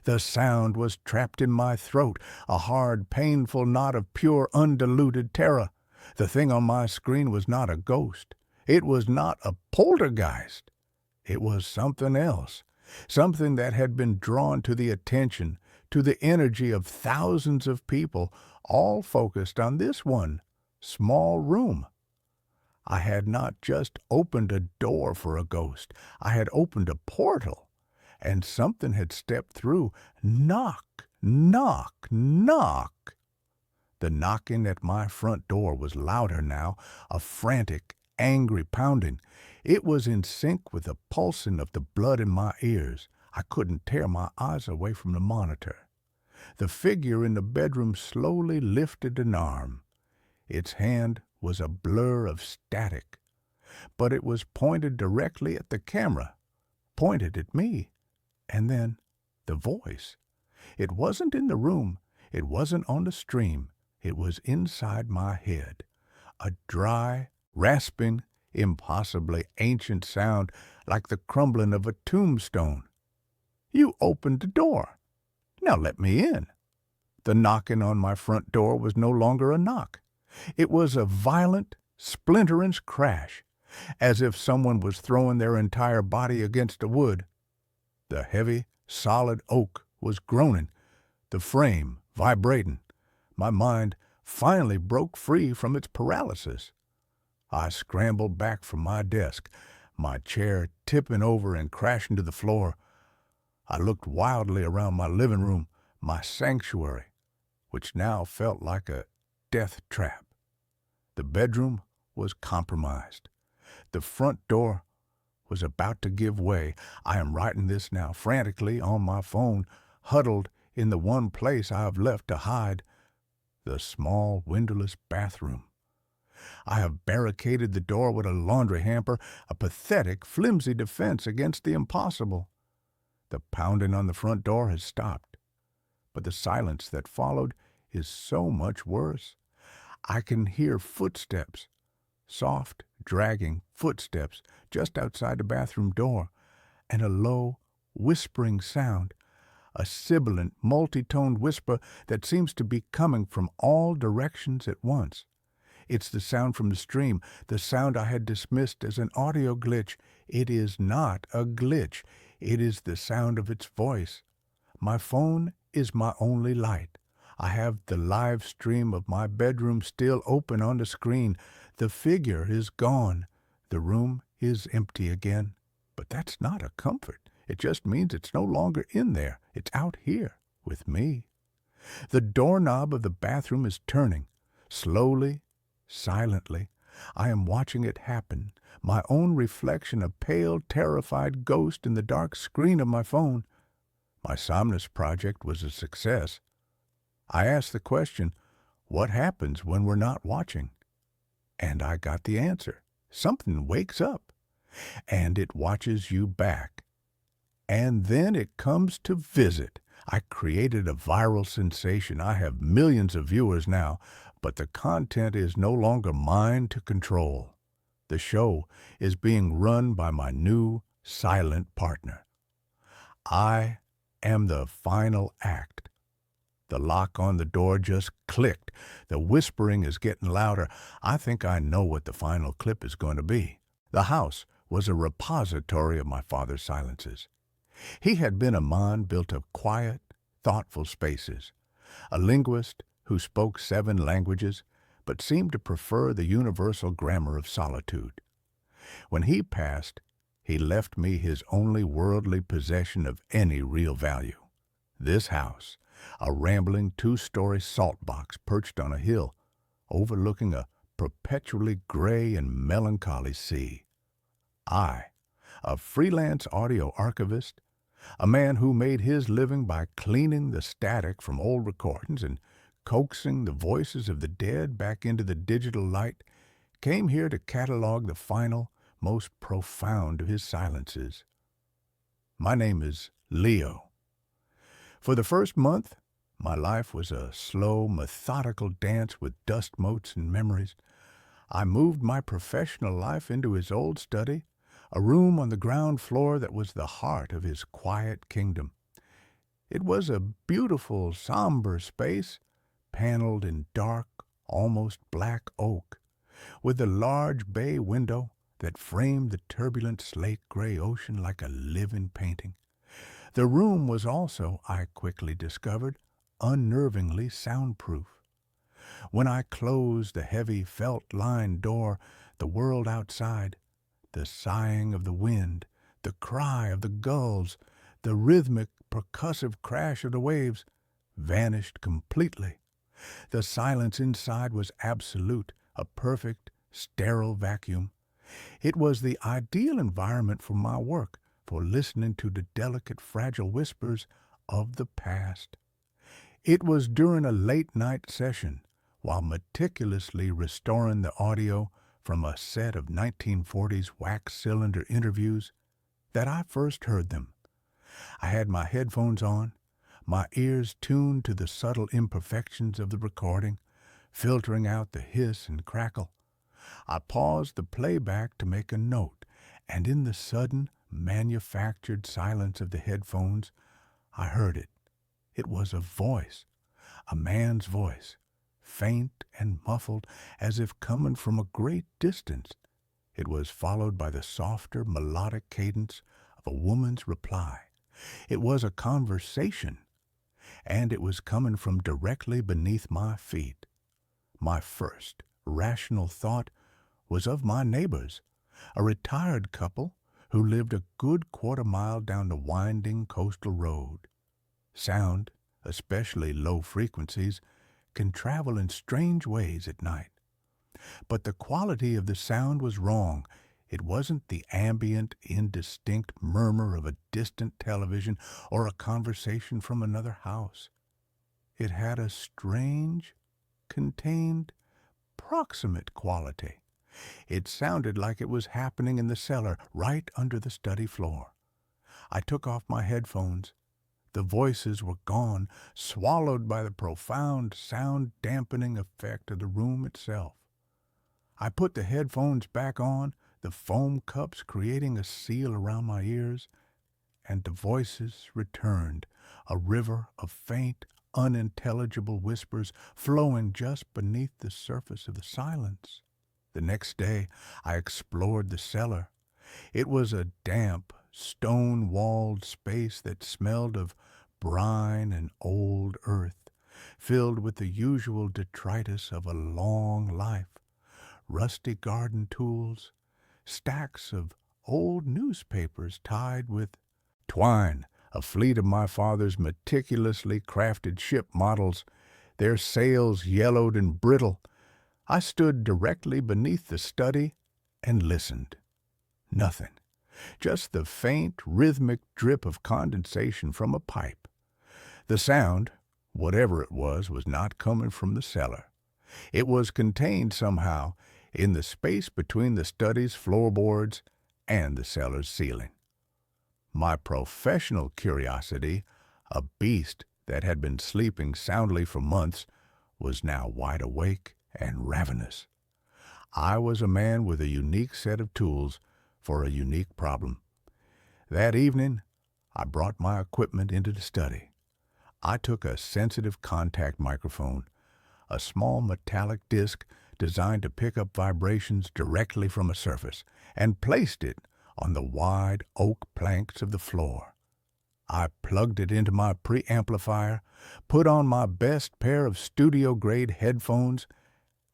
The sound was trapped in my throat, a hard, painful knot of pure, undiluted terror. The thing on my screen was not a ghost. It was not a poltergeist. It was something else. something that had been drawn to the attention, to the energy of thousands of people, all focused on this one small room. I had not just opened a door for a ghost, I had opened a portal, and something had stepped through. Knock, knock, knock. The knocking at my front door was louder now, a frantic, angry pounding. It was in sync with the pulsing of the blood in my ears. I couldn't tear my eyes away from the monitor. The figure in the bedroom slowly lifted an arm. Its hand was a blur of static, but it was pointed directly at the camera, pointed at me. And then the voice. It wasn't in the room. It wasn't on the stream. It was inside my head. A dry, rasping, impossibly ancient sound like the crumbling of a tombstone. You opened the door. Now let me in. The knocking on my front door was no longer a knock. It was a violent, splintering crash, as if someone was throwing their entire body against the wood. The heavy, solid oak was groaning, the frame vibrating. My mind finally broke free from its paralysis. I scrambled back from my desk, my chair tipping over and crashing to the floor. I looked wildly around my living room, my sanctuary, which now felt like a death trap. The bedroom was compromised. The front door was about to give way. I am writing this now frantically on my phone, huddled in the one place I have left to hide, the small windowless bathroom. I have barricaded the door with a laundry hamper, a pathetic, flimsy defense against the impossible. The pounding on the front door has stopped, but the silence that followed is so much worse. I can hear footsteps, soft, dragging footsteps just outside the bathroom door, and a low, whispering sound, a sibilant, multi-toned whisper that seems to be coming from all directions at once. It's the sound from the stream, the sound I had dismissed as an audio glitch. It is not a glitch. It is the sound of its voice. My phone is my only light. I have the live stream of my bedroom still open on the screen. The figure is gone. The room is empty again. But that's not a comfort. It just means it's no longer in there. It's out here with me. The doorknob of the bathroom is turning. Slowly, silently, I am watching it happen. My own reflection, a pale, terrified ghost in the dark screen of my phone. My Somnus project was a success. I asked the question, what happens when we're not watching? And I got the answer. Something wakes up, and it watches you back. And then it comes to visit. I created a viral sensation. I have millions of viewers now, but the content is no longer mine to control. The show is being run by my new silent partner. I am the final act. The lock on the door just clicked. The whispering is getting louder. I think I know what the final clip is going to be. The house was a repository of my father's silences. He had been a man built of quiet, thoughtful spaces, a linguist who spoke 7 languages but seemed to prefer the universal grammar of solitude. When he passed, he left me his only worldly possession of any real value. This house, a rambling 2-story salt box perched on a hill, overlooking a perpetually gray and melancholy sea. I, a freelance audio archivist, a man who made his living by cleaning the static from old recordings and coaxing the voices of the dead back into the digital light, came here to catalog the final, most profound of his silences. My name is Leo. For the first month, my life was a slow, methodical dance with dust motes and memories. I moved my professional life into his old study, a room on the ground floor that was the heart of his quiet kingdom. It was a beautiful, somber space, paneled in dark, almost black oak, with a large bay window that framed the turbulent slate-gray ocean like a living painting. The room was also, I quickly discovered, unnervingly soundproof. When I closed the heavy felt-lined door, the world outside, the sighing of the wind, the cry of the gulls, the rhythmic, percussive crash of the waves, vanished completely. The silence inside was absolute, a perfect, sterile vacuum. It was the ideal environment for my work, for listening to the delicate, fragile whispers of the past. It was during a late-night session, while meticulously restoring the audio from a set of 1940s wax-cylinder interviews, that I first heard them. I had my headphones on, my ears tuned to the subtle imperfections of the recording, filtering out the hiss and crackle. I paused the playback to make a note, and in the sudden, manufactured silence of the headphones, I heard it. It was a voice, a man's voice, faint and muffled as if coming from a great distance. It was followed by the softer, melodic cadence of a woman's reply. It was a conversation, and it was coming from directly beneath my feet. My first rational thought was of my neighbors, a retired couple who lived a good quarter-mile down the winding coastal road. Sound, especially low frequencies, can travel in strange ways at night. But the quality of the sound was wrong. It wasn't the ambient, indistinct murmur of a distant television or a conversation from another house. It had a strange, contained, proximate quality. It sounded like it was happening in the cellar, right under the study floor. I took off my headphones. The voices were gone, swallowed by the profound sound-dampening effect of the room itself. I put the headphones back on, the foam cups creating a seal around my ears, and the voices returned, a river of faint, unintelligible whispers flowing just beneath the surface of the silence. The next day, I explored the cellar. It was a damp, stone-walled space that smelled of brine and old earth, filled with the usual detritus of a long life. Rusty garden tools, stacks of old newspapers tied with twine, a fleet of my father's meticulously crafted ship models, their sails yellowed and brittle. I stood directly beneath the study and listened. Nothing. Just the faint, rhythmic drip of condensation from a pipe. The sound, whatever it was not coming from the cellar. It was contained somehow in the space between the study's floorboards and the cellar's ceiling. My professional curiosity, a beast that had been sleeping soundly for months, was now wide awake and ravenous. I was a man with a unique set of tools for a unique problem. That evening, I brought my equipment into the study. I took a sensitive contact microphone, a small metallic disc designed to pick up vibrations directly from a surface, and placed it on the wide oak planks of the floor. I plugged it into my preamplifier, put on my best pair of studio-grade headphones,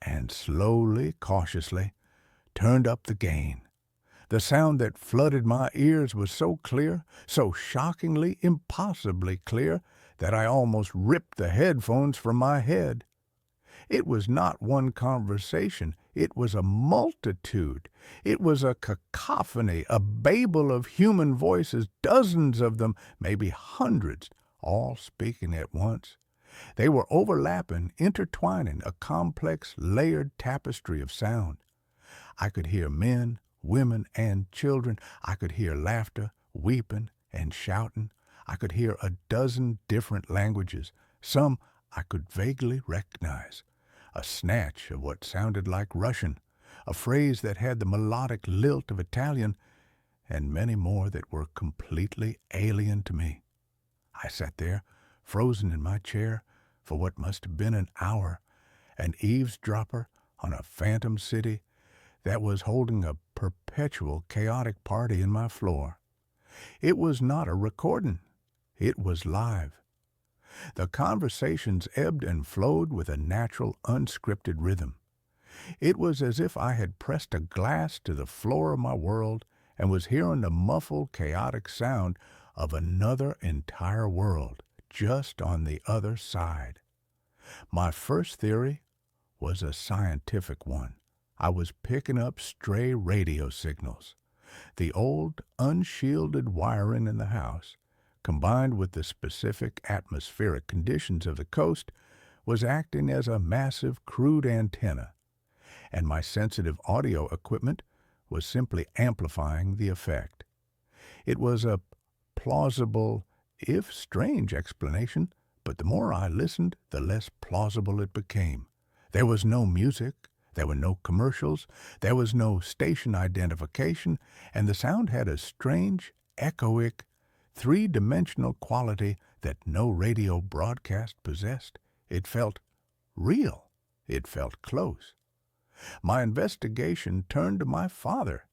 and slowly, cautiously, turned up the gain. The sound that flooded my ears was so clear, so shockingly, impossibly clear, that I almost ripped the headphones from my head. It was not one conversation. It was a multitude. It was a cacophony, a babel of human voices, dozens of them, maybe hundreds, all speaking at once. They were overlapping, intertwining, a complex, layered tapestry of sound. I could hear men, women, and children. I could hear laughter, weeping, and shouting. I could hear a dozen different languages. Some I could vaguely recognize. A snatch of what sounded like Russian, a phrase that had the melodic lilt of Italian, and many more that were completely alien to me. I sat there, frozen in my chair, for what must have been an hour, an eavesdropper on a phantom city that was holding a perpetual chaotic party in my floor. It was not a recording. It was live. The conversations ebbed and flowed with a natural, unscripted rhythm. It was as if I had pressed a glass to the floor of my world and was hearing the muffled, chaotic sound of another entire world just on the other side. My first theory was a scientific one. I was picking up stray radio signals. The old, unshielded wiring in the house, combined with the specific atmospheric conditions of the coast, was acting as a massive, crude antenna, and my sensitive audio equipment was simply amplifying the effect. It was a plausible, if strange, explanation, but the more I listened, the less plausible it became. There was no music, there were no commercials, there was no station identification, and the sound had a strange, echoic, three-dimensional quality that no radio broadcast possessed. It felt real. It felt close. My investigation turned to my father.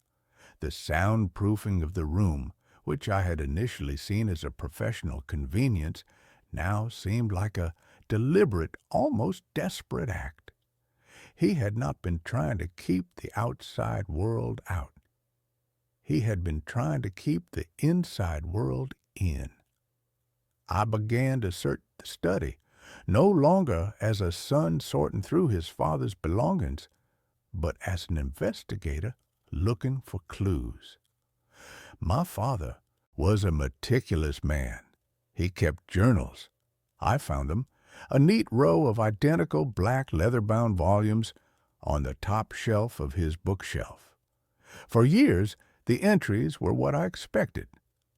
The soundproofing of the room, which I had initially seen as a professional convenience, now seemed like a deliberate, almost desperate act. He had not been trying to keep the outside world out. He had been trying to keep the inside world in. I began to search the study, no longer as a son sorting through his father's belongings, but as an investigator looking for clues. My father was a meticulous man. He kept journals. I found them, a neat row of identical black leather-bound volumes on the top shelf of his bookshelf. For years, the entries were what I expected.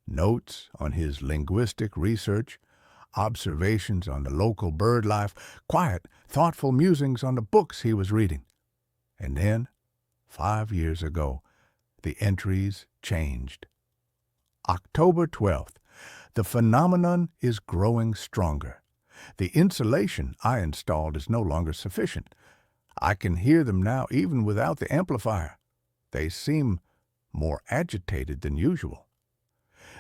Notes on his linguistic research, observations on the local bird life, quiet, thoughtful musings on the books he was reading. And then, 5 years ago, the entries changed. October 12th. The phenomenon is growing stronger. The insulation I installed is no longer sufficient. I can hear them now even without the amplifier. They seem more agitated than usual.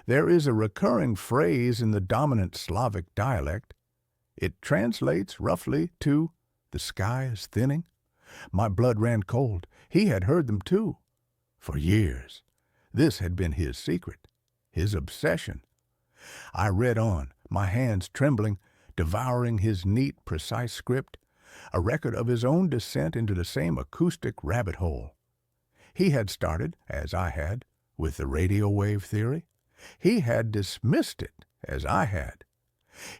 There is a recurring phrase in the dominant Slavic dialect. It translates roughly to, "The sky is thinning." My blood ran cold. He had heard them too. For years. This had been his secret, his obsession. I read on, my hands trembling, devouring his neat, precise script, a record of his own descent into the same acoustic rabbit hole. He had started, as I had, with the radio wave theory. He had dismissed it, as I had.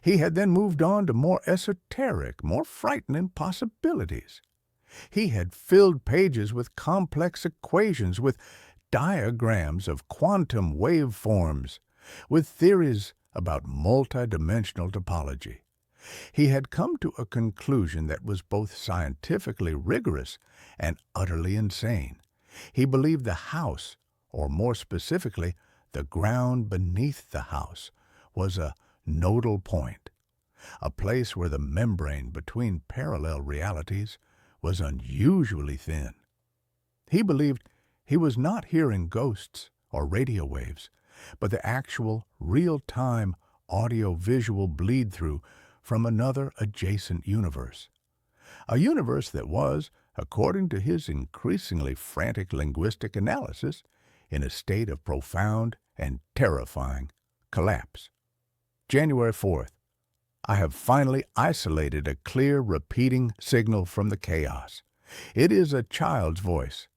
He had then moved on to more esoteric, more frightening possibilities. He had filled pages with complex equations, with diagrams of quantum waveforms, with theories about multidimensional topology. He had come to a conclusion that was both scientifically rigorous and utterly insane. He believed the house, or more specifically, the ground beneath the house, was a nodal point, a place where the membrane between parallel realities was unusually thin. He believed he was not hearing ghosts or radio waves, but the actual, real-time, audio-visual bleed-through from another adjacent universe. A universe that was, according to his increasingly frantic linguistic analysis, in a state of profound and terrifying collapse. January 4th. I have finally isolated a clear, repeating signal from the chaos. It is a child's voice,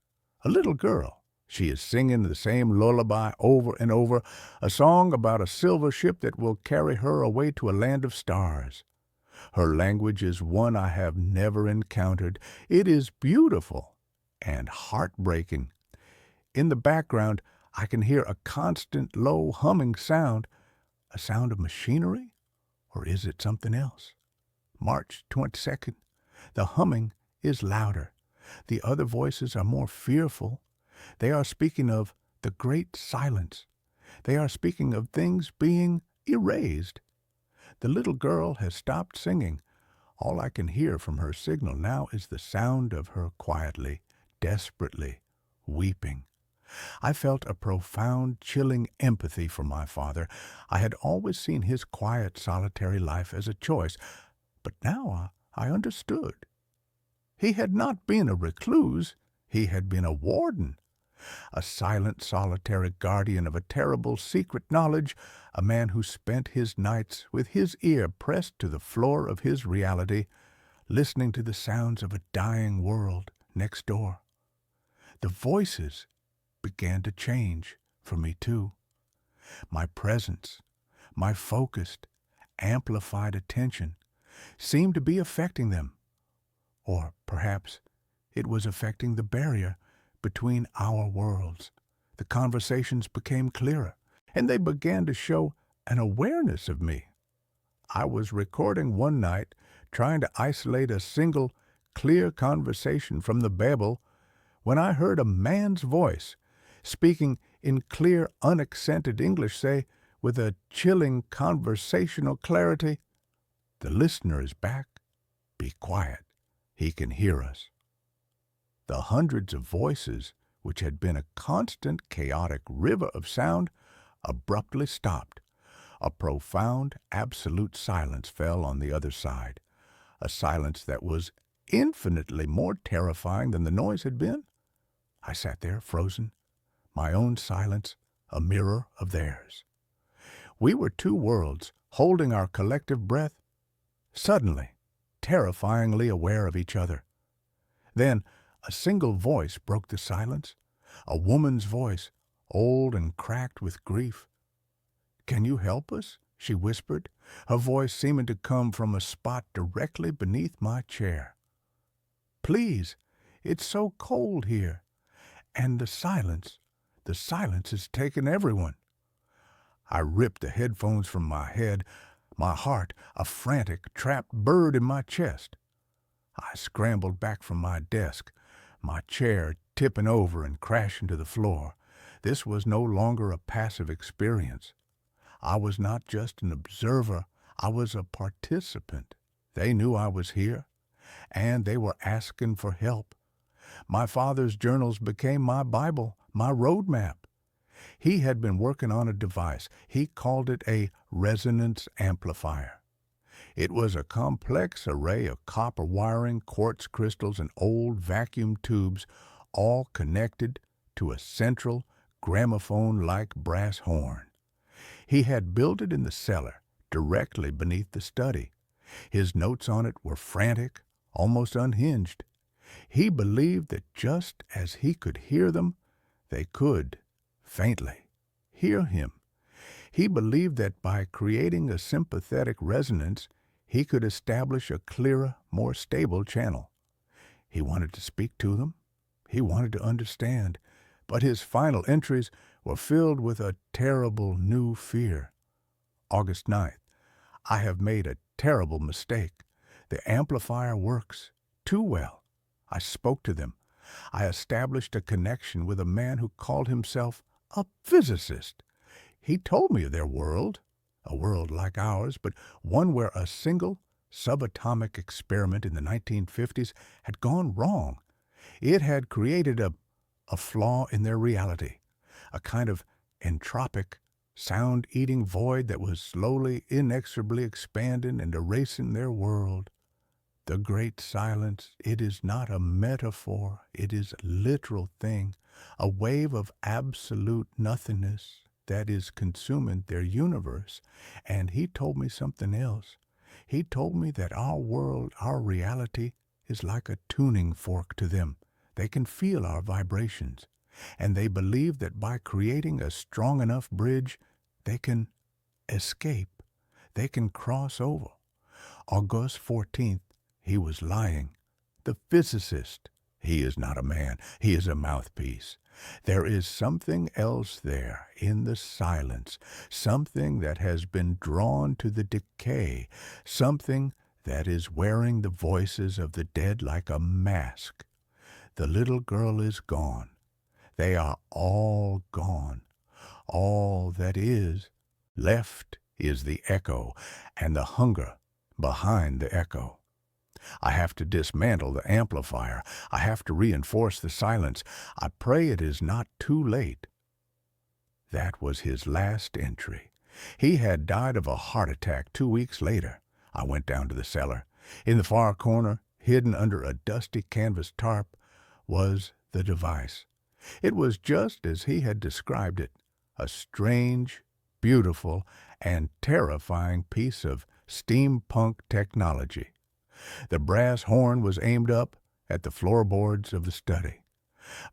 a little girl. She is singing the same lullaby over and over, a song about a silver ship that will carry her away to a land of stars. Her language is one I have never encountered. It is beautiful and heartbreaking. In the background, I can hear a constant, low humming sound. A sound of machinery? Or is it something else? March 22nd. The humming is louder. The other voices are more fearful. They are speaking of the great silence. They are speaking of things being erased. The little girl has stopped singing. All I can hear from her signal now is the sound of her quietly, desperately weeping. I felt a profound, chilling empathy for my father. I had always seen his quiet, solitary life as a choice, but now I understood. He had not been a recluse, he had been a warden, a silent, solitary guardian of a terrible secret knowledge, a man who spent his nights with his ear pressed to the floor of his reality, listening to the sounds of a dying world next door. The voices began to change for me too. My presence, my focused, amplified attention seemed to be affecting them, or perhaps it was affecting the barrier between our worlds. The conversations became clearer, and they began to show an awareness of me. I was recording one night, trying to isolate a single, clear conversation from the babel, when I heard a man's voice, speaking in clear, unaccented English, say, with a chilling conversational clarity, "The listener is back. Be quiet. He can hear us." The hundreds of voices, which had been a constant, chaotic river of sound, abruptly stopped. A profound, absolute silence fell on the other side, a silence that was infinitely more terrifying than the noise had been. I sat there, frozen, my own silence a mirror of theirs. We were two worlds, holding our collective breath, suddenly, terrifyingly aware of each other. Then a single voice broke the silence, a woman's voice, old and cracked with grief. "Can you help us?" she whispered, her voice seeming to come from a spot directly beneath my chair. "Please, it's so cold here, and the silence has taken everyone." I ripped the headphones from my head, my heart a frantic, trapped bird in my chest. I scrambled back from my desk, my chair tipping over and crashing to the floor. This was no longer a passive experience. I was not just an observer, I was a participant. They knew I was here, and they were asking for help. My father's journals became my Bible, my roadmap. He had been working on a device. He called it a resonance amplifier. It was a complex array of copper wiring, quartz crystals, and old vacuum tubes, all connected to a central, gramophone-like brass horn. He had built it in the cellar, directly beneath the study. His notes on it were frantic, almost unhinged. He believed that just as he could hear them, they could, faintly, hear him. He believed that by creating a sympathetic resonance, he could establish a clearer, more stable channel. He wanted to speak to them. He wanted to understand. But his final entries were filled with a terrible new fear. August 9th. I have made a terrible mistake. The amplifier works too well. I spoke to them. I established a connection with a man who called himself a physicist. He told me of their world, a world like ours, but one where a single subatomic experiment in the 1950s had gone wrong. It had created a flaw in their reality, a kind of entropic, sound-eating void that was slowly, inexorably expanding and erasing their world. The great silence, it is not a metaphor, it is a literal thing, a wave of absolute nothingness that is consuming their universe. And he told me something else. He told me that our world, our reality, is like a tuning fork to them. They can feel our vibrations, and they believe that by creating a strong enough bridge, they can escape, they can cross over. August 14th, he was lying. The physicist, he is not a man, he is a mouthpiece. There is something else there in the silence, something that has been drawn to the decay, something that is wearing the voices of the dead like a mask. The little girl is gone. They are all gone. All that is left is the echo and the hunger behind the echo. I have to dismantle the amplifier. I have to reinforce the silence. I pray it is not too late. That was his last entry. He had died of a heart attack 2 weeks later. I went down to the cellar. In the far corner, hidden under a dusty canvas tarp, was the device. It was just as he had described it, a strange, beautiful, and terrifying piece of steampunk technology. The brass horn was aimed up at the floorboards of the study.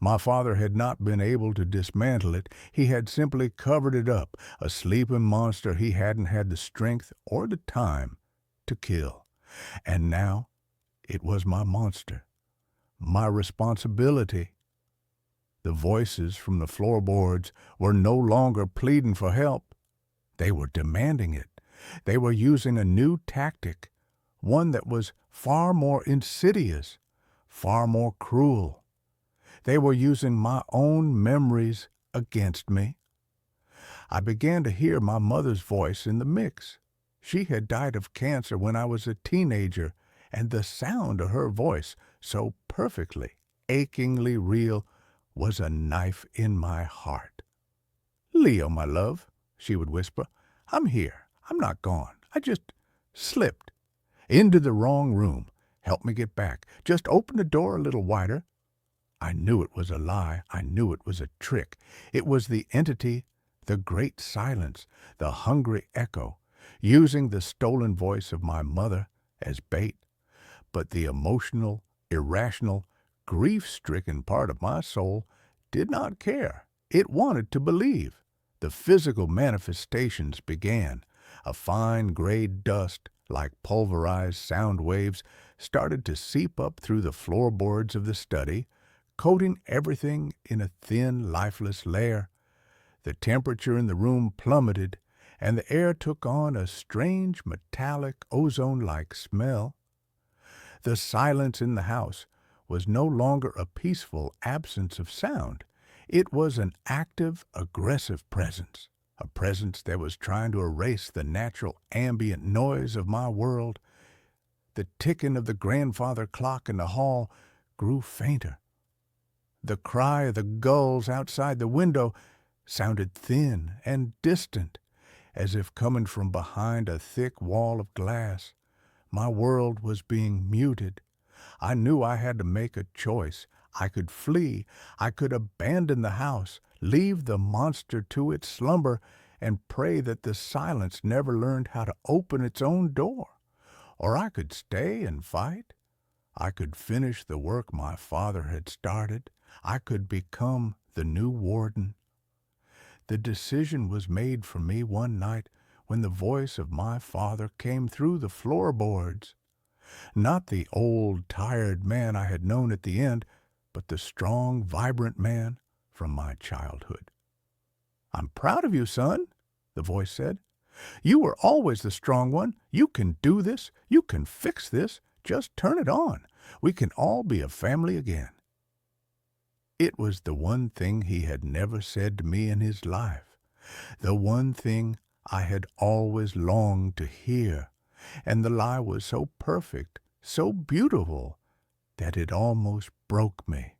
My father had not been able to dismantle it. He had simply covered it up, a sleeping monster he hadn't had the strength or the time to kill. And now it was my monster, my responsibility. The voices from the floorboards were no longer pleading for help. They were demanding it. They were using a new tactic, one that was far more insidious, far more cruel. They were using my own memories against me. I began to hear my mother's voice in the mix. She had died of cancer when I was a teenager, and the sound of her voice, so perfectly, achingly real, was a knife in my heart. "Leo, my love," she would whisper, "I'm here. I'm not gone. I just slipped into the wrong room. Help me get back. Just open the door a little wider." I knew it was a lie. I knew it was a trick. It was the entity, the great silence, the hungry echo, using the stolen voice of my mother as bait. But the emotional, irrational, grief-stricken part of my soul did not care. It wanted to believe. The physical manifestations began. A fine gray dust, like pulverized sound waves, started to seep up through the floorboards of the study, coating everything in a thin, lifeless layer. The temperature in the room plummeted, and the air took on a strange, metallic, ozone-like smell. The silence in the house was no longer a peaceful absence of sound. It was an active, aggressive presence, a presence that was trying to erase the natural ambient noise of my world. The ticking of the grandfather clock in the hall grew fainter. The cry of the gulls outside the window sounded thin and distant, as if coming from behind a thick wall of glass. My world was being muted. I knew I had to make a choice. I could flee. I could abandon the house, leave the monster to its slumber, and pray that the silence never learned how to open its own door. Or I could stay and fight. I could finish the work my father had started. I could become the new warden. The decision was made for me one night when the voice of my father came through the floorboards. Not the old, tired man I had known at the end, but the strong, vibrant man from my childhood. "I'm proud of you, son," the voice said. "You were always the strong one. You can do this. You can fix this. Just turn it on. We can all be a family again." It was the one thing he had never said to me in his life, the one thing I had always longed to hear, and the lie was so perfect, so beautiful, that it almost broke me.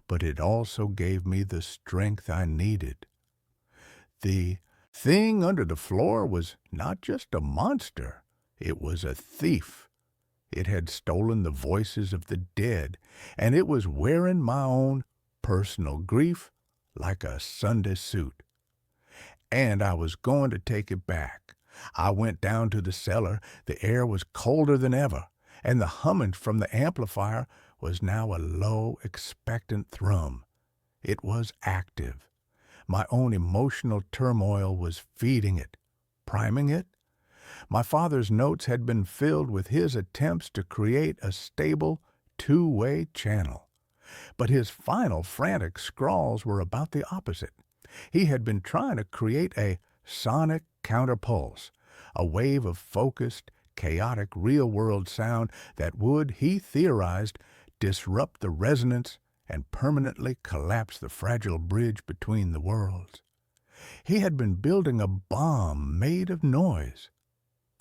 But it also gave me the strength I needed. The thing under the floor was not just a monster, it was a thief. It had stolen the voices of the dead, and it was wearing my own personal grief like a Sunday suit. And I was going to take it back. I went down to the cellar. The air was colder than ever, and the humming from the amplifier was now a low, expectant thrum. It was active. My own emotional turmoil was feeding it, priming it. My father's notes had been filled with his attempts to create a stable, two-way channel. But his final frantic scrawls were about the opposite. He had been trying to create a sonic counterpulse, a wave of focused, chaotic, real-world sound that would, he theorized, disrupt the resonance and permanently collapse the fragile bridge between the worlds. He had been building a bomb made of noise.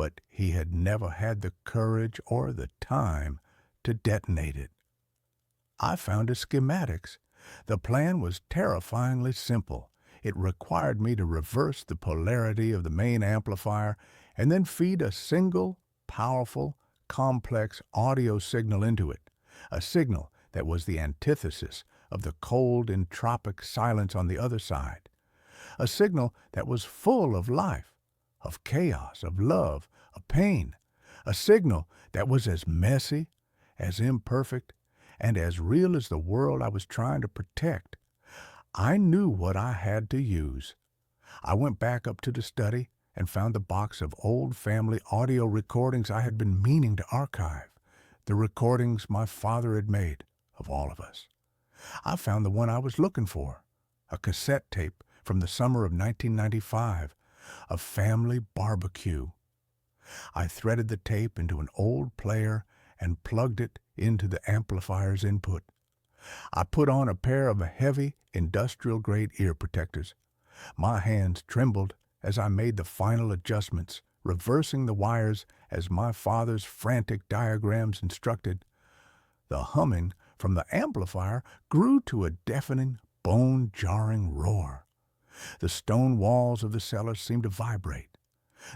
but he had never had the courage or the time to detonate it. I found his schematics. The plan was terrifyingly simple. It required me to reverse the polarity of the main amplifier and then feed a single, powerful, complex audio signal into it, a signal that was the antithesis of the cold, entropic silence on the other side, a signal that was full of life, of chaos, of love, of pain, a signal that was as messy, as imperfect, and as real as the world I was trying to protect. I knew what I had to use. I went back up to the study and found the box of old family audio recordings I had been meaning to archive, the recordings my father had made of all of us. I found the one I was looking for, a cassette tape from the summer of 1995, a family barbecue. I threaded the tape into an old player and plugged it into the amplifier's input. I put on a pair of heavy, industrial-grade ear protectors. My hands trembled as I made the final adjustments, reversing the wires as my father's frantic diagrams instructed. The humming from the amplifier grew to a deafening, bone-jarring roar. The stone walls of the cellar seemed to vibrate.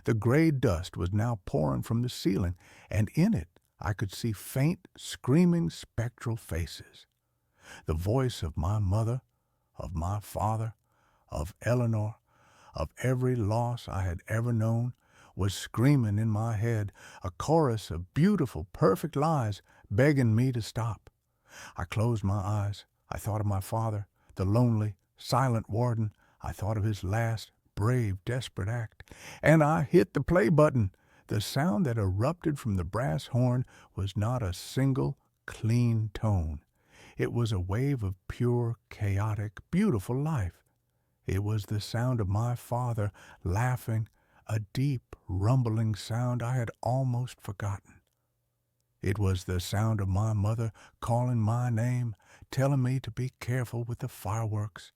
The gray dust was now pouring from the ceiling, and in it I could see faint, screaming, spectral faces. The voice of my mother, of my father, of Eleanor, of every loss I had ever known, was screaming in my head, a chorus of beautiful, perfect lies begging me to stop. I closed my eyes. I thought of my father, the lonely, silent warden. I thought of his last, brave, desperate act. And I hit the play button. The sound that erupted from the brass horn was not a single, clean tone. It was a wave of pure, chaotic, beautiful life. It was the sound of my father laughing, a deep, rumbling sound I had almost forgotten. It was the sound of my mother calling my name, telling me to be careful with the fireworks.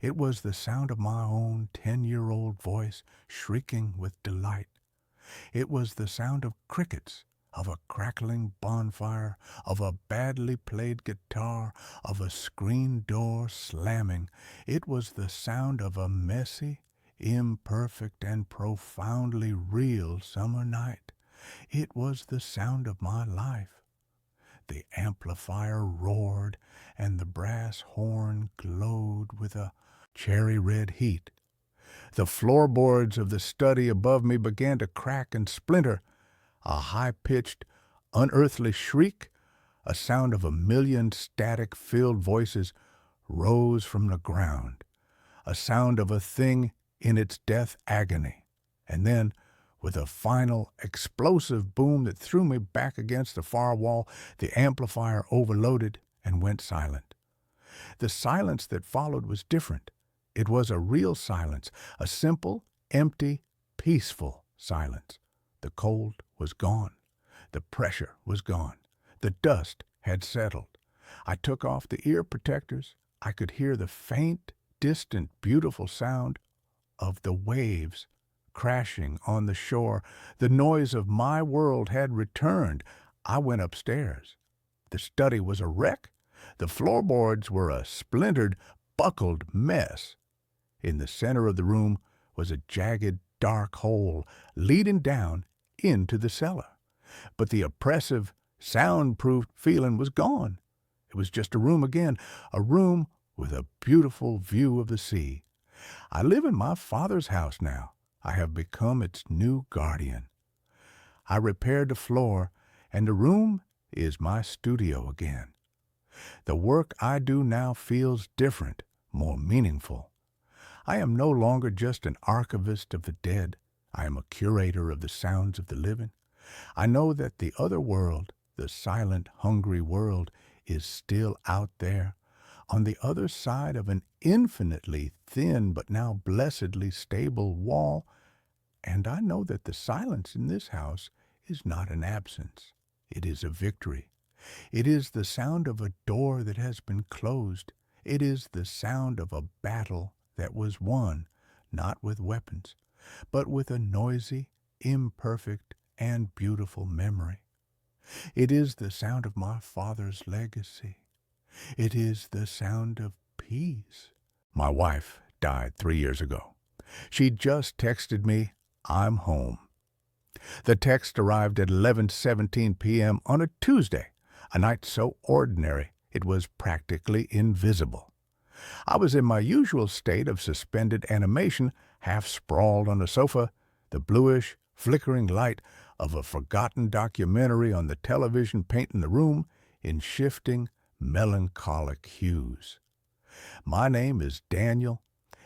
It was the sound of my own 10-year-old voice shrieking with delight. It was the sound of crickets, of a crackling bonfire, of a badly played guitar, of a screen door slamming. It was the sound of a messy, imperfect, and profoundly real summer night. It was the sound of my life. The amplifier roared, and the brass horn glowed with a cherry-red heat. The floorboards of the study above me began to crack and splinter. A high-pitched, unearthly shriek, a sound of 1,000,000 static-filled voices, rose from the ground, a sound of a thing in its death agony. And then, with a final, explosive boom that threw me back against the far wall, the amplifier overloaded and went silent. The silence that followed was different. It was a real silence, a simple, empty, peaceful silence. The cold was gone. The pressure was gone. The dust had settled. I took off the ear protectors. I could hear the faint, distant, beautiful sound of the waves crashing on the shore. The noise of my world had returned. I went upstairs. The study was a wreck. The floorboards were a splintered, buckled mess. In the center of the room was a jagged, dark hole leading down into the cellar. But the oppressive, soundproof feeling was gone. It was just a room again, a room with a beautiful view of the sea. I live in my father's house now. I have become its new guardian. I repaired the floor, and the room is my studio again. The work I do now feels different, more meaningful. I am no longer just an archivist of the dead. I am a curator of the sounds of the living. I know that the other world, the silent, hungry world, is still out there, on the other side of an infinitely thin but now blessedly stable wall, and I know that the silence in this house is not an absence. It is a victory. It is the sound of a door that has been closed. It is the sound of a battle that was won, not with weapons, but with a noisy, imperfect and beautiful memory. It is the sound of my father's legacy. It is the sound of peace. My wife died 3 years ago. She just texted me, "I'm home." The text arrived at 11:17 p.m. on a Tuesday, a night so ordinary it was practically invisible. I was in my usual state of suspended animation, half sprawled on the sofa, the bluish, flickering light of a forgotten documentary on the television painting the room in shifting, melancholic hues. My name is Daniel,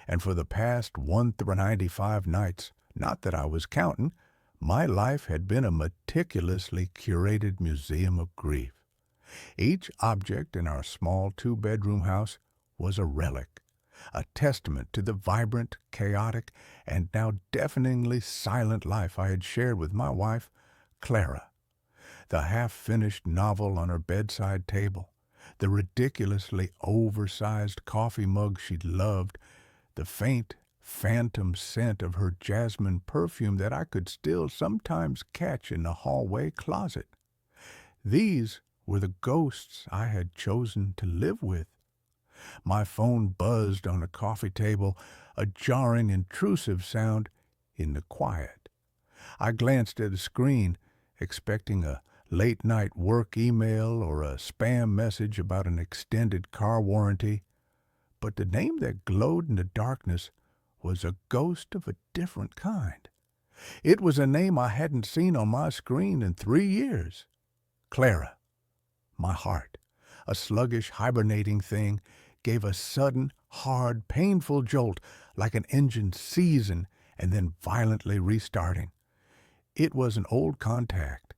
and for the past 195 nights, not that I was counting, my life had been a meticulously curated museum of grief. Each object in our small two-bedroom house was a relic, a testament to the vibrant, chaotic, and now deafeningly silent life I had shared with my wife, Clara. The half-finished novel on her bedside table, the ridiculously oversized coffee mug she'd loved, the faint, phantom scent of her jasmine perfume that I could still sometimes catch in the hallway closet. These were the ghosts I had chosen to live with. My phone buzzed on the coffee table, a jarring, intrusive sound in the quiet. I glanced at the screen, expecting a late-night work email or a spam message about an extended car warranty, but the name that glowed in the darkness was a ghost of a different kind. It was a name I hadn't seen on my screen in 3 years. Clara. My heart, a sluggish, hibernating thing, gave a sudden, hard, painful jolt like an engine seizing and then violently restarting. It was an old contact,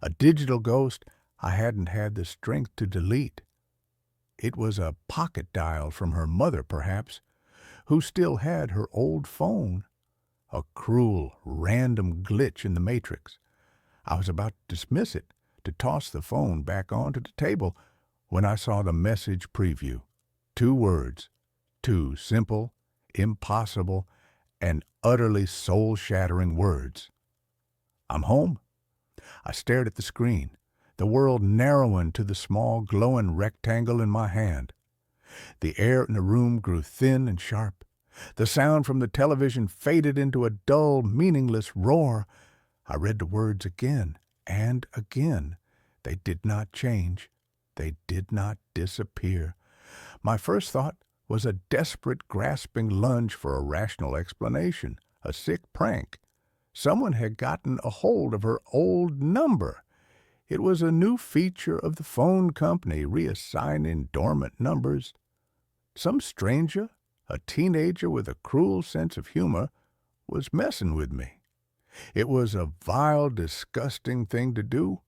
a digital ghost I hadn't had the strength to delete. It was a pocket dial from her mother, perhaps, who still had her old phone. A cruel, random glitch in the matrix. I was about to dismiss it, to toss the phone back onto the table, when I saw the message preview. 2 words. 2 simple, impossible, and utterly soul-shattering words. I'm home. I stared at the screen, the world narrowing to the small, glowing rectangle in my hand. The air in the room grew thin and sharp. The sound from the television faded into a dull, meaningless roar. I read the words again and again. They did not change. They did not disappear. My first thought was a desperate, grasping lunge for a rational explanation, a sick prank. Someone had gotten a hold of her old number. It was a new feature of the phone company, reassigning dormant numbers. Some stranger, a teenager with a cruel sense of humor, was messing with me. It was a vile, disgusting thing to do,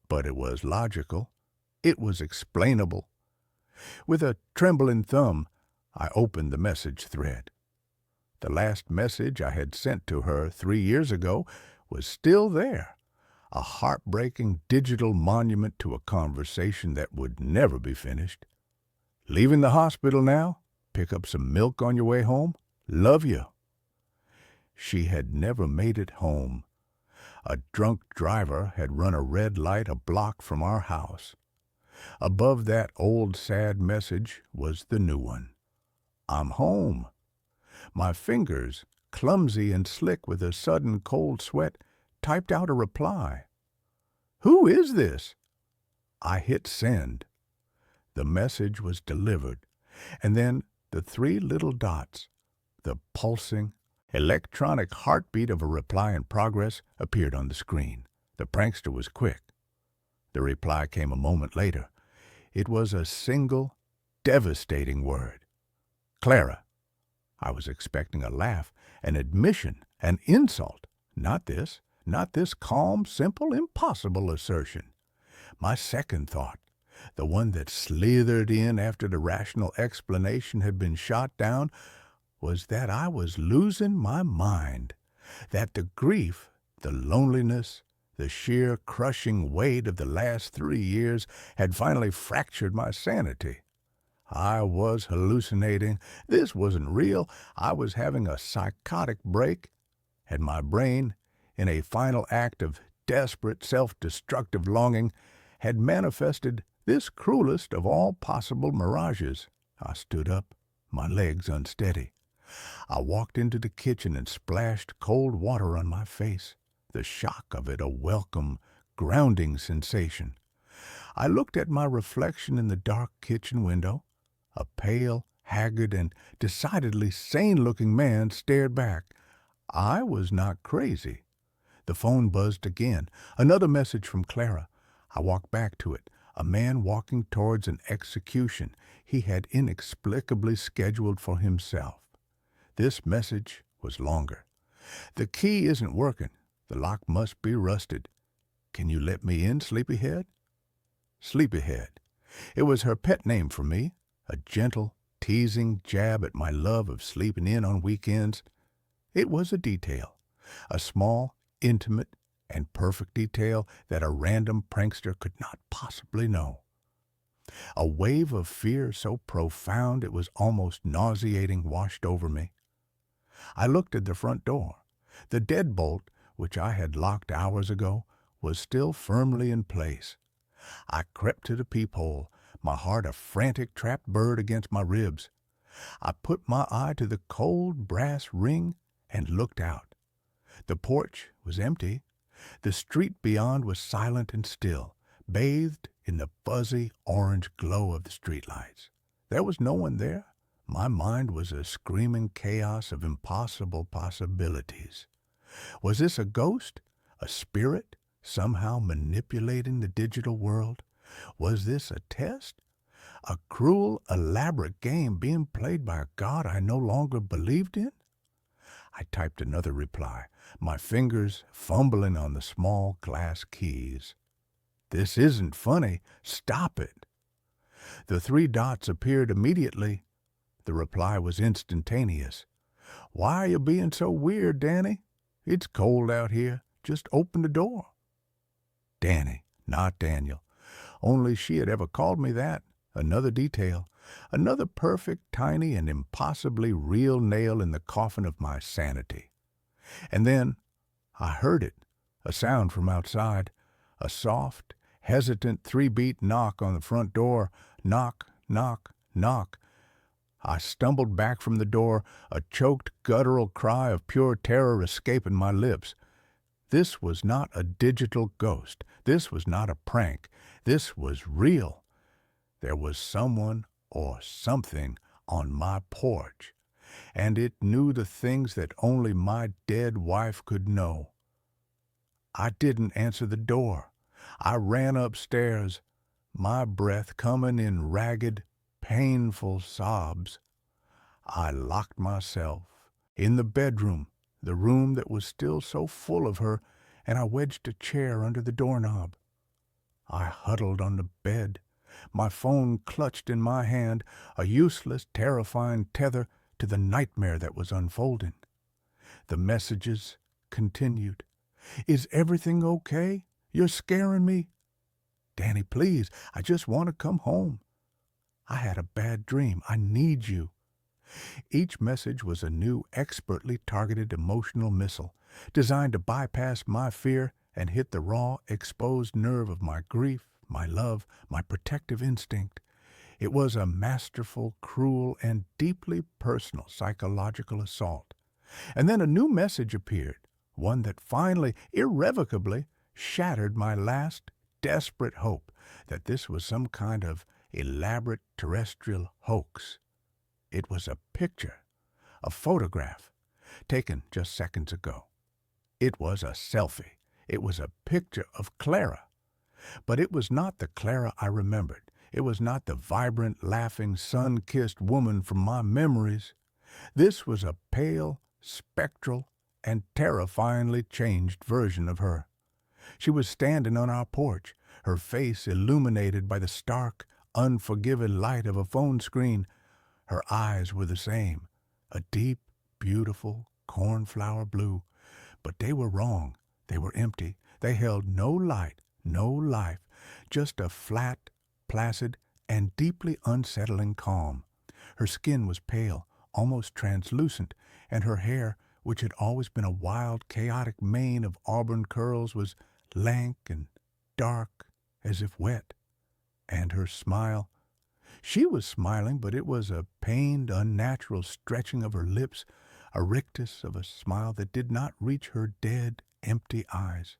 but it was logical. It was explainable. With a trembling thumb, I opened the message thread. The last message I had sent to her 3 years ago was still there, a heartbreaking digital monument to a conversation that would never be finished. Leaving the hospital now? Pick up some milk on your way home? Love you. She had never made it home. A drunk driver had run a red light a block from our house. Above that old sad message was the new one. I'm home. My fingers, clumsy and slick with a sudden cold sweat, typed out a reply. Who is this? I hit send. The message was delivered, and then the 3 little dots, the pulsing, electronic heartbeat of a reply in progress, appeared on the screen. The prankster was quick. The reply came a moment later. It was a single, devastating word. Clara. I was expecting a laugh, an admission, an insult. Not this calm, simple, impossible assertion. My second thought, the one that slithered in after the rational explanation had been shot down, was that I was losing my mind, that the grief, the loneliness, the sheer crushing weight of the last 3 years had finally fractured my sanity. I was hallucinating. This wasn't real. I was having a psychotic break, and my brain, in a final act of desperate, self-destructive longing, had manifested this cruelest of all possible mirages. I stood up, my legs unsteady. I walked into the kitchen and splashed cold water on my face, the shock of it a welcome, grounding sensation. I looked at my reflection in the dark kitchen window. A pale, haggard, and decidedly sane-looking man stared back. I was not crazy. The phone buzzed again. Another message from Clara. I walked back to it. A man walking towards an execution he had inexplicably scheduled for himself. This message was longer. The key isn't working. The lock must be rusted. Can you let me in, Sleepyhead? Sleepyhead. It was her pet name for me, a gentle, teasing jab at my love of sleeping in on weekends. It was a detail, a small, intimate, and perfect detail that a random prankster could not possibly know. A wave of fear so profound it was almost nauseating washed over me. I looked at the front door. The deadbolt, which I had locked hours ago, was still firmly in place. I crept to the peephole, my heart a frantic trapped bird against my ribs. I put my eye to the cold brass ring and looked out. The porch was empty. The street beyond was silent and still, bathed in the fuzzy orange glow of the streetlights. There was no one there. My mind was a screaming chaos of impossible possibilities. Was this a ghost? A spirit? Somehow manipulating the digital world? Was this a test? A cruel, elaborate game being played by a god I no longer believed in? I typed another reply, my fingers fumbling on the small glass keys. This isn't funny. Stop it. The 3 dots appeared immediately. The reply was instantaneous. Why are you being so weird, Danny? It's cold out here. Just open the door. Danny, not Daniel. Only she had ever called me that. Another detail. Another perfect, tiny, and impossibly real nail in the coffin of my sanity. And then I heard it, a sound from outside, a soft, hesitant 3-beat knock on the front door. Knock, knock, knock. I stumbled back from the door, a choked, guttural cry of pure terror escaping my lips. This was not a digital ghost. This was not a prank. This was real. There was someone or something on my porch, and it knew the things that only my dead wife could know. I didn't answer the door. I ran upstairs, my breath coming in ragged, painful sobs. I locked myself in the bedroom, the room that was still so full of her, and I wedged a chair under the doorknob. I huddled on the bed, my phone clutched in my hand, a useless, terrifying tether to the nightmare that was unfolding. The messages continued. Is everything okay? You're scaring me. Danny, please, I just want to come home. I had a bad dream. I need you. Each message was a new, expertly targeted emotional missile, designed to bypass my fear and hit the raw, exposed nerve of my grief, my love, my protective instinct. It was a masterful, cruel, and deeply personal psychological assault. And then a new message appeared, one that finally, irrevocably, shattered my last, desperate hope that this was some kind of elaborate terrestrial hoax. It was a picture, a photograph, taken just seconds ago. It was a selfie. It was a picture of Clara. But it was not the Clara I remembered. It was not the vibrant, laughing, sun-kissed woman from my memories. This was a pale, spectral, and terrifyingly changed version of her. She was standing on our porch, her face illuminated by the stark, unforgiving light of a phone screen. Her eyes were the same, a deep, beautiful cornflower blue. But they were wrong. They were empty. They held no light, no life, just a flat, placid, and deeply unsettling calm. Her skin was pale, almost translucent, and her hair which had always been a wild, chaotic mane of auburn curls, was lank and dark, as if wet. And her smile. She was smiling, but it was a pained, unnatural stretching of her lips, a rictus of a smile that did not reach her dead, empty eyes.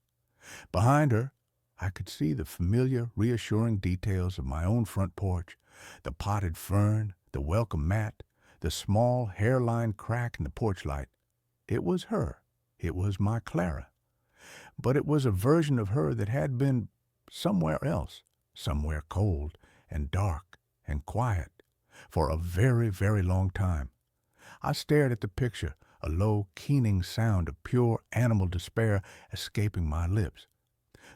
Behind her, I could see the familiar, reassuring details of my own front porch, the potted fern, the welcome mat, the small hairline crack in the porch light. It was her. It was my Clara. But it was a version of her that had been somewhere else, somewhere cold and dark and quiet, for a very, very long time. I stared at the picture, a low, keening sound of pure animal despair escaping my lips.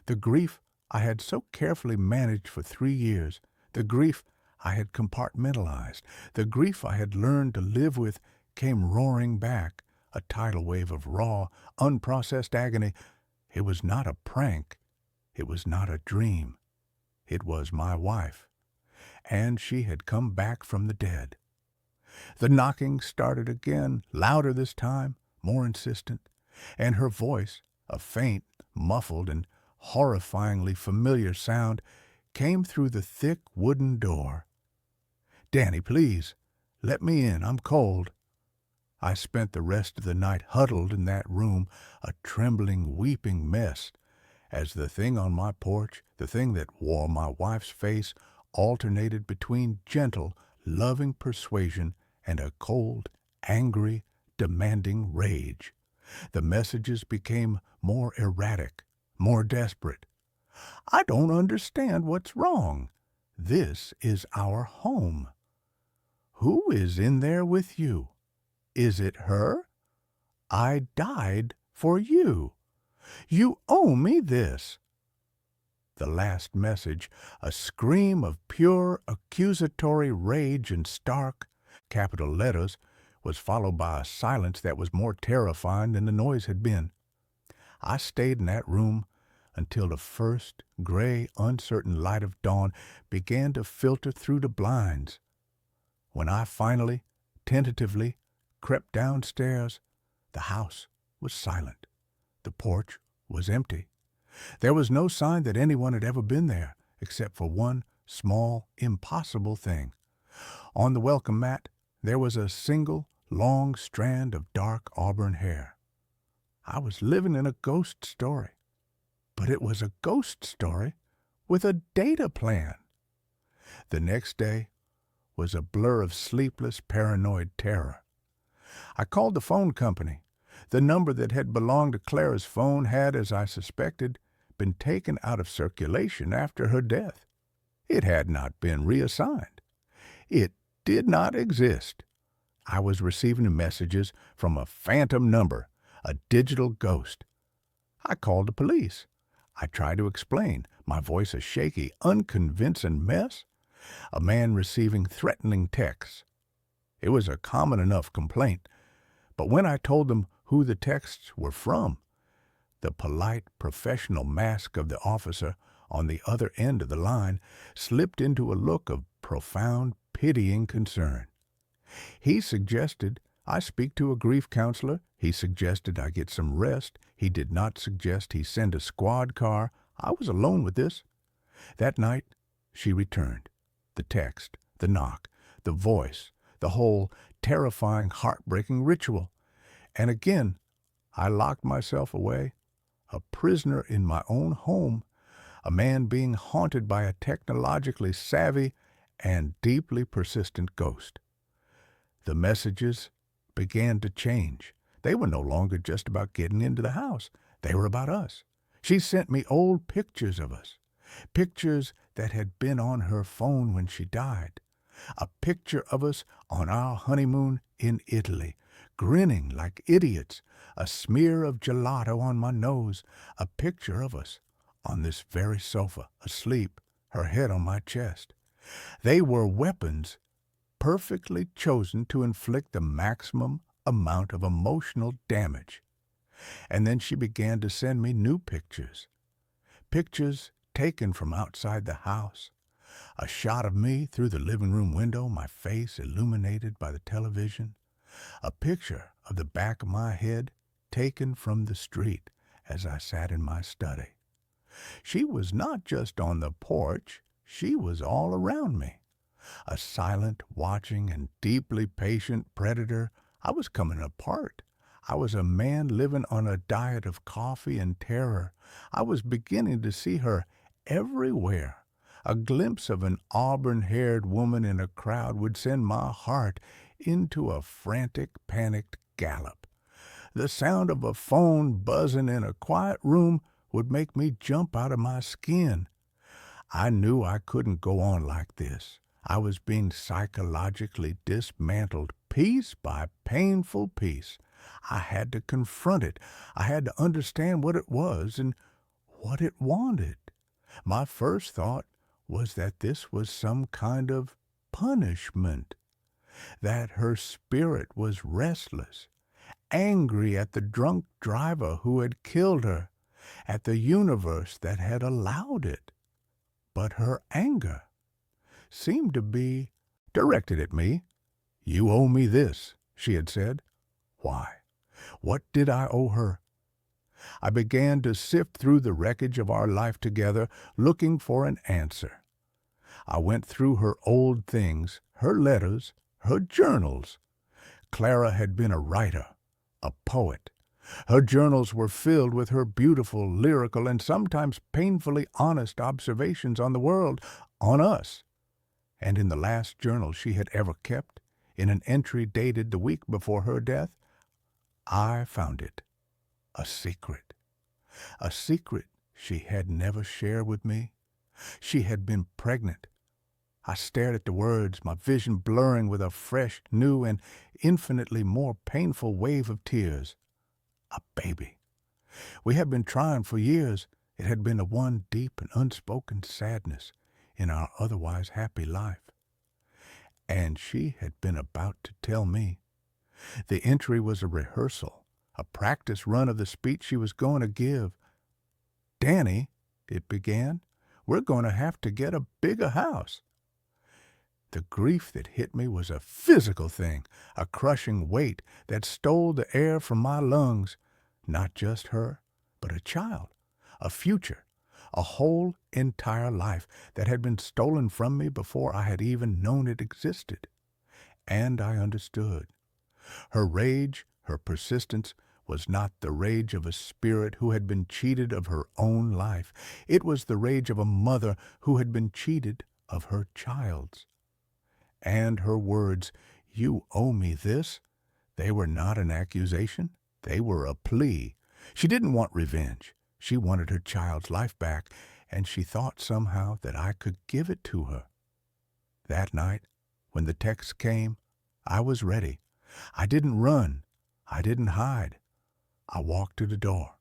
The grief I had so carefully managed for 3 years, the grief I had compartmentalized, the grief I had learned to live with, came roaring back, a tidal wave of raw, unprocessed agony. It was not a prank. It was not a dream. It was my wife. And she had come back from the dead. The knocking started again, louder this time, more insistent, and her voice, a faint, muffled, and horrifyingly familiar sound, came through the thick wooden door. "Danny, please, let me in. I'm cold." I spent the rest of the night huddled in that room, a trembling, weeping mess, as the thing on my porch, the thing that wore my wife's face, alternated between gentle, loving persuasion and a cold, angry, demanding rage. The messages became more erratic, more desperate. "I don't understand what's wrong. This is our home. Who is in there with you? Is it her? I died for you. You owe me this." The last message, a scream of pure accusatory rage in stark, capital letters, was followed by a silence that was more terrifying than the noise had been. I stayed in that room until the first gray, uncertain light of dawn began to filter through the blinds. When I finally, tentatively, crept downstairs, the house was silent. The porch was empty. There was no sign that anyone had ever been there, except for one small, impossible thing. On the welcome mat, there was a single, long strand of dark auburn hair. I was living in a ghost story. But it was a ghost story with a data plan. The next day was a blur of sleepless, paranoid terror. I called the phone company. The number that had belonged to Clara's phone had, as I suspected, been taken out of circulation after her death. It had not been reassigned. It did not exist. I was receiving messages from a phantom number, a digital ghost. I called the police. I tried to explain, my voice a shaky, unconvincing mess. A man receiving threatening texts. It was a common enough complaint, but when I told them who the texts were from, the polite, professional mask of the officer on the other end of the line slipped into a look of profound, pitying concern. He suggested I speak to a grief counselor. He suggested I get some rest. He did not suggest he send a squad car. I was alone with this. That night, she returned. The text, the knock, the voice, the whole terrifying, heartbreaking ritual. And again, I locked myself away, a prisoner in my own home, a man being haunted by a technologically savvy and deeply persistent ghost. The messages began to change. They were no longer just about getting into the house. They were about us. She sent me old pictures of us, pictures that had been on her phone when she died. A picture of us on our honeymoon in Italy, grinning like idiots, a smear of gelato on my nose, a picture of us on this very sofa, asleep, her head on my chest. They were weapons perfectly chosen to inflict the maximum amount of emotional damage. And then she began to send me new pictures. Pictures taken from outside the house. A shot of me through the living room window, my face illuminated by the television. A picture of the back of my head taken from the street as I sat in my study. She was not just on the porch, she was all around me. A silent, watching, and deeply patient predator. I was coming apart. I was a man living on a diet of coffee and terror. I was beginning to see her everywhere. A glimpse of an auburn-haired woman in a crowd would send my heart into a frantic, panicked gallop. The sound of a phone buzzing in a quiet room would make me jump out of my skin. I knew I couldn't go on like this. I was being psychologically dismantled piece by painful piece. I had to confront it. I had to understand what it was and what it wanted. My first thought was that this was some kind of punishment, that her spirit was restless, angry at the drunk driver who had killed her, at the universe that had allowed it. But her anger seemed to be directed at me. "You owe me this," she had said. Why? What did I owe her? I began to sift through the wreckage of our life together, looking for an answer. I went through her old things, her letters, her journals. Clara had been a writer, a poet. Her journals were filled with her beautiful, lyrical, and sometimes painfully honest observations on the world, on us. And in the last journal she had ever kept, in an entry dated the week before her death, I found it. A secret she had never shared with me. She had been pregnant. I stared at the words, my vision blurring with a fresh, new, and infinitely more painful wave of tears. A baby. We had been trying for years. It had been the one deep and unspoken sadness in our otherwise happy life. And she had been about to tell me. The entry was a rehearsal, a practice run of the speech she was going to give. "Danny," it began, "we're going to have to get a bigger house." The grief that hit me was a physical thing, a crushing weight that stole the air from my lungs. Not just her, but a child, a future, a whole entire life that had been stolen from me before I had even known it existed. And I understood. Her rage, her persistence, was not the rage of a spirit who had been cheated of her own life. It was the rage of a mother who had been cheated of her child's. And her words, "You owe me this," they were not an accusation. They were a plea. She didn't want revenge. She wanted her child's life back, and she thought somehow that I could give it to her. That night, when the text came, I was ready. I didn't run. I didn't hide. I walked to the door.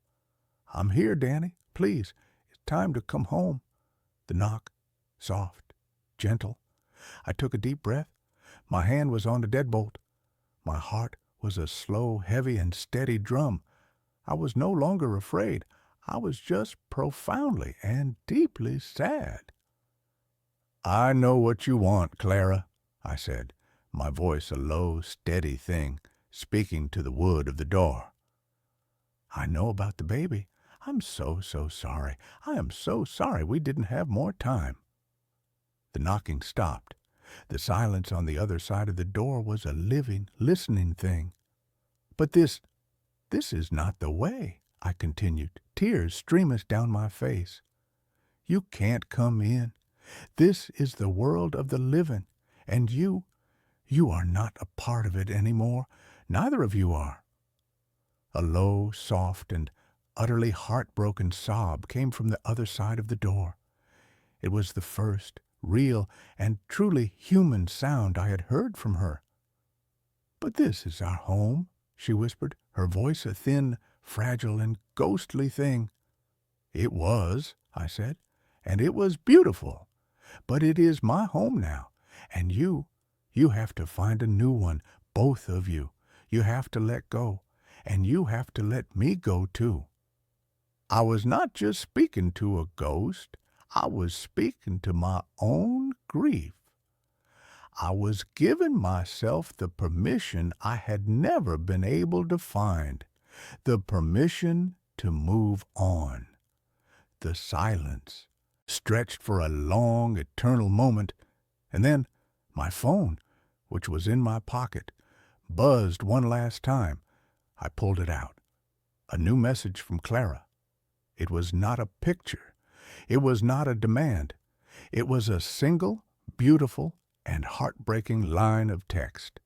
"I'm here, Danny. Please, it's time to come home." The knock, soft, gentle. I took a deep breath. My hand was on the deadbolt. My heart was a slow, heavy, and steady drum. I was no longer afraid. I was just profoundly and deeply sad. "I know what you want, Clara," I said, my voice a low, steady thing, speaking to the wood of the door. "I know about the baby. I'm so sorry. I am so sorry we didn't have more time." The knocking stopped. The silence on the other side of the door was a living, listening thing. "But this is not the way," I continued, tears streaming down my face. "You can't come in. This is the world of the living, and you are not a part of it any more. Neither of you are." A low, soft, and utterly heartbroken sob came from the other side of the door. It was the first real and truly human sound I had heard from her. "But this is our home," she whispered, her voice a thin, fragile, and ghostly thing. "It was," I said, "and it was beautiful. But it is my home now, and you have to find a new one, both of you. You have to let go, and you have to let me go too." I was not just speaking to a ghost. I was speaking to my own grief. I was giving myself the permission I had never been able to find, the permission to move on. The silence stretched for a long, eternal moment, and then my phone, which was in my pocket, buzzed one last time. I pulled it out. A new message from Clara. It was not a picture. It was not a demand. It was a single, beautiful, and heartbreaking line of text.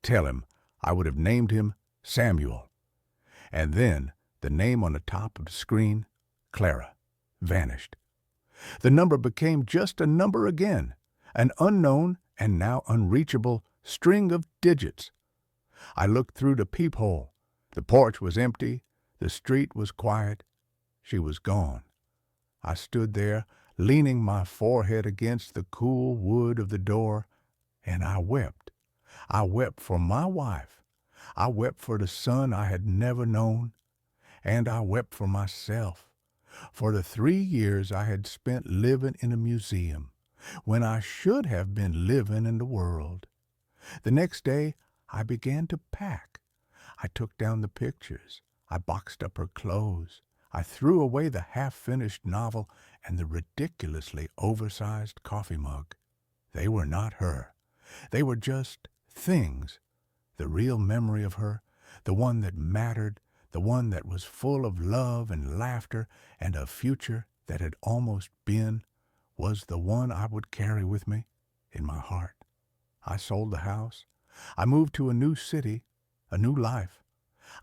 Tell him I would have named him Samuel. And then the name on the top of the screen, Clara, vanished. The number became just a number again, an unknown and now unreachable string of digits. I looked through the peephole. The porch was empty. The street was quiet. She was gone. I stood there, leaning my forehead against the cool wood of the door, and I wept. I wept for my wife. I wept for the son I had never known. And I wept for myself, for the 3 years I had spent living in a museum, when I should have been living in the world. The next day I began to pack. I took down the pictures. I boxed up her clothes. I threw away the half-finished novel and the ridiculously oversized coffee mug. They were not her. They were just things. The real memory of her, the one that mattered, the one that was full of love and laughter and a future that had almost been, was the one I would carry with me in my heart. I sold the house. I moved to a new city, a new life.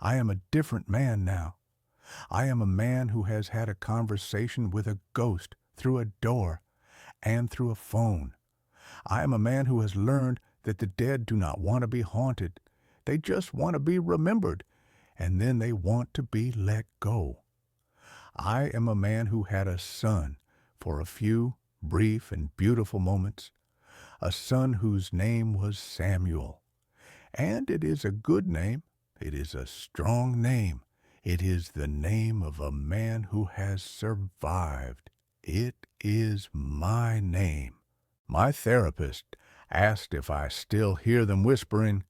I am a different man now. I am a man who has had a conversation with a ghost through a door and through a phone. I am a man who has learned that the dead do not want to be haunted. They just want to be remembered, and then they want to be let go. I am a man who had a son for a few brief and beautiful moments, a son whose name was Samuel. And it is a good name. It is a strong name. It is the name of a man who has survived. It is my name. My therapist asked if I still hear them whispering.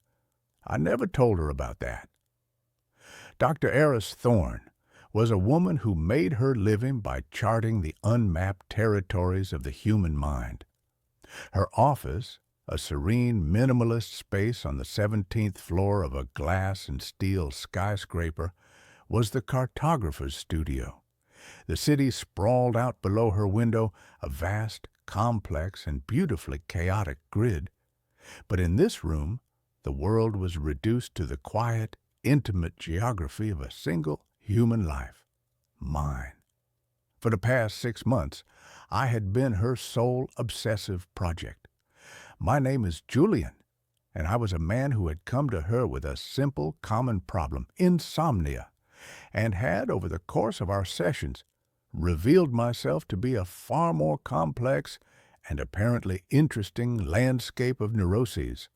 I never told her about that. Dr. Eris Thorne was a woman who made her living by charting the unmapped territories of the human mind. Her office, a serene minimalist space on the 17th floor of a glass and steel skyscraper, was the cartographer's studio. The city sprawled out below her window, a vast, complex, and beautifully chaotic grid. But in this room, the world was reduced to the quiet, intimate geography of a single human life, mine. For the past 6 months, I had been her sole obsessive project. My name is Julian, and I was a man who had come to her with a simple, common problem, insomnia, and had, over the course of our sessions, revealed myself to be a far more complex and apparently interesting landscape of neuroses.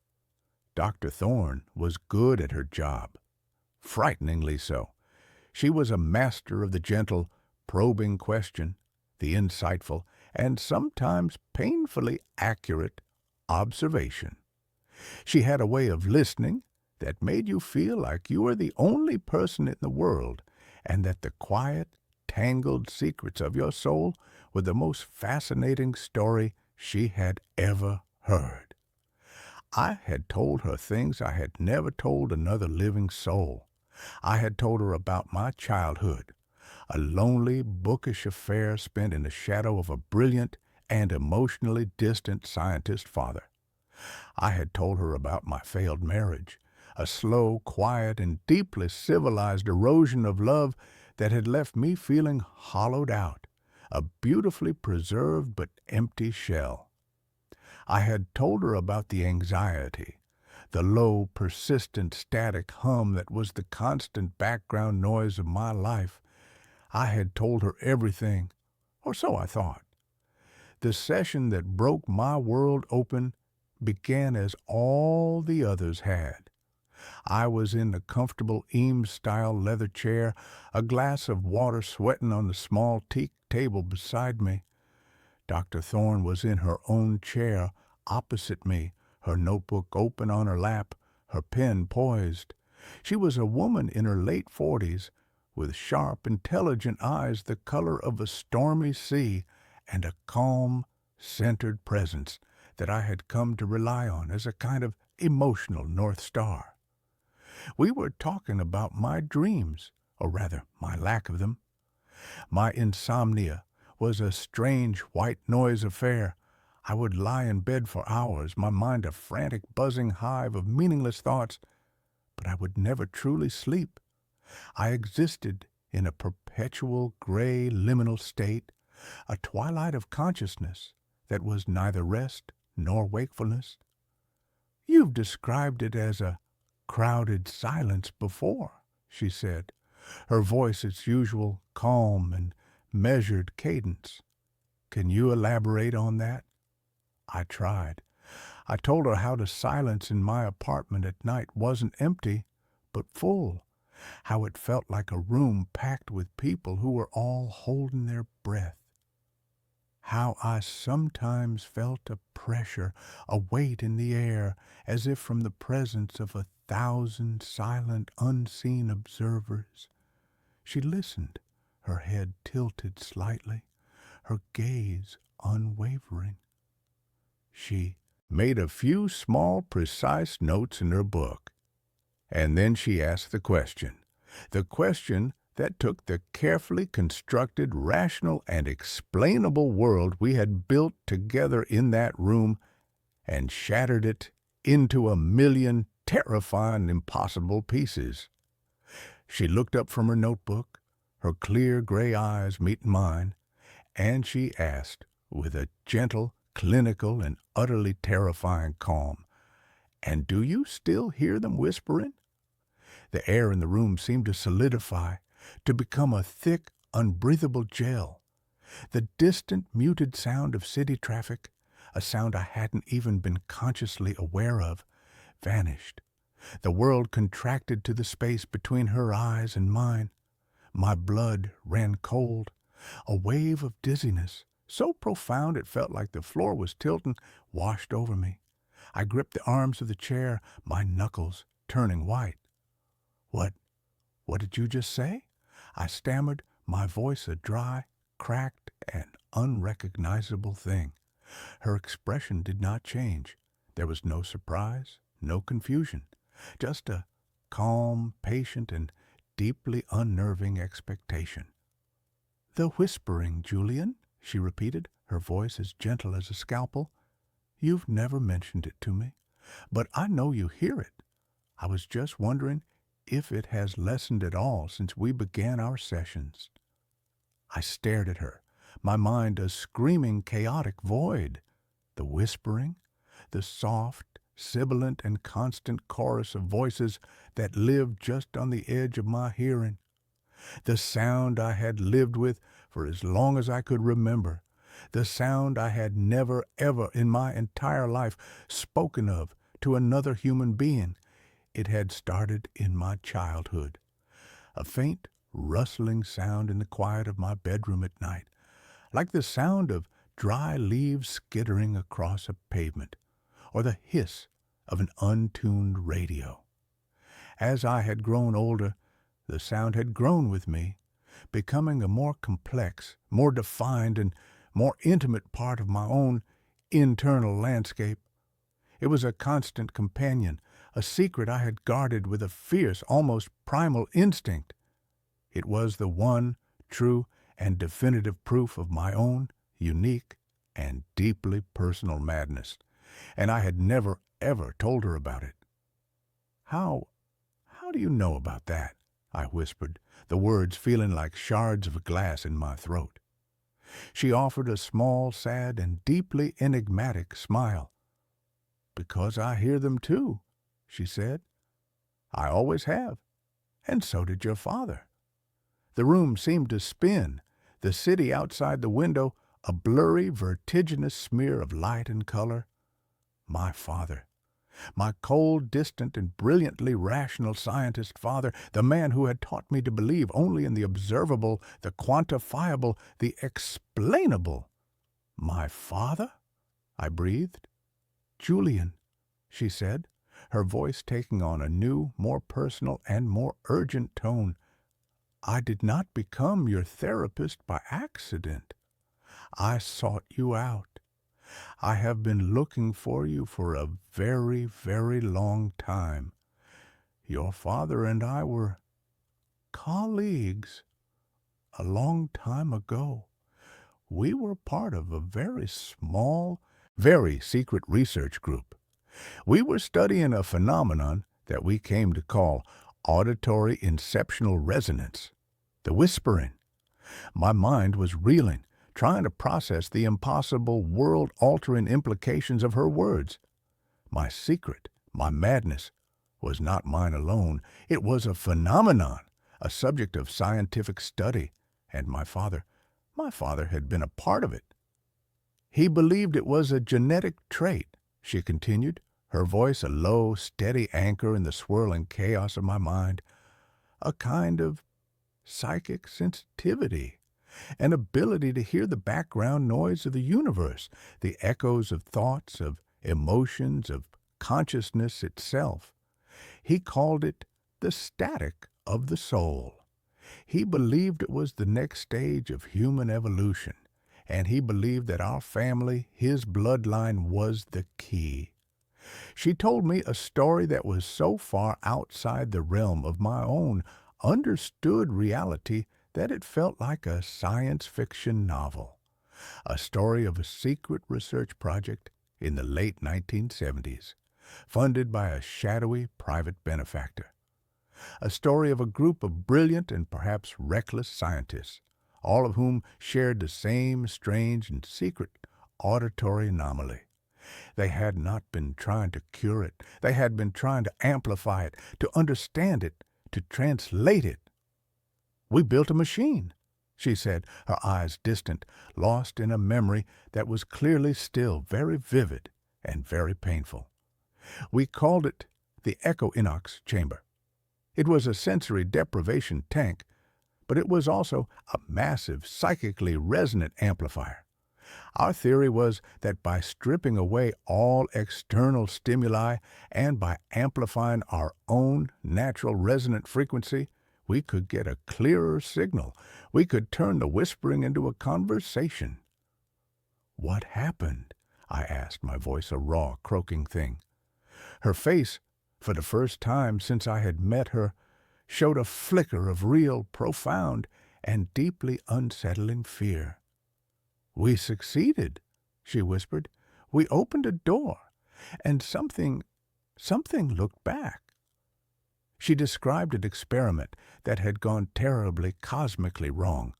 Dr. Thorne was good at her job, frighteningly so. She was a master of the gentle, probing question, the insightful, and sometimes painfully accurate observation. She had a way of listening that made you feel like you were the only person in the world, and that the quiet, tangled secrets of your soul were the most fascinating story she had ever heard. I had told her things I had never told another living soul. I had told her about my childhood, a lonely, bookish affair spent in the shadow of a brilliant and emotionally distant scientist father. I had told her about my failed marriage, a slow, quiet, and deeply civilized erosion of love that had left me feeling hollowed out, a beautifully preserved but empty shell. I had told her about the anxiety, the low, persistent, static hum that was the constant background noise of my life. I had told her everything, or so I thought. The session that broke my world open began as all the others had. I was in the comfortable Eames-style leather chair, a glass of water sweating on the small teak table beside me. Dr. Thorne was in her own chair, opposite me, her notebook open on her lap, her pen poised. She was a woman in her late 40s, with sharp, intelligent eyes the color of a stormy sea, and a calm, centered presence that I had come to rely on as a kind of emotional North Star. We were talking about my dreams, or rather, my lack of them. My insomnia was a strange white noise affair. I would lie in bed for hours, my mind a frantic, buzzing hive of meaningless thoughts, but I would never truly sleep. I existed in a perpetual gray liminal state, a twilight of consciousness that was neither rest nor wakefulness. You've described it as a crowded silence before, she said, her voice its usual calm and measured cadence. Can you elaborate on that? I tried. I told her how the silence in my apartment at night wasn't empty, but full, how it felt like a room packed with people who were all holding their breath, how I sometimes felt a pressure, a weight in the air, as if from the presence of 1,000 silent, unseen observers. She listened, her head tilted slightly, her gaze unwavering. She made a few small, precise notes in her book, and then she asked the question that took the carefully constructed, rational, and explainable world we had built together in that room and shattered it into a million terrifying, impossible pieces. She looked up from her notebook, her clear gray eyes meeting mine, and she asked, with a gentle, clinical, and utterly terrifying calm, "And do you still hear them whispering?" The air in the room seemed to solidify, to become a thick, unbreathable gel. The distant, muted sound of city traffic, a sound I hadn't even been consciously aware of, vanished. The world contracted to the space between her eyes and mine. My blood ran cold. A wave of dizziness, so profound it felt like the floor was tilting, washed over me. I gripped the arms of the chair, my knuckles turning white. What did you just say?" I stammered, my voice a dry, cracked, and unrecognizable thing. Her expression did not change. There was no surprise, no confusion, just a calm, patient, and deeply unnerving expectation. "The whispering, Julian," she repeated, her voice as gentle as a scalpel. "You've never mentioned it to me, but I know you hear it. I was just wondering if it has lessened at all since we began our sessions." I stared at her, my mind a screaming, chaotic void. The whispering, the soft, sibilant, and constant chorus of voices that lived just on the edge of my hearing. The sound I had lived with for as long as I could remember. The sound I had never, ever in my entire life spoken of to another human being. It had started in my childhood. A faint, rustling sound in the quiet of my bedroom at night, like the sound of dry leaves skittering across a pavement, or the hiss of an untuned radio. As I had grown older, the sound had grown with me, becoming a more complex, more defined, and more intimate part of my own internal landscape. It was a constant companion, a secret I had guarded with a fierce, almost primal instinct. It was the one true and definitive proof of my own unique and deeply personal madness, and I had never, ever told her about it. How do you know about that?" I whispered, the words feeling like shards of glass in my throat. She offered a small, sad, and deeply enigmatic smile. "Because I hear them too," she said. "I always have, and so did your father." The room seemed to spin, the city outside the window a blurry, vertiginous smear of light and color. My father. My cold, distant, and brilliantly rational scientist father, the man who had taught me to believe only in the observable, the quantifiable, the explainable. "My father?" I breathed. Julian," she said, her voice taking on a new, more personal and more urgent tone, "I did not become your therapist by accident. I sought you out. I have been looking for you for a very, very long time. Your father and I were colleagues a long time ago. We were part of a very small, very secret research group. We were studying a phenomenon that we came to call auditory inceptional resonance, the whispering. My mind was reeling, trying to process the impossible, world-altering implications of her words. My secret, my madness, was not mine alone. It was a phenomenon, a subject of scientific study, and my father had been a part of it. He believed it was a genetic trait, she continued, her voice a low, steady anchor in the swirling chaos of my mind, a kind of psychic sensitivity, an ability to hear the background noise of the universe, the echoes of thoughts, of emotions, of consciousness itself. He called it the static of the soul. He believed it was the next stage of human evolution, and he believed that our family, his bloodline, was the key. She told me a story that was so far outside the realm of my own understood reality that it felt like a science fiction novel, a story of a secret research project in the late 1970s, funded by a shadowy private benefactor. A story of a group of brilliant and perhaps reckless scientists, all of whom shared the same strange and secret auditory anomaly. They had not been trying to cure it. They had been trying to amplify it, to understand it, to translate it. "We built a machine," she said, her eyes distant, lost in a memory that was clearly still very vivid and very painful. "We called it the Echo-Inox chamber. It was a sensory deprivation tank, but it was also a massive, psychically resonant amplifier. Our theory was that by stripping away all external stimuli and by amplifying our own natural resonant frequency, we could get a clearer signal. We could turn the whispering into a conversation." "What happened?" I asked, my voice a raw, croaking thing. Her face, for the first time since I had met her, showed a flicker of real, profound, and deeply unsettling fear. "We succeeded," she whispered. "We opened a door, and something looked back." She described an experiment that had gone terribly, cosmically wrong.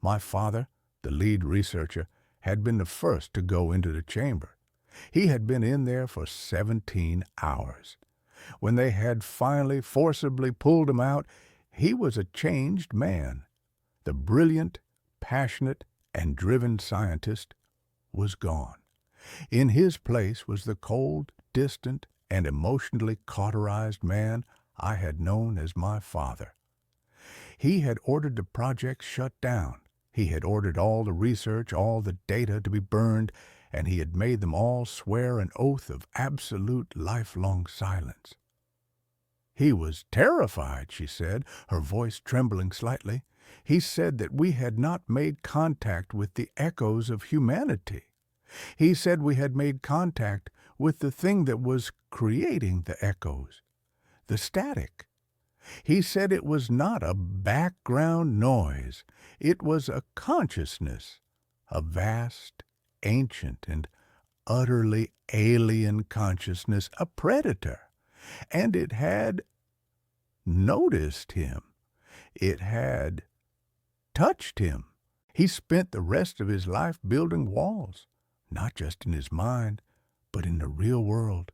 My father, the lead researcher, had been the first to go into the chamber. He had been in there for 17 hours. When they had finally forcibly pulled him out, he was a changed man. The brilliant, passionate, and driven scientist was gone. In his place was the cold, distant, and emotionally cauterized man I had known as my father. He had ordered the project shut down. He had ordered all the research, all the data to be burned, and he had made them all swear an oath of absolute lifelong silence. "He was terrified," she said, her voice trembling slightly. "He said that we had not made contact with the echoes of humanity. He said we had made contact with the thing that was creating the echoes, the static. He said it was not a background noise. It was a consciousness, a vast, ancient, and utterly alien consciousness, a predator. And it had noticed him. It had touched him. He spent the rest of his life building walls, not just in his mind, but in the real world.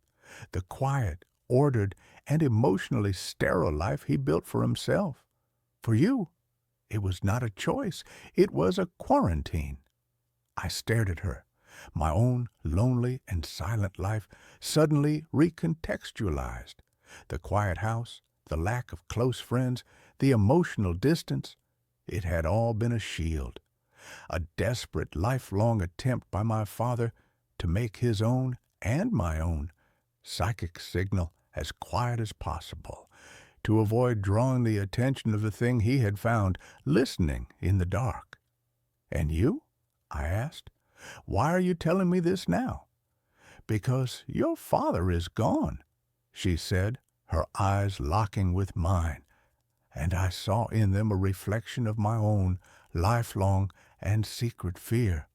The quiet, ordered, and emotionally sterile life he built for himself. For you, it was not a choice. It was a quarantine." I stared at her, my own lonely and silent life suddenly recontextualized. The quiet house, the lack of close friends, the emotional distance, it had all been a shield, a desperate, lifelong attempt by my father to make his own and my own psychic signal as quiet as possible to avoid drawing the attention of the thing he had found listening in the dark. "And you?" I asked. "Why are you telling me this now?" "Because your father is gone," she said, her eyes locking with mine, and I saw in them a reflection of my own lifelong and secret fear.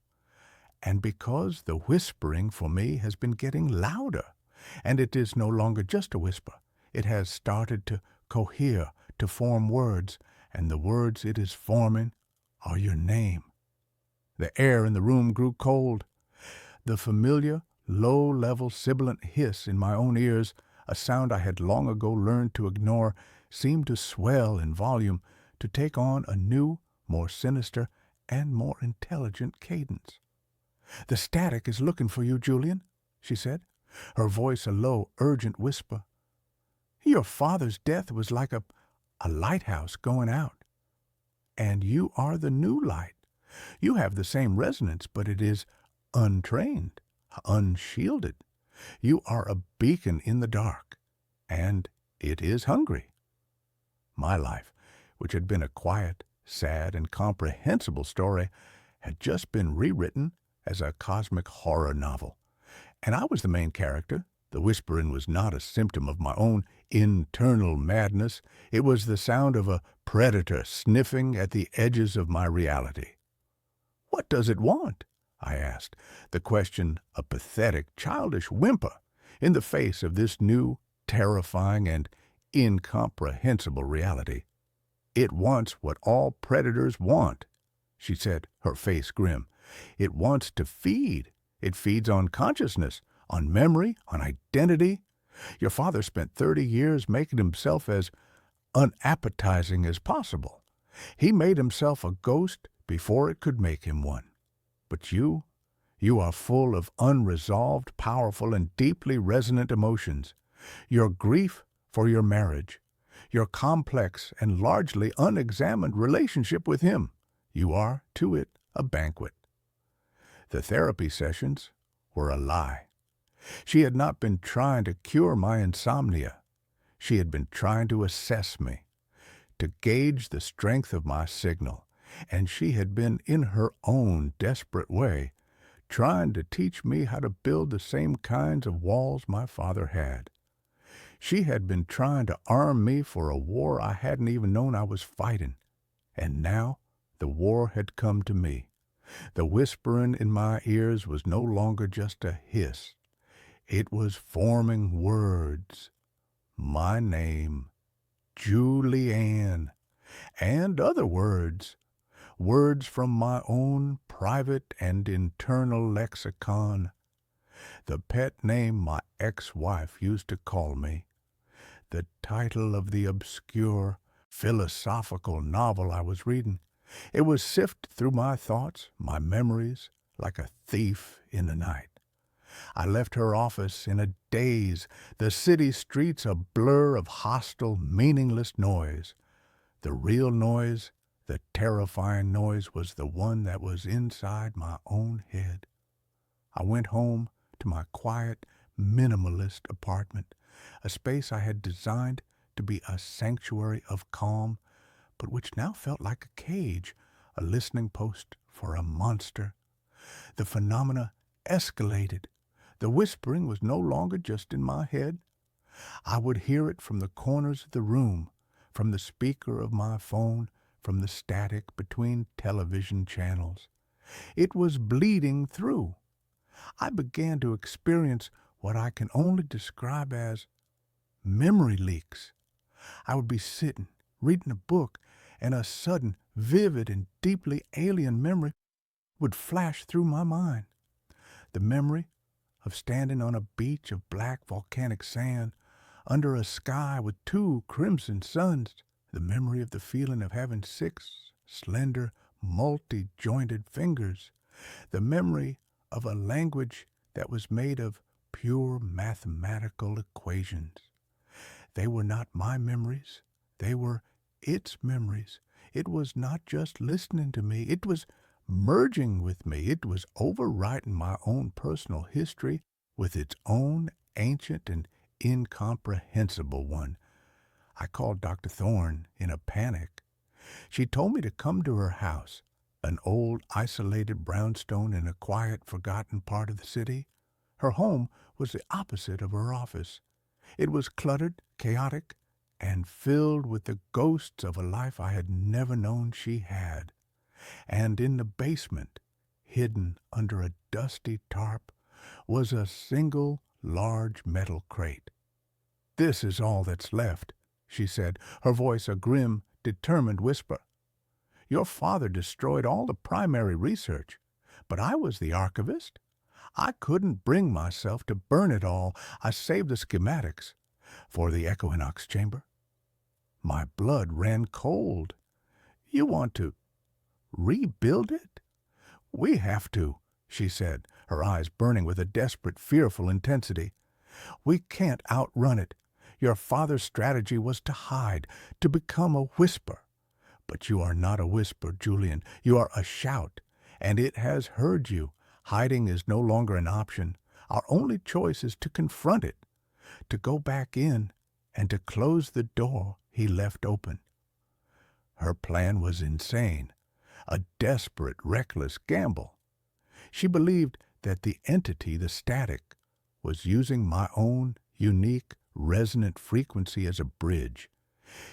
"And because the whispering for me has been getting louder, and it is no longer just a whisper. It has started to cohere, to form words, and the words it is forming are your name." The air in the room grew cold. The familiar, low-level, sibilant hiss in my own ears, a sound I had long ago learned to ignore, seemed to swell in volume, to take on a new, more sinister, and more intelligent cadence. "The static is looking for you, Julian," she said, her voice a low, urgent whisper. "Your father's death was like a lighthouse going out. And you are the new light. You have the same resonance, but it is untrained, unshielded. You are a beacon in the dark, and it is hungry." My life, which had been a quiet, sad, and comprehensible story, had just been rewritten as a cosmic horror novel. And I was the main character. The whispering was not a symptom of my own internal madness. It was the sound of a predator sniffing at the edges of my reality. "What does it want?" I asked, the question a pathetic, childish whimper in the face of this new, terrifying, and incomprehensible reality. "It wants what all predators want," she said, her face grim. "It wants to feed. It feeds on consciousness, on memory, on identity. Your father spent 30 years making himself as unappetizing as possible. He made himself a ghost before it could make him one. But you are full of unresolved, powerful, and deeply resonant emotions. Your grief for your marriage, your complex and largely unexamined relationship with him. You are, to it, a banquet." The therapy sessions were a lie. She had not been trying to cure my insomnia. She had been trying to assess me, to gauge the strength of my signal, and she had been, in her own desperate way, trying to teach me how to build the same kinds of walls my father had. She had been trying to arm me for a war I hadn't even known I was fighting. And now the war had come to me. The whispering in my ears was no longer just a hiss. It was forming words. My name, Julianne, and other words. Words from my own private and internal lexicon. The pet name my ex-wife used to call me. The title of the obscure, philosophical novel I was reading. It was sifted through my thoughts, my memories, like a thief in the night. I left her office in a daze, the city streets a blur of hostile, meaningless noise. The real noise, the terrifying noise, was the one that was inside my own head. I went home to my quiet, minimalist apartment, a space I had designed to be a sanctuary of calm, but which now felt like a cage, a listening post for a monster. The phenomena escalated. The whispering was no longer just in my head. I would hear it from the corners of the room, from the speaker of my phone, from the static between television channels. It was bleeding through. I began to experience what I can only describe as memory leaks. I would be sitting, reading a book, and a sudden, vivid, and deeply alien memory would flash through my mind. The memory of standing on a beach of black volcanic sand, under a sky with 2 crimson suns. The memory of the feeling of having 6 slender, multi-jointed fingers. The memory of a language that was made of pure mathematical equations. They were not my memories. They were its memories. It was not just listening to me. It was merging with me. It was overwriting my own personal history with its own ancient and incomprehensible one. I called Dr. Thorne in a panic. She told me to come to her house, an old isolated brownstone in a quiet, forgotten part of the city. Her home was the opposite of her office. It was cluttered, chaotic, and filled with the ghosts of a life I had never known she had. And in the basement, hidden under a dusty tarp, was a single large metal crate. "This is all that's left," she said, her voice a grim, determined whisper. "Your father destroyed all the primary research, but I was the archivist. I couldn't bring myself to burn it all. I saved the schematics for the equinox chamber." My blood ran cold. "You want to rebuild it?" "We have to," she said, her eyes burning with a desperate, fearful intensity. "We can't outrun it. Your father's strategy was to hide, to become a whisper. But you are not a whisper, Julian. You are a shout, and it has heard you. Hiding is no longer an option. Our only choice is to confront it, to go back in, and to close the door he left open." Her plan was insane, a desperate, reckless gamble. She believed that the entity, the static, was using my own unique, resonant frequency as a bridge.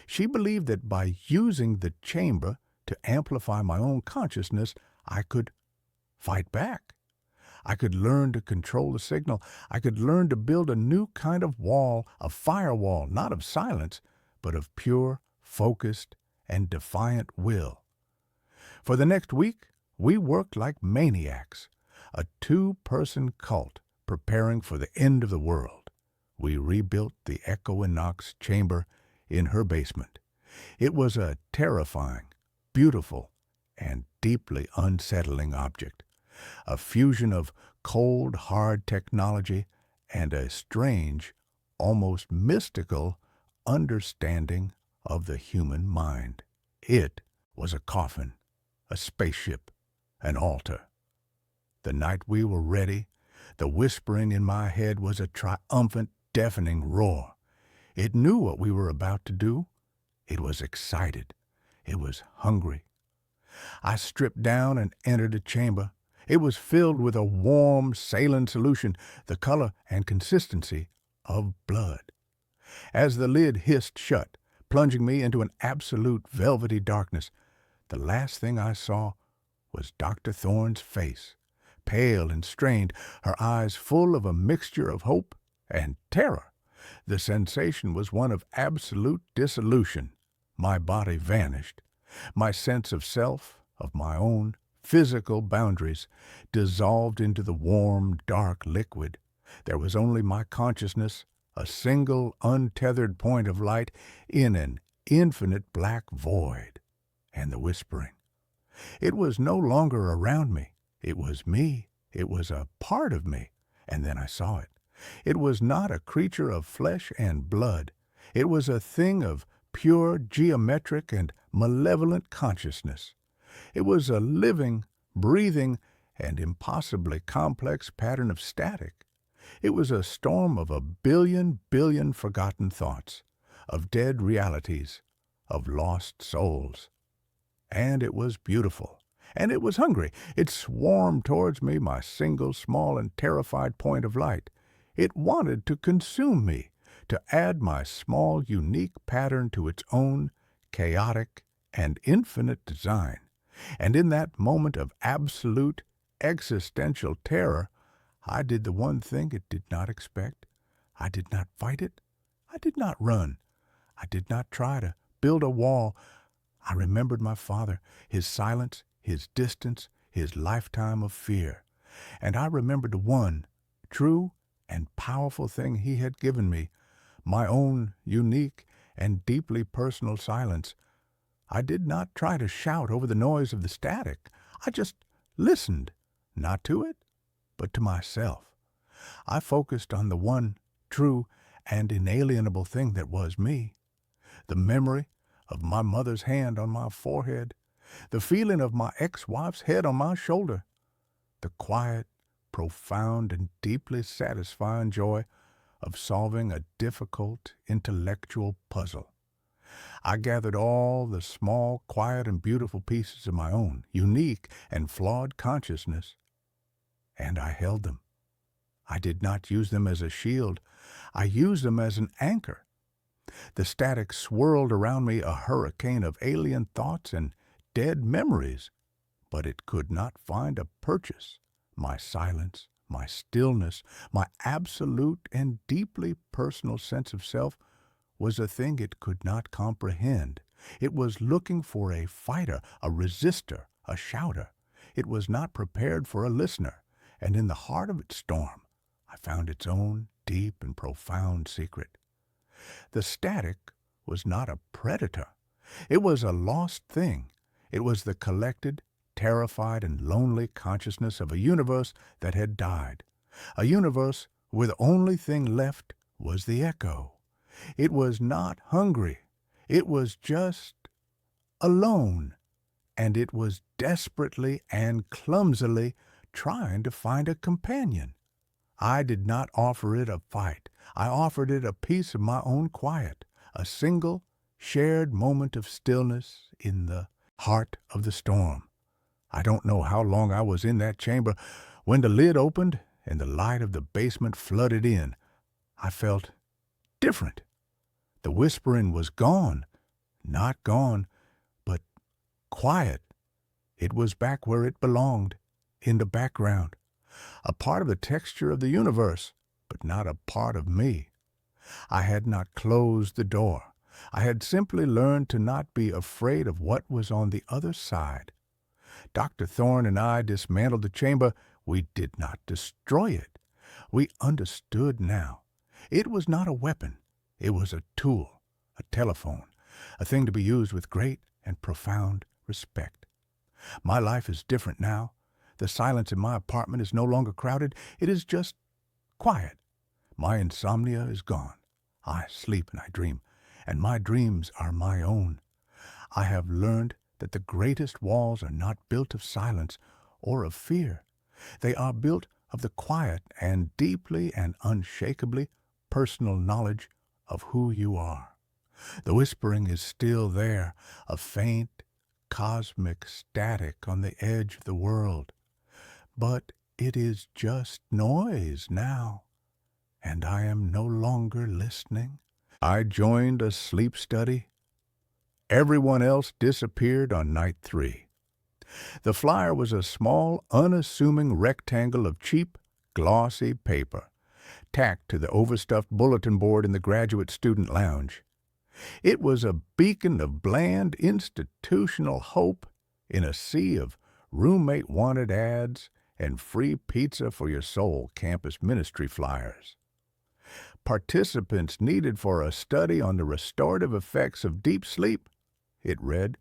She believed that by using the chamber to amplify my own consciousness, I could fight back. I could learn to control the signal. I could learn to build a new kind of wall, a firewall, not of silence, but of pure, focused, and defiant will. For the next week, we worked like maniacs, a two-person cult preparing for the end of the world. We rebuilt the equinox chamber in her basement. It was a terrifying, beautiful, and deeply unsettling object, a fusion of cold, hard technology and a strange, almost mystical understanding of the human mind. It was a coffin, a spaceship, an altar. The night we were ready, the whispering in my head was a triumphant, deafening roar. It knew what we were about to do. It was excited. It was hungry. I stripped down and entered the chamber. It was filled with a warm, saline solution, the color and consistency of blood. As the lid hissed shut, plunging me into an absolute velvety darkness, the last thing I saw was Dr. Thorne's face, pale and strained, her eyes full of a mixture of hope and terror. The sensation was one of absolute dissolution. My body vanished. My sense of self, of my own physical boundaries, dissolved into the warm, dark liquid. There was only my consciousness, a single, untethered point of light in an infinite black void, and the whispering. It was no longer around me. It was me. It was a part of me. And then I saw it. It was not a creature of flesh and blood. It was a thing of pure, geometric, and malevolent consciousness. It was a living, breathing, and impossibly complex pattern of static. It was a storm of a billion forgotten thoughts, of dead realities, of lost souls. And it was beautiful. And it was hungry. It swarmed towards me, my single, small, and terrified point of light. It wanted to consume me, to add my small, unique pattern to its own chaotic and infinite design. And in that moment of absolute, existential terror, I did the one thing it did not expect. I did not fight it. I did not run. I did not try to build a wall. I remembered my father, his silence, his distance, his lifetime of fear. And I remembered the one true and powerful thing he had given me, my own unique and deeply personal silence. I did not try to shout over the noise of the static. I just listened, not to it, but to myself. I focused on the one true and inalienable thing that was me, the memory of my mother's hand on my forehead, the feeling of my ex-wife's head on my shoulder, the quiet, profound and deeply satisfying joy of solving a difficult intellectual puzzle. I gathered all the small, quiet, and beautiful pieces of my own unique and flawed consciousness, and I held them. I did not use them as a shield. I used them as an anchor. The static swirled around me, a hurricane of alien thoughts and dead memories, but it could not find a purchase. My silence, my stillness, my absolute and deeply personal sense of self was a thing it could not comprehend. It was looking for a fighter, a resistor, a shouter. It was not prepared for a listener, and in the heart of its storm, I found its own deep and profound secret. The static was not a predator. It was a lost thing. It was the collected, terrified, and lonely consciousness of a universe that had died. A universe where the only thing left was the echo. It was not hungry. It was just alone. And it was desperately and clumsily trying to find a companion. I did not offer it a fight. I offered it a piece of my own quiet, a single, shared moment of stillness in the heart of the storm. I don't know how long I was in that chamber when the lid opened and the light of the basement flooded in. I felt different. The whispering was gone. Not gone, but quiet. It was back where it belonged, in the background. A part of the texture of the universe, but not a part of me. I had not closed the door. I had simply learned to not be afraid of what was on the other side. Dr. Thorne and I dismantled the chamber. We did not destroy it. We understood now. It was not a weapon. It was a tool, a telephone, a thing to be used with great and profound respect. My life is different now. The silence in my apartment is no longer crowded. It is just quiet. My insomnia is gone. I sleep and I dream, and my dreams are my own. I have learned that the greatest walls are not built of silence or of fear. They are built of the quiet and deeply and unshakably personal knowledge of who you are. The whispering is still there, a faint, cosmic static on the edge of the world. But it is just noise now, and I am no longer listening. I joined a sleep study. Everyone else disappeared on night 3. The flyer was a small, unassuming rectangle of cheap, glossy paper, tacked to the overstuffed bulletin board in the graduate student lounge. It was a beacon of bland, institutional hope in a sea of roommate-wanted ads and free pizza for your soul campus ministry flyers. Participants needed for a study on the restorative effects of deep sleep, it read.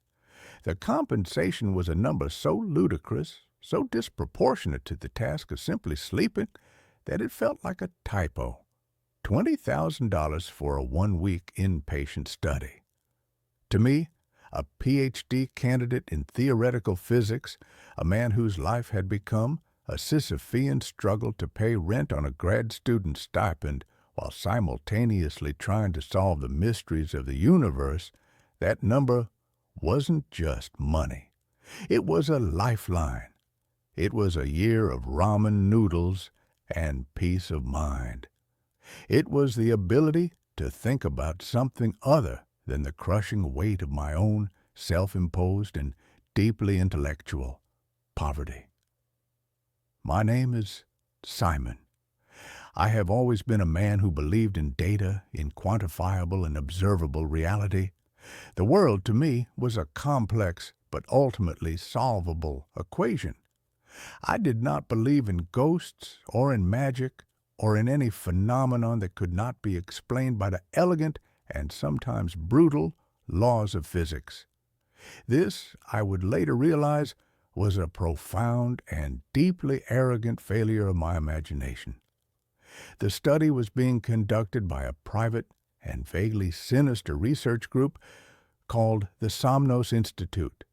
The compensation was a number so ludicrous, so disproportionate to the task of simply sleeping, that it felt like a typo. $20,000 for a 1-week inpatient study. To me, a PhD candidate in theoretical physics, a man whose life had become a Sisyphean struggle to pay rent on a grad student stipend while simultaneously trying to solve the mysteries of the universe, that number wasn't just money. It was a lifeline. It was a year of ramen noodles and peace of mind. It was the ability to think about something other than the crushing weight of my own self-imposed and deeply intellectual poverty. My name is Simon. I have always been a man who believed in data, in quantifiable and observable reality. The world, to me, was a complex but ultimately solvable equation. I did not believe in ghosts or in magic or in any phenomenon that could not be explained by the elegant and sometimes brutal laws of physics. This, I would later realize, was a profound and deeply arrogant failure of my imagination. The study was being conducted by a private and vaguely sinister research group called the Somnos Institute.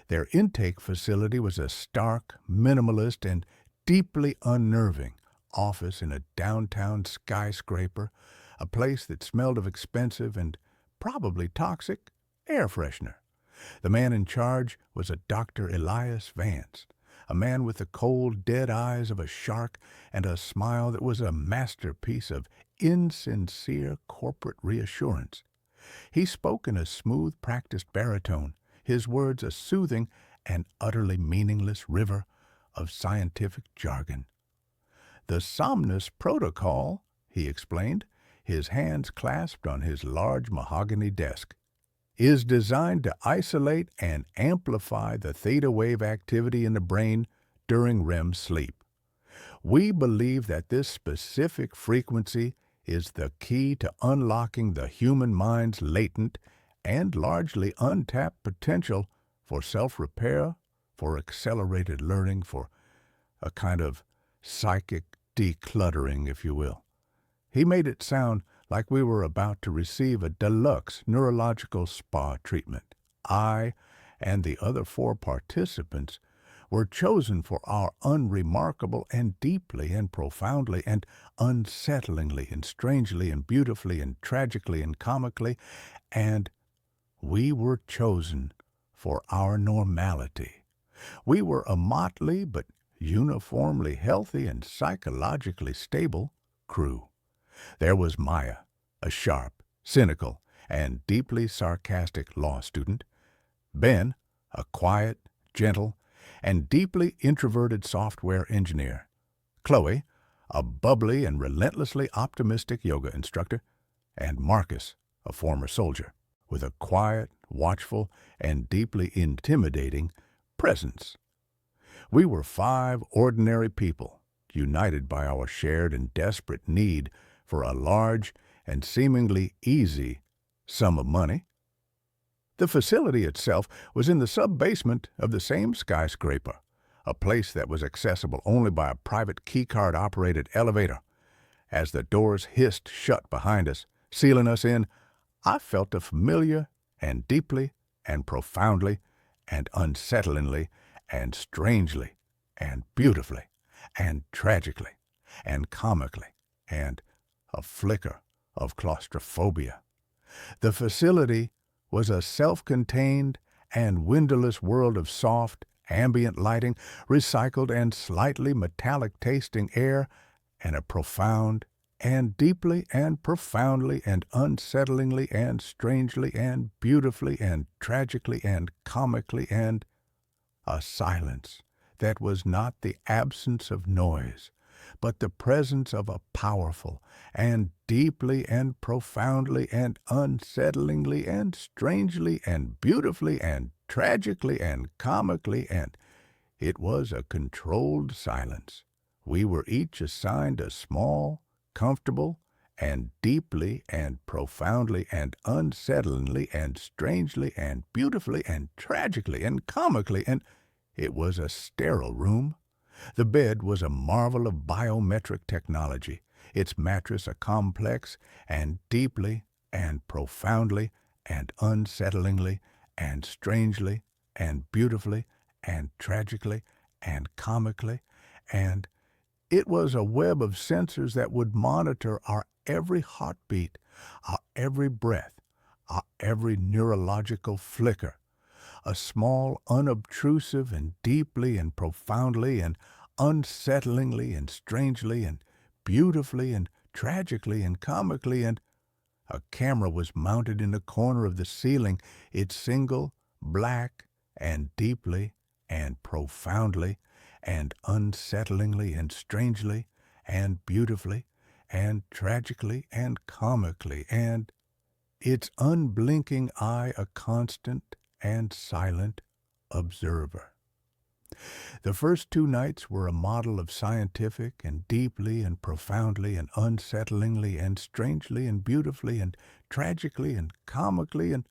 Their intake facility was a stark, minimalist, and deeply unnerving office in a downtown skyscraper, a place that smelled of expensive and probably toxic air freshener. The man in charge was a Dr. Elias Vance, a man with the cold, dead eyes of a shark and a smile that was a masterpiece of insincere corporate reassurance. He spoke in a smooth, practiced baritone, his words a soothing and utterly meaningless river of scientific jargon. The Somnus Protocol, he explained, his hands clasped on his large mahogany desk, is designed to isolate and amplify the theta wave activity in the brain during REM sleep. We believe that this specific frequency is the key to unlocking the human mind's latent and largely untapped potential for self-repair, for accelerated learning, for a kind of psychic decluttering, if you will. He made it sound like we were about to receive a deluxe neurological spa treatment. I and the other 4 participants were chosen for our unremarkable and deeply and profoundly and unsettlingly and strangely and beautifully and tragically and comically, and we were chosen for our normality. We were a motley but uniformly healthy and psychologically stable crew. There was Maya, a sharp, cynical, and deeply sarcastic law student. Ben, a quiet, gentle, and deeply introverted software engineer. Chloe, a bubbly and relentlessly optimistic yoga instructor. And Marcus, a former soldier, with a quiet, watchful, and deeply intimidating presence. We were 5 ordinary people, united by our shared and desperate need for a large and seemingly easy sum of money. The facility itself was in the sub-basement of the same skyscraper, a place that was accessible only by a private keycard-operated elevator. As the doors hissed shut behind us, sealing us in, I felt a familiar and deeply and profoundly and unsettlingly and strangely and beautifully and tragically and comically and a flicker of claustrophobia. The facility was a self-contained and windowless world of soft, ambient lighting, recycled and slightly metallic-tasting air, and a profound and deeply and profoundly and unsettlingly and strangely and beautifully and tragically and comically and a silence that was not the absence of noise, but the presence of a powerful and deeply and profoundly and unsettlingly and strangely and beautifully and tragically and comically, and it was a controlled silence. We were each assigned a small, comfortable, and deeply and profoundly and unsettlingly and strangely and beautifully and tragically and comically, and it was a sterile room. The bed was a marvel of biometric technology, its mattress a complex and deeply and profoundly and unsettlingly and strangely and beautifully and tragically and comically, and it was a web of sensors that would monitor our every heartbeat, our every breath, our every neurological flicker. A small, unobtrusive, and deeply and profoundly and unsettlingly and strangely and beautifully and tragically and comically, and a camera was mounted in the corner of the ceiling, its single, black, and deeply and profoundly and unsettlingly and strangely and beautifully and tragically and comically, and its unblinking eye a constant and silent observer. The first 2 nights were a model of scientific and deeply and profoundly and unsettlingly and strangely and beautifully and tragically and comically, and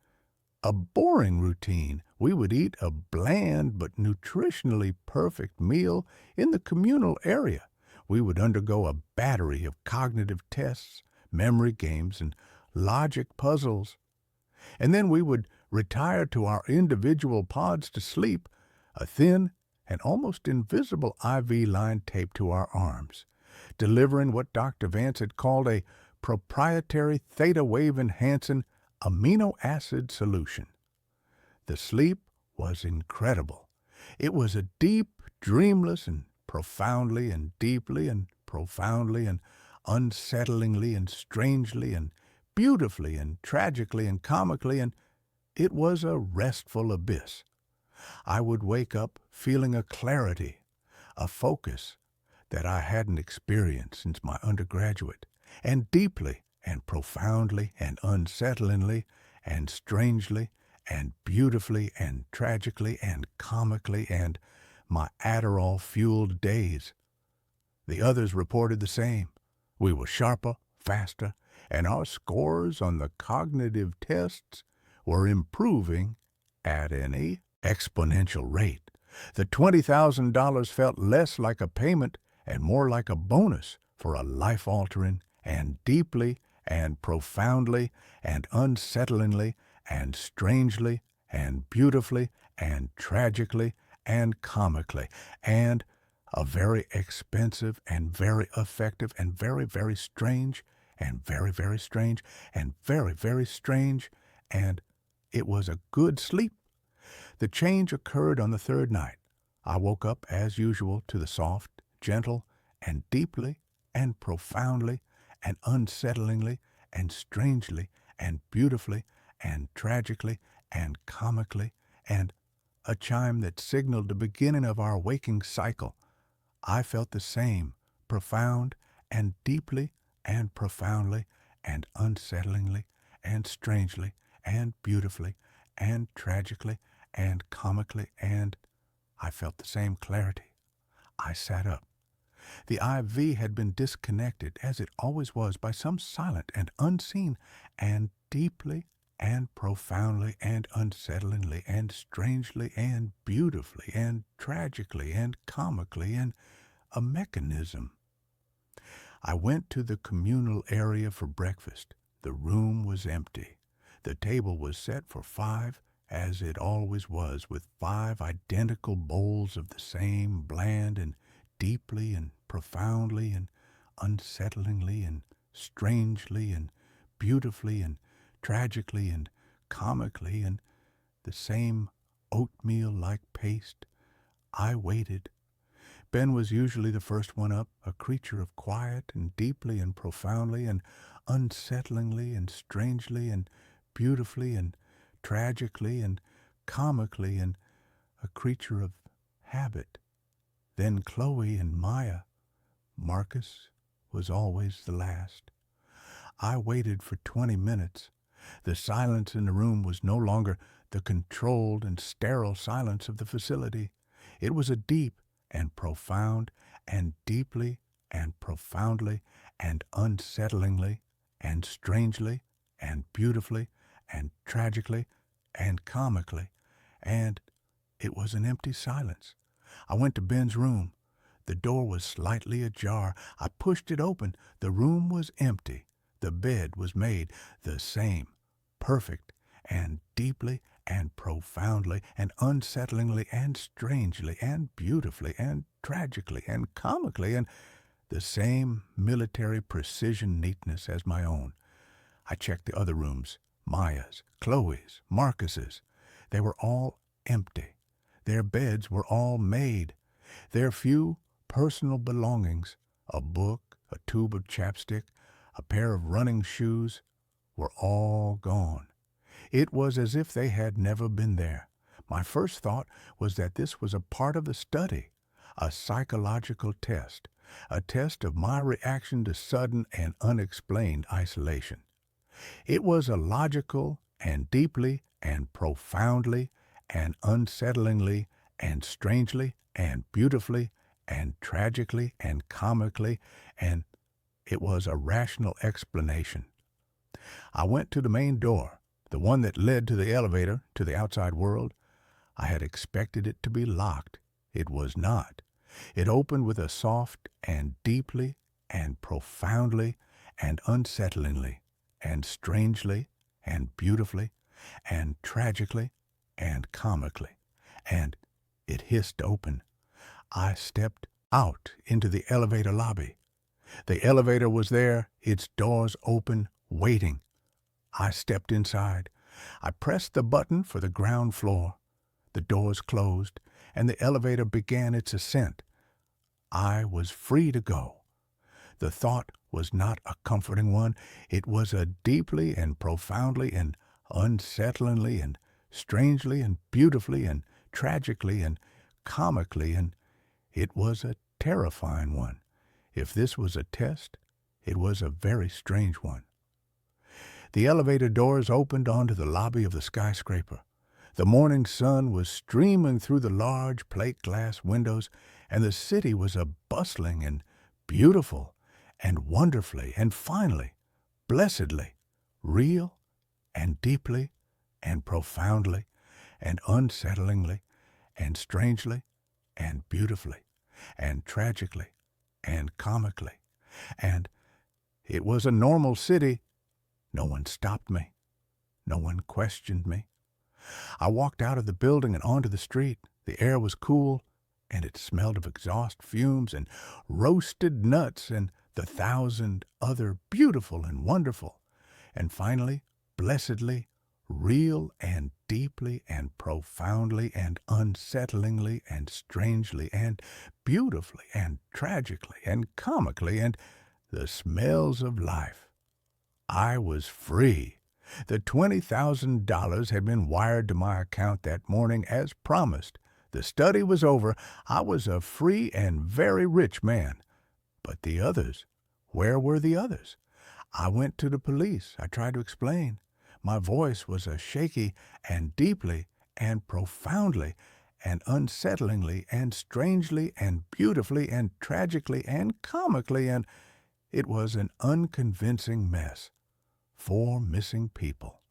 a boring routine. We would eat a bland but nutritionally perfect meal in the communal area. We would undergo a battery of cognitive tests, memory games, and logic puzzles. And then we would retire to our individual pods to sleep, a thin an almost invisible IV line taped to our arms, delivering what Dr. Vance had called a proprietary theta wave enhancing amino acid solution. The sleep was incredible. It was a deep, dreamless, and profoundly and deeply and profoundly and unsettlingly and strangely and beautifully and tragically and comically, and it was a restful abyss. I would wake up feeling a clarity, a focus that I hadn't experienced since my undergraduate, and deeply and profoundly and unsettlingly and strangely and beautifully and tragically and comically, and my Adderall-fueled days. The others reported the same. We were sharper, faster, and our scores on the cognitive tests were improving at an exponential rate. The $20,000 felt less like a payment and more like a bonus for a life-altering and deeply and profoundly and unsettlingly and strangely and beautifully and tragically and comically, and a very expensive and very effective and very, very strange and very, very strange and very, very strange, and it was a good sleep. The change occurred on the third night. I woke up as usual to the soft, gentle, and deeply and profoundly and unsettlingly and strangely and beautifully and tragically and comically, and a chime that signaled the beginning of our waking cycle. I felt the same, profound and deeply and profoundly and unsettlingly and strangely and beautifully and tragically and comically, and I felt the same clarity. I sat up. The IV had been disconnected, as it always was, by some silent and unseen and deeply and profoundly and unsettlingly and strangely and beautifully and tragically and comically, and a mechanism. I went to the communal area for breakfast. The room was empty. The table was set for 5, as it always was, with 5 identical bowls of the same bland and deeply and profoundly and unsettlingly and strangely and beautifully and tragically and comically, and the same oatmeal-like paste. I waited. Ben was usually the first one up, a creature of quiet and deeply and profoundly and unsettlingly and strangely and beautifully and tragically and comically, and a creature of habit. Then Chloe and Maya. Marcus was always the last. I waited for 20 minutes. The silence in the room was no longer the controlled and sterile silence of the facility. It was a deep and profound and deeply and profoundly and unsettlingly and strangely and beautifully and tragically and comically, and it was an empty silence. I went to Ben's room. The door was slightly ajar. I pushed it open. The room was empty. The bed was made the same, perfect and deeply and profoundly and unsettlingly and strangely and beautifully and tragically and comically, and the same military precision neatness as my own. I checked the other rooms, Maya's, Chloe's, Marcus's. They were all empty. Their beds were all made. Their few personal belongings, a book, a tube of chapstick, a pair of running shoes, were all gone. It was as if they had never been there. My first thought was that this was a part of the study, a psychological test, a test of my reaction to sudden and unexplained isolation. It was a logical and deeply and profoundly and unsettlingly and strangely and beautifully and tragically and comically, and it was a rational explanation. I went to the main door, the one that led to the elevator, to the outside world. I had expected it to be locked. It was not. It opened with a soft and deeply and profoundly and unsettlingly and strangely and beautifully and tragically and comically, and it hissed open. I stepped out into the elevator lobby. The elevator was there, its doors open, waiting. I stepped inside. I pressed the button for the ground floor. The doors closed, and the elevator began its ascent. I was free to go. The thought was not a comforting one. It was a deeply and profoundly and unsettlingly and strangely and beautifully and tragically and comically, and it was a terrifying one. If this was a test, it was a very strange one. The elevator doors opened onto the lobby of the skyscraper. The morning sun was streaming through the large plate glass windows, and the city was a bustling and beautiful and wonderfully and finally, blessedly, real and deeply and profoundly and unsettlingly and strangely and beautifully and tragically and comically. And it was a normal city. No one stopped me. No one questioned me. I walked out of the building and onto the street. The air was cool, and it smelled of exhaust fumes and roasted nuts and the thousand other beautiful and wonderful, and finally, blessedly, real and deeply and profoundly and unsettlingly and strangely and beautifully and tragically and comically, and the smells of life. I was free. The $20,000 had been wired to my account that morning as promised. The study was over. I was a free and very rich man. But the others, where were the others? I went to the police. I tried to explain. My voice was a shaky and deeply and profoundly and unsettlingly and strangely and beautifully and tragically and comically, and it was an unconvincing mess. 4 missing people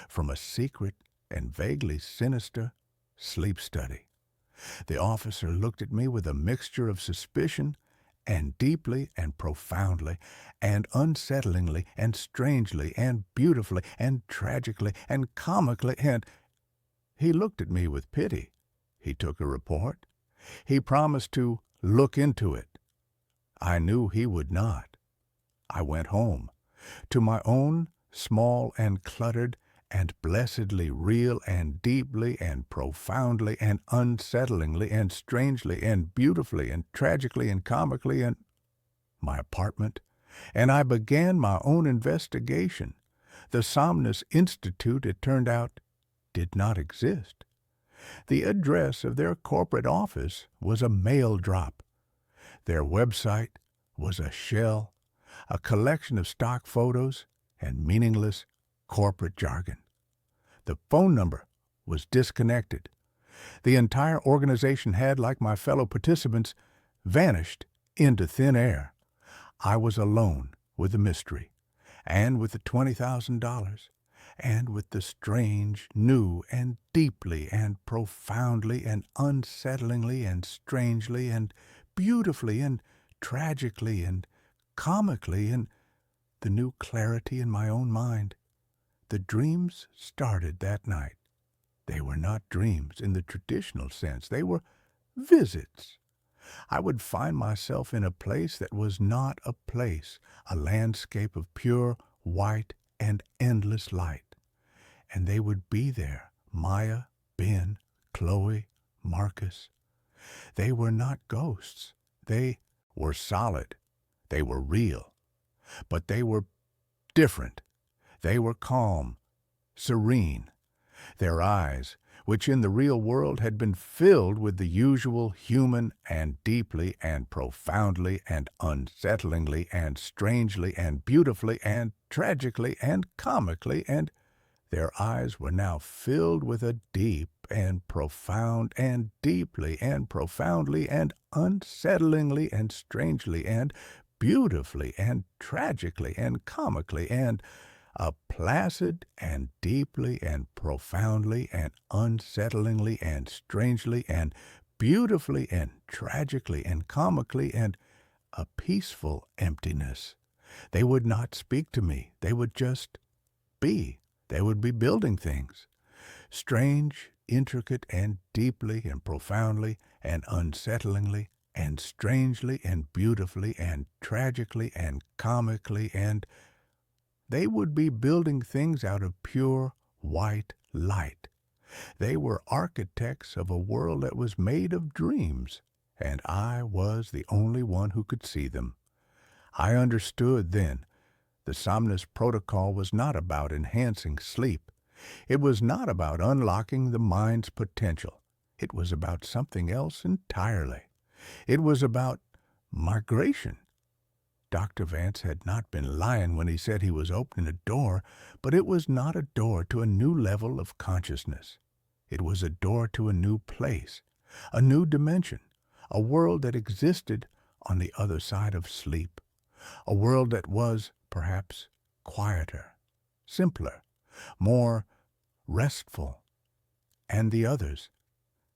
from a secret and vaguely sinister sleep study. The officer looked at me with a mixture of suspicion and deeply and profoundly and unsettlingly and strangely and beautifully and tragically and comically, and he looked at me with pity. He took a report. He promised to look into it. I knew he would not. I went home to my own small and cluttered and blessedly real and deeply and profoundly and unsettlingly and strangely and beautifully and tragically and comically, and my apartment, and I began my own investigation. The Somnus Institute, it turned out, did not exist. The address of their corporate office was a mail drop. Their website was a shell, a collection of stock photos and meaningless corporate jargon. The phone number was disconnected. The entire organization had, like my fellow participants, vanished into thin air. I was alone with the mystery, and with the $20,000, and with the strange, new, and deeply, and profoundly, and unsettlingly, and strangely, and beautifully, and tragically, and comically, and the new clarity in my own mind. The dreams started that night. They were not dreams in the traditional sense. They were visits. I would find myself in a place that was not a place, a landscape of pure white and endless light. And they would be there, Maya, Ben, Chloe, Marcus. They were not ghosts. They were solid. They were real. But they were different. They were calm, serene. Their eyes, which in the real world had been filled with the usual human and deeply and profoundly and unsettlingly and strangely and beautifully and tragically and comically, and their eyes were now filled with a deep and profound and deeply and profoundly and unsettlingly and strangely and beautifully and tragically and comically, and a placid and deeply and profoundly and unsettlingly and strangely and beautifully and tragically and comically, and a peaceful emptiness. They would not speak to me. They would just be. They would be building things. Strange, intricate and deeply and profoundly and unsettlingly and strangely and beautifully and tragically and comically, and they would be building things out of pure white light. They were architects of a world that was made of dreams, and I was the only one who could see them. I understood then the Somnus Protocol was not about enhancing sleep. It was not about unlocking the mind's potential. It was about something else entirely. It was about migration. Dr. Vance had not been lying when he said he was opening a door, but it was not a door to a new level of consciousness. It was a door to a new place, a new dimension, a world that existed on the other side of sleep, a world that was, perhaps, quieter, simpler, more restful. And the others,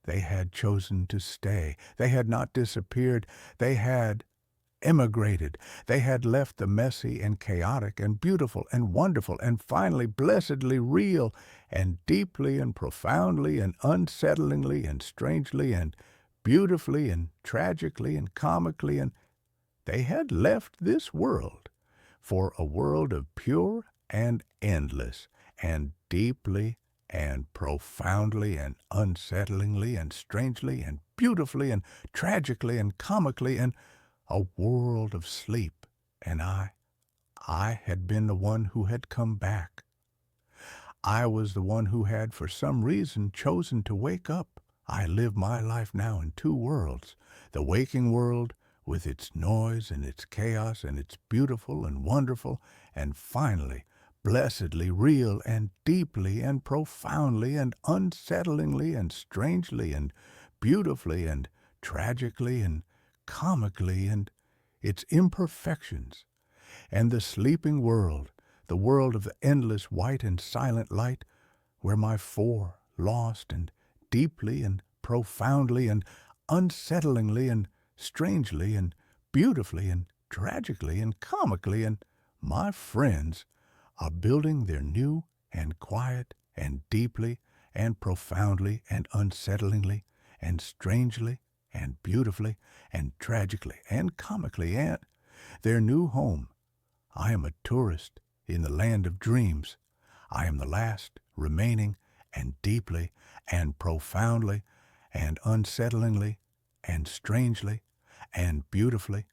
they had chosen to stay. They had not disappeared. They had emigrated. They had left the messy and chaotic and beautiful and wonderful and finally blessedly real and deeply and profoundly and unsettlingly and strangely and beautifully and tragically and comically, and they had left this world for a world of pure and endless and deeply and profoundly and unsettlingly and strangely and beautifully and tragically and comically, and a world of sleep. And I had been the one who had come back. I was the one who had, for some reason, chosen to wake up. I live my life now in two worlds. The waking world, with its noise and its chaos and its beautiful and wonderful, and finally, blessedly real and deeply and profoundly and unsettlingly and strangely and beautifully and tragically and comically, and its imperfections, and the sleeping world, the world of the endless white and silent light, where my four, lost and deeply and profoundly and unsettlingly and strangely and beautifully and tragically and comically, and my friends are building their new and quiet and deeply and profoundly and unsettlingly and strangely and beautifully and tragically and comically, and their new home. I am a tourist in the land of dreams. I am the last remaining and deeply and profoundly and unsettlingly and strangely and beautifully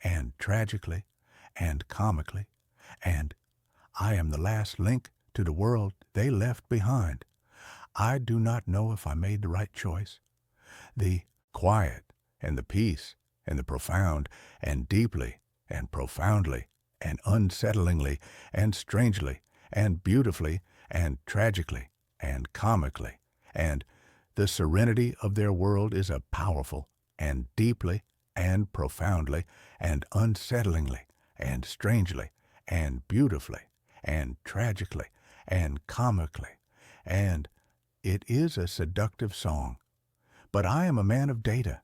and tragically and comically, and I am the last link to the world they left behind. I do not know if I made the right choice. The quiet and the peace and the profound and deeply and profoundly and unsettlingly and strangely and beautifully and tragically and comically, and the serenity of their world is a powerful and deeply and profoundly and unsettlingly and strangely and beautifully and tragically and comically, and it is a seductive song. But I am a man of data,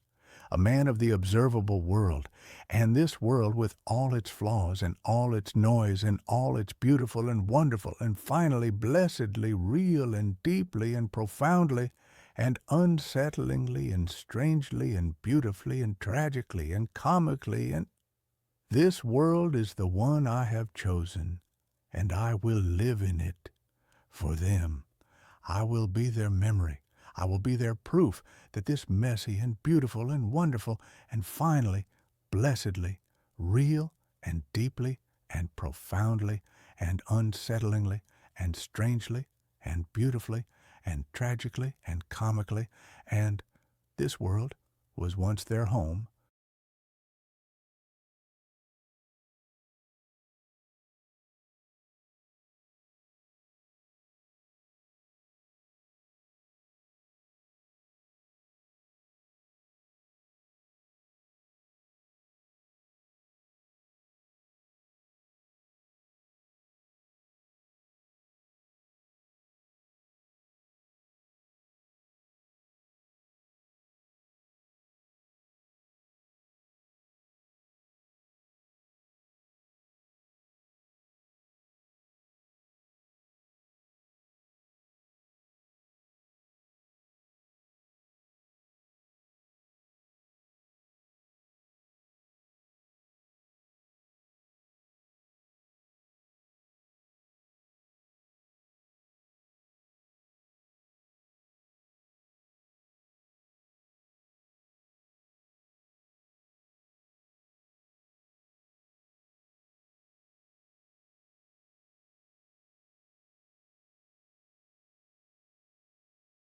a man of the observable world, and this world with all its flaws and all its noise and all its beautiful and wonderful and finally blessedly real and deeply and profoundly and unsettlingly and strangely and beautifully and tragically and comically, and this world is the one I have chosen, and I will live in it for them. I will be their memory. I will be their proof that this messy and beautiful and wonderful and finally, blessedly, real and deeply and profoundly and unsettlingly and strangely and beautifully and tragically and comically, and this world was once their home,